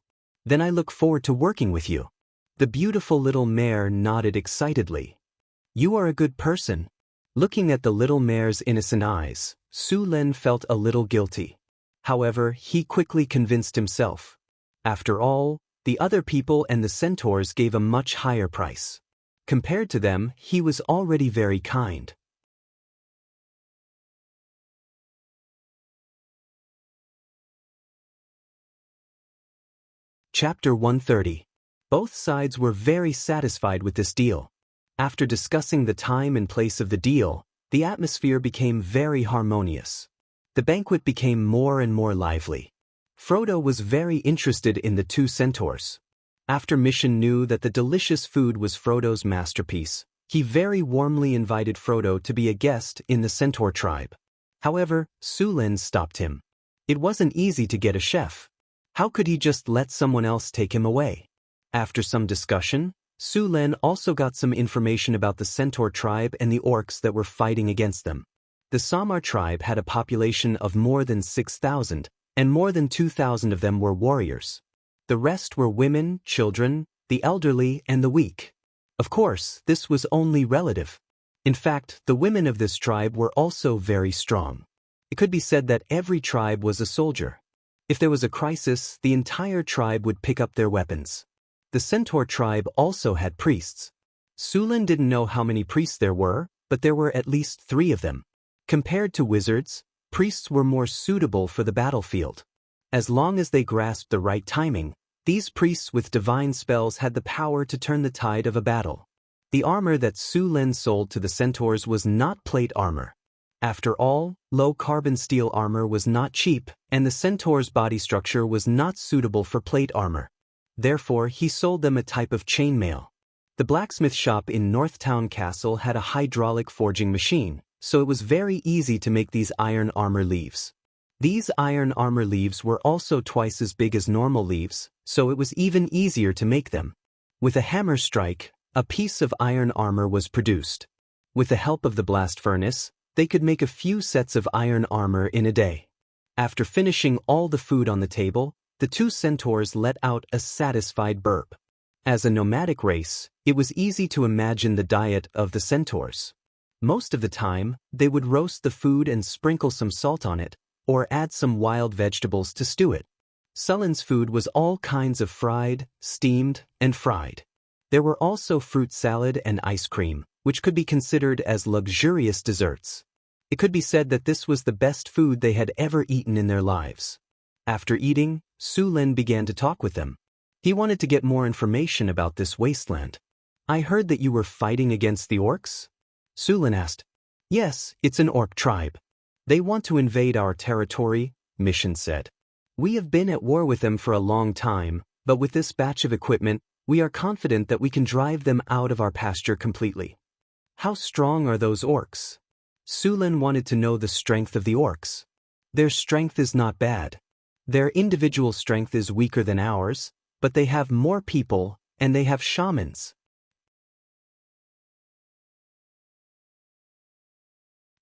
Then I look forward to working with you. The beautiful little mare nodded excitedly. You are a good person. Looking at the little mare's innocent eyes, Su Lin felt a little guilty. However, he quickly convinced himself. After all, the other people and the centaurs gave a much higher price. Compared to them, he was already very kind. Chapter 130. Both sides were very satisfied with this deal. After discussing the time and place of the deal, the atmosphere became very harmonious. The banquet became more and more lively. Frodo was very interested in the two centaurs. After Mission knew that the delicious food was Frodo's masterpiece, he very warmly invited Frodo to be a guest in the centaur tribe. However, Su Lin stopped him. It wasn't easy to get a chef. How could he just let someone else take him away? After some discussion, Su Lin also got some information about the centaur tribe and the orcs that were fighting against them. The Samar tribe had a population of more than 6,000, and more than 2,000 of them were warriors. The rest were women, children, the elderly, and the weak. Of course, this was only relative. In fact, the women of this tribe were also very strong. It could be said that every tribe was a soldier. If there was a crisis, the entire tribe would pick up their weapons. The centaur tribe also had priests. Su Lin didn't know how many priests there were, but there were at least 3 of them. Compared to wizards, priests were more suitable for the battlefield. As long as they grasped the right timing, these priests with divine spells had the power to turn the tide of a battle. The armor that Su Lin sold to the centaurs was not plate armor. After all, low-carbon steel armor was not cheap, and the centaur's body structure was not suitable for plate armor. Therefore, he sold them a type of chainmail. The blacksmith shop in Northtown Castle had a hydraulic forging machine, so it was very easy to make these iron armor leaves. These iron armor leaves were also twice as big as normal leaves, so it was even easier to make them. With a hammer strike, a piece of iron armor was produced. With the help of the blast furnace, they could make a few sets of iron armor in a day. After finishing all the food on the table, the two centaurs let out a satisfied burp. As a nomadic race, it was easy to imagine the diet of the centaurs. Most of the time, they would roast the food and sprinkle some salt on it, or add some wild vegetables to stew it. Sullen's food was all kinds of fried, steamed, and fried. There were also fruit salad and ice cream, which could be considered as luxurious desserts. It could be said that this was the best food they had ever eaten in their lives. After eating, Su Lin began to talk with them. He wanted to get more information about this wasteland. I heard that you were fighting against the orcs? Su Lin asked. Yes, it's an orc tribe. They want to invade our territory, Mission said. We have been at war with them for a long time, but with this batch of equipment, we are confident that we can drive them out of our pasture completely. How strong are those orcs? Sulin wanted to know the strength of the orcs. Their strength is not bad. Their individual strength is weaker than ours, but they have more people, and they have shamans.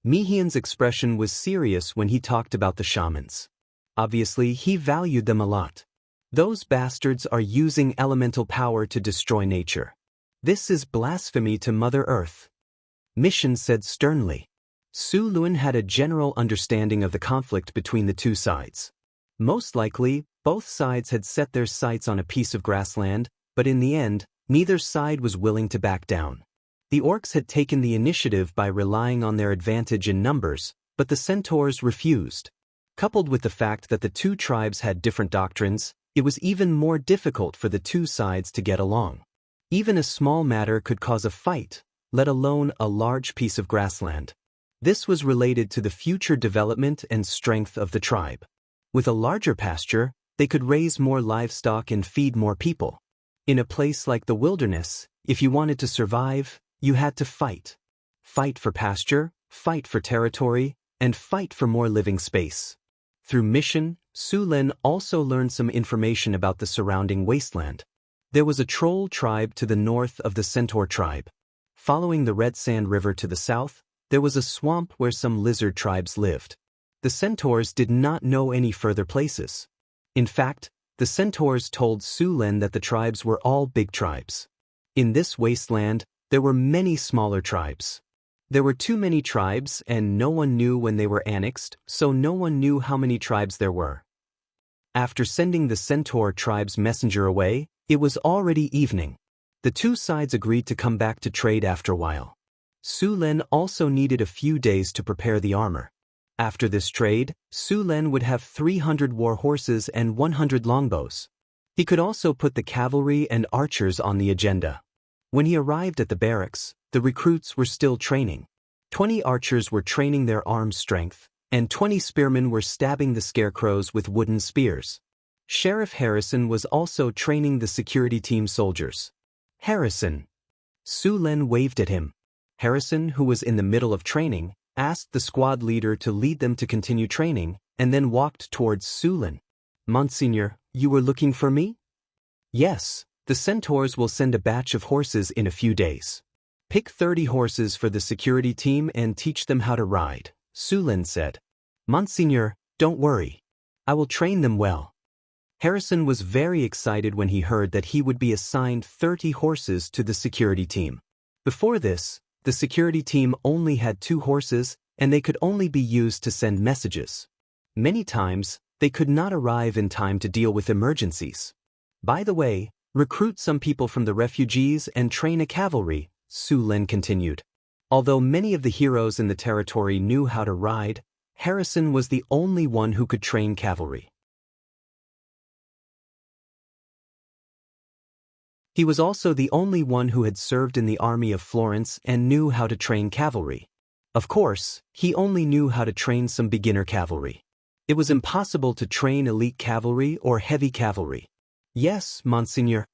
Mihian's expression was serious when he talked about the shamans. Obviously, he valued them a lot. Those bastards are using elemental power to destroy nature. This is blasphemy to Mother Earth. Mission said sternly. Su Lun had a general understanding of the conflict between the two sides. Most likely, both sides had set their sights on a piece of grassland, but in the end, neither side was willing to back down. The orcs had taken the initiative by relying on their advantage in numbers, but the centaurs refused. Coupled with the fact that the two tribes had different doctrines, it was even more difficult for the two sides to get along. Even a small matter could cause a fight, let alone a large piece of grassland. This was related to the future development and strength of the tribe. With a larger pasture, they could raise more livestock and feed more people. In a place like the wilderness, if you wanted to survive, you had to fight. Fight for pasture, fight for territory, and fight for more living space. Through Mission, Su Lin also learned some information about the surrounding wasteland. There was a troll tribe to the north of the centaur tribe. Following the Red Sand River to the south, there was a swamp where some lizard tribes lived. The centaurs did not know any further places. In fact, the centaurs told Su Lin that the tribes were all big tribes. In this wasteland, there were many smaller tribes. There were too many tribes and no one knew when they were annexed, so no one knew how many tribes there were. After sending the centaur tribe's messenger away, it was already evening. The two sides agreed to come back to trade after a while. Su Lin also needed a few days to prepare the armor. After this trade, Su Lin would have 300 war horses and 100 longbows. He could also put the cavalry and archers on the agenda. When he arrived at the barracks, the recruits were still training. 20 archers were training their arm strength, and 20 spearmen were stabbing the scarecrows with wooden spears. Sheriff Harrison was also training the security team soldiers. Harrison. Su Lin waved at him. Harrison, who was in the middle of training, asked the squad leader to lead them to continue training, and then walked towards Su Lin. Monsignor, you were looking for me? Yes. The centaurs will send a batch of horses in a few days. Pick 30 horses for the security team and teach them how to ride, Su Lin said. Monsignor, don't worry. I will train them well. Harrison was very excited when he heard that he would be assigned 30 horses to the security team. Before this, the security team only had 2 horses and they could only be used to send messages. Many times, they could not arrive in time to deal with emergencies. By the way, recruit some people from the refugees and train a cavalry, Su Lin continued. Although many of the heroes in the territory knew how to ride, Harrison was the only one who could train cavalry. He was also the only one who had served in the army of Florence and knew how to train cavalry. Of course, he only knew how to train some beginner cavalry. It was impossible to train elite cavalry or heavy cavalry. Yes, Monsignor.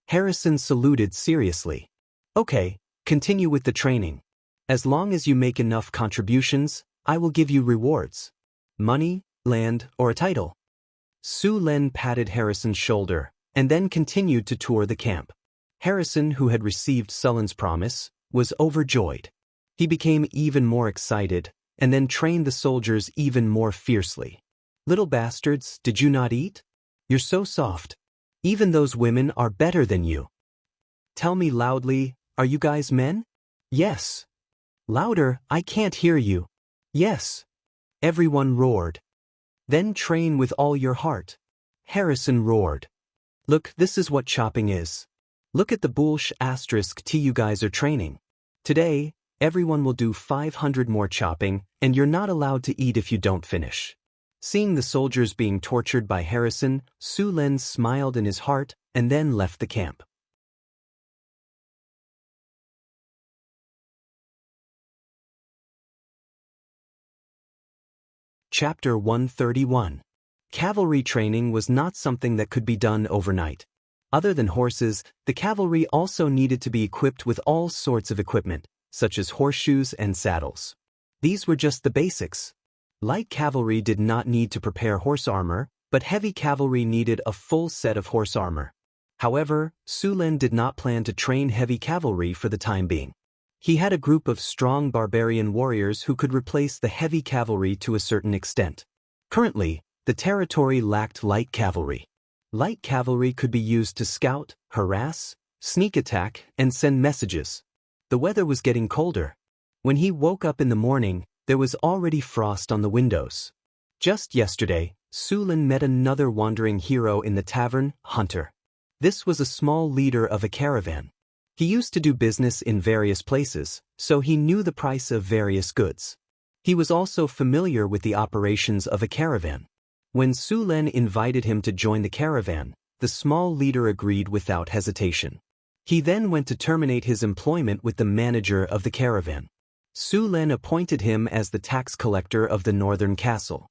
Harrison saluted seriously. Okay, continue with the training. As long as you make enough contributions, I will give you rewards. Money, land, or a title. Su Lin patted Harrison's shoulder, and then continued to tour the camp. Harrison, who had received Sullen's promise, was overjoyed. He became even more excited, and then trained the soldiers even more fiercely. Little bastards, did you not eat? You're so soft. Even those women are better than you. Tell me loudly, are you guys men? Yes. Louder, I can't hear you. Yes. Everyone roared. Then train with all your heart. Harrison roared. Look, this is what chopping is. Look at the bullsh asterisk T you guys are training. Today, everyone will do 500 more chopping, and you're not allowed to eat if you don't finish. Seeing the soldiers being tortured by Harrison, Su Lin smiled in his heart and then left the camp. Chapter 131. Cavalry training was not something that could be done overnight. Other than horses, the cavalry also needed to be equipped with all sorts of equipment, such as horseshoes and saddles. These were just the basics. Light cavalry did not need to prepare horse armor, but heavy cavalry needed a full set of horse armor. However, Su Lin did not plan to train heavy cavalry for the time being. He had a group of strong barbarian warriors who could replace the heavy cavalry to a certain extent. Currently, the territory lacked light cavalry. Light cavalry could be used to scout, harass, sneak attack, and send messages. The weather was getting colder. When he woke up in the morning, there was already frost on the windows. Just yesterday, Su Lin met another wandering hero in the tavern, Hunter. This was a small leader of a caravan. He used to do business in various places, so he knew the price of various goods. He was also familiar with the operations of a caravan. When Su Lin invited him to join the caravan, the small leader agreed without hesitation. He then went to terminate his employment with the manager of the caravan. Su Lin appointed him as the tax collector of the northern castle.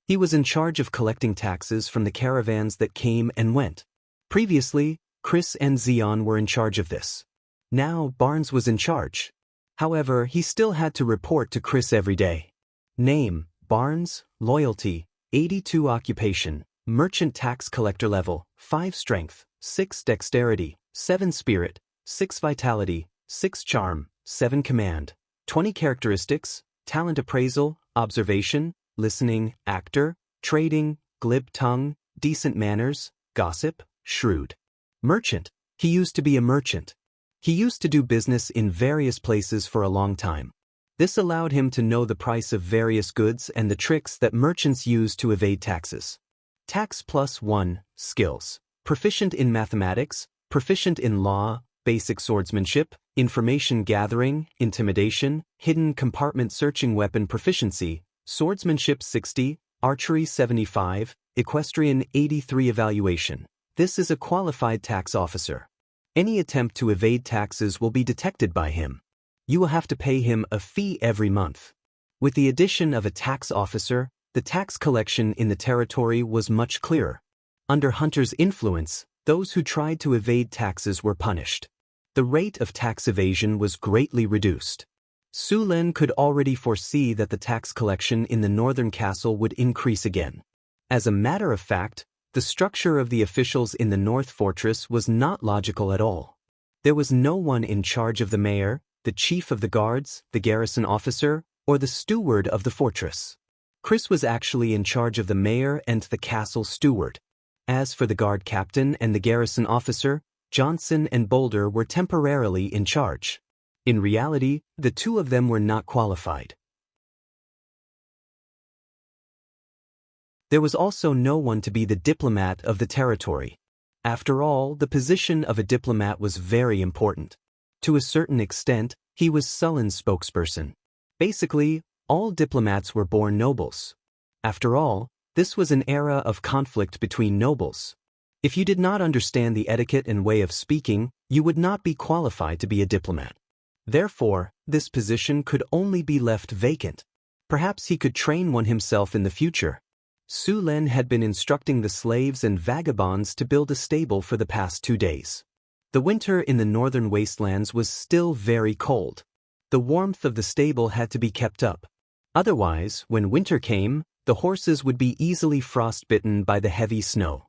He was in charge of collecting taxes from the caravans that came and went. Previously, Chris and Xion were in charge of this. Now Barnes was in charge. However, he still had to report to Chris every day. Name: Barnes. Loyalty: 82. Occupation: merchant tax collector. Level: 5 strength, 6 dexterity, 7 spirit, 6 vitality, 6 charm, 7 command. 20 characteristics: talent appraisal, observation, listening, actor, trading, glib tongue, decent manners, gossip, shrewd. Merchant: he used to be a merchant. He used to do business in various places for a long time. This allowed him to know the price of various goods and the tricks that merchants use to evade taxes. Tax +1, skills: proficient in mathematics, proficient in law, basic swordsmanship, information gathering, intimidation, hidden compartment searching. Weapon proficiency: swordsmanship 60, archery 75, equestrian 83. Evaluation: this is a qualified tax officer. Any attempt to evade taxes will be detected by him. You will have to pay him a fee every month. With the addition of a tax officer, the tax collection in the territory was much clearer. Under Hunter's influence, those who tried to evade taxes were punished. The rate of tax evasion was greatly reduced. Su Lin could already foresee that the tax collection in the northern castle would increase again. As a matter of fact, the structure of the officials in the North Fortress was not logical at all. There was no one in charge of the mayor, the chief of the guards, the garrison officer, or the steward of the fortress. Chris was actually in charge of the mayor and the castle steward. As for the guard captain and the garrison officer, Johnson and Boulder were temporarily in charge. In reality, the two of them were not qualified. There was also no one to be the diplomat of the territory. After all, the position of a diplomat was very important. To a certain extent, he was Sullen's spokesperson. Basically, all diplomats were born nobles. After all, this was an era of conflict between nobles. If you did not understand the etiquette and way of speaking, you would not be qualified to be a diplomat. Therefore, this position could only be left vacant. Perhaps he could train one himself in the future. Su Lin had been instructing the slaves and vagabonds to build a stable for the past 2 days. The winter in the northern wastelands was still very cold. The warmth of the stable had to be kept up. Otherwise, when winter came, the horses would be easily frostbitten by the heavy snow.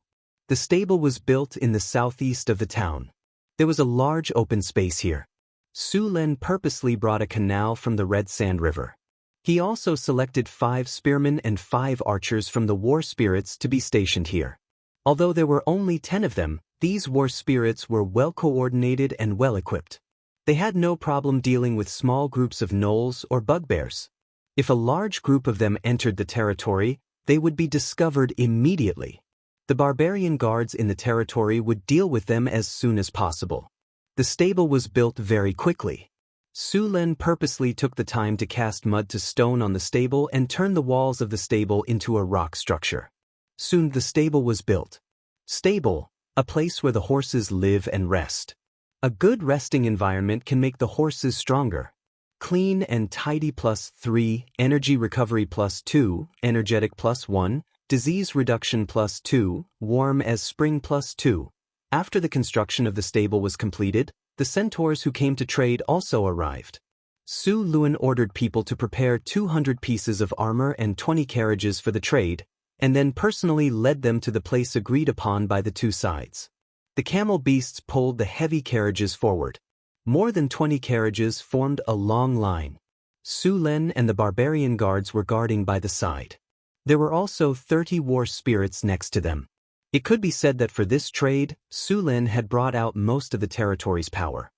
The stable was built in the southeast of the town. There was a large open space here. Su Lin purposely brought a canal from the Red Sand River. He also selected 5 spearmen and 5 archers from the war spirits to be stationed here. Although there were only 10 of them, these war spirits were well coordinated and well equipped. They had no problem dealing with small groups of gnolls or bugbears. If a large group of them entered the territory, they would be discovered immediately. The barbarian guards in the territory would deal with them as soon as possible. The stable was built very quickly. Su Lin purposely took the time to cast mud to stone on the stable and turn the walls of the stable into a rock structure. Soon the stable was built. Stable, a place where the horses live and rest. A good resting environment can make the horses stronger. Clean and tidy +3, energy recovery +2, energetic +1, Disease reduction +2, warm as spring +2. After the construction of the stable was completed, the centaurs who came to trade also arrived. Su Luan ordered people to prepare 200 pieces of armor and 20 carriages for the trade, and then personally led them to the place agreed upon by the two sides. The camel beasts pulled the heavy carriages forward. More than 20 carriages formed a long line. Su Len and the barbarian guards were guarding by the side. There were also 30 war spirits next to them. It could be said that for this trade, Su Len had brought out most of the territory's power.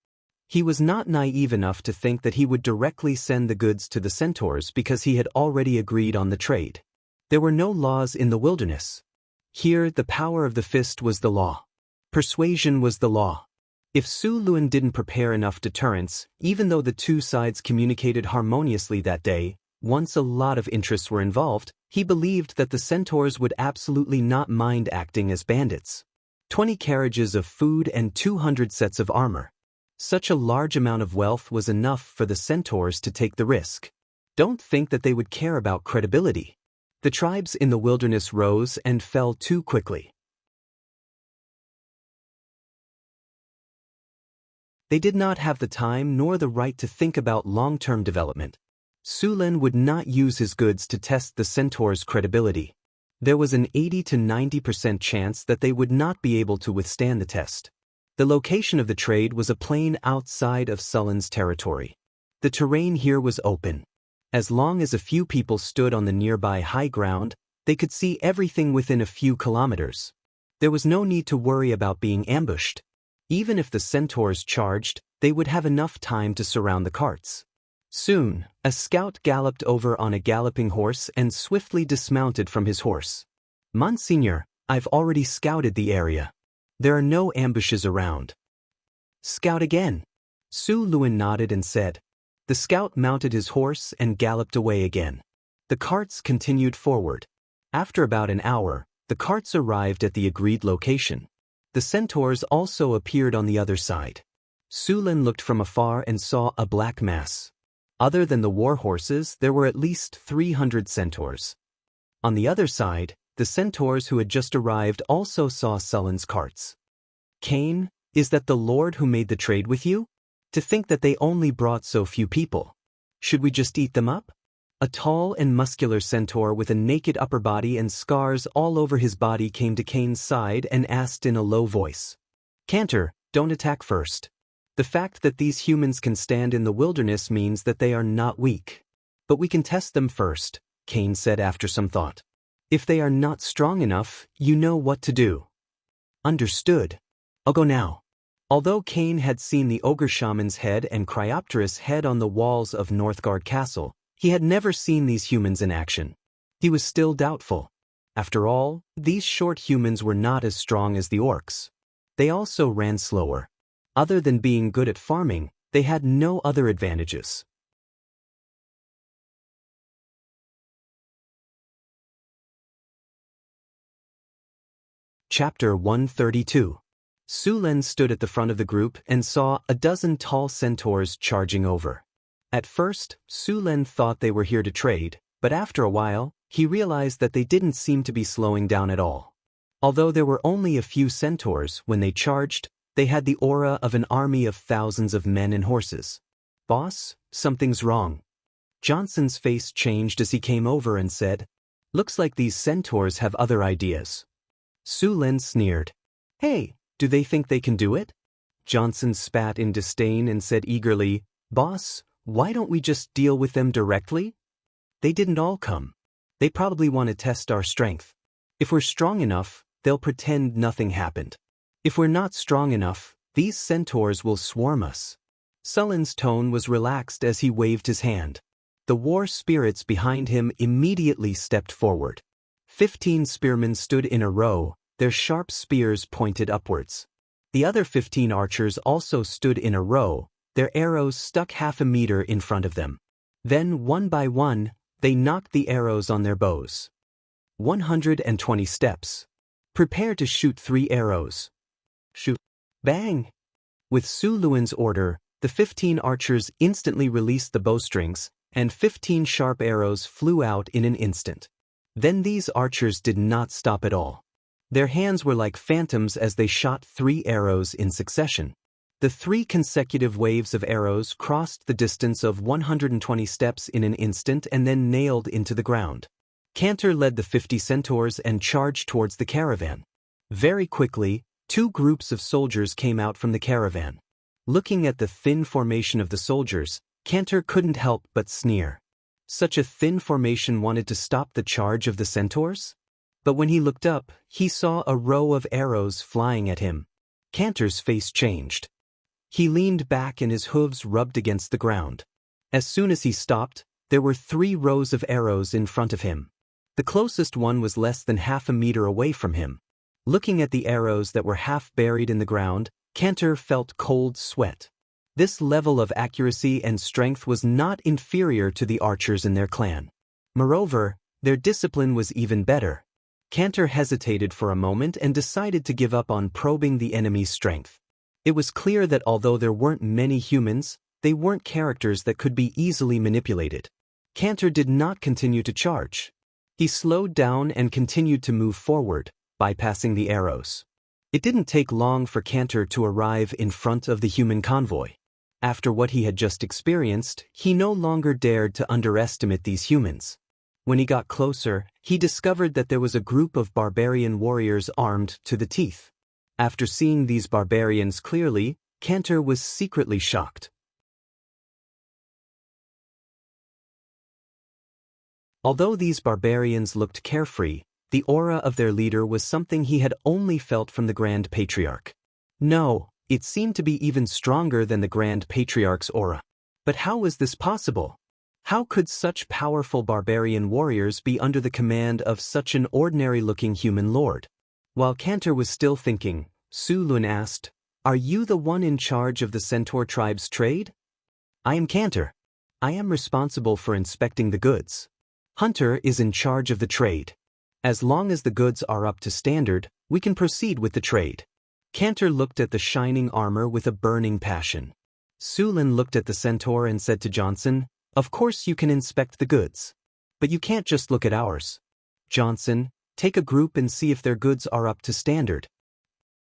He was not naive enough to think that he would directly send the goods to the centaurs because he had already agreed on the trade. There were no laws in the wilderness. Here, the power of the fist was the law. Persuasion was the law. If Su Luan didn't prepare enough deterrents, even though the two sides communicated harmoniously that day, once a lot of interests were involved, he believed that the centaurs would absolutely not mind acting as bandits. 20 carriages of food and 200 sets of armor. Such a large amount of wealth was enough for the centaurs to take the risk. Don't think that they would care about credibility. The tribes in the wilderness rose and fell too quickly. They did not have the time nor the right to think about long-term development. Su Len would not use his goods to test the centaurs' credibility. There was an 80 to 90% chance that they would not be able to withstand the test. The location of the trade was a plain outside of Sullen's territory. The terrain here was open. As long as a few people stood on the nearby high ground, they could see everything within a few kilometers. There was no need to worry about being ambushed. Even if the centaurs charged, they would have enough time to surround the carts. Soon, a scout galloped over on a galloping horse and swiftly dismounted from his horse. "Monsignor, I've already scouted the area. There are no ambushes around." "Scout again." Su Luan nodded and said. The scout mounted his horse and galloped away again. The carts continued forward. After about an hour, the carts arrived at the agreed location. The centaurs also appeared on the other side. Su Len looked from afar and saw a black mass. Other than the war horses, there were at least 300 centaurs. On the other side, the centaurs who had just arrived also saw Sullen's carts. "Cain, is that the Lord who made the trade with you? To think that they only brought so few people. Should we just eat them up?" A tall and muscular centaur with a naked upper body and scars all over his body came to Cain's side and asked in a low voice. "Cantor, don't attack first. The fact that these humans can stand in the wilderness means that they are not weak. But we can test them first," Cain said after some thought. "If they are not strong enough, you know what to do." "Understood. I'll go now." Although Cain had seen the ogre shaman's head and Cryopteris' head on the walls of Northgard Castle, he had never seen these humans in action. He was still doubtful. After all, these short humans were not as strong as the orcs. They also ran slower. Other than being good at farming, they had no other advantages. Chapter 132. Su Len stood at the front of the group and saw a dozen tall centaurs charging over. At first, Su Len thought they were here to trade, but after a while, he realized that they didn't seem to be slowing down at all. Although there were only a few centaurs, when they charged, they had the aura of an army of thousands of men and horses. "Boss, something's wrong." Johnson's face changed as he came over and said, "Looks like these centaurs have other ideas." Su Len sneered. "Hey, do they think they can do it?" Johnson spat in disdain and said eagerly, "Boss, why don't we just deal with them directly? They didn't all come. They probably want to test our strength. If we're strong enough, they'll pretend nothing happened. If we're not strong enough, these centaurs will swarm us." Sullen's tone was relaxed as he waved his hand. The war spirits behind him immediately stepped forward. 15 spearmen stood in a row, their sharp spears pointed upwards. The other 15 archers also stood in a row, their arrows stuck half a meter in front of them. Then, one by one, they knocked the arrows on their bows. 120 steps. "Prepare to shoot 3 arrows." Shoot. Bang! With Su Luan's order, the 15 archers instantly released the bowstrings, and 15 sharp arrows flew out in an instant. Then these archers did not stop at all. Their hands were like phantoms as they shot 3 arrows in succession. The 3 consecutive waves of arrows crossed the distance of 120 steps in an instant and then nailed into the ground. Cantor led the 50 centaurs and charged towards the caravan. Very quickly, 2 groups of soldiers came out from the caravan. Looking at the thin formation of the soldiers, Cantor couldn't help but sneer. Such a thin formation wanted to stop the charge of the centaurs? But when he looked up, he saw a row of arrows flying at him. Cantor's face changed. He leaned back and his hooves rubbed against the ground. As soon as he stopped, there were 3 rows of arrows in front of him. The closest one was less than half a meter away from him. Looking at the arrows that were half buried in the ground, Cantor felt cold sweat. This level of accuracy and strength was not inferior to the archers in their clan. Moreover, their discipline was even better. Cantor hesitated for a moment and decided to give up on probing the enemy's strength. It was clear that although there weren't many humans, they weren't characters that could be easily manipulated. Cantor did not continue to charge. He slowed down and continued to move forward, bypassing the arrows. It didn't take long for Cantor to arrive in front of the human convoy. After what he had just experienced, he no longer dared to underestimate these humans. When he got closer, he discovered that there was a group of barbarian warriors armed to the teeth. After seeing these barbarians clearly, Cantor was secretly shocked. Although these barbarians looked carefree, the aura of their leader was something he had only felt from the Grand Patriarch. No, it seemed to be even stronger than the Grand Patriarch's aura. But how was this possible? How could such powerful barbarian warriors be under the command of such an ordinary-looking human lord? While Cantor was still thinking, Su Lun asked, "Are you the one in charge of the Centaur tribe's trade?" "I am Cantor. I am responsible for inspecting the goods. Hunter is in charge of the trade. As long as the goods are up to standard, we can proceed with the trade." Cantor looked at the shining armor with a burning passion. Su Lun looked at the centaur and said to Johnson, "Of course you can inspect the goods. But you can't just look at ours. Johnson, take a group and see if their goods are up to standard."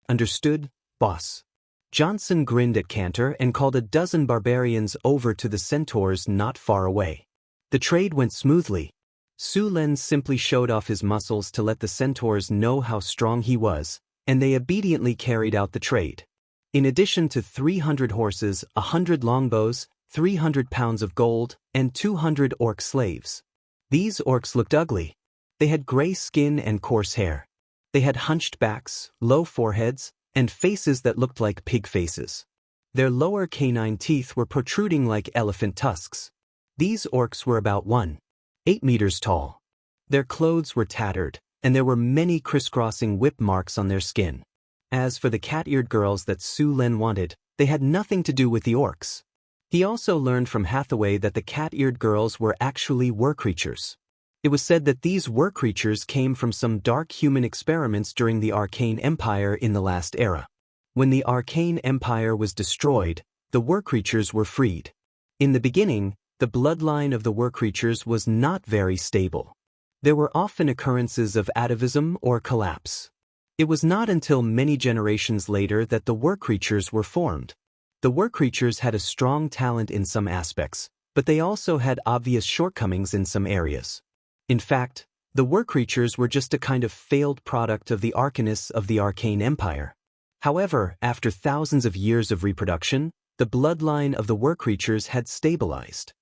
"Understood, boss." Johnson grinned at Cantor and called a dozen barbarians over to the centaurs not far away. The trade went smoothly. Su Lun simply showed off his muscles to let the centaurs know how strong he was, and they obediently carried out the trade. In addition to 300 horses, 100 longbows, 300 pounds of gold, and 200 orc slaves. These orcs looked ugly. They had gray skin and coarse hair. They had hunched backs, low foreheads, and faces that looked like pig faces. Their lower canine teeth were protruding like elephant tusks. These orcs were about 1.8 meters tall. Their clothes were tattered, and there were many crisscrossing whip marks on their skin. As for the cat-eared girls that Su Lun wanted, they had nothing to do with the orcs. He also learned from Hathaway that the cat-eared girls were actually war-creatures. It was said that these war-creatures came from some dark human experiments during the Arcane Empire in the last era. When the Arcane Empire was destroyed, the war-creatures were freed. In the beginning, the bloodline of the war-creatures was not very stable. There were often occurrences of atavism or collapse. It was not until many generations later that the war-creatures were formed. The war-creatures had a strong talent in some aspects, but they also had obvious shortcomings in some areas. In fact, the war-creatures were just a kind of failed product of the arcanists of the Arcane Empire. However, after thousands of years of reproduction, the bloodline of the war-creatures had stabilized.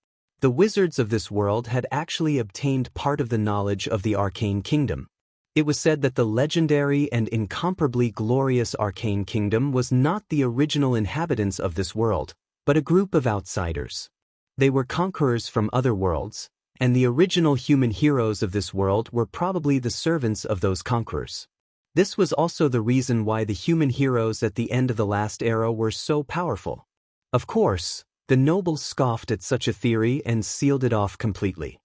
The wizards of this world had actually obtained part of the knowledge of the Arcane Kingdom. It was said that the legendary and incomparably glorious Arcane Kingdom was not the original inhabitants of this world, but a group of outsiders. They were conquerors from other worlds, and the original human heroes of this world were probably the servants of those conquerors. This was also the reason why the human heroes at the end of the last era were so powerful. Of course, the nobles scoffed at such a theory and sealed it off completely.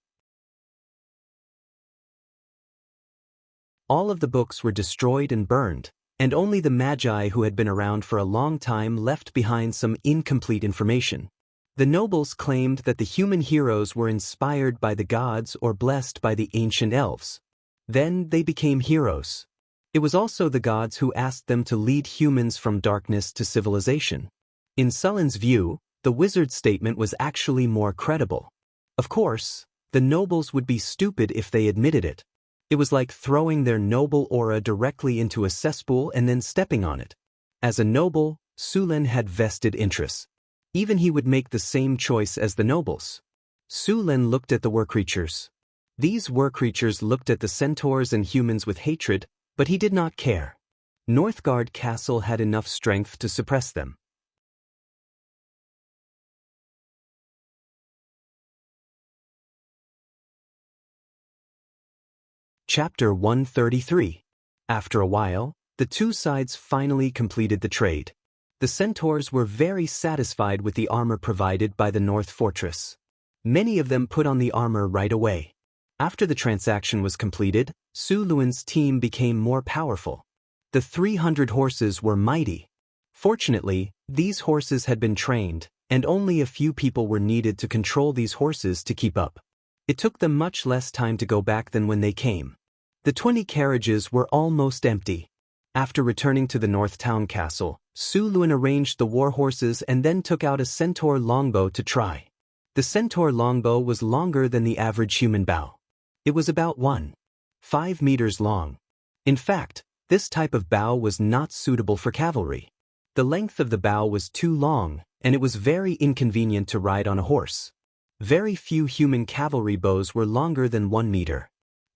All of the books were destroyed and burned, and only the Magi who had been around for a long time left behind some incomplete information. The nobles claimed that the human heroes were inspired by the gods or blessed by the ancient elves. Then they became heroes. It was also the gods who asked them to lead humans from darkness to civilization. In Sullen's view, the wizard's statement was actually more credible. Of course, the nobles would be stupid if they admitted it. It was like throwing their noble aura directly into a cesspool and then stepping on it. As a noble, Sulen had vested interests. Even he would make the same choice as the nobles. Sulen looked at the war-creatures. These war-creatures looked at the centaurs and humans with hatred, but he did not care. Northgard Castle had enough strength to suppress them. Chapter 133. After a while, the two sides finally completed the trade. The centaurs were very satisfied with the armor provided by the North Fortress. Many of them put on the armor right away. After the transaction was completed, Su Luan's team became more powerful. The 300 horses were mighty. Fortunately, these horses had been trained, and only a few people were needed to control these horses to keep up. It took them much less time to go back than when they came. The 20 carriages were almost empty. After returning to the North Town Castle, Su Luan arranged the war horses and then took out a centaur longbow to try. The centaur longbow was longer than the average human bow. It was about 1.5 meters long. In fact, this type of bow was not suitable for cavalry. The length of the bow was too long, and it was very inconvenient to ride on a horse. Very few human cavalry bows were longer than 1 meter.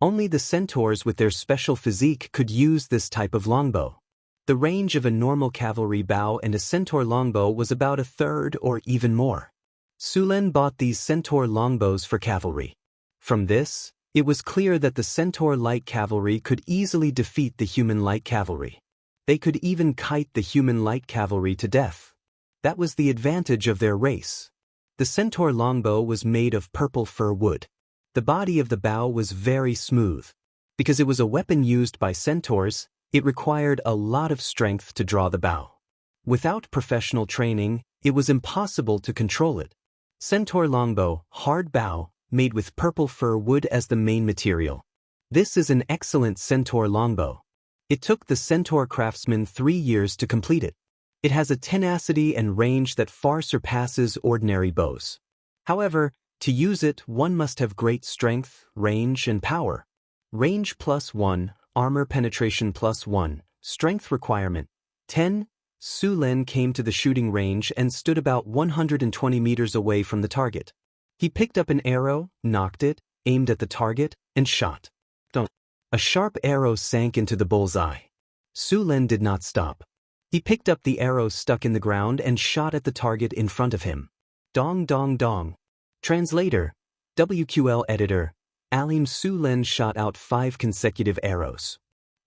Only the centaurs with their special physique could use this type of longbow. The range of a normal cavalry bow and a centaur longbow was about a third or even more. Sulen bought these centaur longbows for cavalry. From this, it was clear that the centaur light cavalry could easily defeat the human light cavalry. They could even kite the human light cavalry to death. That was the advantage of their race. The centaur longbow was made of purple fir wood. The body of the bow was very smooth. Because it was a weapon used by centaurs, it required a lot of strength to draw the bow. Without professional training, it was impossible to control it. Centaur longbow, hard bow, made with purple fir wood as the main material. This is an excellent centaur longbow. It took the centaur craftsman 3 years to complete it. It has a tenacity and range that far surpasses ordinary bows. However, to use it, one must have great strength, range, and power. Range +1, armor penetration +1, strength requirement 10. Su Len came to the shooting range and stood about 120 meters away from the target. He picked up an arrow, nocked it, aimed at the target, and shot. A sharp arrow sank into the bullseye. Su Len did not stop. He picked up the arrow stuck in the ground and shot at the target in front of him. Dong dong dong. Translator, WQL editor, Alim Su Len shot out 5 consecutive arrows.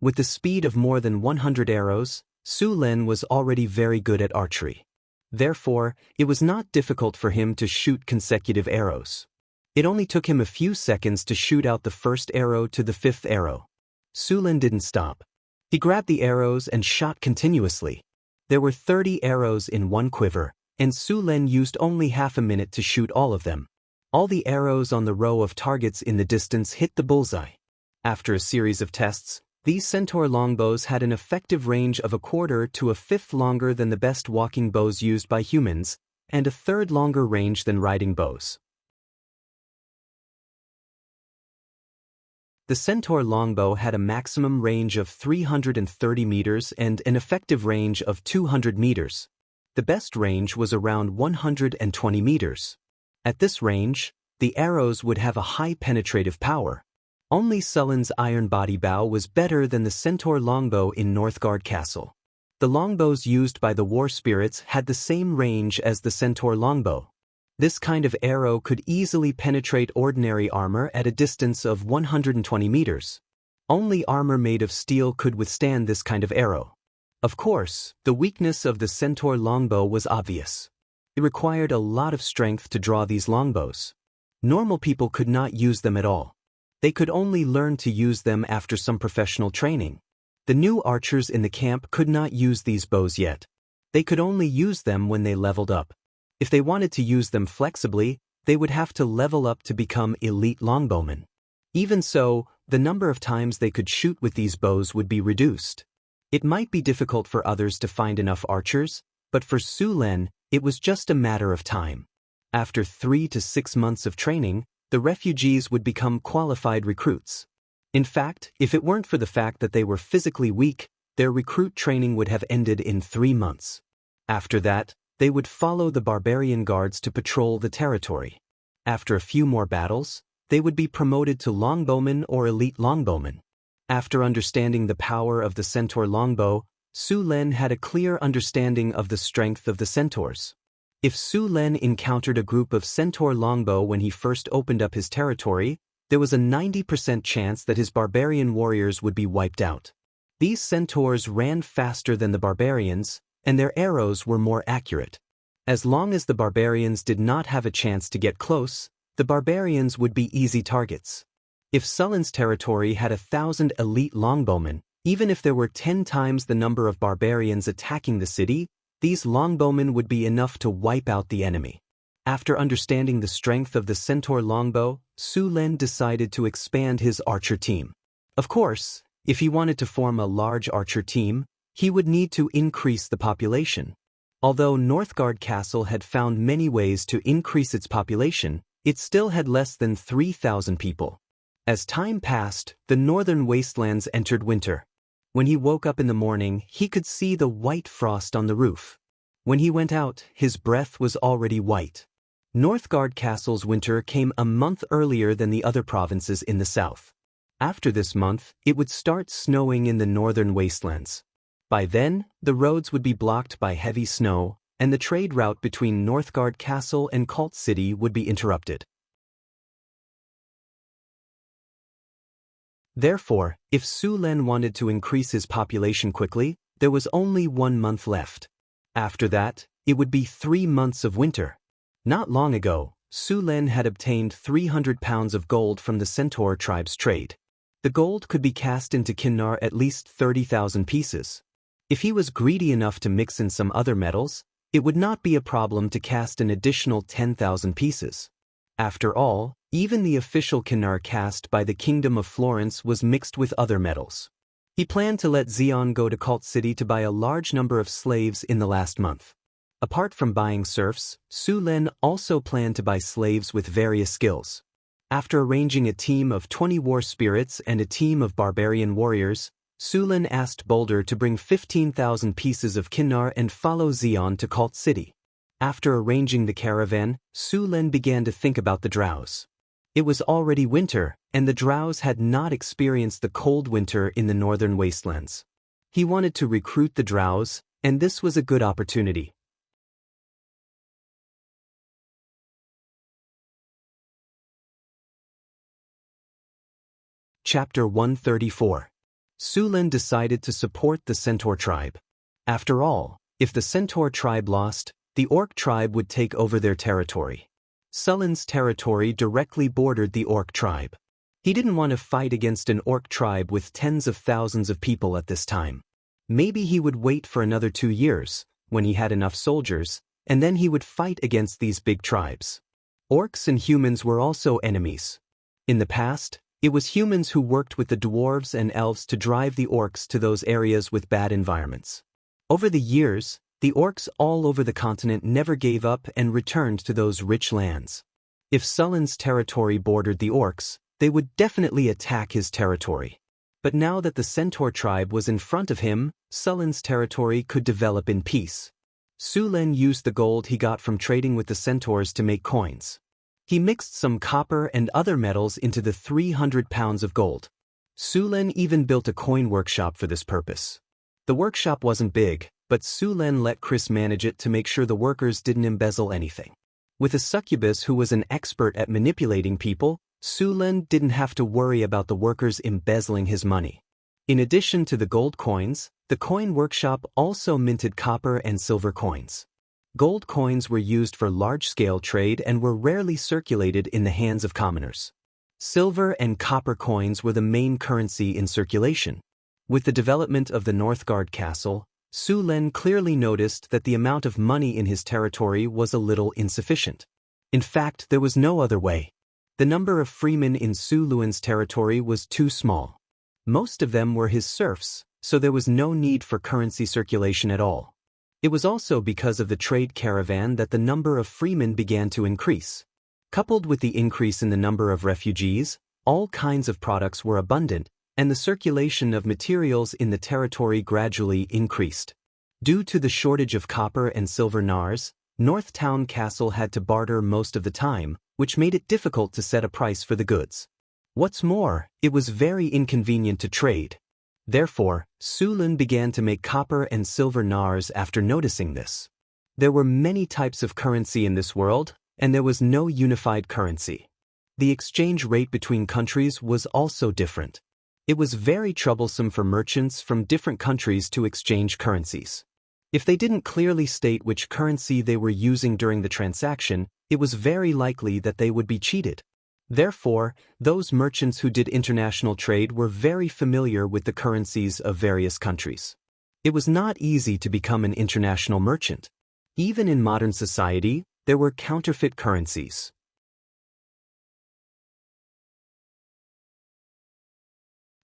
With the speed of more than 100 arrows, Su Len was already very good at archery. Therefore, it was not difficult for him to shoot consecutive arrows. It only took him a few seconds to shoot out the first arrow to the 5th arrow. Su Len didn't stop. He grabbed the arrows and shot continuously. There were 30 arrows in one quiver, and Su Len used only half a minute to shoot all of them. All the arrows on the row of targets in the distance hit the bullseye. After a series of tests, these centaur longbows had an effective range of 1/4 to 1/5 longer than the best walking bows used by humans, and 1/3 longer range than riding bows. The centaur longbow had a maximum range of 330 meters and an effective range of 200 meters. The best range was around 120 meters. At this range, the arrows would have a high penetrative power. Only Sullen's iron body bow was better than the centaur longbow in Northgard Castle. The longbows used by the war spirits had the same range as the centaur longbow. This kind of arrow could easily penetrate ordinary armor at a distance of 120 meters. Only armor made of steel could withstand this kind of arrow. Of course, the weakness of the centaur longbow was obvious. It required a lot of strength to draw these longbows. Normal people could not use them at all. They could only learn to use them after some professional training. The new archers in the camp could not use these bows yet. They could only use them when they leveled up. If they wanted to use them flexibly, they would have to level up to become elite longbowmen. Even so, the number of times they could shoot with these bows would be reduced. It might be difficult for others to find enough archers, but for Su Len, it was just a matter of time. After 3 to 6 months of training, the refugees would become qualified recruits. In fact, if it weren't for the fact that they were physically weak, their recruit training would have ended in 3 months. After that, they would follow the barbarian guards to patrol the territory. After a few more battles, they would be promoted to longbowmen or elite longbowmen. After understanding the power of the centaur longbow, Su Len had a clear understanding of the strength of the centaurs. If Su Len encountered a group of centaur longbow when he first opened up his territory, there was a 90% chance that his barbarian warriors would be wiped out. These centaurs ran faster than the barbarians, and their arrows were more accurate. As long as the barbarians did not have a chance to get close, the barbarians would be easy targets. If Sullen's territory had 1,000 elite longbowmen, even if there were 10 times the number of barbarians attacking the city, these longbowmen would be enough to wipe out the enemy. After understanding the strength of the centaur longbow, Su Len decided to expand his archer team. Of course, if he wanted to form a large archer team, he would need to increase the population. Although Northgard Castle had found many ways to increase its population, it still had less than 3,000 people. As time passed, the northern wastelands entered winter. When he woke up in the morning, he could see the white frost on the roof. When he went out, his breath was already white. Northgard Castle's winter came a month earlier than the other provinces in the south. After this month, it would start snowing in the northern wastelands. By then, the roads would be blocked by heavy snow, and the trade route between Northgard Castle and Cult City would be interrupted. Therefore, if Su Len wanted to increase his population quickly, there was only 1 month left. After that, it would be 3 months of winter. Not long ago, Su Len had obtained 300 pounds of gold from the Centaur tribe's trade. The gold could be cast into Kinnar at least 30,000 pieces. If he was greedy enough to mix in some other metals, it would not be a problem to cast an additional 10,000 pieces. After all, even the official Kinnar cast by the Kingdom of Florence was mixed with other metals. He planned to let Xian go to Cult City to buy a large number of slaves in the last month. Apart from buying serfs, Su Len also planned to buy slaves with various skills. After arranging a team of 20 war spirits and a team of barbarian warriors, Su Len asked Boulder to bring 15,000 pieces of Kinnar and follow Xian to Cult City. After arranging the caravan, Su Len began to think about the drows. It was already winter, and the drows had not experienced the cold winter in the northern wastelands. He wanted to recruit the drows, and this was a good opportunity. Chapter 134. Su Len decided to support the Centaur tribe. After all, if the Centaur tribe lost, the Orc tribe would take over their territory. Sullen's territory directly bordered the Orc tribe. He didn't want to fight against an Orc tribe with tens of thousands of people at this time. Maybe he would wait for another 2 years, when he had enough soldiers, and then he would fight against these big tribes. Orcs and humans were also enemies. In the past, it was humans who worked with the dwarves and elves to drive the orcs to those areas with bad environments. Over the years, the orcs all over the continent never gave up and returned to those rich lands. If Sullen's territory bordered the orcs, they would definitely attack his territory. But now that the Centaur tribe was in front of him, Sullen's territory could develop in peace. Su Len used the gold he got from trading with the centaurs to make coins. He mixed some copper and other metals into the 300 pounds of gold. Su Len even built a coin workshop for this purpose. The workshop wasn't big, but Su Len let Chris manage it to make sure the workers didn't embezzle anything. With a succubus who was an expert at manipulating people, Su Len didn't have to worry about the workers embezzling his money. In addition to the gold coins, the coin workshop also minted copper and silver coins. Gold coins were used for large-scale trade and were rarely circulated in the hands of commoners. Silver and copper coins were the main currency in circulation. With the development of the Northgard Castle, Su Len clearly noticed that the amount of money in his territory was a little insufficient. In fact, there was no other way. The number of freemen in Su Luan's territory was too small. Most of them were his serfs, so there was no need for currency circulation at all. It was also because of the trade caravan that the number of freemen began to increase. Coupled with the increase in the number of refugees, all kinds of products were abundant, and the circulation of materials in the territory gradually increased. Due to the shortage of copper and silver nars, North Town Castle had to barter most of the time, which made it difficult to set a price for the goods. What's more, it was very inconvenient to trade. Therefore, Su Luan began to make copper and silver nars after noticing this. There were many types of currency in this world, and there was no unified currency. The exchange rate between countries was also different. It was very troublesome for merchants from different countries to exchange currencies. If they didn't clearly state which currency they were using during the transaction, it was very likely that they would be cheated. Therefore, those merchants who did international trade were very familiar with the currencies of various countries. It was not easy to become an international merchant. Even in modern society, there were counterfeit currencies.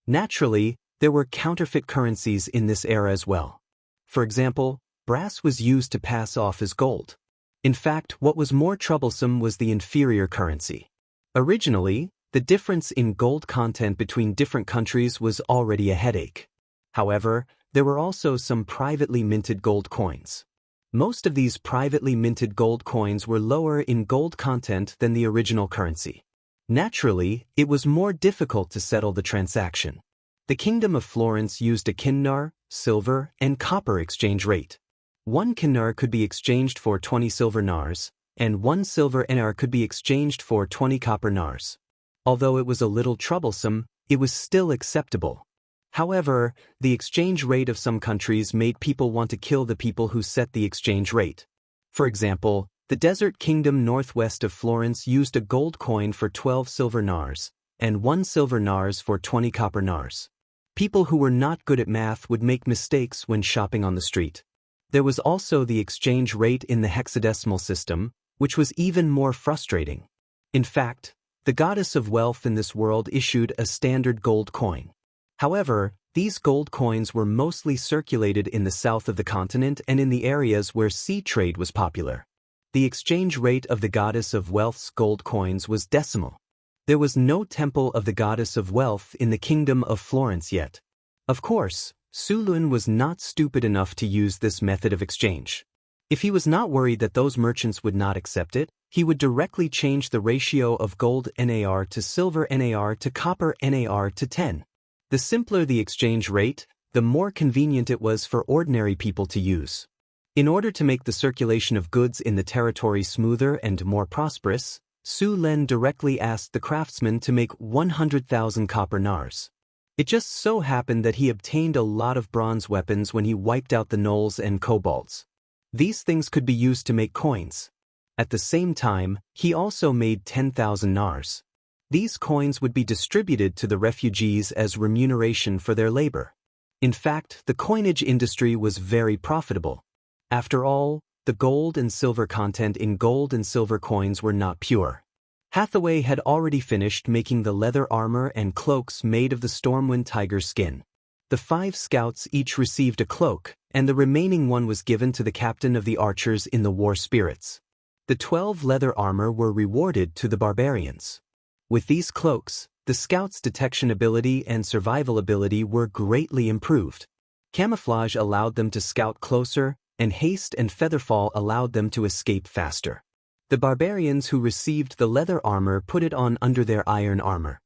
Naturally, there were counterfeit currencies in this era as well. For example, brass was used to pass off as gold. In fact, what was more troublesome was the inferior currency. Originally, the difference in gold content between different countries was already a headache. However, there were also some privately minted gold coins. Most of these privately minted gold coins were lower in gold content than the original currency. Naturally, it was more difficult to settle the transaction. The Kingdom of Florence used a kinnar, silver, and copper exchange rate. 1 kinnar could be exchanged for 20 silver nars, and 1 silver enar could be exchanged for 20 copper nars. Although it was a little troublesome, it was still acceptable. However, the exchange rate of some countries made people want to kill the people who set the exchange rate. For example, the Desert Kingdom northwest of Florence used a gold coin for 12 silver nars, and 1 silver nars for 20 copper nars. People who were not good at math would make mistakes when shopping on the street. There was also the exchange rate in the hexadecimal system, which was even more frustrating. In fact, the goddess of wealth in this world issued a standard gold coin. However, these gold coins were mostly circulated in the south of the continent and in the areas where sea trade was popular. The exchange rate of the goddess of wealth's gold coins was decimal. There was no temple of the goddess of wealth in the Kingdom of Florence yet. Of course, Su Luan was not stupid enough to use this method of exchange. If he was not worried that those merchants would not accept it, he would directly change the ratio of gold NAR to silver NAR to copper NAR to 10. The simpler the exchange rate, the more convenient it was for ordinary people to use. In order to make the circulation of goods in the territory smoother and more prosperous, Su Luan directly asked the craftsmen to make 100,000 copper nars. It just so happened that he obtained a lot of bronze weapons when he wiped out the gnolls and kobolds. These things could be used to make coins. At the same time, he also made 10,000 nars. These coins would be distributed to the refugees as remuneration for their labor. In fact, the coinage industry was very profitable. After all, the gold and silver content in gold and silver coins were not pure. Hathaway had already finished making the leather armor and cloaks made of the Stormwind tiger skin. The 5 scouts each received a cloak, and the remaining one was given to the captain of the archers in the war spirits. The 12 leather armor were rewarded to the barbarians. With these cloaks, the scouts' detection ability and survival ability were greatly improved. Camouflage allowed them to scout closer, and haste and featherfall allowed them to escape faster. The barbarians who received the leather armor put it on under their iron armor.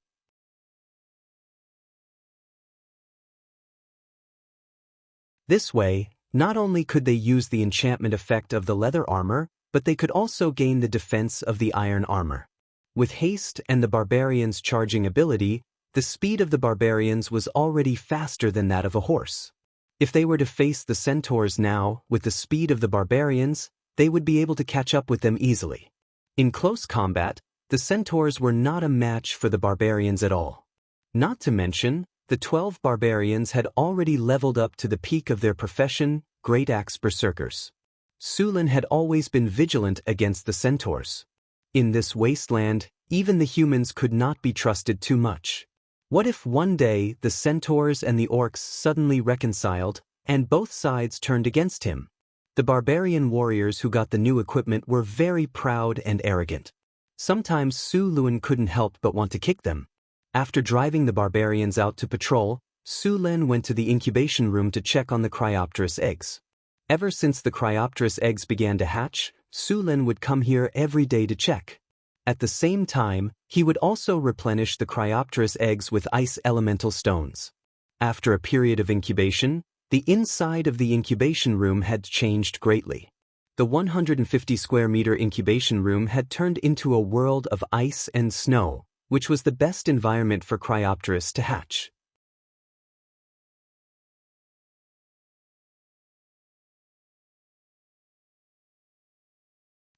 This way, not only could they use the enchantment effect of the leather armor, but they could also gain the defense of the iron armor. With haste and the barbarians' charging ability, the speed of the barbarians was already faster than that of a horse. If they were to face the centaurs now, with the speed of the barbarians, they would be able to catch up with them easily. In close combat, the centaurs were not a match for the barbarians at all. Not to mention, the 12 barbarians had already leveled up to the peak of their profession, Great Axe Berserkers. Su Luan had always been vigilant against the centaurs. In this wasteland, Even the humans could not be trusted too much. What if one day the centaurs and the orcs suddenly reconciled, and both sides turned against him? The barbarian warriors who got the new equipment were very proud and arrogant. Sometimes Su Lun couldn't help but want to kick them. After driving the barbarians out to patrol, Su Lin went to the incubation room to check on the Cryopteris eggs. Ever since the Cryopteris eggs began to hatch, Su Lin would come here every day to check. At the same time, he would also replenish the Cryopteris eggs with ice elemental stones. After a period of incubation, the inside of the incubation room had changed greatly. The 150 square meter incubation room had turned into a world of ice and snow, which was the best environment for Cryopteris to hatch.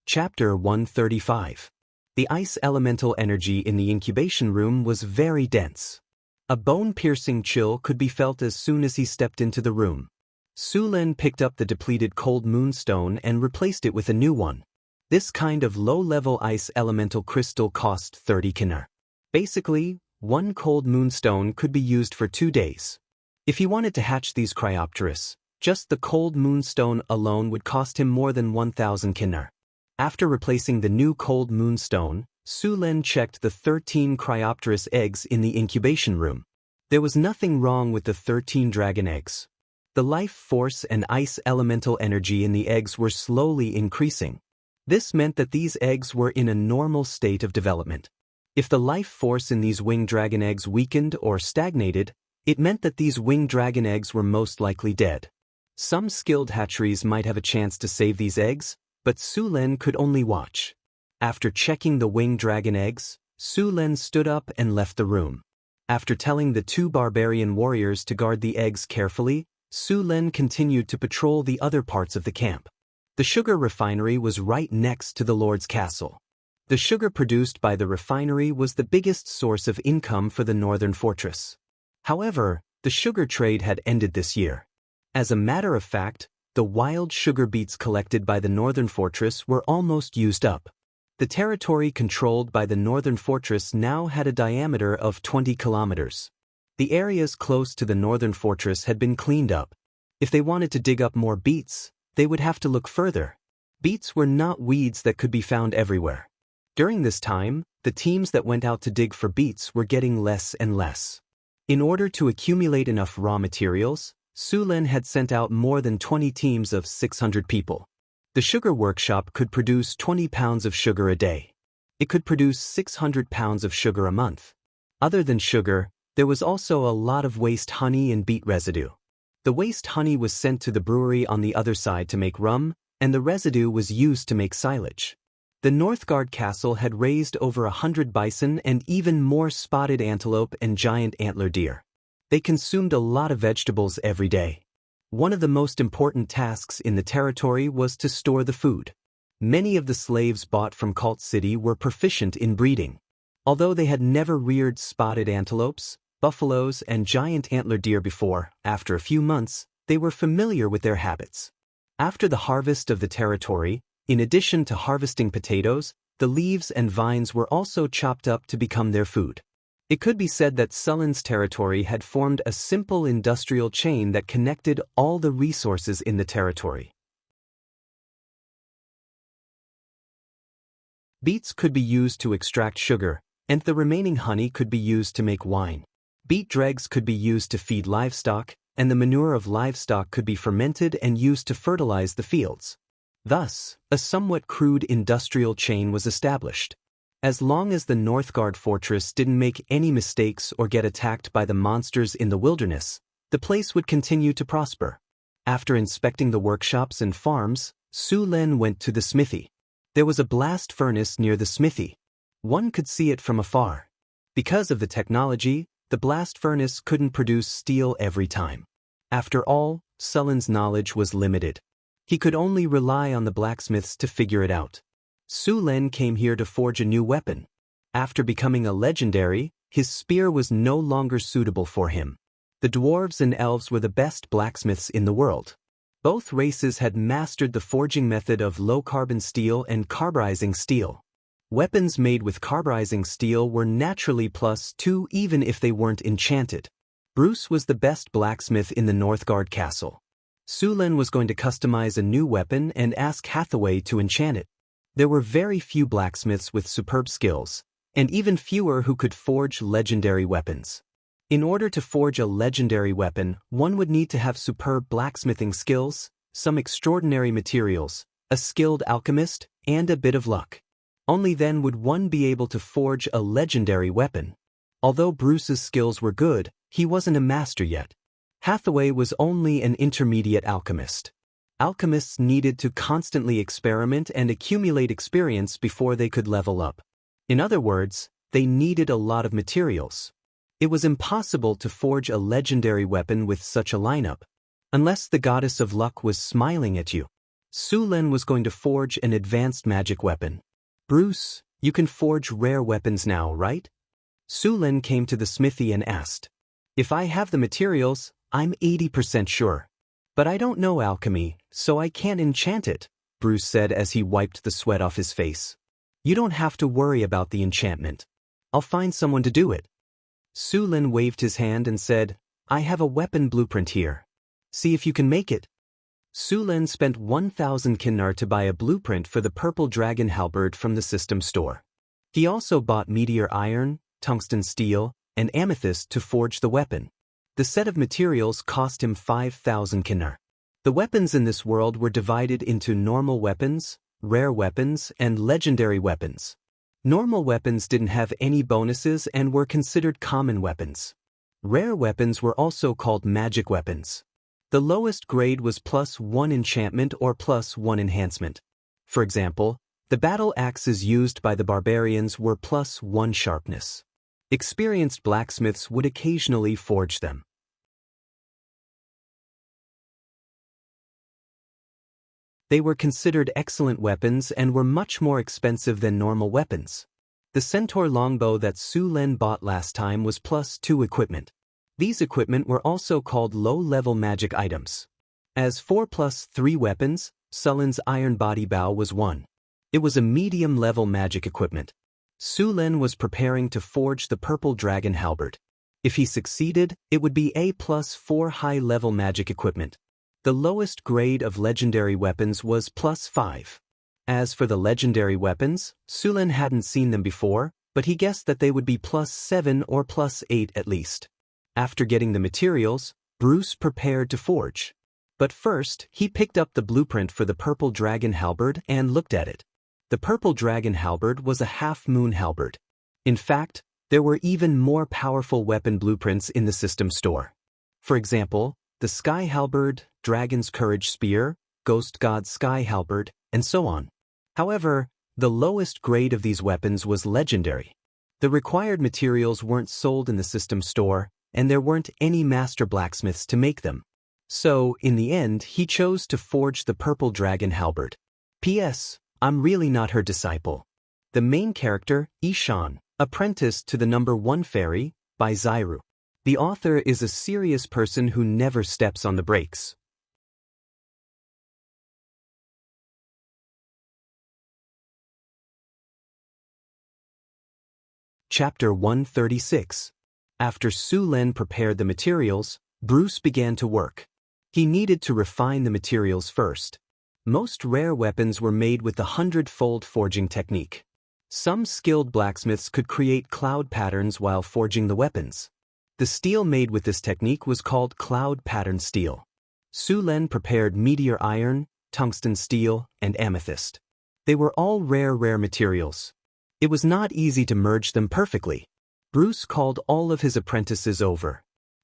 Chapter 135. The ice elemental energy in the incubation room was very dense. A bone-piercing chill could be felt as soon as he stepped into the room. Su Lin picked up the depleted cold moonstone and replaced it with a new one. This kind of low-level ice elemental crystal cost 30 kiner. Basically, one cold moonstone could be used for 2 days. If he wanted to hatch these Cryopteris, just the cold moonstone alone would cost him more than 1,000 kiner. After replacing the new cold moonstone, Su Lin checked the 13 Cryopteris eggs in the incubation room. There was nothing wrong with the 13 dragon eggs. The life force and ice elemental energy in the eggs were slowly increasing. This meant that these eggs were in a normal state of development. If the life force in these winged dragon eggs weakened or stagnated, it meant that these winged dragon eggs were most likely dead. Some skilled hatcheries might have a chance to save these eggs, but Su Lin could only watch. After checking the winged dragon eggs, Su Lin stood up and left the room. After telling the 2 barbarian warriors to guard the eggs carefully, Su Lin continued to patrol the other parts of the camp. The sugar refinery was right next to the Lord's castle. The sugar produced by the refinery was the biggest source of income for the northern fortress. However, the sugar trade had ended this year. As a matter of fact, the wild sugar beets collected by the northern fortress were almost used up. The territory controlled by the northern fortress now had a diameter of 20 kilometers. The areas close to the northern fortress had been cleaned up. If they wanted to dig up more beets, they would have to look further. Beets were not weeds that could be found everywhere. During this time, the teams that went out to dig for beets were getting less and less. In order to accumulate enough raw materials, Su Lin had sent out more than 20 teams of 600 people. The sugar workshop could produce 20 pounds of sugar a day. It could produce 600 pounds of sugar a month. Other than sugar, there was also a lot of waste honey and beet residue. The waste honey was sent to the brewery on the other side to make rum, and the residue was used to make silage. The Northgard Castle had raised over 100 bison and even more spotted antelope and giant antler deer. They consumed a lot of vegetables every day. One of the most important tasks in the territory was to store the food. Many of the slaves bought from Cult City were proficient in breeding. Although they had never reared spotted antelopes, buffaloes, and giant antler deer before, after a few months, they were familiar with their habits. After the harvest of the territory, in addition to harvesting potatoes, the leaves and vines were also chopped up to become their food. It could be said that Sulin's territory had formed a simple industrial chain that connected all the resources in the territory. Beets could be used to extract sugar, and the remaining honey could be used to make wine. Beet dregs could be used to feed livestock, and the manure of livestock could be fermented and used to fertilize the fields. Thus, a somewhat crude industrial chain was established. As long as the Northgard fortress didn't make any mistakes or get attacked by the monsters in the wilderness, the place would continue to prosper. After inspecting the workshops and farms, Su Lin went to the smithy. There was a blast furnace near the smithy. One could see it from afar. Because of the technology, the blast furnace couldn't produce steel every time. After all, Sulin's knowledge was limited. He could only rely on the blacksmiths to figure it out. Su Lin came here to forge a new weapon. After becoming a legendary, his spear was no longer suitable for him. The dwarves and elves were the best blacksmiths in the world. Both races had mastered the forging method of low-carbon steel and carburizing steel. Weapons made with carburizing steel were naturally +2 even if they weren't enchanted. Bruce was the best blacksmith in the Northgard castle. Sulen was going to customize a new weapon and ask Hathaway to enchant it. There were very few blacksmiths with superb skills, and even fewer who could forge legendary weapons. In order to forge a legendary weapon, one would need to have superb blacksmithing skills, some extraordinary materials, a skilled alchemist, and a bit of luck. Only then would one be able to forge a legendary weapon. Although Bruce's skills were good, he wasn't a master yet. Hathaway was only an intermediate alchemist. Alchemists needed to constantly experiment and accumulate experience before they could level up. In other words, they needed a lot of materials. It was impossible to forge a legendary weapon with such a lineup. Unless the goddess of luck was smiling at you. Sulen was going to forge an advanced magic weapon. Bruce, you can forge rare weapons now, right? Sulen came to the smithy and asked. If I have the materials, I'm 80% sure. But I don't know alchemy, so I can't enchant it, Bruce said as he wiped the sweat off his face. You don't have to worry about the enchantment. I'll find someone to do it. Sulen waved his hand and said, I have a weapon blueprint here. See if you can make it. Sulen spent 1,000 kinnar to buy a blueprint for the purple dragon halberd from the system store. He also bought meteor iron, tungsten steel, and amethyst to forge the weapon. The set of materials cost him 5,000 kinnar. The weapons in this world were divided into normal weapons, rare weapons, and legendary weapons. Normal weapons didn't have any bonuses and were considered common weapons. Rare weapons were also called magic weapons. The lowest grade was +1 enchantment or +1 enhancement. For example, the battle axes used by the barbarians were +1 sharpness. Experienced blacksmiths would occasionally forge them. They were considered excellent weapons and were much more expensive than normal weapons. The centaur longbow that Sulen bought last time was +2 equipment. These equipment were also called low-level magic items. As 4+3 weapons, Sulen's iron body bow was 1. It was a medium-level magic equipment. Sulen was preparing to forge the purple dragon halberd. If he succeeded, it would be A+4 high-level magic equipment. The lowest grade of legendary weapons was +5. As for the legendary weapons, Sulen hadn't seen them before, but he guessed that they would be +7 or +8 at least. After getting the materials, Bruce prepared to forge. But first, he picked up the blueprint for the purple dragon halberd and looked at it. The purple dragon halberd was a half-moon halberd. In fact, there were even more powerful weapon blueprints in the system store. For example, the sky halberd, dragon's courage spear, ghost god sky halberd, and so on. However, the lowest grade of these weapons was legendary. The required materials weren't sold in the system store, and there weren't any master blacksmiths to make them. So, in the end, he chose to forge the purple dragon halberd. P.S. I'm really not her disciple. The main character, Ishan, apprenticed to the number 1 fairy, by Zyru. The author is a serious person who never steps on the brakes. Chapter 136. After Sulen prepared the materials, Bruce began to work. He needed to refine the materials first. Most rare weapons were made with the 100-fold forging technique. Some skilled blacksmiths could create cloud patterns while forging the weapons. The steel made with this technique was called cloud pattern steel. Sulen prepared meteor iron, tungsten steel, and amethyst. They were all rare materials. It was not easy to merge them perfectly. Bruce called all of his apprentices over.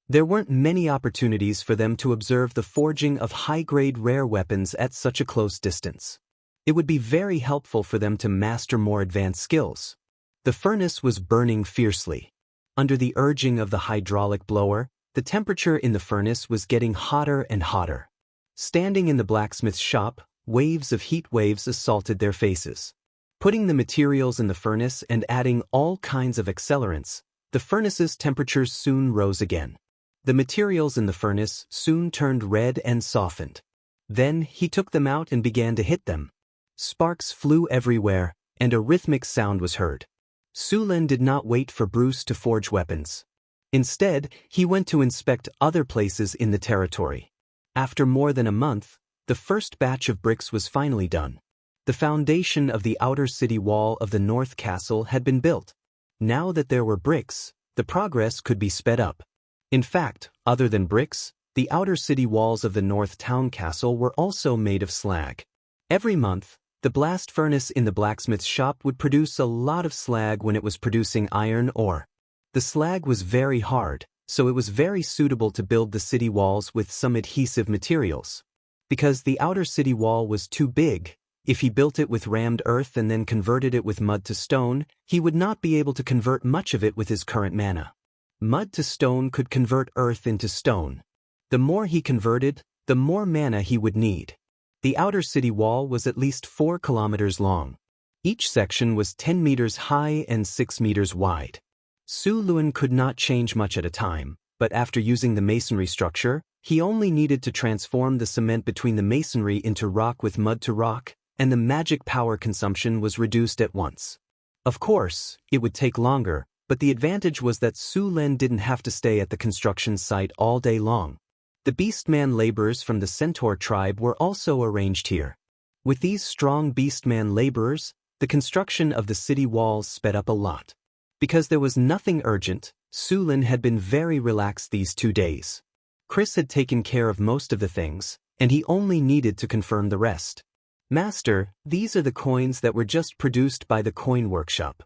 There weren't many opportunities for them to observe the forging of high-grade rare weapons at such a close distance. It would be very helpful for them to master more advanced skills. The furnace was burning fiercely. Under the urging of the hydraulic blower, the temperature in the furnace was getting hotter and hotter. Standing in the blacksmith's shop, waves of heat waves assaulted their faces. Putting the materials in the furnace and adding all kinds of accelerants, the furnace's temperature soon rose again. The materials in the furnace soon turned red and softened. Then he took them out and began to hit them. Sparks flew everywhere, and a rhythmic sound was heard. Su Lin did not wait for Bruce to forge weapons. Instead, he went to inspect other places in the territory. After more than a month, the first batch of bricks was finally done. The foundation of the outer city wall of the North Castle had been built. Now that there were bricks, the progress could be sped up. In fact, other than bricks, the outer city walls of the North Town Castle were also made of slag. Every month, the blast furnace in the blacksmith's shop would produce a lot of slag when it was producing iron ore. The slag was very hard, so it was very suitable to build the city walls with some adhesive materials. Because the outer city wall was too big, if he built it with rammed earth and then converted it with mud to stone, he would not be able to convert much of it with his current mana. Mud to stone could convert earth into stone. The more he converted, the more mana he would need. The outer city wall was at least 4 kilometers long. Each section was 10 meters high and 6 meters wide. Su Lin could not change much at a time, but after using the masonry structure, he only needed to transform the cement between the masonry into rock with mud to rock, and the magic power consumption was reduced at once. Of course, it would take longer, but the advantage was that Su Lin didn't have to stay at the construction site all day long. The Beastman laborers from the Centaur tribe were also arranged here. With these strong Beastman laborers, the construction of the city walls sped up a lot. Because there was nothing urgent, Su Lin had been very relaxed these 2 days. Chris had taken care of most of the things, and he only needed to confirm the rest. Master, these are the coins that were just produced by the coin workshop.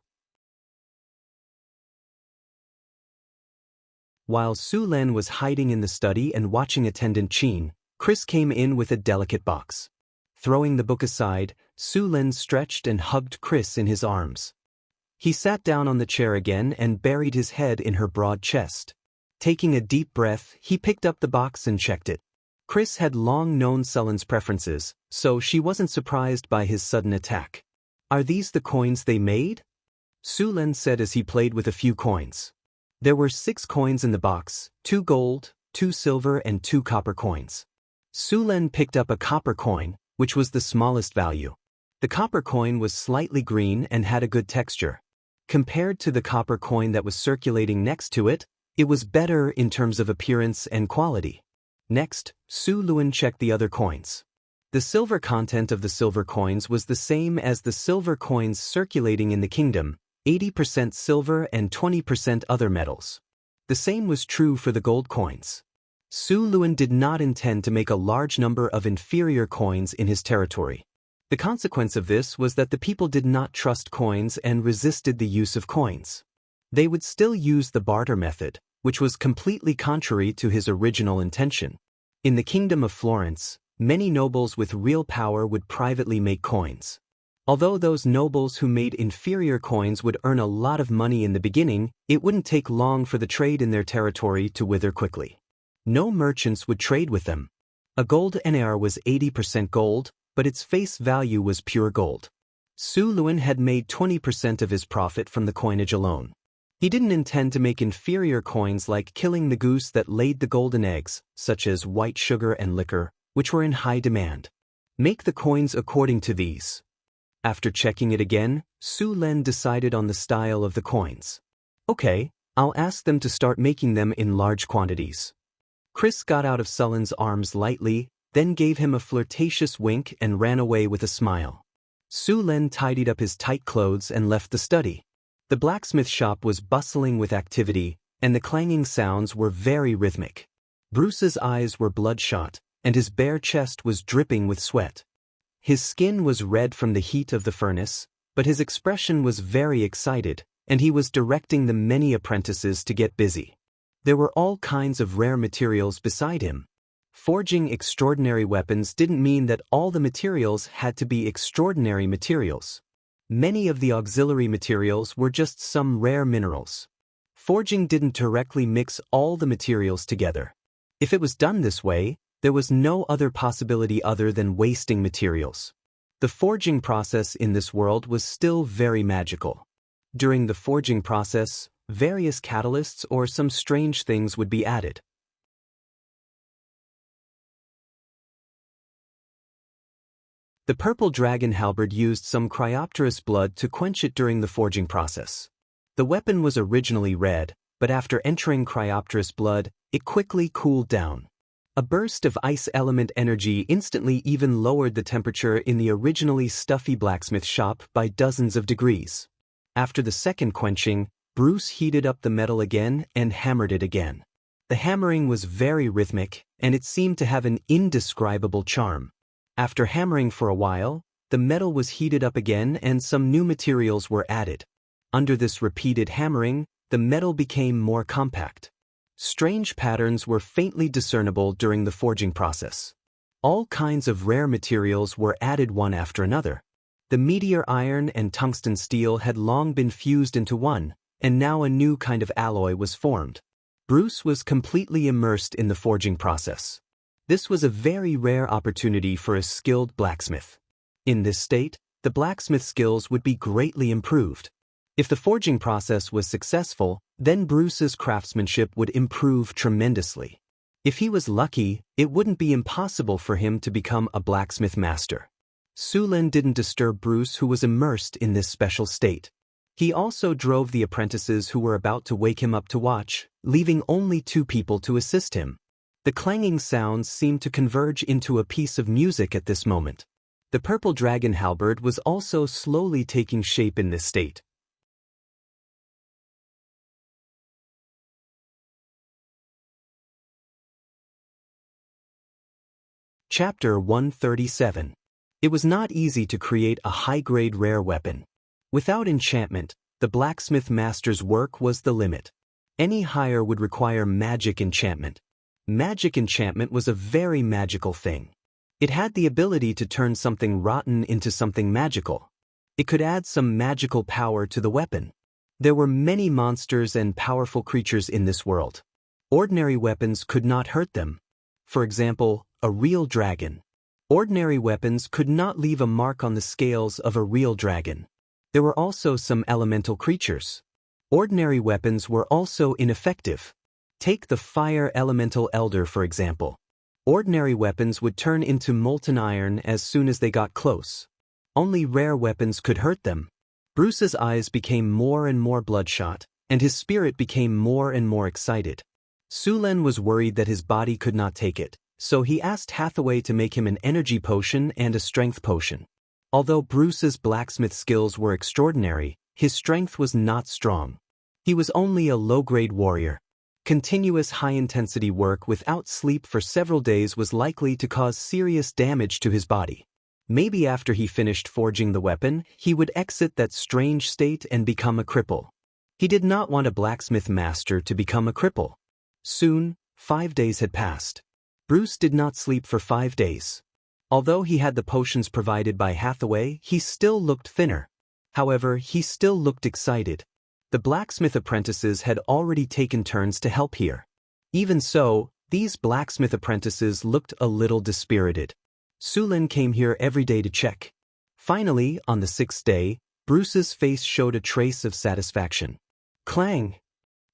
While Su Lin was hiding in the study and watching attendant Qin, Chris came in with a delicate box. Throwing the book aside, Su Lin stretched and hugged Chris in his arms. He sat down on the chair again and buried his head in her broad chest. Taking a deep breath, he picked up the box and checked it. Chris had long known Sullen's preferences, so she wasn't surprised by his sudden attack. "Are these the coins they made?" Su Lin said as he played with a few coins. There were 6 coins in the box, 2 gold, 2 silver and 2 copper coins. Su Lin picked up a copper coin, which was the smallest value. The copper coin was slightly green and had a good texture. Compared to the copper coin that was circulating next to it, it was better in terms of appearance and quality. Next, Su Lin checked the other coins. The silver content of the silver coins was the same as the silver coins circulating in the kingdom, 80% silver and 20% other metals. The same was true for the gold coins. Su Lin did not intend to make a large number of inferior coins in his territory. The consequence of this was that the people did not trust coins and resisted the use of coins. They would still use the barter method, which was completely contrary to his original intention. In the Kingdom of Florence, many nobles with real power would privately make coins. Although those nobles who made inferior coins would earn a lot of money in the beginning, it wouldn't take long for the trade in their territory to wither quickly. No merchants would trade with them. A gold NAR was 80% gold, but its face value was pure gold. Su Lin had made 20% of his profit from the coinage alone. He didn't intend to make inferior coins like killing the goose that laid the golden eggs, such as white sugar and liquor, which were in high demand. Make the coins according to these. After checking it again, Su Lin decided on the style of the coins. Okay, I'll ask them to start making them in large quantities. Chris got out of Sullen's arms lightly, then gave him a flirtatious wink and ran away with a smile. Su Lin tidied up his tight clothes and left the study. The blacksmith shop was bustling with activity, and the clanging sounds were very rhythmic. Bruce's eyes were bloodshot, and his bare chest was dripping with sweat. His skin was red from the heat of the furnace, but his expression was very excited, and he was directing the many apprentices to get busy. There were all kinds of rare materials beside him. Forging extraordinary weapons didn't mean that all the materials had to be extraordinary materials. Many of the auxiliary materials were just some rare minerals. Forging didn't directly mix all the materials together. If it was done this way, there was no other possibility other than wasting materials. The forging process in this world was still very magical. During the forging process, various catalysts or some strange things would be added. The purple dragon halberd used some cryopterous blood to quench it during the forging process. The weapon was originally red, but after entering cryopterous blood, it quickly cooled down. A burst of ice element energy instantly even lowered the temperature in the originally stuffy blacksmith shop by dozens of degrees. After the second quenching, Bruce heated up the metal again and hammered it again. The hammering was very rhythmic, and it seemed to have an indescribable charm. After hammering for a while, the metal was heated up again and some new materials were added. Under this repeated hammering, the metal became more compact. Strange patterns were faintly discernible during the forging process. All kinds of rare materials were added one after another. The meteor iron and tungsten steel had long been fused into one, and now a new kind of alloy was formed. Bruce was completely immersed in the forging process. This was a very rare opportunity for a skilled blacksmith. In this state, the blacksmith skills would be greatly improved. If the forging process was successful, then Bruce's craftsmanship would improve tremendously. If he was lucky, it wouldn't be impossible for him to become a blacksmith master. Sulin didn't disturb Bruce, who was immersed in this special state. He also drove the apprentices who were about to wake him up to watch, leaving only 2 people to assist him. The clanging sounds seemed to converge into a piece of music at this moment. The purple dragon halberd was also slowly taking shape in this state. Chapter 137. It was not easy to create a high-grade rare weapon. Without enchantment, the blacksmith master's work was the limit. Any higher would require magic enchantment. Magic enchantment was a very magical thing. It had the ability to turn something rotten into something magical. It could add some magical power to the weapon. There were many monsters and powerful creatures in this world. Ordinary weapons could not hurt them. For example, a real dragon. Ordinary weapons could not leave a mark on the scales of a real dragon. There were also some elemental creatures. Ordinary weapons were also ineffective. Take the fire elemental elder for example. Ordinary weapons would turn into molten iron as soon as they got close. Only rare weapons could hurt them. Bruce's eyes became more and more bloodshot, and his spirit became more and more excited. Sulin was worried that his body could not take it, so he asked Hathaway to make him an energy potion and a strength potion. Although Bruce's blacksmith skills were extraordinary, his strength was not strong. He was only a low-grade warrior. Continuous high-intensity work without sleep for several days was likely to cause serious damage to his body. Maybe after he finished forging the weapon, he would exit that strange state and become a cripple. He did not want a blacksmith master to become a cripple. Soon, 5 days had passed. Bruce did not sleep for 5 days. Although he had the potions provided by Hathaway, he still looked thinner. However, he still looked excited. The blacksmith apprentices had already taken turns to help here. Even so, these blacksmith apprentices looked a little dispirited. Sulin came here every day to check. Finally, on the 6th day, Bruce's face showed a trace of satisfaction. Clang!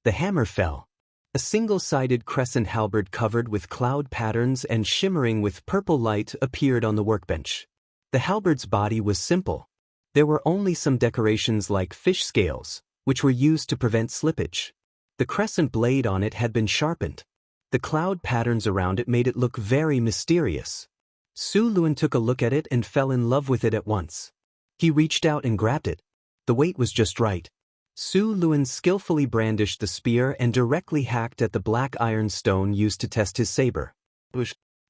The hammer fell. A single-sided crescent halberd covered with cloud patterns and shimmering with purple light appeared on the workbench. The halberd's body was simple. There were only some decorations like fish scales, which were used to prevent slippage. The crescent blade on it had been sharpened. The cloud patterns around it made it look very mysterious. Sulin took a look at it and fell in love with it at once. He reached out and grabbed it. The weight was just right. Sulin skillfully brandished the spear and directly hacked at the black iron stone used to test his saber.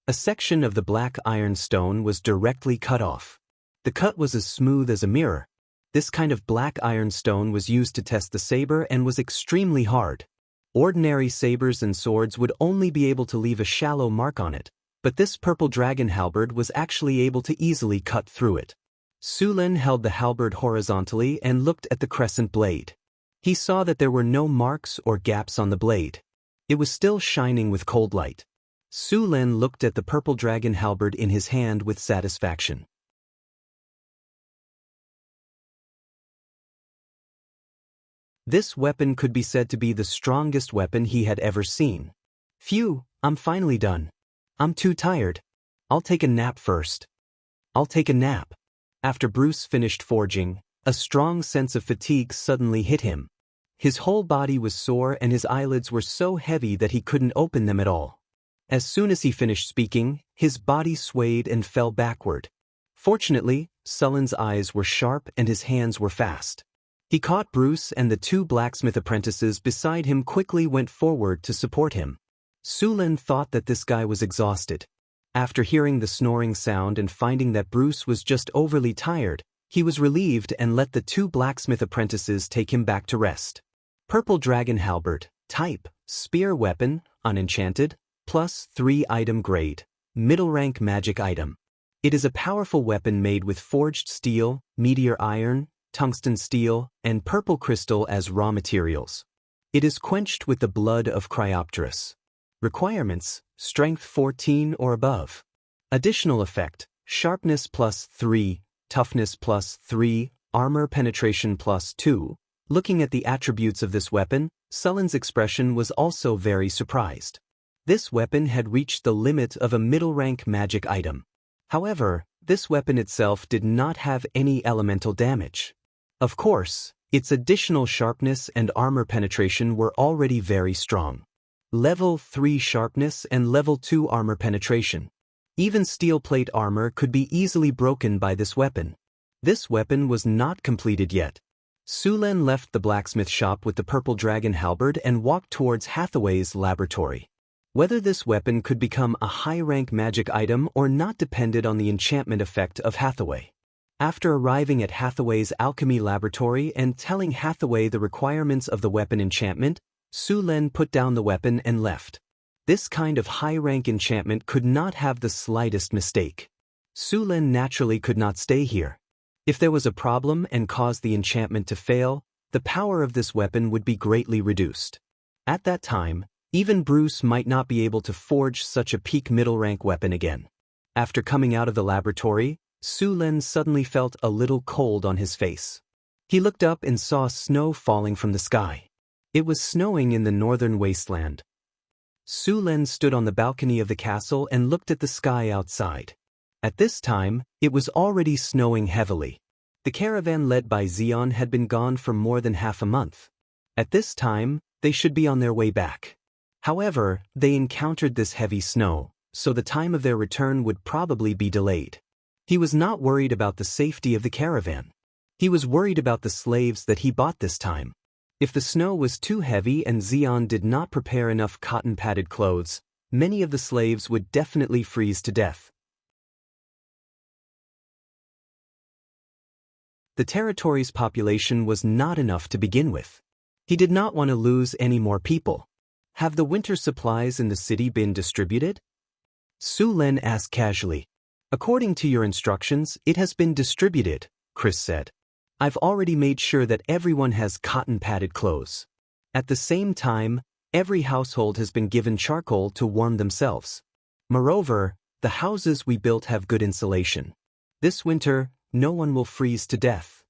A section of the black iron stone was directly cut off. The cut was as smooth as a mirror. This kind of black iron stone was used to test the saber and was extremely hard. Ordinary sabers and swords would only be able to leave a shallow mark on it, but this purple dragon halberd was actually able to easily cut through it. Sulin held the halberd horizontally and looked at the crescent blade. He saw that there were no marks or gaps on the blade. It was still shining with cold light. Sulin looked at the purple dragon halberd in his hand with satisfaction. This weapon could be said to be the strongest weapon he had ever seen. Phew, I'm finally done. I'm too tired. I'll take a nap first. I'll take a nap. After Bruce finished forging, a strong sense of fatigue suddenly hit him. His whole body was sore and his eyelids were so heavy that he couldn't open them at all. As soon as he finished speaking, his body swayed and fell backward. Fortunately, Sullen's eyes were sharp and his hands were fast. He caught Bruce, and the two blacksmith apprentices beside him quickly went forward to support him. Sullen thought that this guy was exhausted. After hearing the snoring sound and finding that Bruce was just overly tired, he was relieved and let the two blacksmith apprentices take him back to rest. Purple Dragon Halberd, type, spear weapon, unenchanted, +3 item grade, middle rank magic item. It is a powerful weapon made with forged steel, meteor iron, tungsten steel, and purple crystal as raw materials. It is quenched with the blood of Cryopterus. Requirements: strength 14 or above. Additional effect: sharpness +3, toughness +3, armor penetration +2. Looking at the attributes of this weapon, Sullen's expression was also very surprised. This weapon had reached the limit of a middle-rank magic item. However, this weapon itself did not have any elemental damage. Of course, its additional sharpness and armor penetration were already very strong. Level 3 sharpness and level 2 armor penetration. Even steel plate armor could be easily broken by this weapon. This weapon was not completed yet. Sullen left the blacksmith shop with the purple dragon halberd and walked towards Hathaway's laboratory. Whether this weapon could become a high-rank magic item or not depended on the enchantment effect of Hathaway. After arriving at Hathaway's alchemy laboratory and telling Hathaway the requirements of the weapon enchantment, Sullen put down the weapon and left. This kind of high-rank enchantment could not have the slightest mistake. Sullen naturally could not stay here. If there was a problem and caused the enchantment to fail, the power of this weapon would be greatly reduced. At that time, even Bruce might not be able to forge such a peak middle-rank weapon again. After coming out of the laboratory, Sullen suddenly felt a little cold on his face. He looked up and saw snow falling from the sky. It was snowing in the northern wasteland. Sullen stood on the balcony of the castle and looked at the sky outside. At this time, it was already snowing heavily. The caravan led by Xion had been gone for more than half a month. At this time, they should be on their way back. However, they encountered this heavy snow, so the time of their return would probably be delayed. He was not worried about the safety of the caravan. He was worried about the slaves that he bought this time. If the snow was too heavy and Xion did not prepare enough cotton-padded clothes, many of the slaves would definitely freeze to death. The territory's population was not enough to begin with. He did not want to lose any more people. Have the winter supplies in the city been distributed? Sullen asked casually. According to your instructions, it has been distributed, Chris said. I've already made sure that everyone has cotton-padded clothes. At the same time, every household has been given charcoal to warm themselves. Moreover, the houses we built have good insulation. This winter, no one will freeze to death.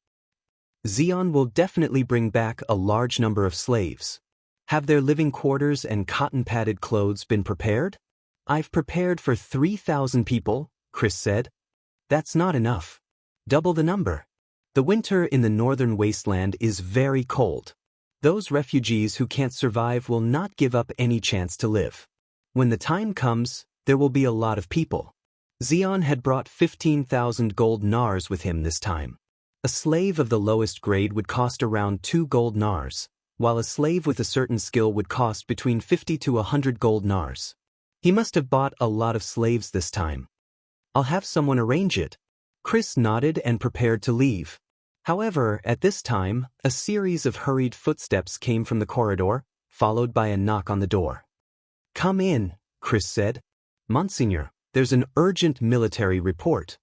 Xion will definitely bring back a large number of slaves. Have their living quarters and cotton-padded clothes been prepared? I've prepared for 3,000 people, Chris said. That's not enough. Double the number. The winter in the northern wasteland is very cold. Those refugees who can't survive will not give up any chance to live. When the time comes, there will be a lot of people. Xion had brought 15,000 gold nars with him this time. A slave of the lowest grade would cost around 2 gold nars, while a slave with a certain skill would cost between 50 to 100 gold nars. He must have bought a lot of slaves this time. I'll have someone arrange it. Chris nodded and prepared to leave. However, at this time, a series of hurried footsteps came from the corridor, followed by a knock on the door. Come in, Chris said. Monsignor, there's an urgent military report.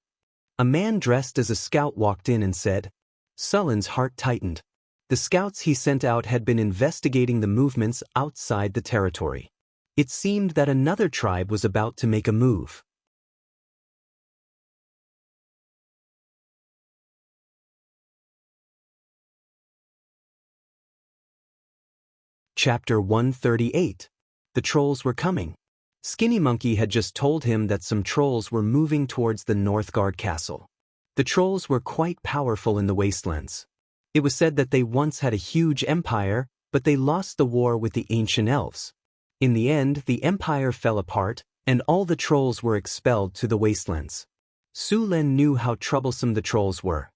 A man dressed as a scout walked in and said. Sullen's heart tightened. The scouts he sent out had been investigating the movements outside the territory. It seemed that another tribe was about to make a move. Chapter 138. The trolls were coming. Skinny Monkey had just told him that some trolls were moving towards the Northgard castle. The trolls were quite powerful in the wastelands. It was said that they once had a huge empire, but they lost the war with the ancient elves. In the end, the empire fell apart, and all the trolls were expelled to the wastelands. Su Len knew how troublesome the trolls were.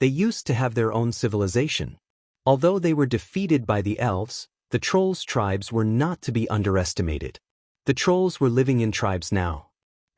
They used to have their own civilization. Although they were defeated by the elves, the trolls' tribes were not to be underestimated. The trolls were living in tribes now.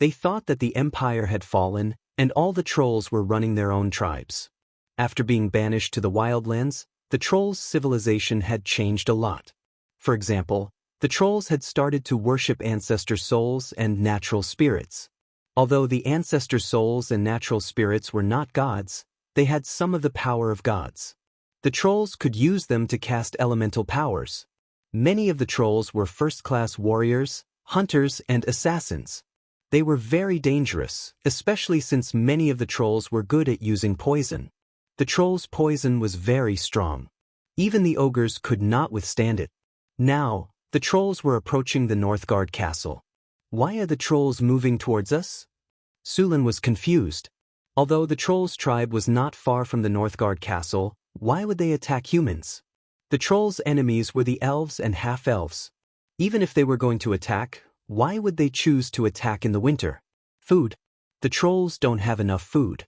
They thought that the empire had fallen, and all the trolls were running their own tribes. After being banished to the wildlands, the trolls' civilization had changed a lot. For example, the trolls had started to worship ancestor souls and natural spirits. Although the ancestor souls and natural spirits were not gods, they had some of the power of gods. The trolls could use them to cast elemental powers. Many of the trolls were first-class warriors, hunters, and assassins. They were very dangerous, especially since many of the trolls were good at using poison. The trolls' poison was very strong. Even the ogres could not withstand it. Now, the trolls were approaching the Northgard castle. Why are the trolls moving towards us? Su Len was confused. Although the trolls' tribe was not far from the Northgard castle, why would they attack humans? The trolls' enemies were the elves and half-elves. Even if they were going to attack, why would they choose to attack in the winter? Food. The trolls don't have enough food.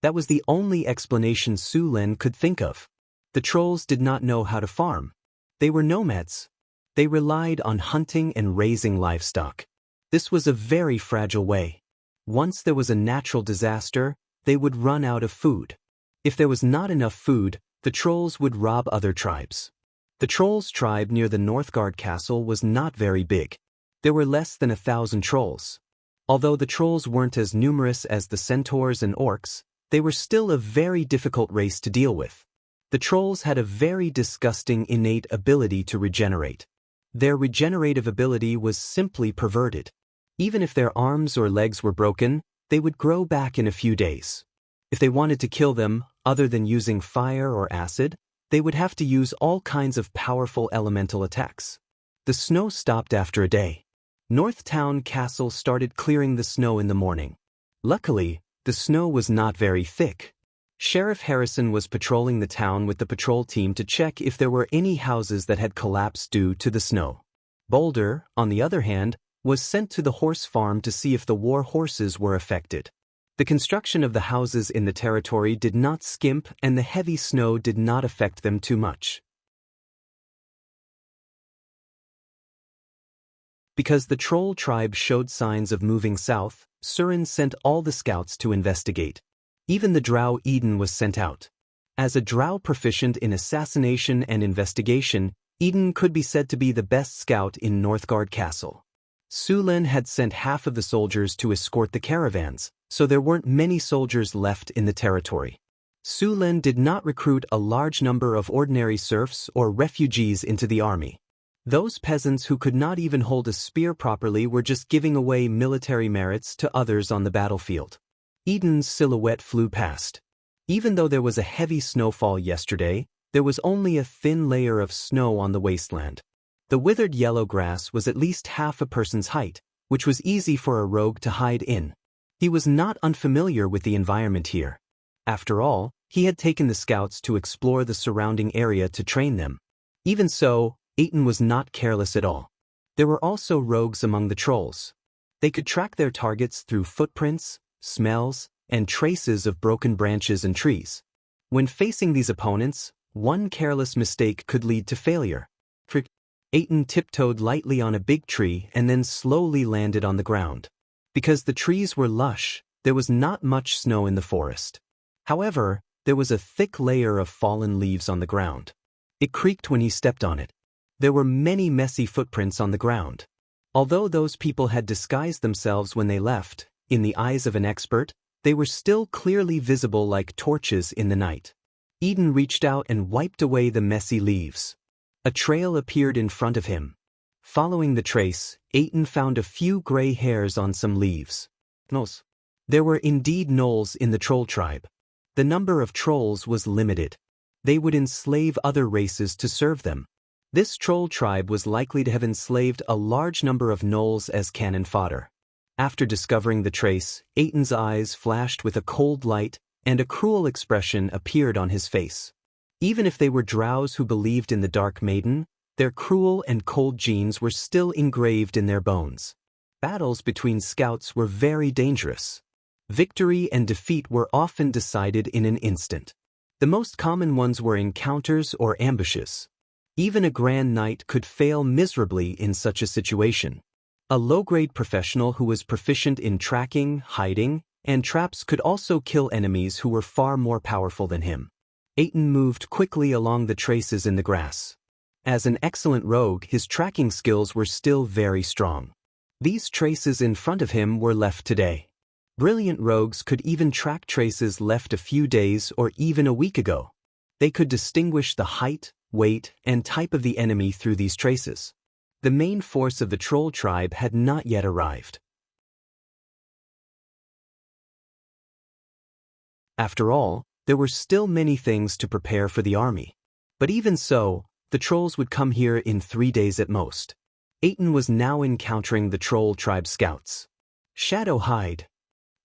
That was the only explanation Su Len could think of. The trolls did not know how to farm. They were nomads. They relied on hunting and raising livestock. This was a very fragile way. Once there was a natural disaster, they would run out of food. If there was not enough food, the trolls would rob other tribes. The trolls' tribe near the Northgard castle was not very big. There were less than 1,000 trolls. Although the trolls weren't as numerous as the centaurs and orcs, they were still a very difficult race to deal with. The trolls had a very disgusting innate ability to regenerate. Their regenerative ability was simply perverted. Even if their arms or legs were broken, they would grow back in a few days. If they wanted to kill them, other than using fire or acid, they would have to use all kinds of powerful elemental attacks. The snow stopped after a day. Northtown Castle started clearing the snow in the morning. Luckily, the snow was not very thick. Sheriff Harrison was patrolling the town with the patrol team to check if there were any houses that had collapsed due to the snow. Boulder, on the other hand, was sent to the horse farm to see if the war horses were affected. The construction of the houses in the territory did not skimp, and the heavy snow did not affect them too much. Because the troll tribe showed signs of moving south, Surin sent all the scouts to investigate. Even the drow Eden was sent out. As a drow proficient in assassination and investigation, Eden could be said to be the best scout in Northgard Castle. Su Len had sent half of the soldiers to escort the caravans, so there weren't many soldiers left in the territory. Su Len did not recruit a large number of ordinary serfs or refugees into the army. Those peasants who could not even hold a spear properly were just giving away military merits to others on the battlefield. Eden's silhouette flew past. Even though there was a heavy snowfall yesterday, there was only a thin layer of snow on the wasteland. The withered yellow grass was at least half a person's height, which was easy for a rogue to hide in. He was not unfamiliar with the environment here. After all, he had taken the scouts to explore the surrounding area to train them. Even so, Eden was not careless at all. There were also rogues among the trolls. They could track their targets through footprints, smells, and traces of broken branches and trees. When facing these opponents, one careless mistake could lead to failure. Eden tiptoed lightly on a big tree and then slowly landed on the ground. Because the trees were lush, there was not much snow in the forest. However, there was a thick layer of fallen leaves on the ground. It creaked when he stepped on it. There were many messy footprints on the ground. Although those people had disguised themselves when they left, in the eyes of an expert, they were still clearly visible like torches in the night. Eden reached out and wiped away the messy leaves. A trail appeared in front of him. Following the trace, Eden found a few gray hairs on some leaves. Gnolls. There were indeed gnolls in the troll tribe. The number of trolls was limited. They would enslave other races to serve them. This troll tribe was likely to have enslaved a large number of gnolls as cannon fodder. After discovering the trace, Aiton's eyes flashed with a cold light, and a cruel expression appeared on his face. Even if they were drows who believed in the Dark Maiden, their cruel and cold genes were still engraved in their bones. Battles between scouts were very dangerous. Victory and defeat were often decided in an instant. The most common ones were encounters or ambushes. Even a Grand Knight could fail miserably in such a situation. A low-grade professional who was proficient in tracking, hiding, and traps could also kill enemies who were far more powerful than him. Aiton moved quickly along the traces in the grass. As an excellent rogue, his tracking skills were still very strong. These traces in front of him were left today. Brilliant rogues could even track traces left a few days or even a week ago. They could distinguish the height, weight, and type of the enemy through these traces. The main force of the troll tribe had not yet arrived. After all, there were still many things to prepare for the army. But even so, the trolls would come here in 3 days at most. Aiton was now encountering the troll tribe scouts. Shadow hide.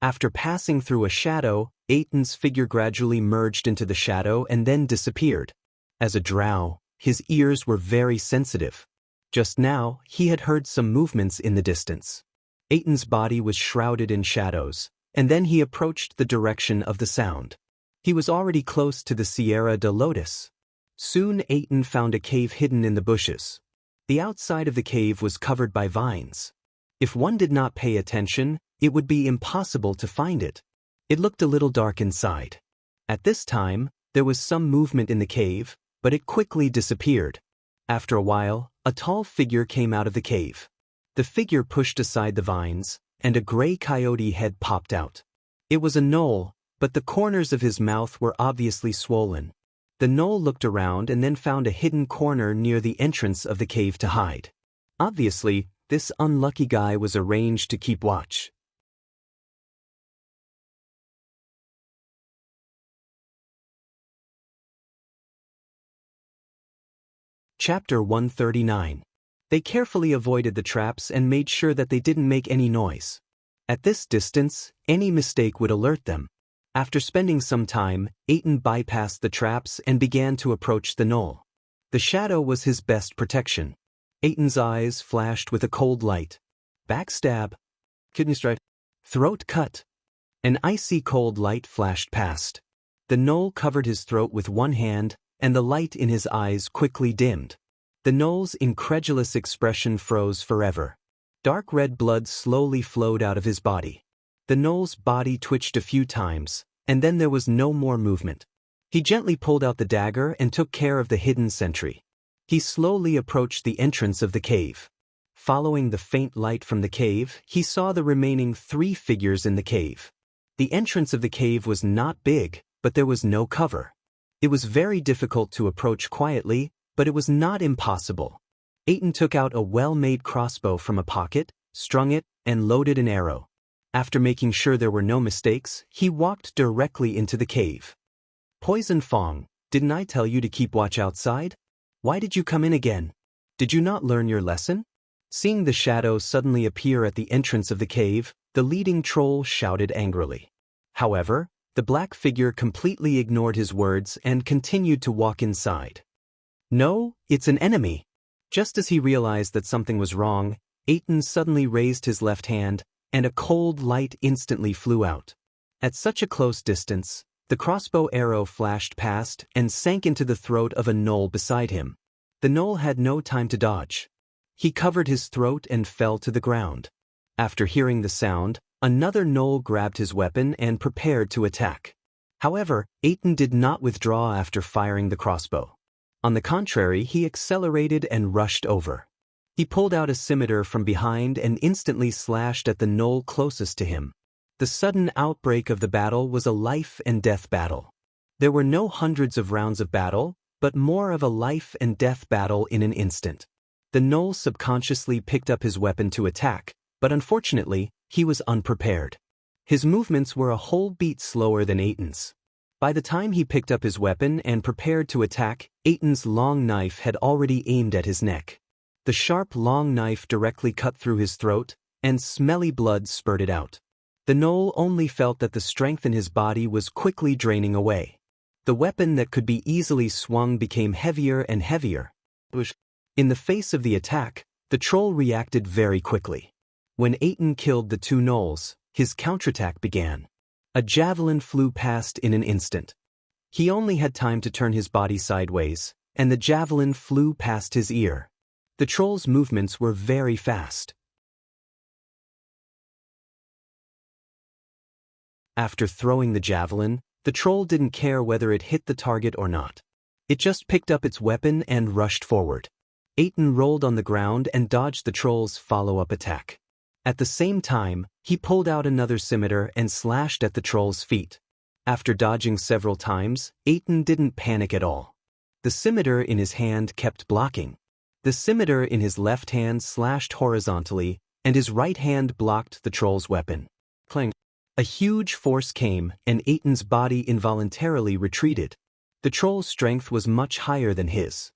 After passing through a shadow, Aiton's figure gradually merged into the shadow and then disappeared. As a drow, his ears were very sensitive. Just now, he had heard some movements in the distance. Aiton's body was shrouded in shadows, and then he approached the direction of the sound. He was already close to the Sierra de Lotus. Soon Aiton found a cave hidden in the bushes. The outside of the cave was covered by vines. If one did not pay attention, it would be impossible to find it. It looked a little dark inside. At this time, there was some movement in the cave, but it quickly disappeared. After a while, a tall figure came out of the cave. The figure pushed aside the vines, and a gray coyote head popped out. It was a gnoll, but the corners of his mouth were obviously swollen. The gnoll looked around and then found a hidden corner near the entrance of the cave to hide. Obviously, this unlucky guy was arranged to keep watch. Chapter 139. They carefully avoided the traps and made sure that they didn't make any noise. At this distance, any mistake would alert them. After spending some time, Aiton bypassed the traps and began to approach the gnoll. The shadow was his best protection. Aiton's eyes flashed with a cold light. Backstab. Kidney strike. Throat cut. An icy cold light flashed past. The gnoll covered his throat with one hand, and the light in his eyes quickly dimmed. The gnoll's incredulous expression froze forever. Dark red blood slowly flowed out of his body. The gnoll's body twitched a few times, and then there was no more movement. He gently pulled out the dagger and took care of the hidden sentry. He slowly approached the entrance of the cave. Following the faint light from the cave, he saw the remaining 3 figures in the cave. The entrance of the cave was not big, but there was no cover. It was very difficult to approach quietly, but it was not impossible. Aiton took out a well-made crossbow from a pocket, strung it, and loaded an arrow. After making sure there were no mistakes, he walked directly into the cave. Poison Fong, didn't I tell you to keep watch outside? Why did you come in again? Did you not learn your lesson? Seeing the shadow suddenly appear at the entrance of the cave, the leading troll shouted angrily. However, the black figure completely ignored his words and continued to walk inside. No, it's an enemy. Just as he realized that something was wrong, Aiton suddenly raised his left hand, and a cold light instantly flew out. At such a close distance, the crossbow arrow flashed past and sank into the throat of a gnoll beside him. The gnoll had no time to dodge. He covered his throat and fell to the ground. After hearing the sound, another gnoll grabbed his weapon and prepared to attack. However, Aiton did not withdraw after firing the crossbow. On the contrary, he accelerated and rushed over. He pulled out a scimitar from behind and instantly slashed at the gnoll closest to him. The sudden outbreak of the battle was a life-and-death battle. There were no hundreds of rounds of battle, but more of a life-and-death battle in an instant. The gnoll subconsciously picked up his weapon to attack, but unfortunately, he was unprepared. His movements were a whole beat slower than Aiton's. By the time he picked up his weapon and prepared to attack, Aiton's long knife had already aimed at his neck. The sharp long knife directly cut through his throat, and smelly blood spurted out. The gnoll only felt that the strength in his body was quickly draining away. The weapon that could be easily swung became heavier and heavier. In the face of the attack, the troll reacted very quickly. When Aiton killed the two gnolls, his counterattack began. A javelin flew past in an instant. He only had time to turn his body sideways, and the javelin flew past his ear. The troll's movements were very fast. After throwing the javelin, the troll didn't care whether it hit the target or not. It just picked up its weapon and rushed forward. Aiton rolled on the ground and dodged the troll's follow-up attack. At the same time, he pulled out another scimitar and slashed at the troll's feet. After dodging several times, Aiton didn't panic at all. The scimitar in his hand kept blocking. The scimitar in his left hand slashed horizontally, and his right hand blocked the troll's weapon. Clang! A huge force came, and Aiton's body involuntarily retreated. The troll's strength was much higher than his.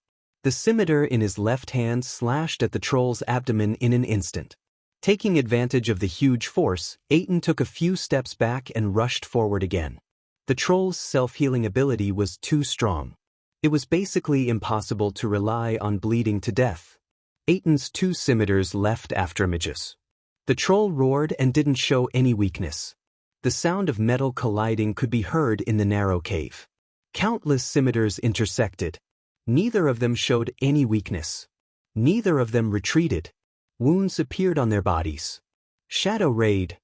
The scimitar in his left hand slashed at the troll's abdomen in an instant. Taking advantage of the huge force, Aiton took a few steps back and rushed forward again. The troll's self-healing ability was too strong. It was basically impossible to rely on bleeding to death. Aiton's two scimitars left after images. The troll roared and didn't show any weakness. The sound of metal colliding could be heard in the narrow cave. Countless scimitars intersected. Neither of them showed any weakness. Neither of them retreated. Wounds appeared on their bodies. Shadow raid.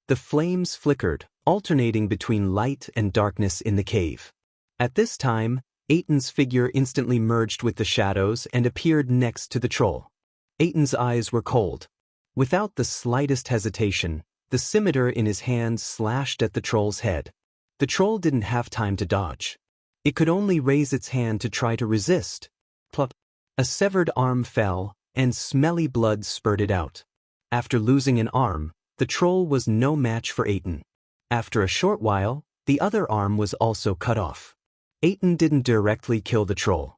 The flames flickered, alternating between light and darkness in the cave. At this time, Aiton's figure instantly merged with the shadows and appeared next to the troll. Aiton's eyes were cold. Without the slightest hesitation, the scimitar in his hand slashed at the troll's head. The troll didn't have time to dodge. It could only raise its hand to try to resist. Plop! A severed arm fell, and smelly blood spurted out. After losing an arm, the troll was no match for Aiton. After a short while, the other arm was also cut off. Aiton didn't directly kill the troll.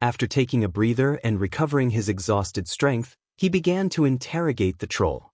After taking a breather and recovering his exhausted strength, he began to interrogate the troll.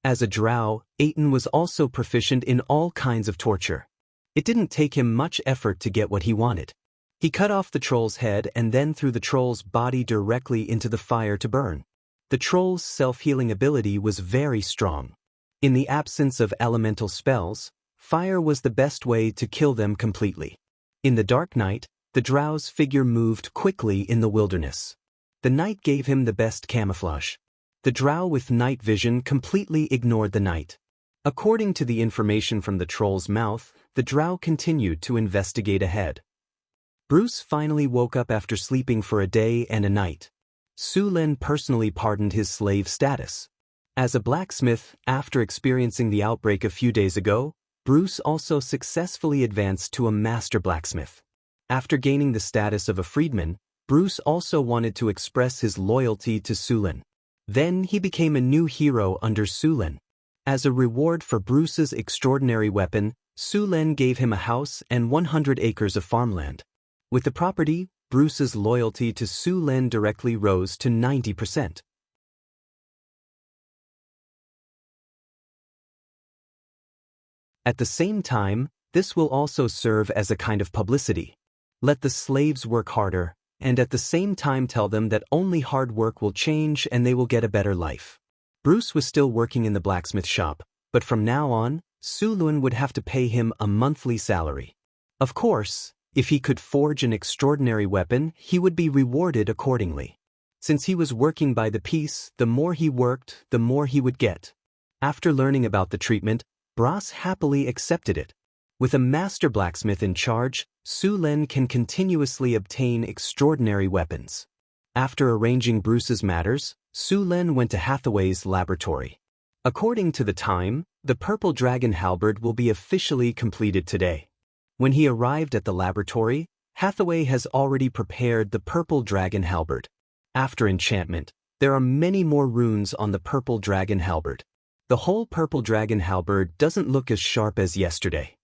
As a drow, Aiton was also proficient in all kinds of torture. It didn't take him much effort to get what he wanted. He cut off the troll's head and then threw the troll's body directly into the fire to burn. The troll's self-healing ability was very strong. In the absence of elemental spells, fire was the best way to kill them completely. In the dark night, the drow's figure moved quickly in the wilderness. The night gave him the best camouflage. The drow with night vision completely ignored the night. According to the information from the troll's mouth, the drow continued to investigate ahead. Bruce finally woke up after sleeping for a day and a night. Sulen personally pardoned his slave status. As a blacksmith, after experiencing the outbreak a few days ago, Bruce also successfully advanced to a master blacksmith. After gaining the status of a freedman, Bruce also wanted to express his loyalty to Sulen. Then he became a new hero under Sulen. As a reward for Bruce's extraordinary weapon, Sulen gave him a house and 100 acres of farmland. With the property, Bruce's loyalty to Sulen directly rose to 90%. At the same time, this will also serve as a kind of publicity. Let the slaves work harder, and at the same time tell them that only hard work will change and they will get a better life. Bruce was still working in the blacksmith shop, but from now on, Sulen would have to pay him a monthly salary. Of course, if he could forge an extraordinary weapon, he would be rewarded accordingly. Since he was working by the piece, the more he worked, the more he would get. After learning about the treatment, Brass happily accepted it. With a master blacksmith in charge, Sulen can continuously obtain extraordinary weapons. After arranging Bruce's matters, Sulen went to Hathaway's laboratory. According to the time, the purple dragon halberd will be officially completed today. When he arrived at the laboratory, Hathaway has already prepared the purple dragon halberd. After enchantment, there are many more runes on the purple dragon halberd. The whole purple dragon halberd doesn't look as sharp as yesterday.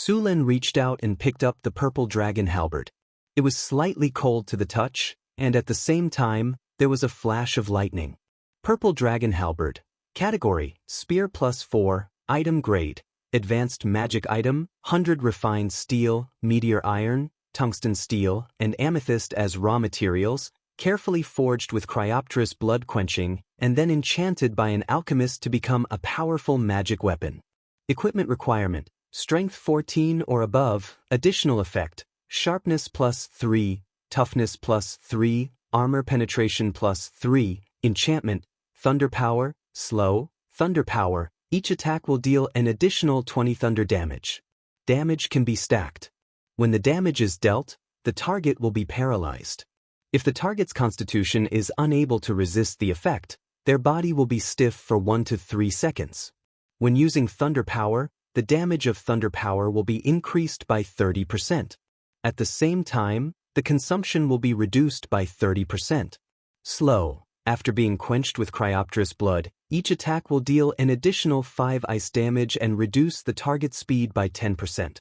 Len reached out and picked up the purple dragon halberd. It was slightly cold to the touch, and at the same time, there was a flash of lightning. Purple dragon halberd. Category: Spear +4, Item Grade: Advanced Magic Item, 100 refined steel, meteor iron, tungsten steel, and amethyst as raw materials, carefully forged with Cryopterous blood quenching, and then enchanted by an alchemist to become a powerful magic weapon. Equipment requirement: Strength 14 or above, additional effect, Sharpness +3, Toughness +3, Armor penetration +3, Enchantment, Thunder Power, Slow, Thunder Power. Each attack will deal an additional 20 thunder damage. Damage can be stacked. When the damage is dealt, the target will be paralyzed. If the target's constitution is unable to resist the effect, their body will be stiff for 1 to 3 seconds. When using Thunder Power, the damage of Thunder Power will be increased by 30%. At the same time, the consumption will be reduced by 30%. Slow. After being quenched with Cryopterous blood, each attack will deal an additional 5 ice damage and reduce the target speed by 10%.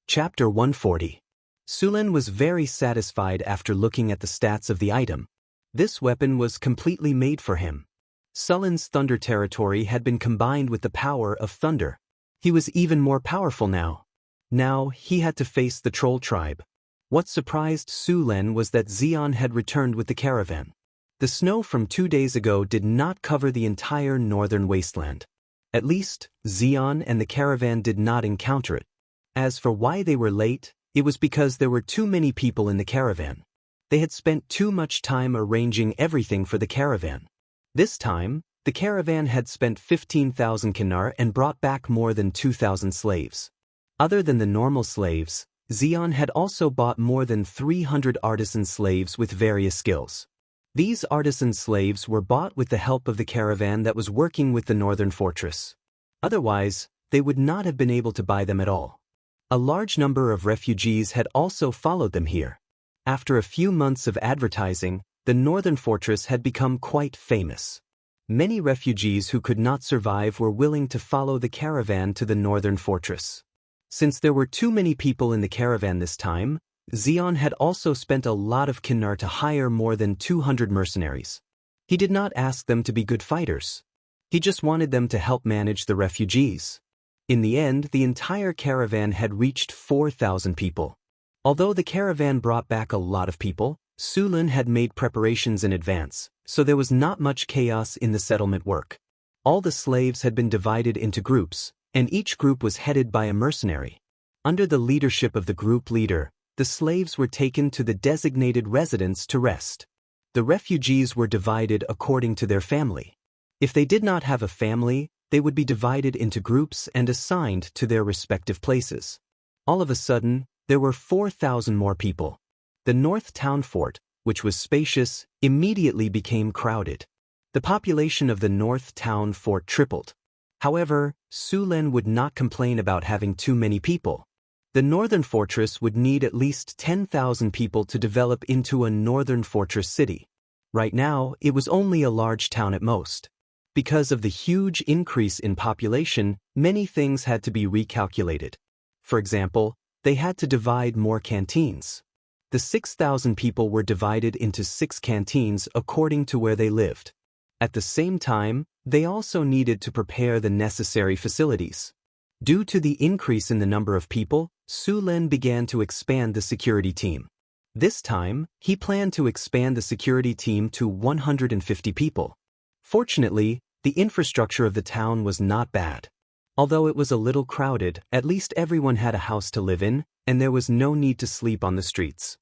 Chapter 140. Len was very satisfied after looking at the stats of the item. This weapon was completely made for him. Sulin's thunder territory had been combined with the power of thunder. He was even more powerful now. Now he had to face the troll tribe. What surprised Len was that Xian had returned with the caravan. The snow from 2 days ago did not cover the entire northern wasteland. At least, Xian and the caravan did not encounter it. As for why they were late, it was because there were too many people in the caravan. They had spent too much time arranging everything for the caravan. This time, the caravan had spent 15,000 kinar and brought back more than 2,000 slaves. Other than the normal slaves, Xian had also bought more than 300 artisan slaves with various skills. These artisan slaves were bought with the help of the caravan that was working with the northern fortress. Otherwise, they would not have been able to buy them at all. A large number of refugees had also followed them here. After a few months of advertising, the northern fortress had become quite famous. Many refugees who could not survive were willing to follow the caravan to the northern fortress. Since there were too many people in the caravan this time, Xian had also spent a lot of kinar to hire more than 200 mercenaries. He did not ask them to be good fighters. He just wanted them to help manage the refugees. In the end, the entire caravan had reached 4,000 people. Although the caravan brought back a lot of people, Len had made preparations in advance, so there was not much chaos in the settlement work. All the slaves had been divided into groups, and each group was headed by a mercenary. Under the leadership of the group leader, the slaves were taken to the designated residence to rest. The refugees were divided according to their family. If they did not have a family, they would be divided into groups and assigned to their respective places. All of a sudden, there were 4,000 more people. The North Town Fort, which was spacious, immediately became crowded. The population of the North Town Fort tripled. However, Len would not complain about having too many people. The northern fortress would need at least 10,000 people to develop into a northern fortress city. Right now, it was only a large town at most. Because of the huge increase in population, many things had to be recalculated. For example, they had to divide more canteens. The 6,000 people were divided into 6 canteens according to where they lived. At the same time, they also needed to prepare the necessary facilities. Due to the increase in the number of people, Len began to expand the security team. This time, he planned to expand the security team to 150 people. Fortunately, the infrastructure of the town was not bad. Although it was a little crowded, at least everyone had a house to live in, and there was no need to sleep on the streets.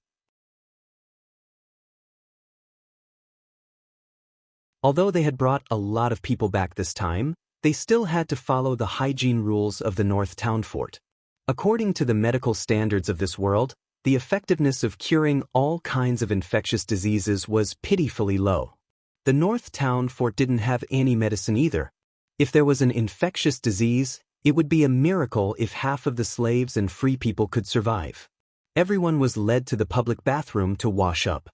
Although they had brought a lot of people back this time, they still had to follow the hygiene rules of the North Town Fort. According to the medical standards of this world, the effectiveness of curing all kinds of infectious diseases was pitifully low. The North Town Fort didn't have any medicine either. If there was an infectious disease, it would be a miracle if half of the slaves and free people could survive. Everyone was led to the public bathroom to wash up.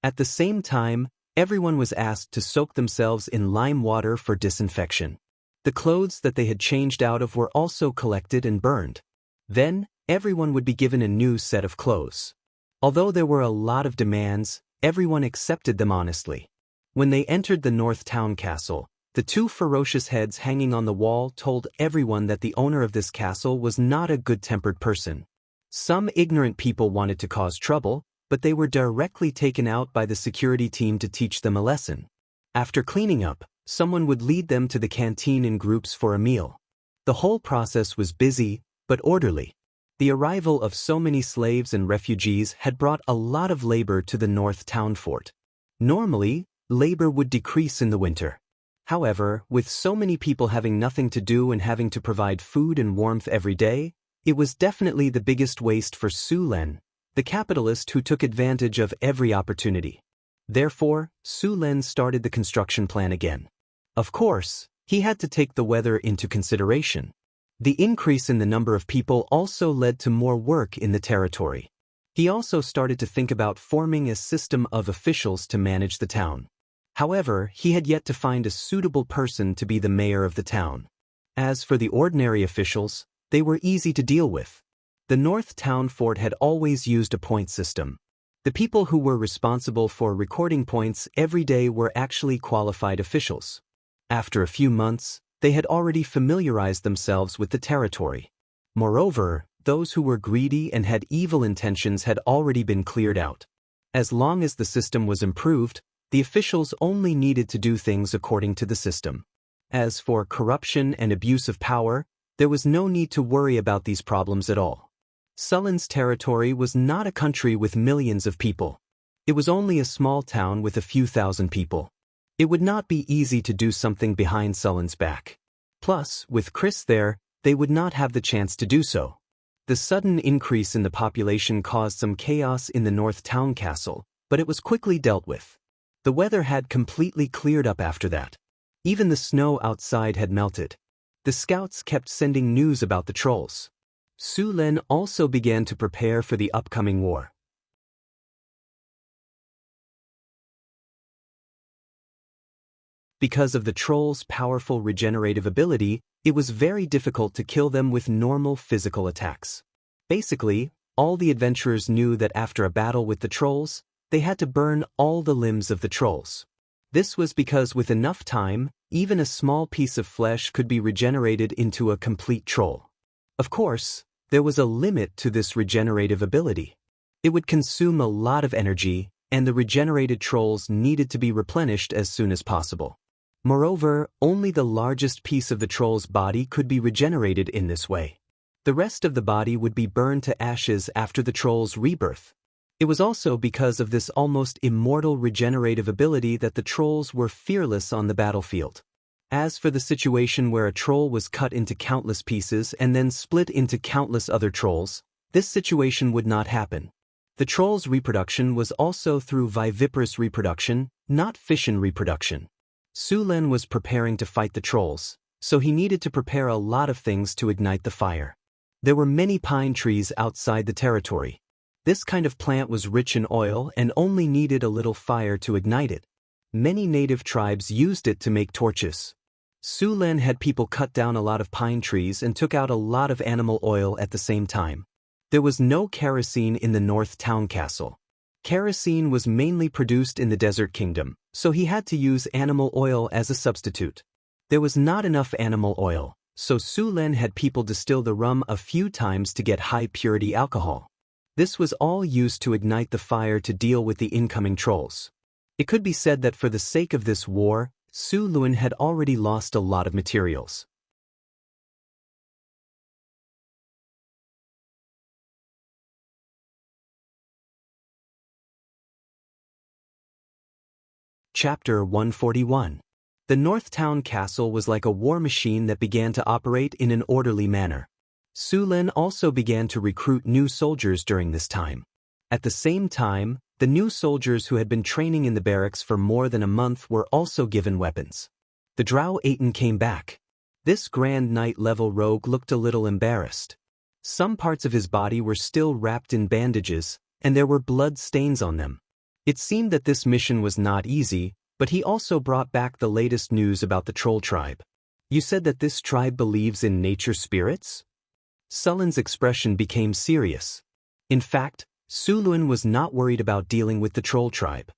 At the same time, everyone was asked to soak themselves in lime water for disinfection. The clothes that they had changed out of were also collected and burned. Then, everyone would be given a new set of clothes. Although there were a lot of demands, everyone accepted them honestly. When they entered the North Town Castle, the two ferocious heads hanging on the wall told everyone that the owner of this castle was not a good-tempered person. Some ignorant people wanted to cause trouble, but they were directly taken out by the security team to teach them a lesson. After cleaning up, someone would lead them to the canteen in groups for a meal. The whole process was busy, but orderly. The arrival of so many slaves and refugees had brought a lot of labor to the North Town Fort. Normally, labor would decrease in the winter. However, with so many people having nothing to do and having to provide food and warmth every day, it was definitely the biggest waste for Su Len, the capitalist who took advantage of every opportunity. Therefore, Su Len started the construction plan again. Of course, he had to take the weather into consideration. The increase in the number of people also led to more work in the territory. He also started to think about forming a system of officials to manage the town. However, he had yet to find a suitable person to be the mayor of the town. As for the ordinary officials, they were easy to deal with. The North Town Fort had always used a point system. The people who were responsible for recording points every day were actually qualified officials. After a few months, they had already familiarized themselves with the territory. Moreover, those who were greedy and had evil intentions had already been cleared out. As long as the system was improved, the officials only needed to do things according to the system. As for corruption and abuse of power, there was no need to worry about these problems at all. Sulin's territory was not a country with millions of people. It was only a small town with a few thousand people. It would not be easy to do something behind Sulin's back. Plus, with Chris there, they would not have the chance to do so. The sudden increase in the population caused some chaos in the North Town Castle, but it was quickly dealt with. The weather had completely cleared up after that. Even the snow outside had melted. The scouts kept sending news about the trolls. Su Len also began to prepare for the upcoming war. Because of the trolls' powerful regenerative ability, it was very difficult to kill them with normal physical attacks. Basically, all the adventurers knew that after a battle with the trolls, they had to burn all the limbs of the trolls. This was because with enough time, even a small piece of flesh could be regenerated into a complete troll. Of course, there was a limit to this regenerative ability. It would consume a lot of energy, and the regenerated trolls needed to be replenished as soon as possible. Moreover, only the largest piece of the troll's body could be regenerated in this way. The rest of the body would be burned to ashes after the troll's rebirth. It was also because of this almost immortal regenerative ability that the trolls were fearless on the battlefield. As for the situation where a troll was cut into countless pieces and then split into countless other trolls, this situation would not happen. The troll's reproduction was also through viviparous reproduction, not fission reproduction. Su Len was preparing to fight the trolls, so he needed to prepare a lot of things to ignite the fire. There were many pine trees outside the territory. This kind of plant was rich in oil and only needed a little fire to ignite it. Many native tribes used it to make torches. Su Len had people cut down a lot of pine trees and took out a lot of animal oil at the same time. There was no kerosene in the North Town Castle. Kerosene was mainly produced in the Desert Kingdom, so he had to use animal oil as a substitute. There was not enough animal oil, so Su Len had people distill the rum a few times to get high-purity alcohol. This was all used to ignite the fire to deal with the incoming trolls. It could be said that for the sake of this war, Su Len had already lost a lot of materials. Chapter 141. The North Town Castle was like a war machine that began to operate in an orderly manner. Su Len also began to recruit new soldiers during this time. At the same time, the new soldiers who had been training in the barracks for more than a month were also given weapons. The Drow Aten came back. This Grand Knight-level rogue looked a little embarrassed. Some parts of his body were still wrapped in bandages, and there were blood stains on them. It seemed that this mission was not easy, but he also brought back the latest news about the troll tribe. You said that this tribe believes in nature spirits? Sullen's expression became serious. In fact, Su Lun was not worried about dealing with the troll tribe.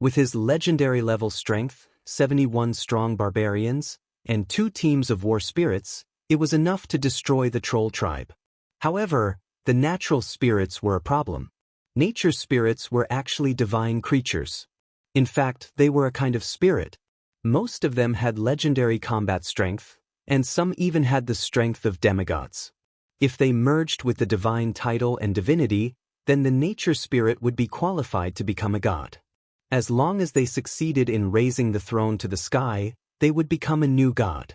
With his legendary level strength, 71 strong barbarians, and 2 teams of war spirits, it was enough to destroy the troll tribe. However, the natural spirits were a problem. Nature spirits were actually divine creatures. In fact, they were a kind of spirit. Most of them had legendary combat strength, and some even had the strength of demigods. If they merged with the divine title and divinity, then the nature spirit would be qualified to become a god. As long as they succeeded in raising the throne to the sky, they would become a new god.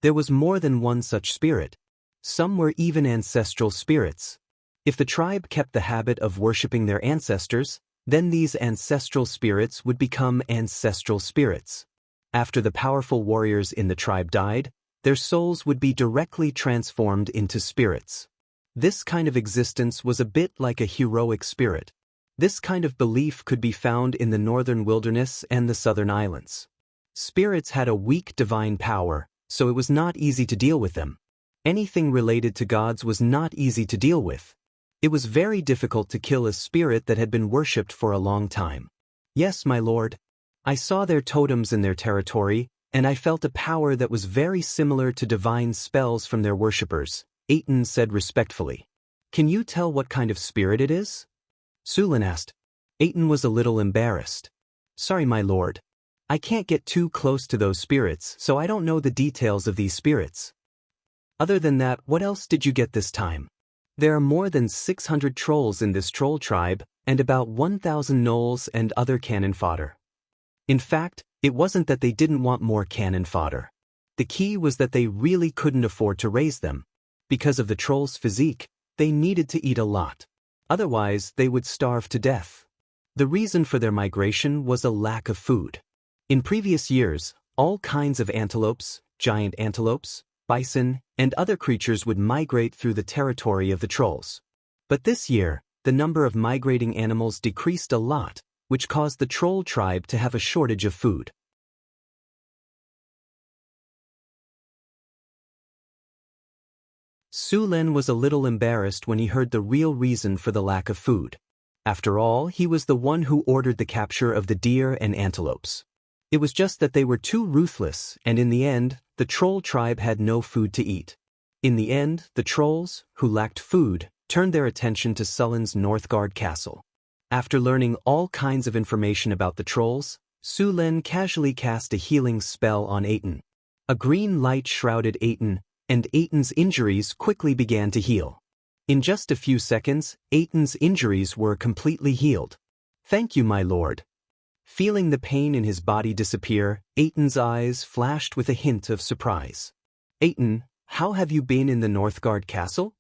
There was more than one such spirit. Some were even ancestral spirits. If the tribe kept the habit of worshipping their ancestors, then these ancestral spirits would become ancestral spirits. After the powerful warriors in the tribe died, their souls would be directly transformed into spirits. This kind of existence was a bit like a heroic spirit. This kind of belief could be found in the northern wilderness and the southern islands. Spirits had a weak divine power, so it was not easy to deal with them. Anything related to gods was not easy to deal with. It was very difficult to kill a spirit that had been worshipped for a long time. Yes, my lord. I saw their totems in their territory, and I felt a power that was very similar to divine spells from their worshippers, Aiton said respectfully. Can you tell what kind of spirit it is? Su Lun asked. Aiton was a little embarrassed. Sorry, my lord. I can't get too close to those spirits, so I don't know the details of these spirits. Other than that, what else did you get this time? There are more than 600 trolls in this troll tribe, and about 1,000 gnolls and other cannon fodder. In fact, it wasn't that they didn't want more cannon fodder. The key was that they really couldn't afford to raise them. Because of the troll's physique, they needed to eat a lot. Otherwise, they would starve to death. The reason for their migration was a lack of food. In previous years, all kinds of antelopes, giant antelopes, bison, and other creatures would migrate through the territory of the trolls. But this year, the number of migrating animals decreased a lot, which caused the troll tribe to have a shortage of food. Su Lun was a little embarrassed when he heard the real reason for the lack of food. After all, he was the one who ordered the capture of the deer and antelopes. It was just that they were too ruthless, and in the end, the troll tribe had no food to eat. In the end, the trolls, who lacked food, turned their attention to Sullen's Northgard castle. After learning all kinds of information about the trolls, Su Lun casually cast a healing spell on Aiton. A green light shrouded Aiton, and Aiton's injuries quickly began to heal. In just a few seconds, Aiton's injuries were completely healed. Thank you, my lord. Feeling the pain in his body disappear, Aiton's eyes flashed with a hint of surprise. Aiton, how have you been in the Northgard castle?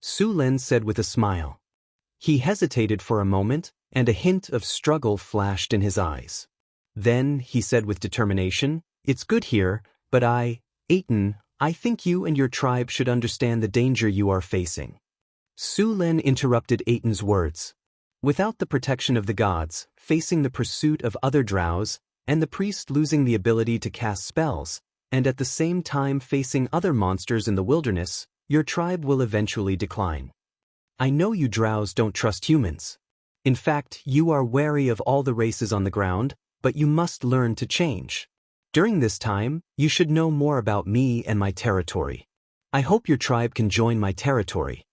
Su Lun said with a smile. He hesitated for a moment, and a hint of struggle flashed in his eyes. Then, he said with determination, It's good here, but Aiton, I think you and your tribe should understand the danger you are facing. Su Lun interrupted Aiton's words. Without the protection of the gods, facing the pursuit of other drows, and the priest losing the ability to cast spells, and at the same time facing other monsters in the wilderness, your tribe will eventually decline. I know you drows don't trust humans. In fact, you are wary of all the races on the ground, but you must learn to change. During this time, you should know more about me and my territory. I hope your tribe can join my territory.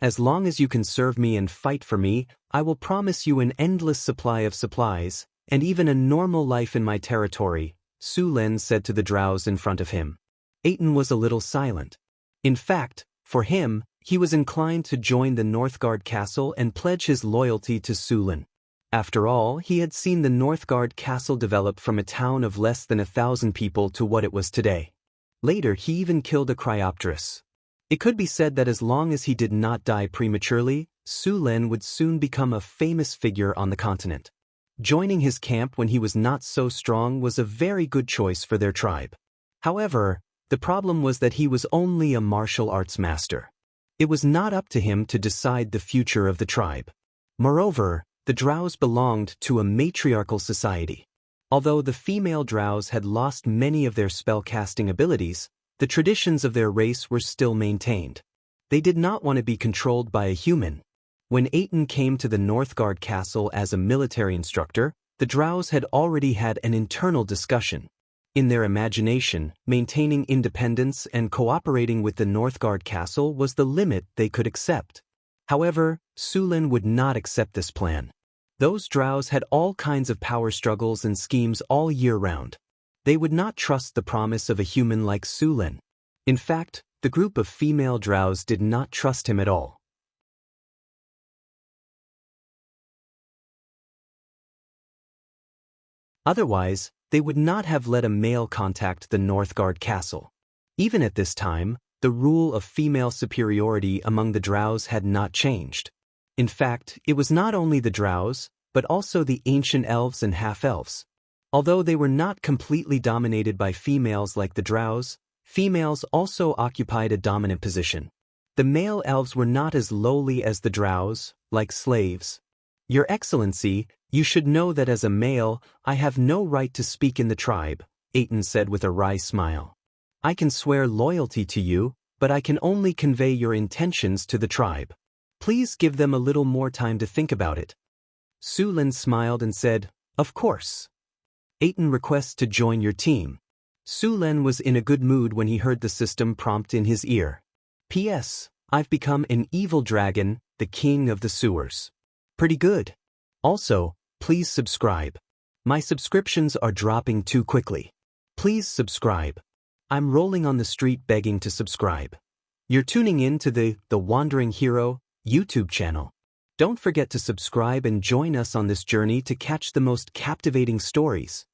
As long as you can serve me and fight for me, I will promise you an endless supply of supplies, and even a normal life in my territory, Su Lun said to the drows in front of him. Aiton was a little silent. In fact, for him, he was inclined to join the Northgard castle and pledge his loyalty to Su Lun. After all, he had seen the Northgard castle develop from a town of less than 1,000 people to what it was today. Later, he even killed a Cryopterus. It could be said that as long as he did not die prematurely, Su Lun would soon become a famous figure on the continent. Joining his camp when he was not so strong was a very good choice for their tribe. However, the problem was that he was only a martial arts master. It was not up to him to decide the future of the tribe. Moreover, the drows belonged to a matriarchal society. Although the female drows had lost many of their spellcasting abilities, the traditions of their race were still maintained. They did not want to be controlled by a human. When Aten came to the Northgard castle as a military instructor, the drows had already had an internal discussion. In their imagination, maintaining independence and cooperating with the Northgard castle was the limit they could accept. However, Sulin would not accept this plan. Those drows had all kinds of power struggles and schemes all year round. They would not trust the promise of a human like Sulin. In fact, the group of female drows did not trust him at all. Otherwise, they would not have let a male contact the Northgard castle. Even at this time, the rule of female superiority among the drows had not changed. In fact, it was not only the drows, but also the ancient elves and half-elves. Although they were not completely dominated by females like the drows, females also occupied a dominant position. The male elves were not as lowly as the drows, like slaves. "Your Excellency, you should know that as a male, I have no right to speak in the tribe," Aten said with a wry smile. "I can swear loyalty to you, but I can only convey your intentions to the tribe. Please give them a little more time to think about it." Sulin smiled and said, "Of course. Aten requests to join your team." Sulin was in a good mood when he heard the system prompt in his ear. "P.S. I've become an evil dragon, the king of the sewers." Pretty good. Also, please subscribe. My subscriptions are dropping too quickly. Please subscribe. I'm rolling on the street begging to subscribe. You're tuning in to the Wandering Hero YouTube channel. Don't forget to subscribe and join us on this journey to catch the most captivating stories.